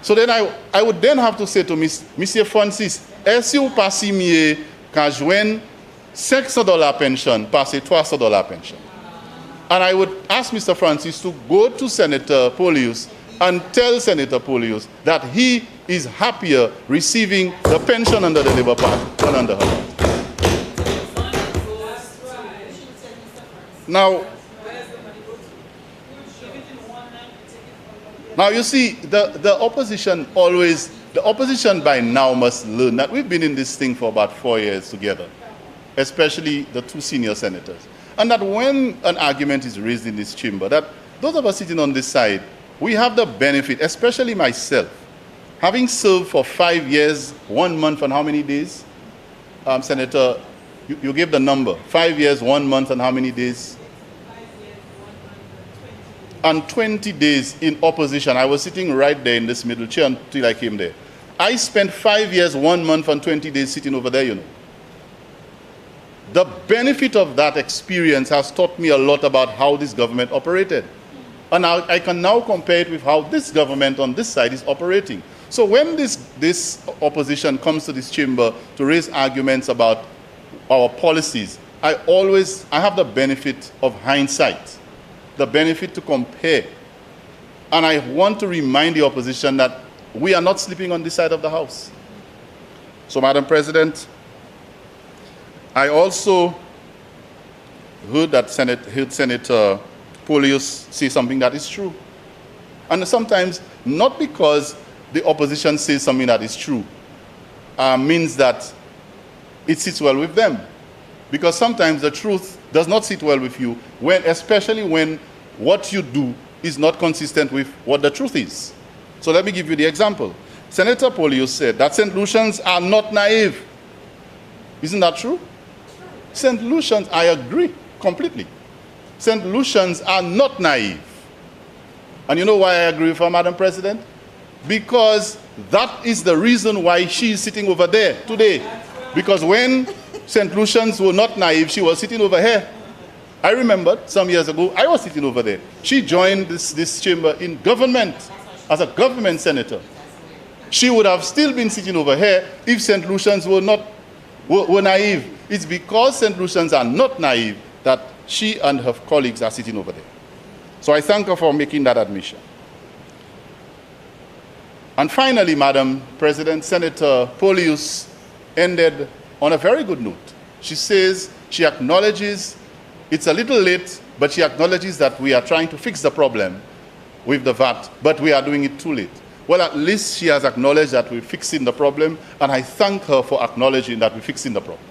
So then I would then have to say to Monsieur Francis, est-ce que vous passez mieux qu'à joindre $600 pension, passer $300 pension? And I would ask Mr. Francis to go to Senator Polius and tell Senator Polius that he is happier receiving the pension under the Labour Party than under her. Now you see, the opposition by now must learn that we've been in this thing for about 4 years together, especially the two senior senators. And that when an argument is raised in this chamber, that those of us sitting on this side, we have the benefit, especially myself, having served for 5 years, 1 month and how many days? Senator, you gave the number. 5 years, 1 month and how many days? And 20 days in opposition. I was sitting right there in this middle chair until I came there. I spent 5 years, 1 month and 20 days sitting over there, you know. The benefit of that experience has taught me a lot about how this government operated. And I can now compare it with how this government on this side is operating. So when this opposition comes to this chamber to raise arguments about our policies, I have the benefit of hindsight, the benefit to compare. And I want to remind the opposition that we are not sleeping on this side of the house. So, Madam President, I also heard Senator Polius say something that is true. And sometimes, not because the opposition says something that is true, means that it sits well with them. Because sometimes the truth does not sit well with you, especially when what you do is not consistent with what the truth is. So let me give you the example. Senator Polius said that St. Lucians are not naive. Isn't that true? St. Lucians, I agree completely. St. Lucians are not naive. And you know why I agree with her, Madam President? Because that is the reason why she is sitting over there today. Because when St. Lucians were not naive, she was sitting over here. I remember some years ago, I was sitting over there. She joined this chamber in government as a government senator. She would have still been sitting over here if St. Lucians were naive. It's because St. Lucians are not naive that she and her colleagues are sitting over there. So I thank her for making that admission. And finally, Madam President, Senator Polius ended on a very good note. She says, she acknowledges, it's a little late, but she acknowledges that we are trying to fix the problem with the VAT, but we are doing it too late. Well, at least she has acknowledged that we're fixing the problem, and I thank her for acknowledging that we're fixing the problem.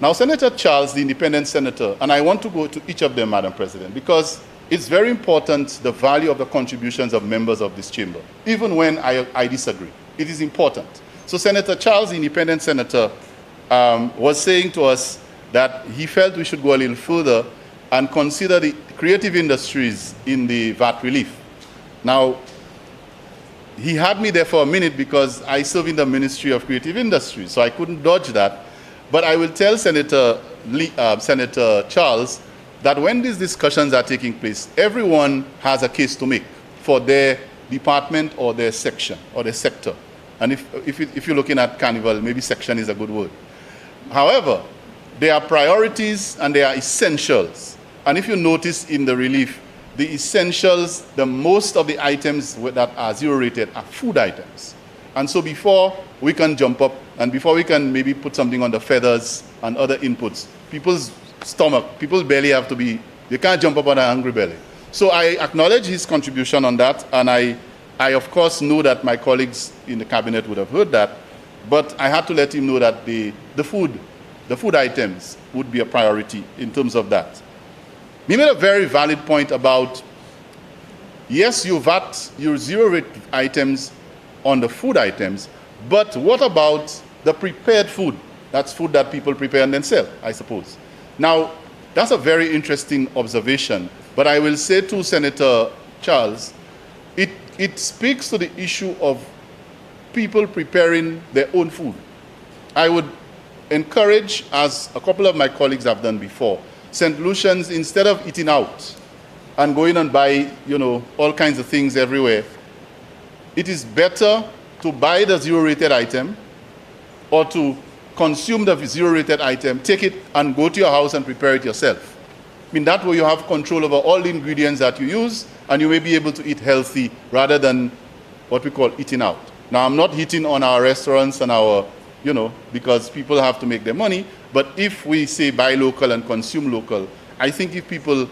Now, Senator Charles, the independent senator, and I want to go to each of them, Madam President, because it's very important, the value of the contributions of members of this chamber, even when I disagree. It is important. So Senator Charles, the independent senator, was saying to us that he felt we should go a little further and consider the creative industries in the VAT relief. Now, he had me there for a minute because I serve in the Ministry of Creative Industries, so I couldn't dodge that. But I will tell Senator Charles that when these discussions are taking place, everyone has a case to make for their department or their section or their sector. And if you're looking at Carnival, maybe section is a good word. However, there are priorities and there are essentials. And if you notice in the relief, the essentials, the most of the items that are zero rated are food items. And so before we can jump up and before we can maybe put something on the feathers and other inputs, people's belly have to be, they can't jump up on a hungry belly. So I acknowledge his contribution on that, and I of course know that my colleagues in the cabinet would have heard that, but I had to let him know that the food items would be a priority in terms of that. He made a very valid point about, yes, you VAT your zero rate items on the food items, but what about the prepared food? That's food that people prepare and then sell, I suppose. Now, that's a very interesting observation, but I will say to Senator Charles, it speaks to the issue of people preparing their own food. I would encourage, as a couple of my colleagues have done before, St. Lucians, instead of eating out and going and buy, all kinds of things everywhere, it is better to buy the zero-rated item or to consume the zero-rated item, take it and go to your house and prepare it yourself. I mean, that way you have control over all the ingredients that you use, and you may be able to eat healthy rather than what we call eating out. Now, I'm not hitting on our restaurants and our, because people have to make their money, but if we say buy local and consume local, I think if people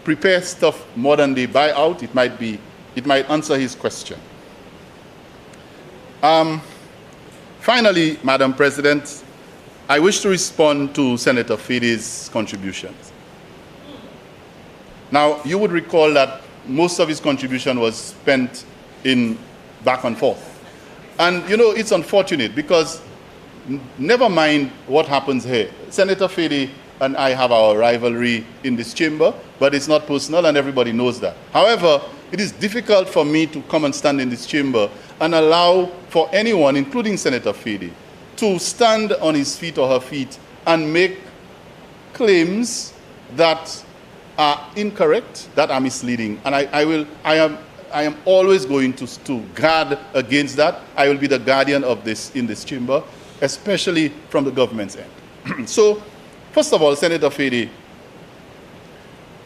prepare stuff more than they buy out, it might answer his question. Finally, Madam President, I wish to respond to Senator Fede's contributions. Now, you would recall that most of his contribution was spent in back and forth. And, it's unfortunate because never mind what happens here. Senator Fede and I have our rivalry in this chamber, but it's not personal and everybody knows that. However, it is difficult for me to come and stand in this chamber and allow for anyone, including Senator Fede, to stand on his feet or her feet and make claims that are incorrect, that are misleading. And I am always going to guard against that. I will be the guardian of this in this chamber, especially from the government's end. So, first of all, Senator Fede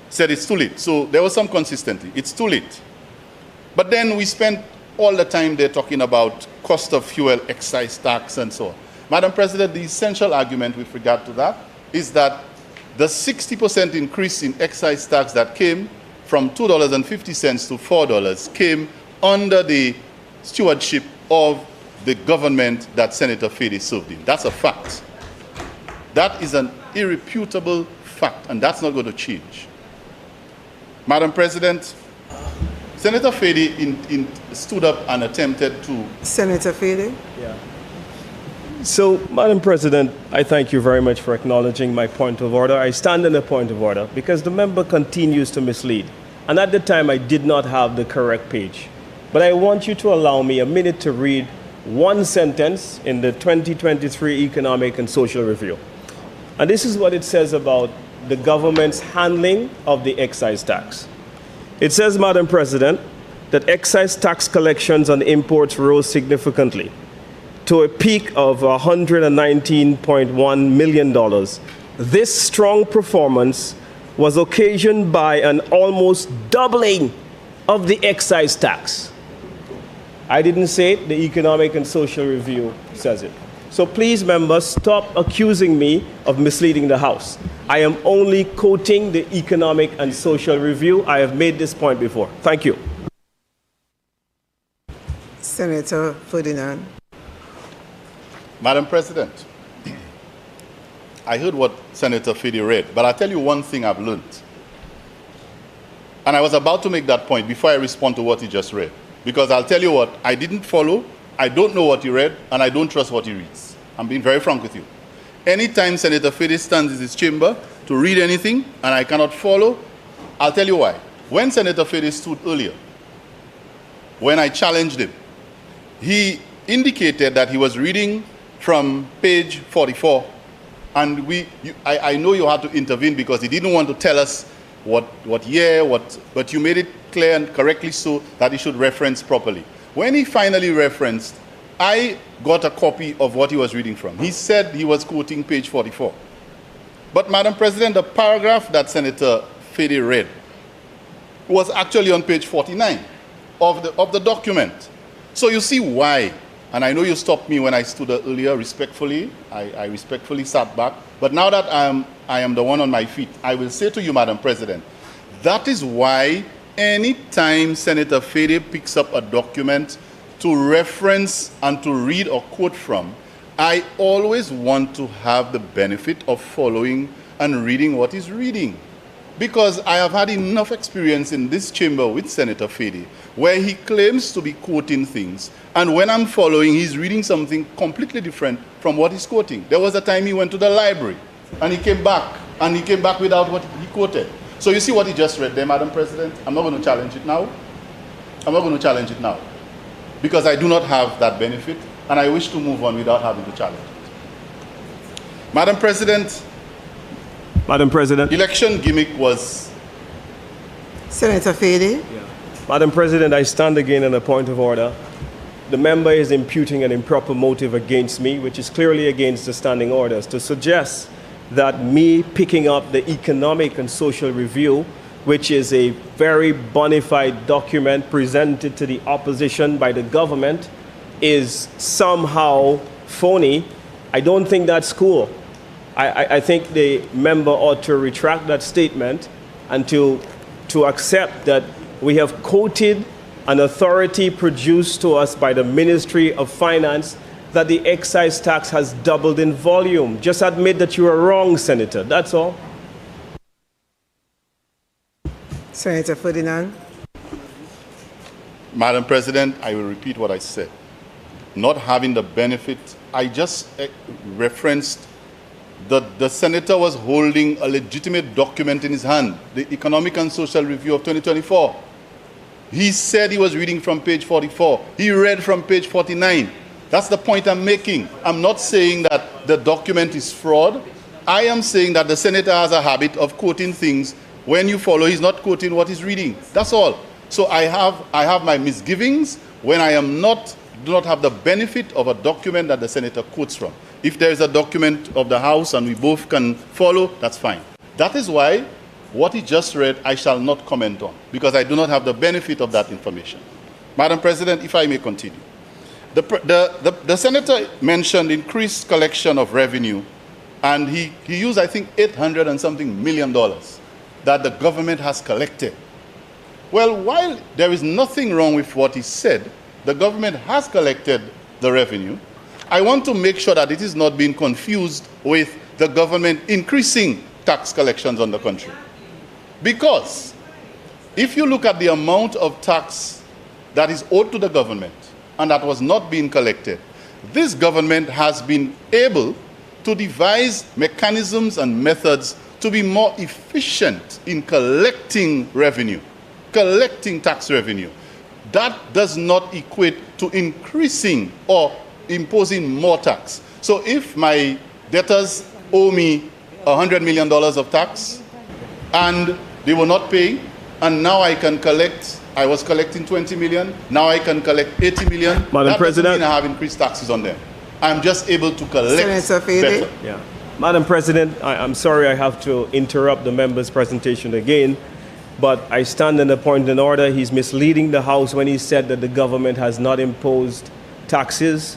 said it's too late. So there was some consistency. It's too late. But then we spent all the time there talking about cost of fuel, excise tax, and so on. Madam President, the essential argument with regard to that is that the 60% increase in excise tax that came from $2.50 to $4 came under the stewardship of the government that Senator Fede served in. That's a fact. That is an irrefutable fact, and that's not going to change. Madam President, Senator Fede stood up and attempted to... Senator Fede? Yeah. So, Madam President, I thank you very much for acknowledging my point of order. I stand in a point of order because the member continues to mislead. And at the time, I did not have the correct page. But I want you to allow me a minute to read one sentence in the 2023 Economic and Social Review. And this is what it says about the government's handling of the excise tax. It says, Madam President, that excise tax collections on imports rose significantly to a peak of $119.1 million. This strong performance was occasioned by an almost doubling of the excise tax. I didn't say it, the Economic and Social Review says it. So please, members, stop accusing me of misleading the House. I am only quoting the Economic and Social Review. I have made this point before. Thank you. Senator Ferdinand. Madam President, I heard what Senator Fede read, but I'll tell you one thing I've learned. And I was about to make that point before I respond to what he just read. Because I'll tell you what, I didn't follow, I don't know what he read, and I don't trust what he reads. I'm being very frank with you. Anytime Senator Fede stands in his chamber to read anything, and I cannot follow, I'll tell you why. When Senator Fede stood earlier, when I challenged him, he indicated that he was reading from page 44, and I know you had to intervene because he didn't want to tell us what year, but you made it clear and correctly so that he should reference properly. When he finally referenced, I got a copy of what he was reading from. He said he was quoting page 44. But, Madam President, the paragraph that Senator Fede read was actually on page 49 of the document. So you see why. And I know you stopped me when I stood earlier respectfully. I respectfully sat back. But now that I am the one on my feet, I will say to you, Madam President, that is why any time Senator Fede picks up a document to reference and to read or quote from, I always want to have the benefit of following and reading what he's reading. Because I have had enough experience in this chamber with Senator Fede, where he claims to be quoting things, and when I'm following, he's reading something completely different from what he's quoting. There was a time he went to the library, and he came back without what he quoted. So you see what he just read there, Madam President? I'm not going to challenge it now. I'm not going to challenge it now. because I do not have that benefit, and I wish to move on without having to challenge it. Madam President, election gimmick was... Senator Fede. Madam President, I stand again on a point of order. The member is imputing an improper motive against me, which is clearly against the standing orders, to suggest that me picking up the Economic and Social Review, which is a very bona fide document presented to the opposition by the government, is somehow phony. I don't think that's cool. I think the member ought to retract that statement and to accept that we have quoted an authority produced to us by the Ministry of Finance that the excise tax has doubled in volume. Just admit that you are wrong, Senator. That's all. Senator Ferdinand. Madam President, I will repeat what I said. Not having the benefit, I just referenced that the senator was holding a legitimate document in his hand, the Economic and Social Review of 2024. He said he was reading from page 44. He read from page 49. That's the point I'm making. I'm not saying that the document is fraud. I am saying that the senator has a habit of quoting things. When you follow, he's not quoting what he's reading. That's all. So I have my misgivings when I do not have the benefit of a document that the senator quotes from. If there is a document of the House and we both can follow, that's fine. That is why what he just read, I shall not comment on, because I do not have the benefit of that information. Madam President, if I may continue. The senator mentioned increased collection of revenue, and he used, I think, $800 and something million that the government has collected. Well, while there is nothing wrong with what he said, the government has collected the revenue. I want to make sure that it is not being confused with the government increasing tax collections on the country. Because if you look at the amount of tax that is owed to the government and that was not being collected, this government has been able to devise mechanisms and methods to be more efficient in collecting revenue, collecting tax revenue. That does not equate to increasing or imposing more tax. So if my debtors owe me $100 million of tax and they were not paying, and now I can collect, I was collecting 20 million, now I can collect 80 million. Madam that President, doesn't mean I have increased taxes on them. I'm just able to collect better. Yeah. Madam President, I'm sorry I have to interrupt the member's presentation again, but I stand on the point in order. He's misleading the House when he said that the government has not imposed taxes,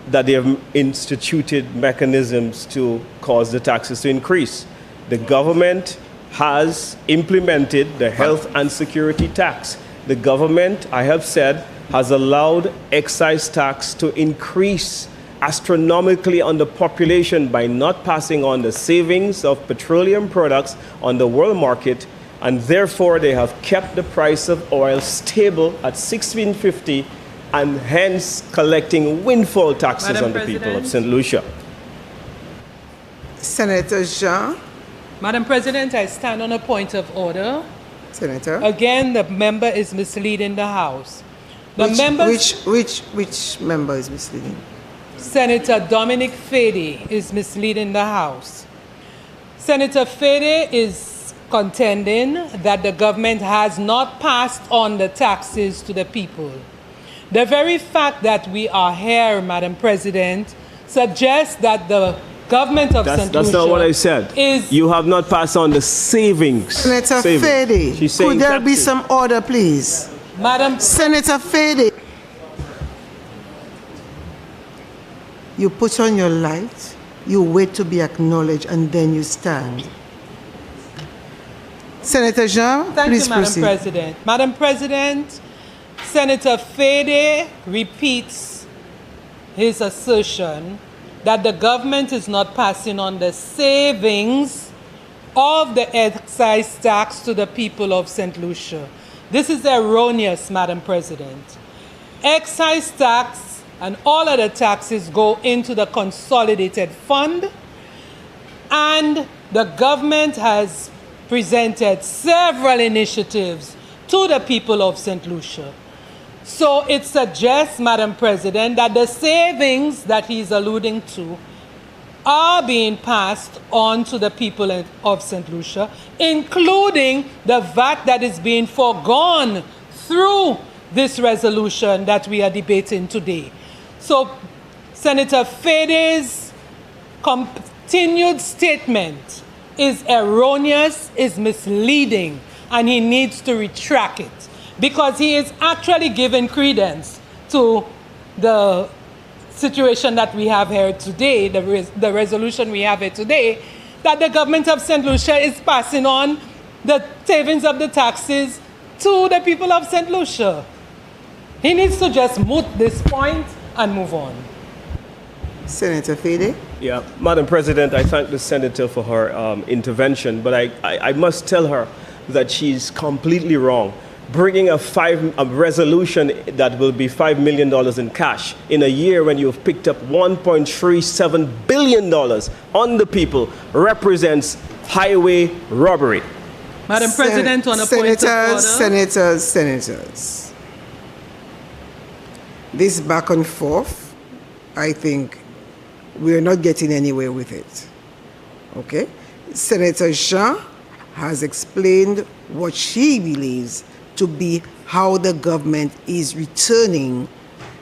that they have instituted mechanisms to cause the taxes to increase. The government has implemented the health and security tax. The government, I have said, has allowed excise tax to increase astronomically on the population by not passing on the savings of petroleum products on the world market, and therefore they have kept the price of oil stable at $16.50 and hence collecting windfall taxes Madam on the President. people of St. Lucia. Senator Jean. Madam President, I stand on a point of order. Senator. Again, the member is misleading the House. Which member is misleading? Senator Dominic Fede is misleading the House. Senator Fede is contending that the government has not passed on the taxes to the people. The very fact that we are here, Madam President, suggests that the government of St. Lucia... That's not what I said. You have not passed on the savings. Senator Fede, could there be some order, please? Madam... Senator Fede. You put on your light, you wait to be acknowledged, and then you stand. Senator Jean, please proceed. Madam President. Madam President, Senator Fede repeats his assertion that the government is not passing on the savings of the excise tax to the people of St. Lucia. This is erroneous, Madam President. Excise tax and all other taxes go into the consolidated fund, and the government has presented several initiatives to the people of St. Lucia. So it suggests, Madam President, that the savings that he's alluding to are being passed on to the people of St. Lucia, including the VAT that is being foregone through this resolution that we are debating today. So Senator Fede's continued statement is erroneous, is misleading, and he needs to retract it, because he is actually giving credence to the situation that we have here today, the resolution we have here today, that the government of St. Lucia is passing on the savings of the taxes to the people of St. Lucia. He needs to just moot this point and move on. Senator Fede. Yeah, Madam President, I thank the senator for her intervention, but I must tell her that she's completely wrong. Bringing a resolution that will be $5 million in cash in a year when you've picked up $1.37 billion on the people represents highway robbery. Madam President, on a point of order. Senators. This back and forth, I think we're not getting anywhere with it. Okay? Senator Jean has explained what she believes to be how the government is returning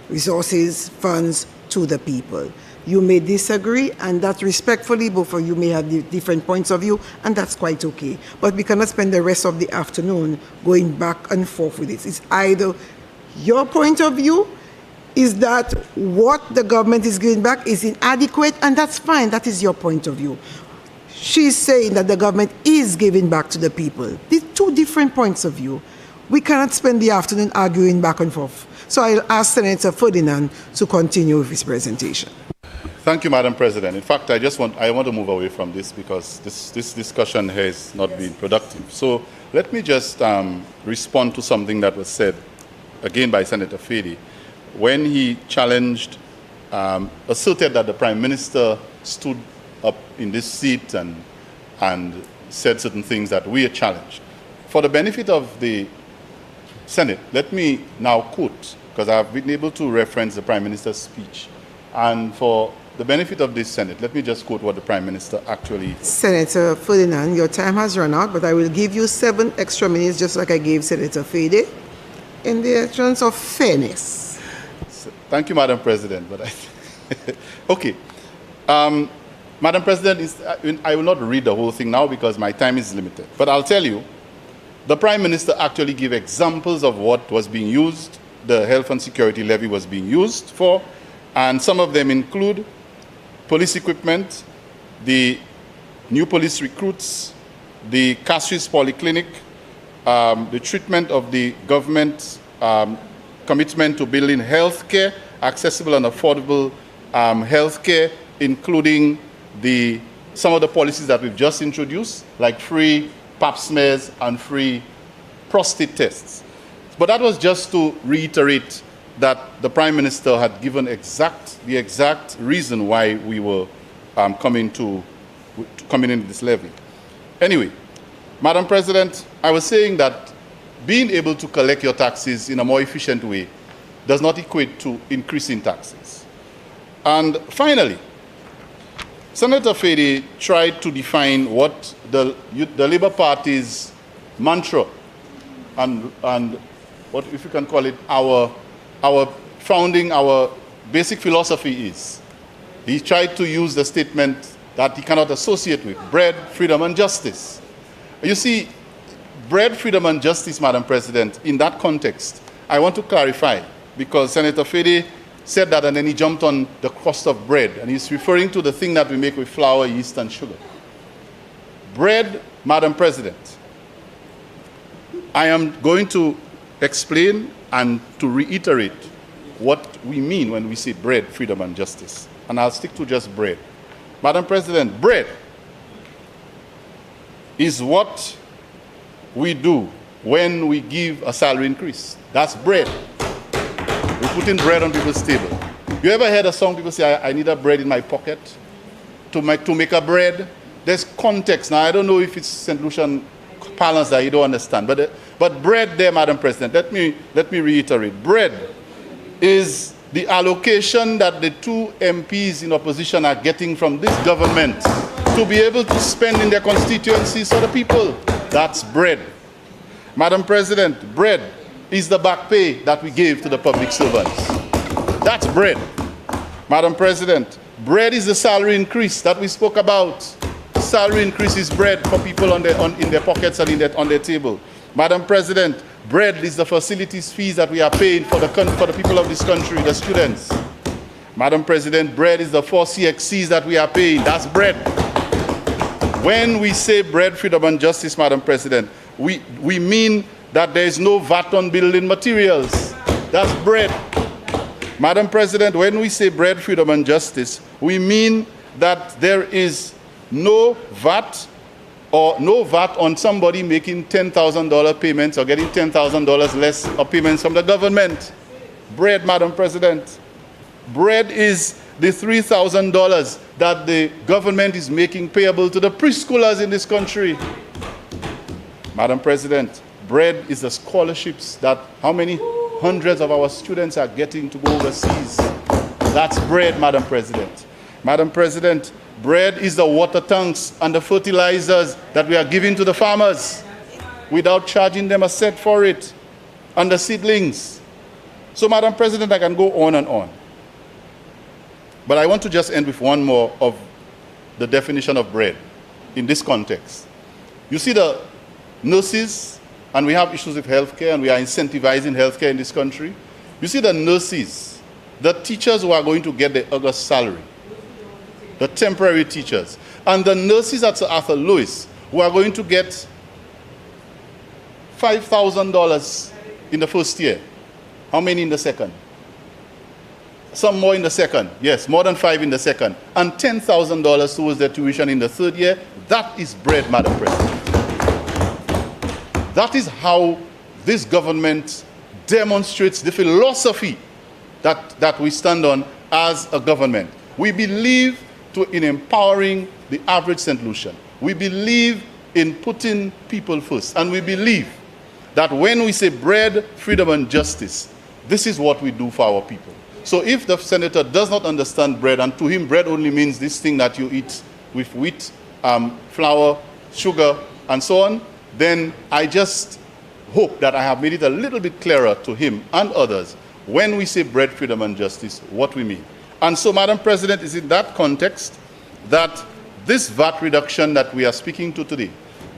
resources, funds to the people. You may disagree, and that respectfully, both of you may have different points of view, and that's quite okay. But we cannot spend the rest of the afternoon going back and forth with this. It's either your point of view is that what the government is giving back is inadequate, and that's fine. That is your point of view. She's saying that the government is giving back to the people. These two different points of view. We cannot spend the afternoon arguing back and forth. So I'll ask Senator Ferdinand to continue with his presentation. Thank you, Madam President. In fact, I want to move away from this because this discussion has not been productive. So let me just respond to something that was said, again, by Senator Fede, when he challenged, asserted that the Prime Minister stood up in this seat and said certain things that we are challenged. For the benefit of the Senate, let me now quote, because I've been able to reference the Prime Minister's speech. And for the benefit of this Senate, let me just quote what the Prime Minister actually... Senator Ferdinand, your time has run out, but I will give you 7 extra minutes, just like I gave Senator Fede, in the terms of fairness. Thank you, Madam President. But okay. Madam President, I will not read the whole thing now because my time is limited. But I'll tell you, the Prime Minister actually gave examples of what was being used, the health and security levy was being used for, and some of them include police equipment, the new police recruits, the Castries Polyclinic, the treatment of the government commitment to building health care, accessible and affordable health care, including some of the policies that we've just introduced, like free pap smears and free prostate tests. But that was just to reiterate that the Prime Minister had given the exact reason why we were coming in this levy. Anyway, Madam President, I was saying that being able to collect your taxes in a more efficient way does not equate to increasing taxes. And finally, Senator Fede tried to define what the Labour Party's mantra and what, if you can call it, our founding, our basic philosophy is. He tried to use the statement that he cannot associate with bread, freedom, and justice. You see, bread, freedom, and justice, Madam President, in that context, I want to clarify, because Senator Fede said that and then he jumped on the cost of bread, and he's referring to the thing that we make with flour, yeast, and sugar. Bread, Madam President, I am going to explain and to reiterate what we mean when we say bread, freedom, and justice. And I'll stick to just bread. Madam President, bread is what we do when we give a salary increase. That's bread. We're putting bread on people's table. You ever heard a song people say, I need a bread in my pocket to make a bread? There's context. Now, I don't know if it's St. Lucian parlance that you don't understand, but But bread there, Madam President, let me reiterate. Bread is the allocation that the two MPs in opposition are getting from this government to be able to spend in their constituencies for the people. That's bread. Madam President, bread is the back pay that we gave to the public servants. That's bread. Madam President, bread is the salary increase that we spoke about. Salary increase is bread for people in their pockets and on their table. Madam President, bread is the facilities fees that we are paying for the people of this country, the students. Madam President, bread is the 4 CXCs that we are paying. That's bread. When we say bread, freedom, and justice, Madam President, we mean that there is no VAT on building materials. That's bread. Madam President, when we say bread, freedom, and justice, we mean that there is no VAT or no VAT on somebody making $10,000 payments or getting $10,000 less of payments from the government. Bread, Madam President. Bread is the $3,000 that the government is making payable to the preschoolers in this country. Madam President, bread is the scholarships that how many hundreds of our students are getting to go overseas. That's bread, Madam President. Madam President, bread is the water tanks and the fertilizers that we are giving to the farmers without charging them a cent for it, and the seedlings. So, Madam President, I can go on and on. But I want to just end with one more of the definition of bread in this context. You see the nurses, and we have issues with healthcare, and we are incentivizing healthcare in this country. You see the nurses, the teachers who are going to get the August salary, the temporary teachers, and the nurses at Sir Arthur Lewis who are going to get $5,000 in the first year. How many in the second? Some more in the second. Yes, more than 5 in the second. And $10,000 towards their tuition in the third year. That is bread, Madam President. That is how this government demonstrates the philosophy that we stand on as a government. We believe in empowering the average St. Lucian. We believe in putting people first. And we believe that when we say bread, freedom, and justice, this is what we do for our people. So if the senator does not understand bread, and to him bread only means this thing that you eat with wheat, flour, sugar, and so on, then I just hope that I have made it a little bit clearer to him and others when we say bread, freedom, and justice, what we mean. And so, Madam President, it's in that context that this VAT reduction that we are speaking to today,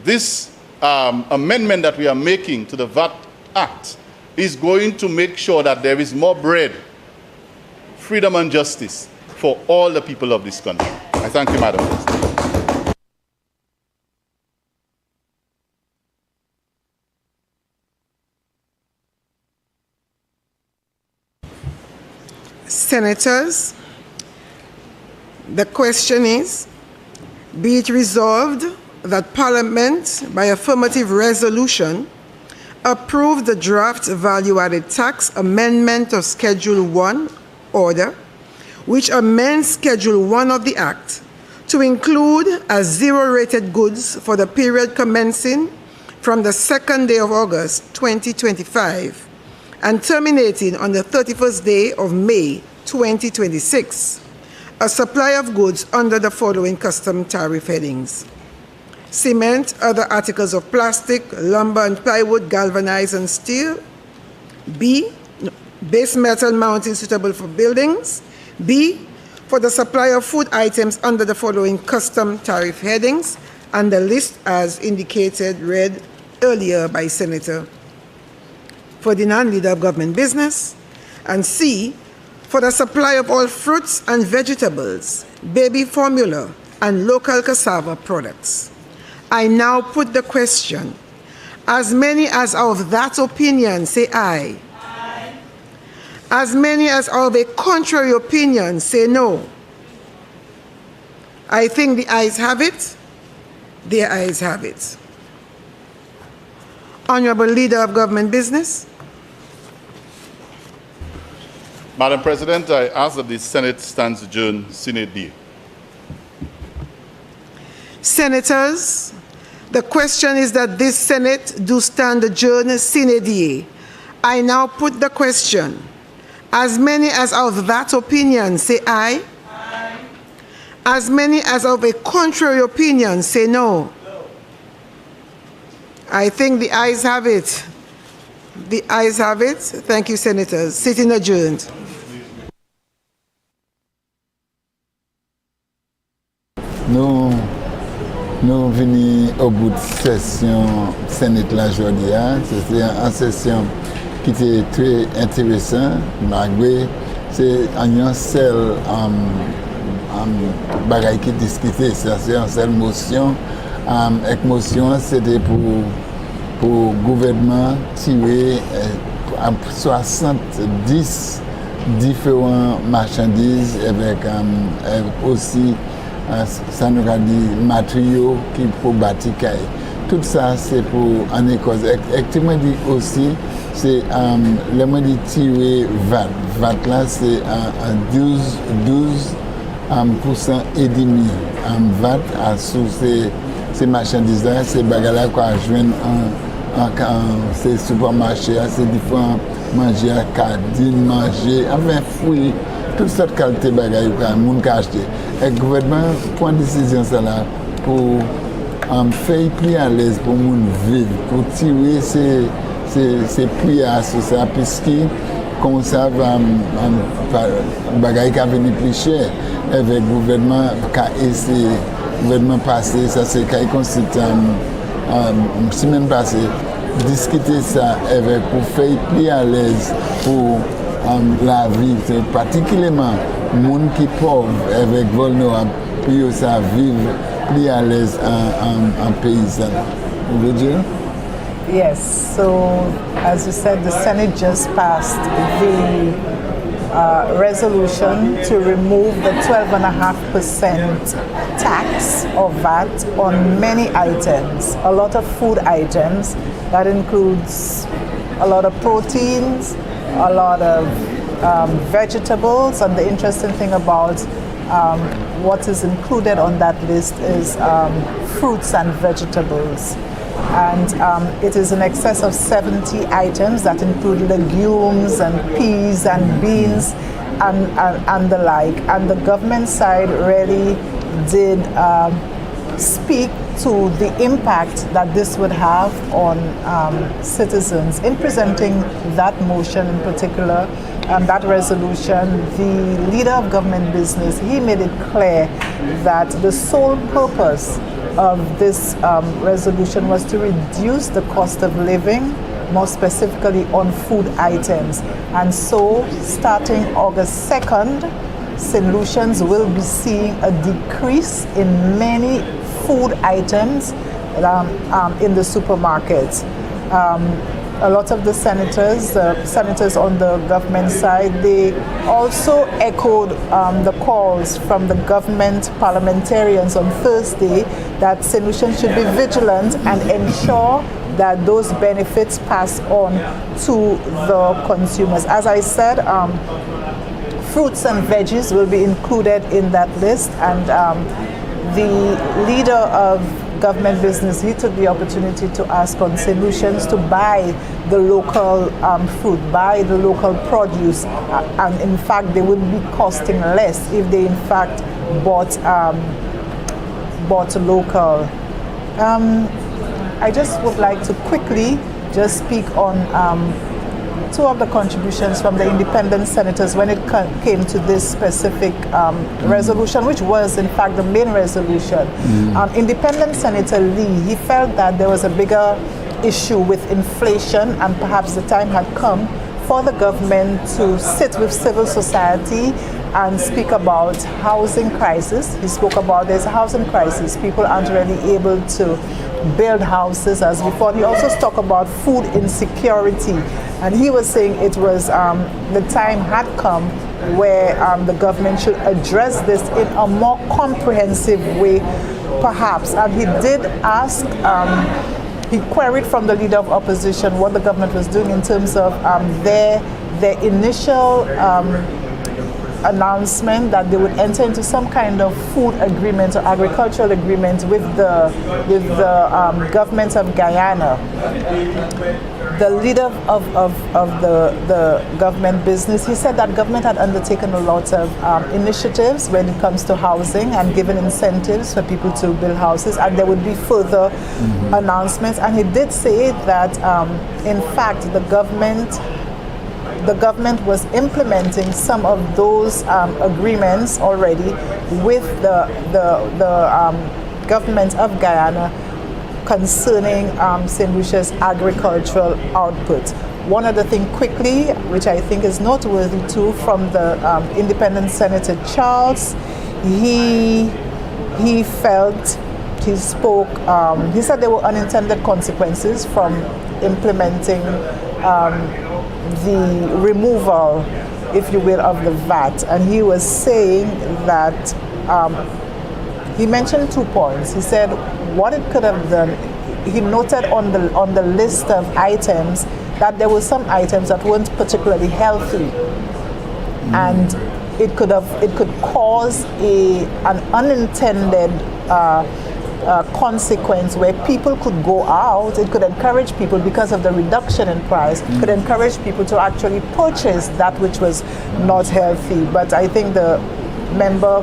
this amendment that we are making to the VAT Act, is going to make sure that there is more bread, freedom, and justice for all the people of this country. I thank you, Madam President. Senators, the question is, be it resolved that Parliament, by affirmative resolution, approve the draft value-added tax amendment of Schedule 1 order, which amends Schedule 1 of the Act to include as zero-rated goods for the period commencing from the 2nd day of August 2025 and terminating on the 31st day of May 2026, a supply of goods under the following custom tariff headings: cement, other articles of plastic, lumber and plywood, galvanized and steel. B, base metal mounting suitable for buildings. B, for the supply of food items under the following custom tariff headings, and the list as indicated, read earlier by Senator Ferdinand, Leader of Government Business. And C, for the supply of all fruits and vegetables, baby formula, and local cassava products. I now put the question. As many as are of that opinion, say aye. Aye. As many as are of a contrary opinion, say no. I think the ayes have it. The ayes have it. Honorable Leader of Government Business. Madam President, I ask that the Senate stands adjourned sine die. Senators, The question is that this Senate do stand adjourned sine die. I now put the question. As many as are of that opinion, say aye. Aye. As many as are of a contrary opinion, say no. I think the ayes have it. The ayes have it. Thank you, Senators. Sitting adjourned. Nous venons au bout de la session Sénat la aujourd'hui. C'était une session qui était très intéressante. Malgré c'est un seul bagaille qui discutait, c'est une seule motion. Avec motion, c'était pour le gouvernement tirer 70 différentes marchandises avec aussi ça nous a dit matériaux qui pour bâtir. Tout ça c'est pour en école. Effectivement dit aussi c'est le mot dit tirer VAT. VAT là c'est un 12% et demi VAT sur ces marchandises là, ces bagages là qu'on joint en ces supermarchés, ces différents manger à cardine, manger, enfin fruits, toutes sortes de qualités de bagages que les gens acheter. Et le gouvernement prend une décision ça là pour faire plus à l'aise pour les gens vivre, pour tirer ces prix à ça, puisque comme ça va bagages qui venir plus cher avec le gouvernement qui a essayé. Le gouvernement passé, ça c'est qu'il consiste semaine passée, discuter ça avec pour faire plus à l'aise pour la vie, particulièrement les gens qui sont pauvres avec vulnérables, puis ça vivre plus à l'aise en paysan. Vous voulez dire? Yes, so as you said, the Senate just passed the resolution to remove the 12.5% tax or VAT on many items, a lot of food items. That includes a lot of proteins, a lot of vegetables, and the interesting thing about what is included on that list is fruits and vegetables. And it is in excess of 70 items that include legumes and peas and beans and the like. And the government side really did speak to the impact that this would have on citizens. In presenting that motion in particular, that resolution, the leader of government business, he made it clear that the sole purpose of this resolution was to reduce the cost of living, more specifically on food items. And so, starting August 2nd, St. Lucians will be seeing a decrease in many food items in the supermarkets. A lot of the senators on the government side, they also echoed the calls from the government parliamentarians on Thursday that St. Lucians should be vigilant and ensure that those benefits pass on to the consumers. As I said, fruits and veggies will be included in that list, and the leader of government business, he took the opportunity to ask on St. Lucians to buy the local fruit, buy the local produce, and in fact they would be costing less if they in fact bought local. I just would like to quickly just speak on two of the contributions from the independent senators when it came to this specific resolution, which was in fact the main resolution. Independent Senator Lee, he felt that there was a bigger issue with inflation, and perhaps the time had come for the government to sit with civil society and speak about housing crisis. He spoke about there's a housing crisis. People aren't really able to build houses as before. He also talked about food insecurity, and he was saying it was the time had come where the government should address this in a more comprehensive way, perhaps. And he did ask, he queried from the leader of opposition what the government was doing in terms of their initial announcement that they would enter into some kind of food agreement or agricultural agreement with the government of Guyana. The leader of the government business, he said that government had undertaken a lot of initiatives when it comes to housing and given incentives for people to build houses, and there would be further announcements. And he did say that, in fact, the government was implementing some of those agreements already with the government of Guyana concerning St. Lucia's agricultural output. One other thing quickly, which I think is noteworthy too, from the independent Senator Charles, he spoke, he said there were unintended consequences from implementing the removal, if you will, of the VAT. And he was saying that he mentioned 2 points. He said what it could have done, he noted on the list of items that there were some items that weren't particularly healthy, and it could cause an unintended consequence where people could go out. It could encourage people, because of the reduction in price, could encourage people to actually purchase that which was not healthy. But I think the member,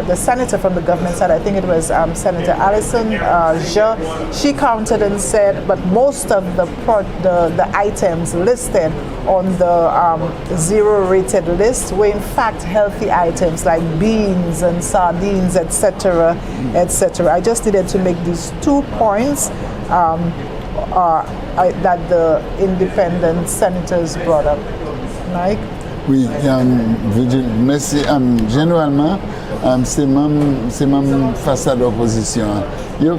the senator from the government side, I think it was Senator Alison she counted and said, but most of the items listed on the zero-rated list were in fact healthy items like beans and sardines, etc., etc. I just needed to make these 2 points that the independent senators brought up. Mike? Oui, merci. Généralement, c'est même face à l'opposition. Yo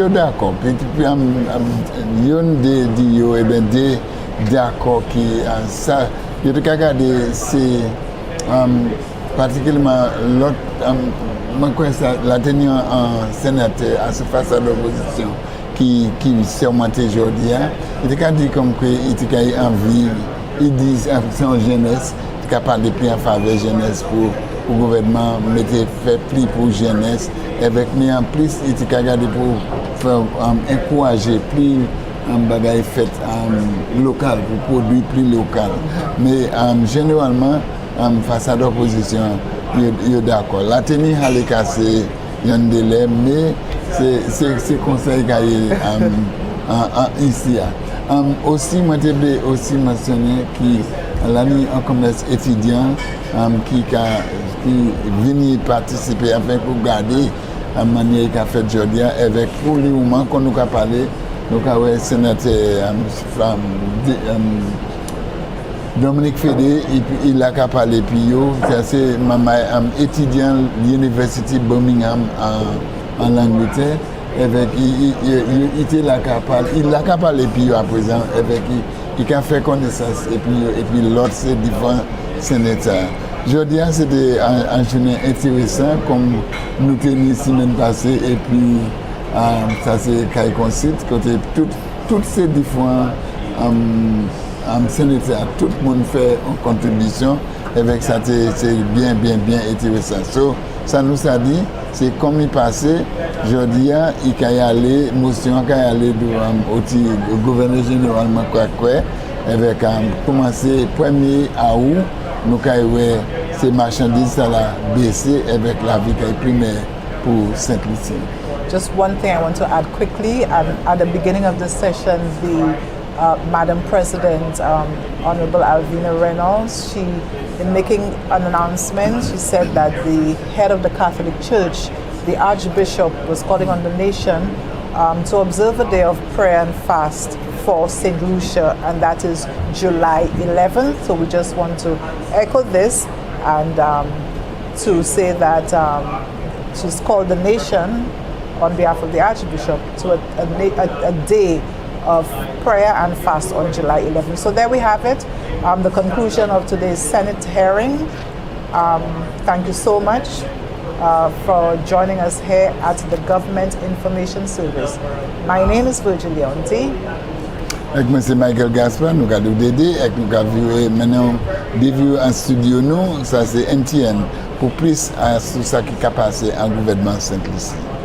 d'accord. Puis yon de d'accord qui ça. Yo te regarder c'est particulièrement l'autre. Moi quoi ça la tenue en sénateur à ce face à l'opposition qui surmonte aujourd'hui. Il te dit comme que il a envie. Ils disent en jeunesse, capable de prendre en faveur jeunesse pour le gouvernement mettre fait prix pour jeunesse. Avec mais en plus, il est capable pour faire encourager plus un bagage fait local pour produire plus local. Mais généralement, face à l'opposition, il est d'accord. La tenue à l'écassé, il y a un délai, mais c'est conseil qu'il y a ici. Aussi, moi, je voulais aussi mentionner que l'année en commerce étudiant qui vient participer afin pour garder la manière qu'a fait aujourd'hui avec pour le moment qu'on nous a parlé, nous avons le sénateur Dominique Fédé, il a parlé puis c'est étudiant de l'université Birmingham en Angleterre. Avec il a parlé puis à présent avec il a fait connaissance et puis l'autre c'est différents sénateurs. Aujourd'hui c'était un journée intéressant comme nous tenions semaine passée et puis ça c'est Kai Concite côté toutes ces différents sénateurs, tout le monde fait une contribution avec ça c'est bien intéressant. So, ça nous a dit c'est comme il passait aujourd'hui il y a aller motion qui a aller au gouverneur général quoi avec commencer 1er août nous avons ces marchandises ça la baissé avec la vie primaire pour Saint-Lucie. Just one thing I want to add quickly, at the beginning of the session, Madam President, Honorable Alvina Reynolds, in making an announcement, she said that the head of the Catholic Church, the Archbishop, was calling on the nation to observe a day of prayer and fast for St. Lucia, and that is July 11th. So we just want to echo this and to say that she's called the nation on behalf of the Archbishop to a day of prayer and fast on July 11th. So there we have it, the conclusion of today's Senate hearing. Thank you so much for joining us here at the Government Information Service. My name is Virgil Leonti. Avec M. Michael Gaspard, nous avons d'aider, et nous avons maintenant des vues en studio, nous, ça c'est MTN, pour plus à tout ça qui est passé en gouvernement Saint-Lucie.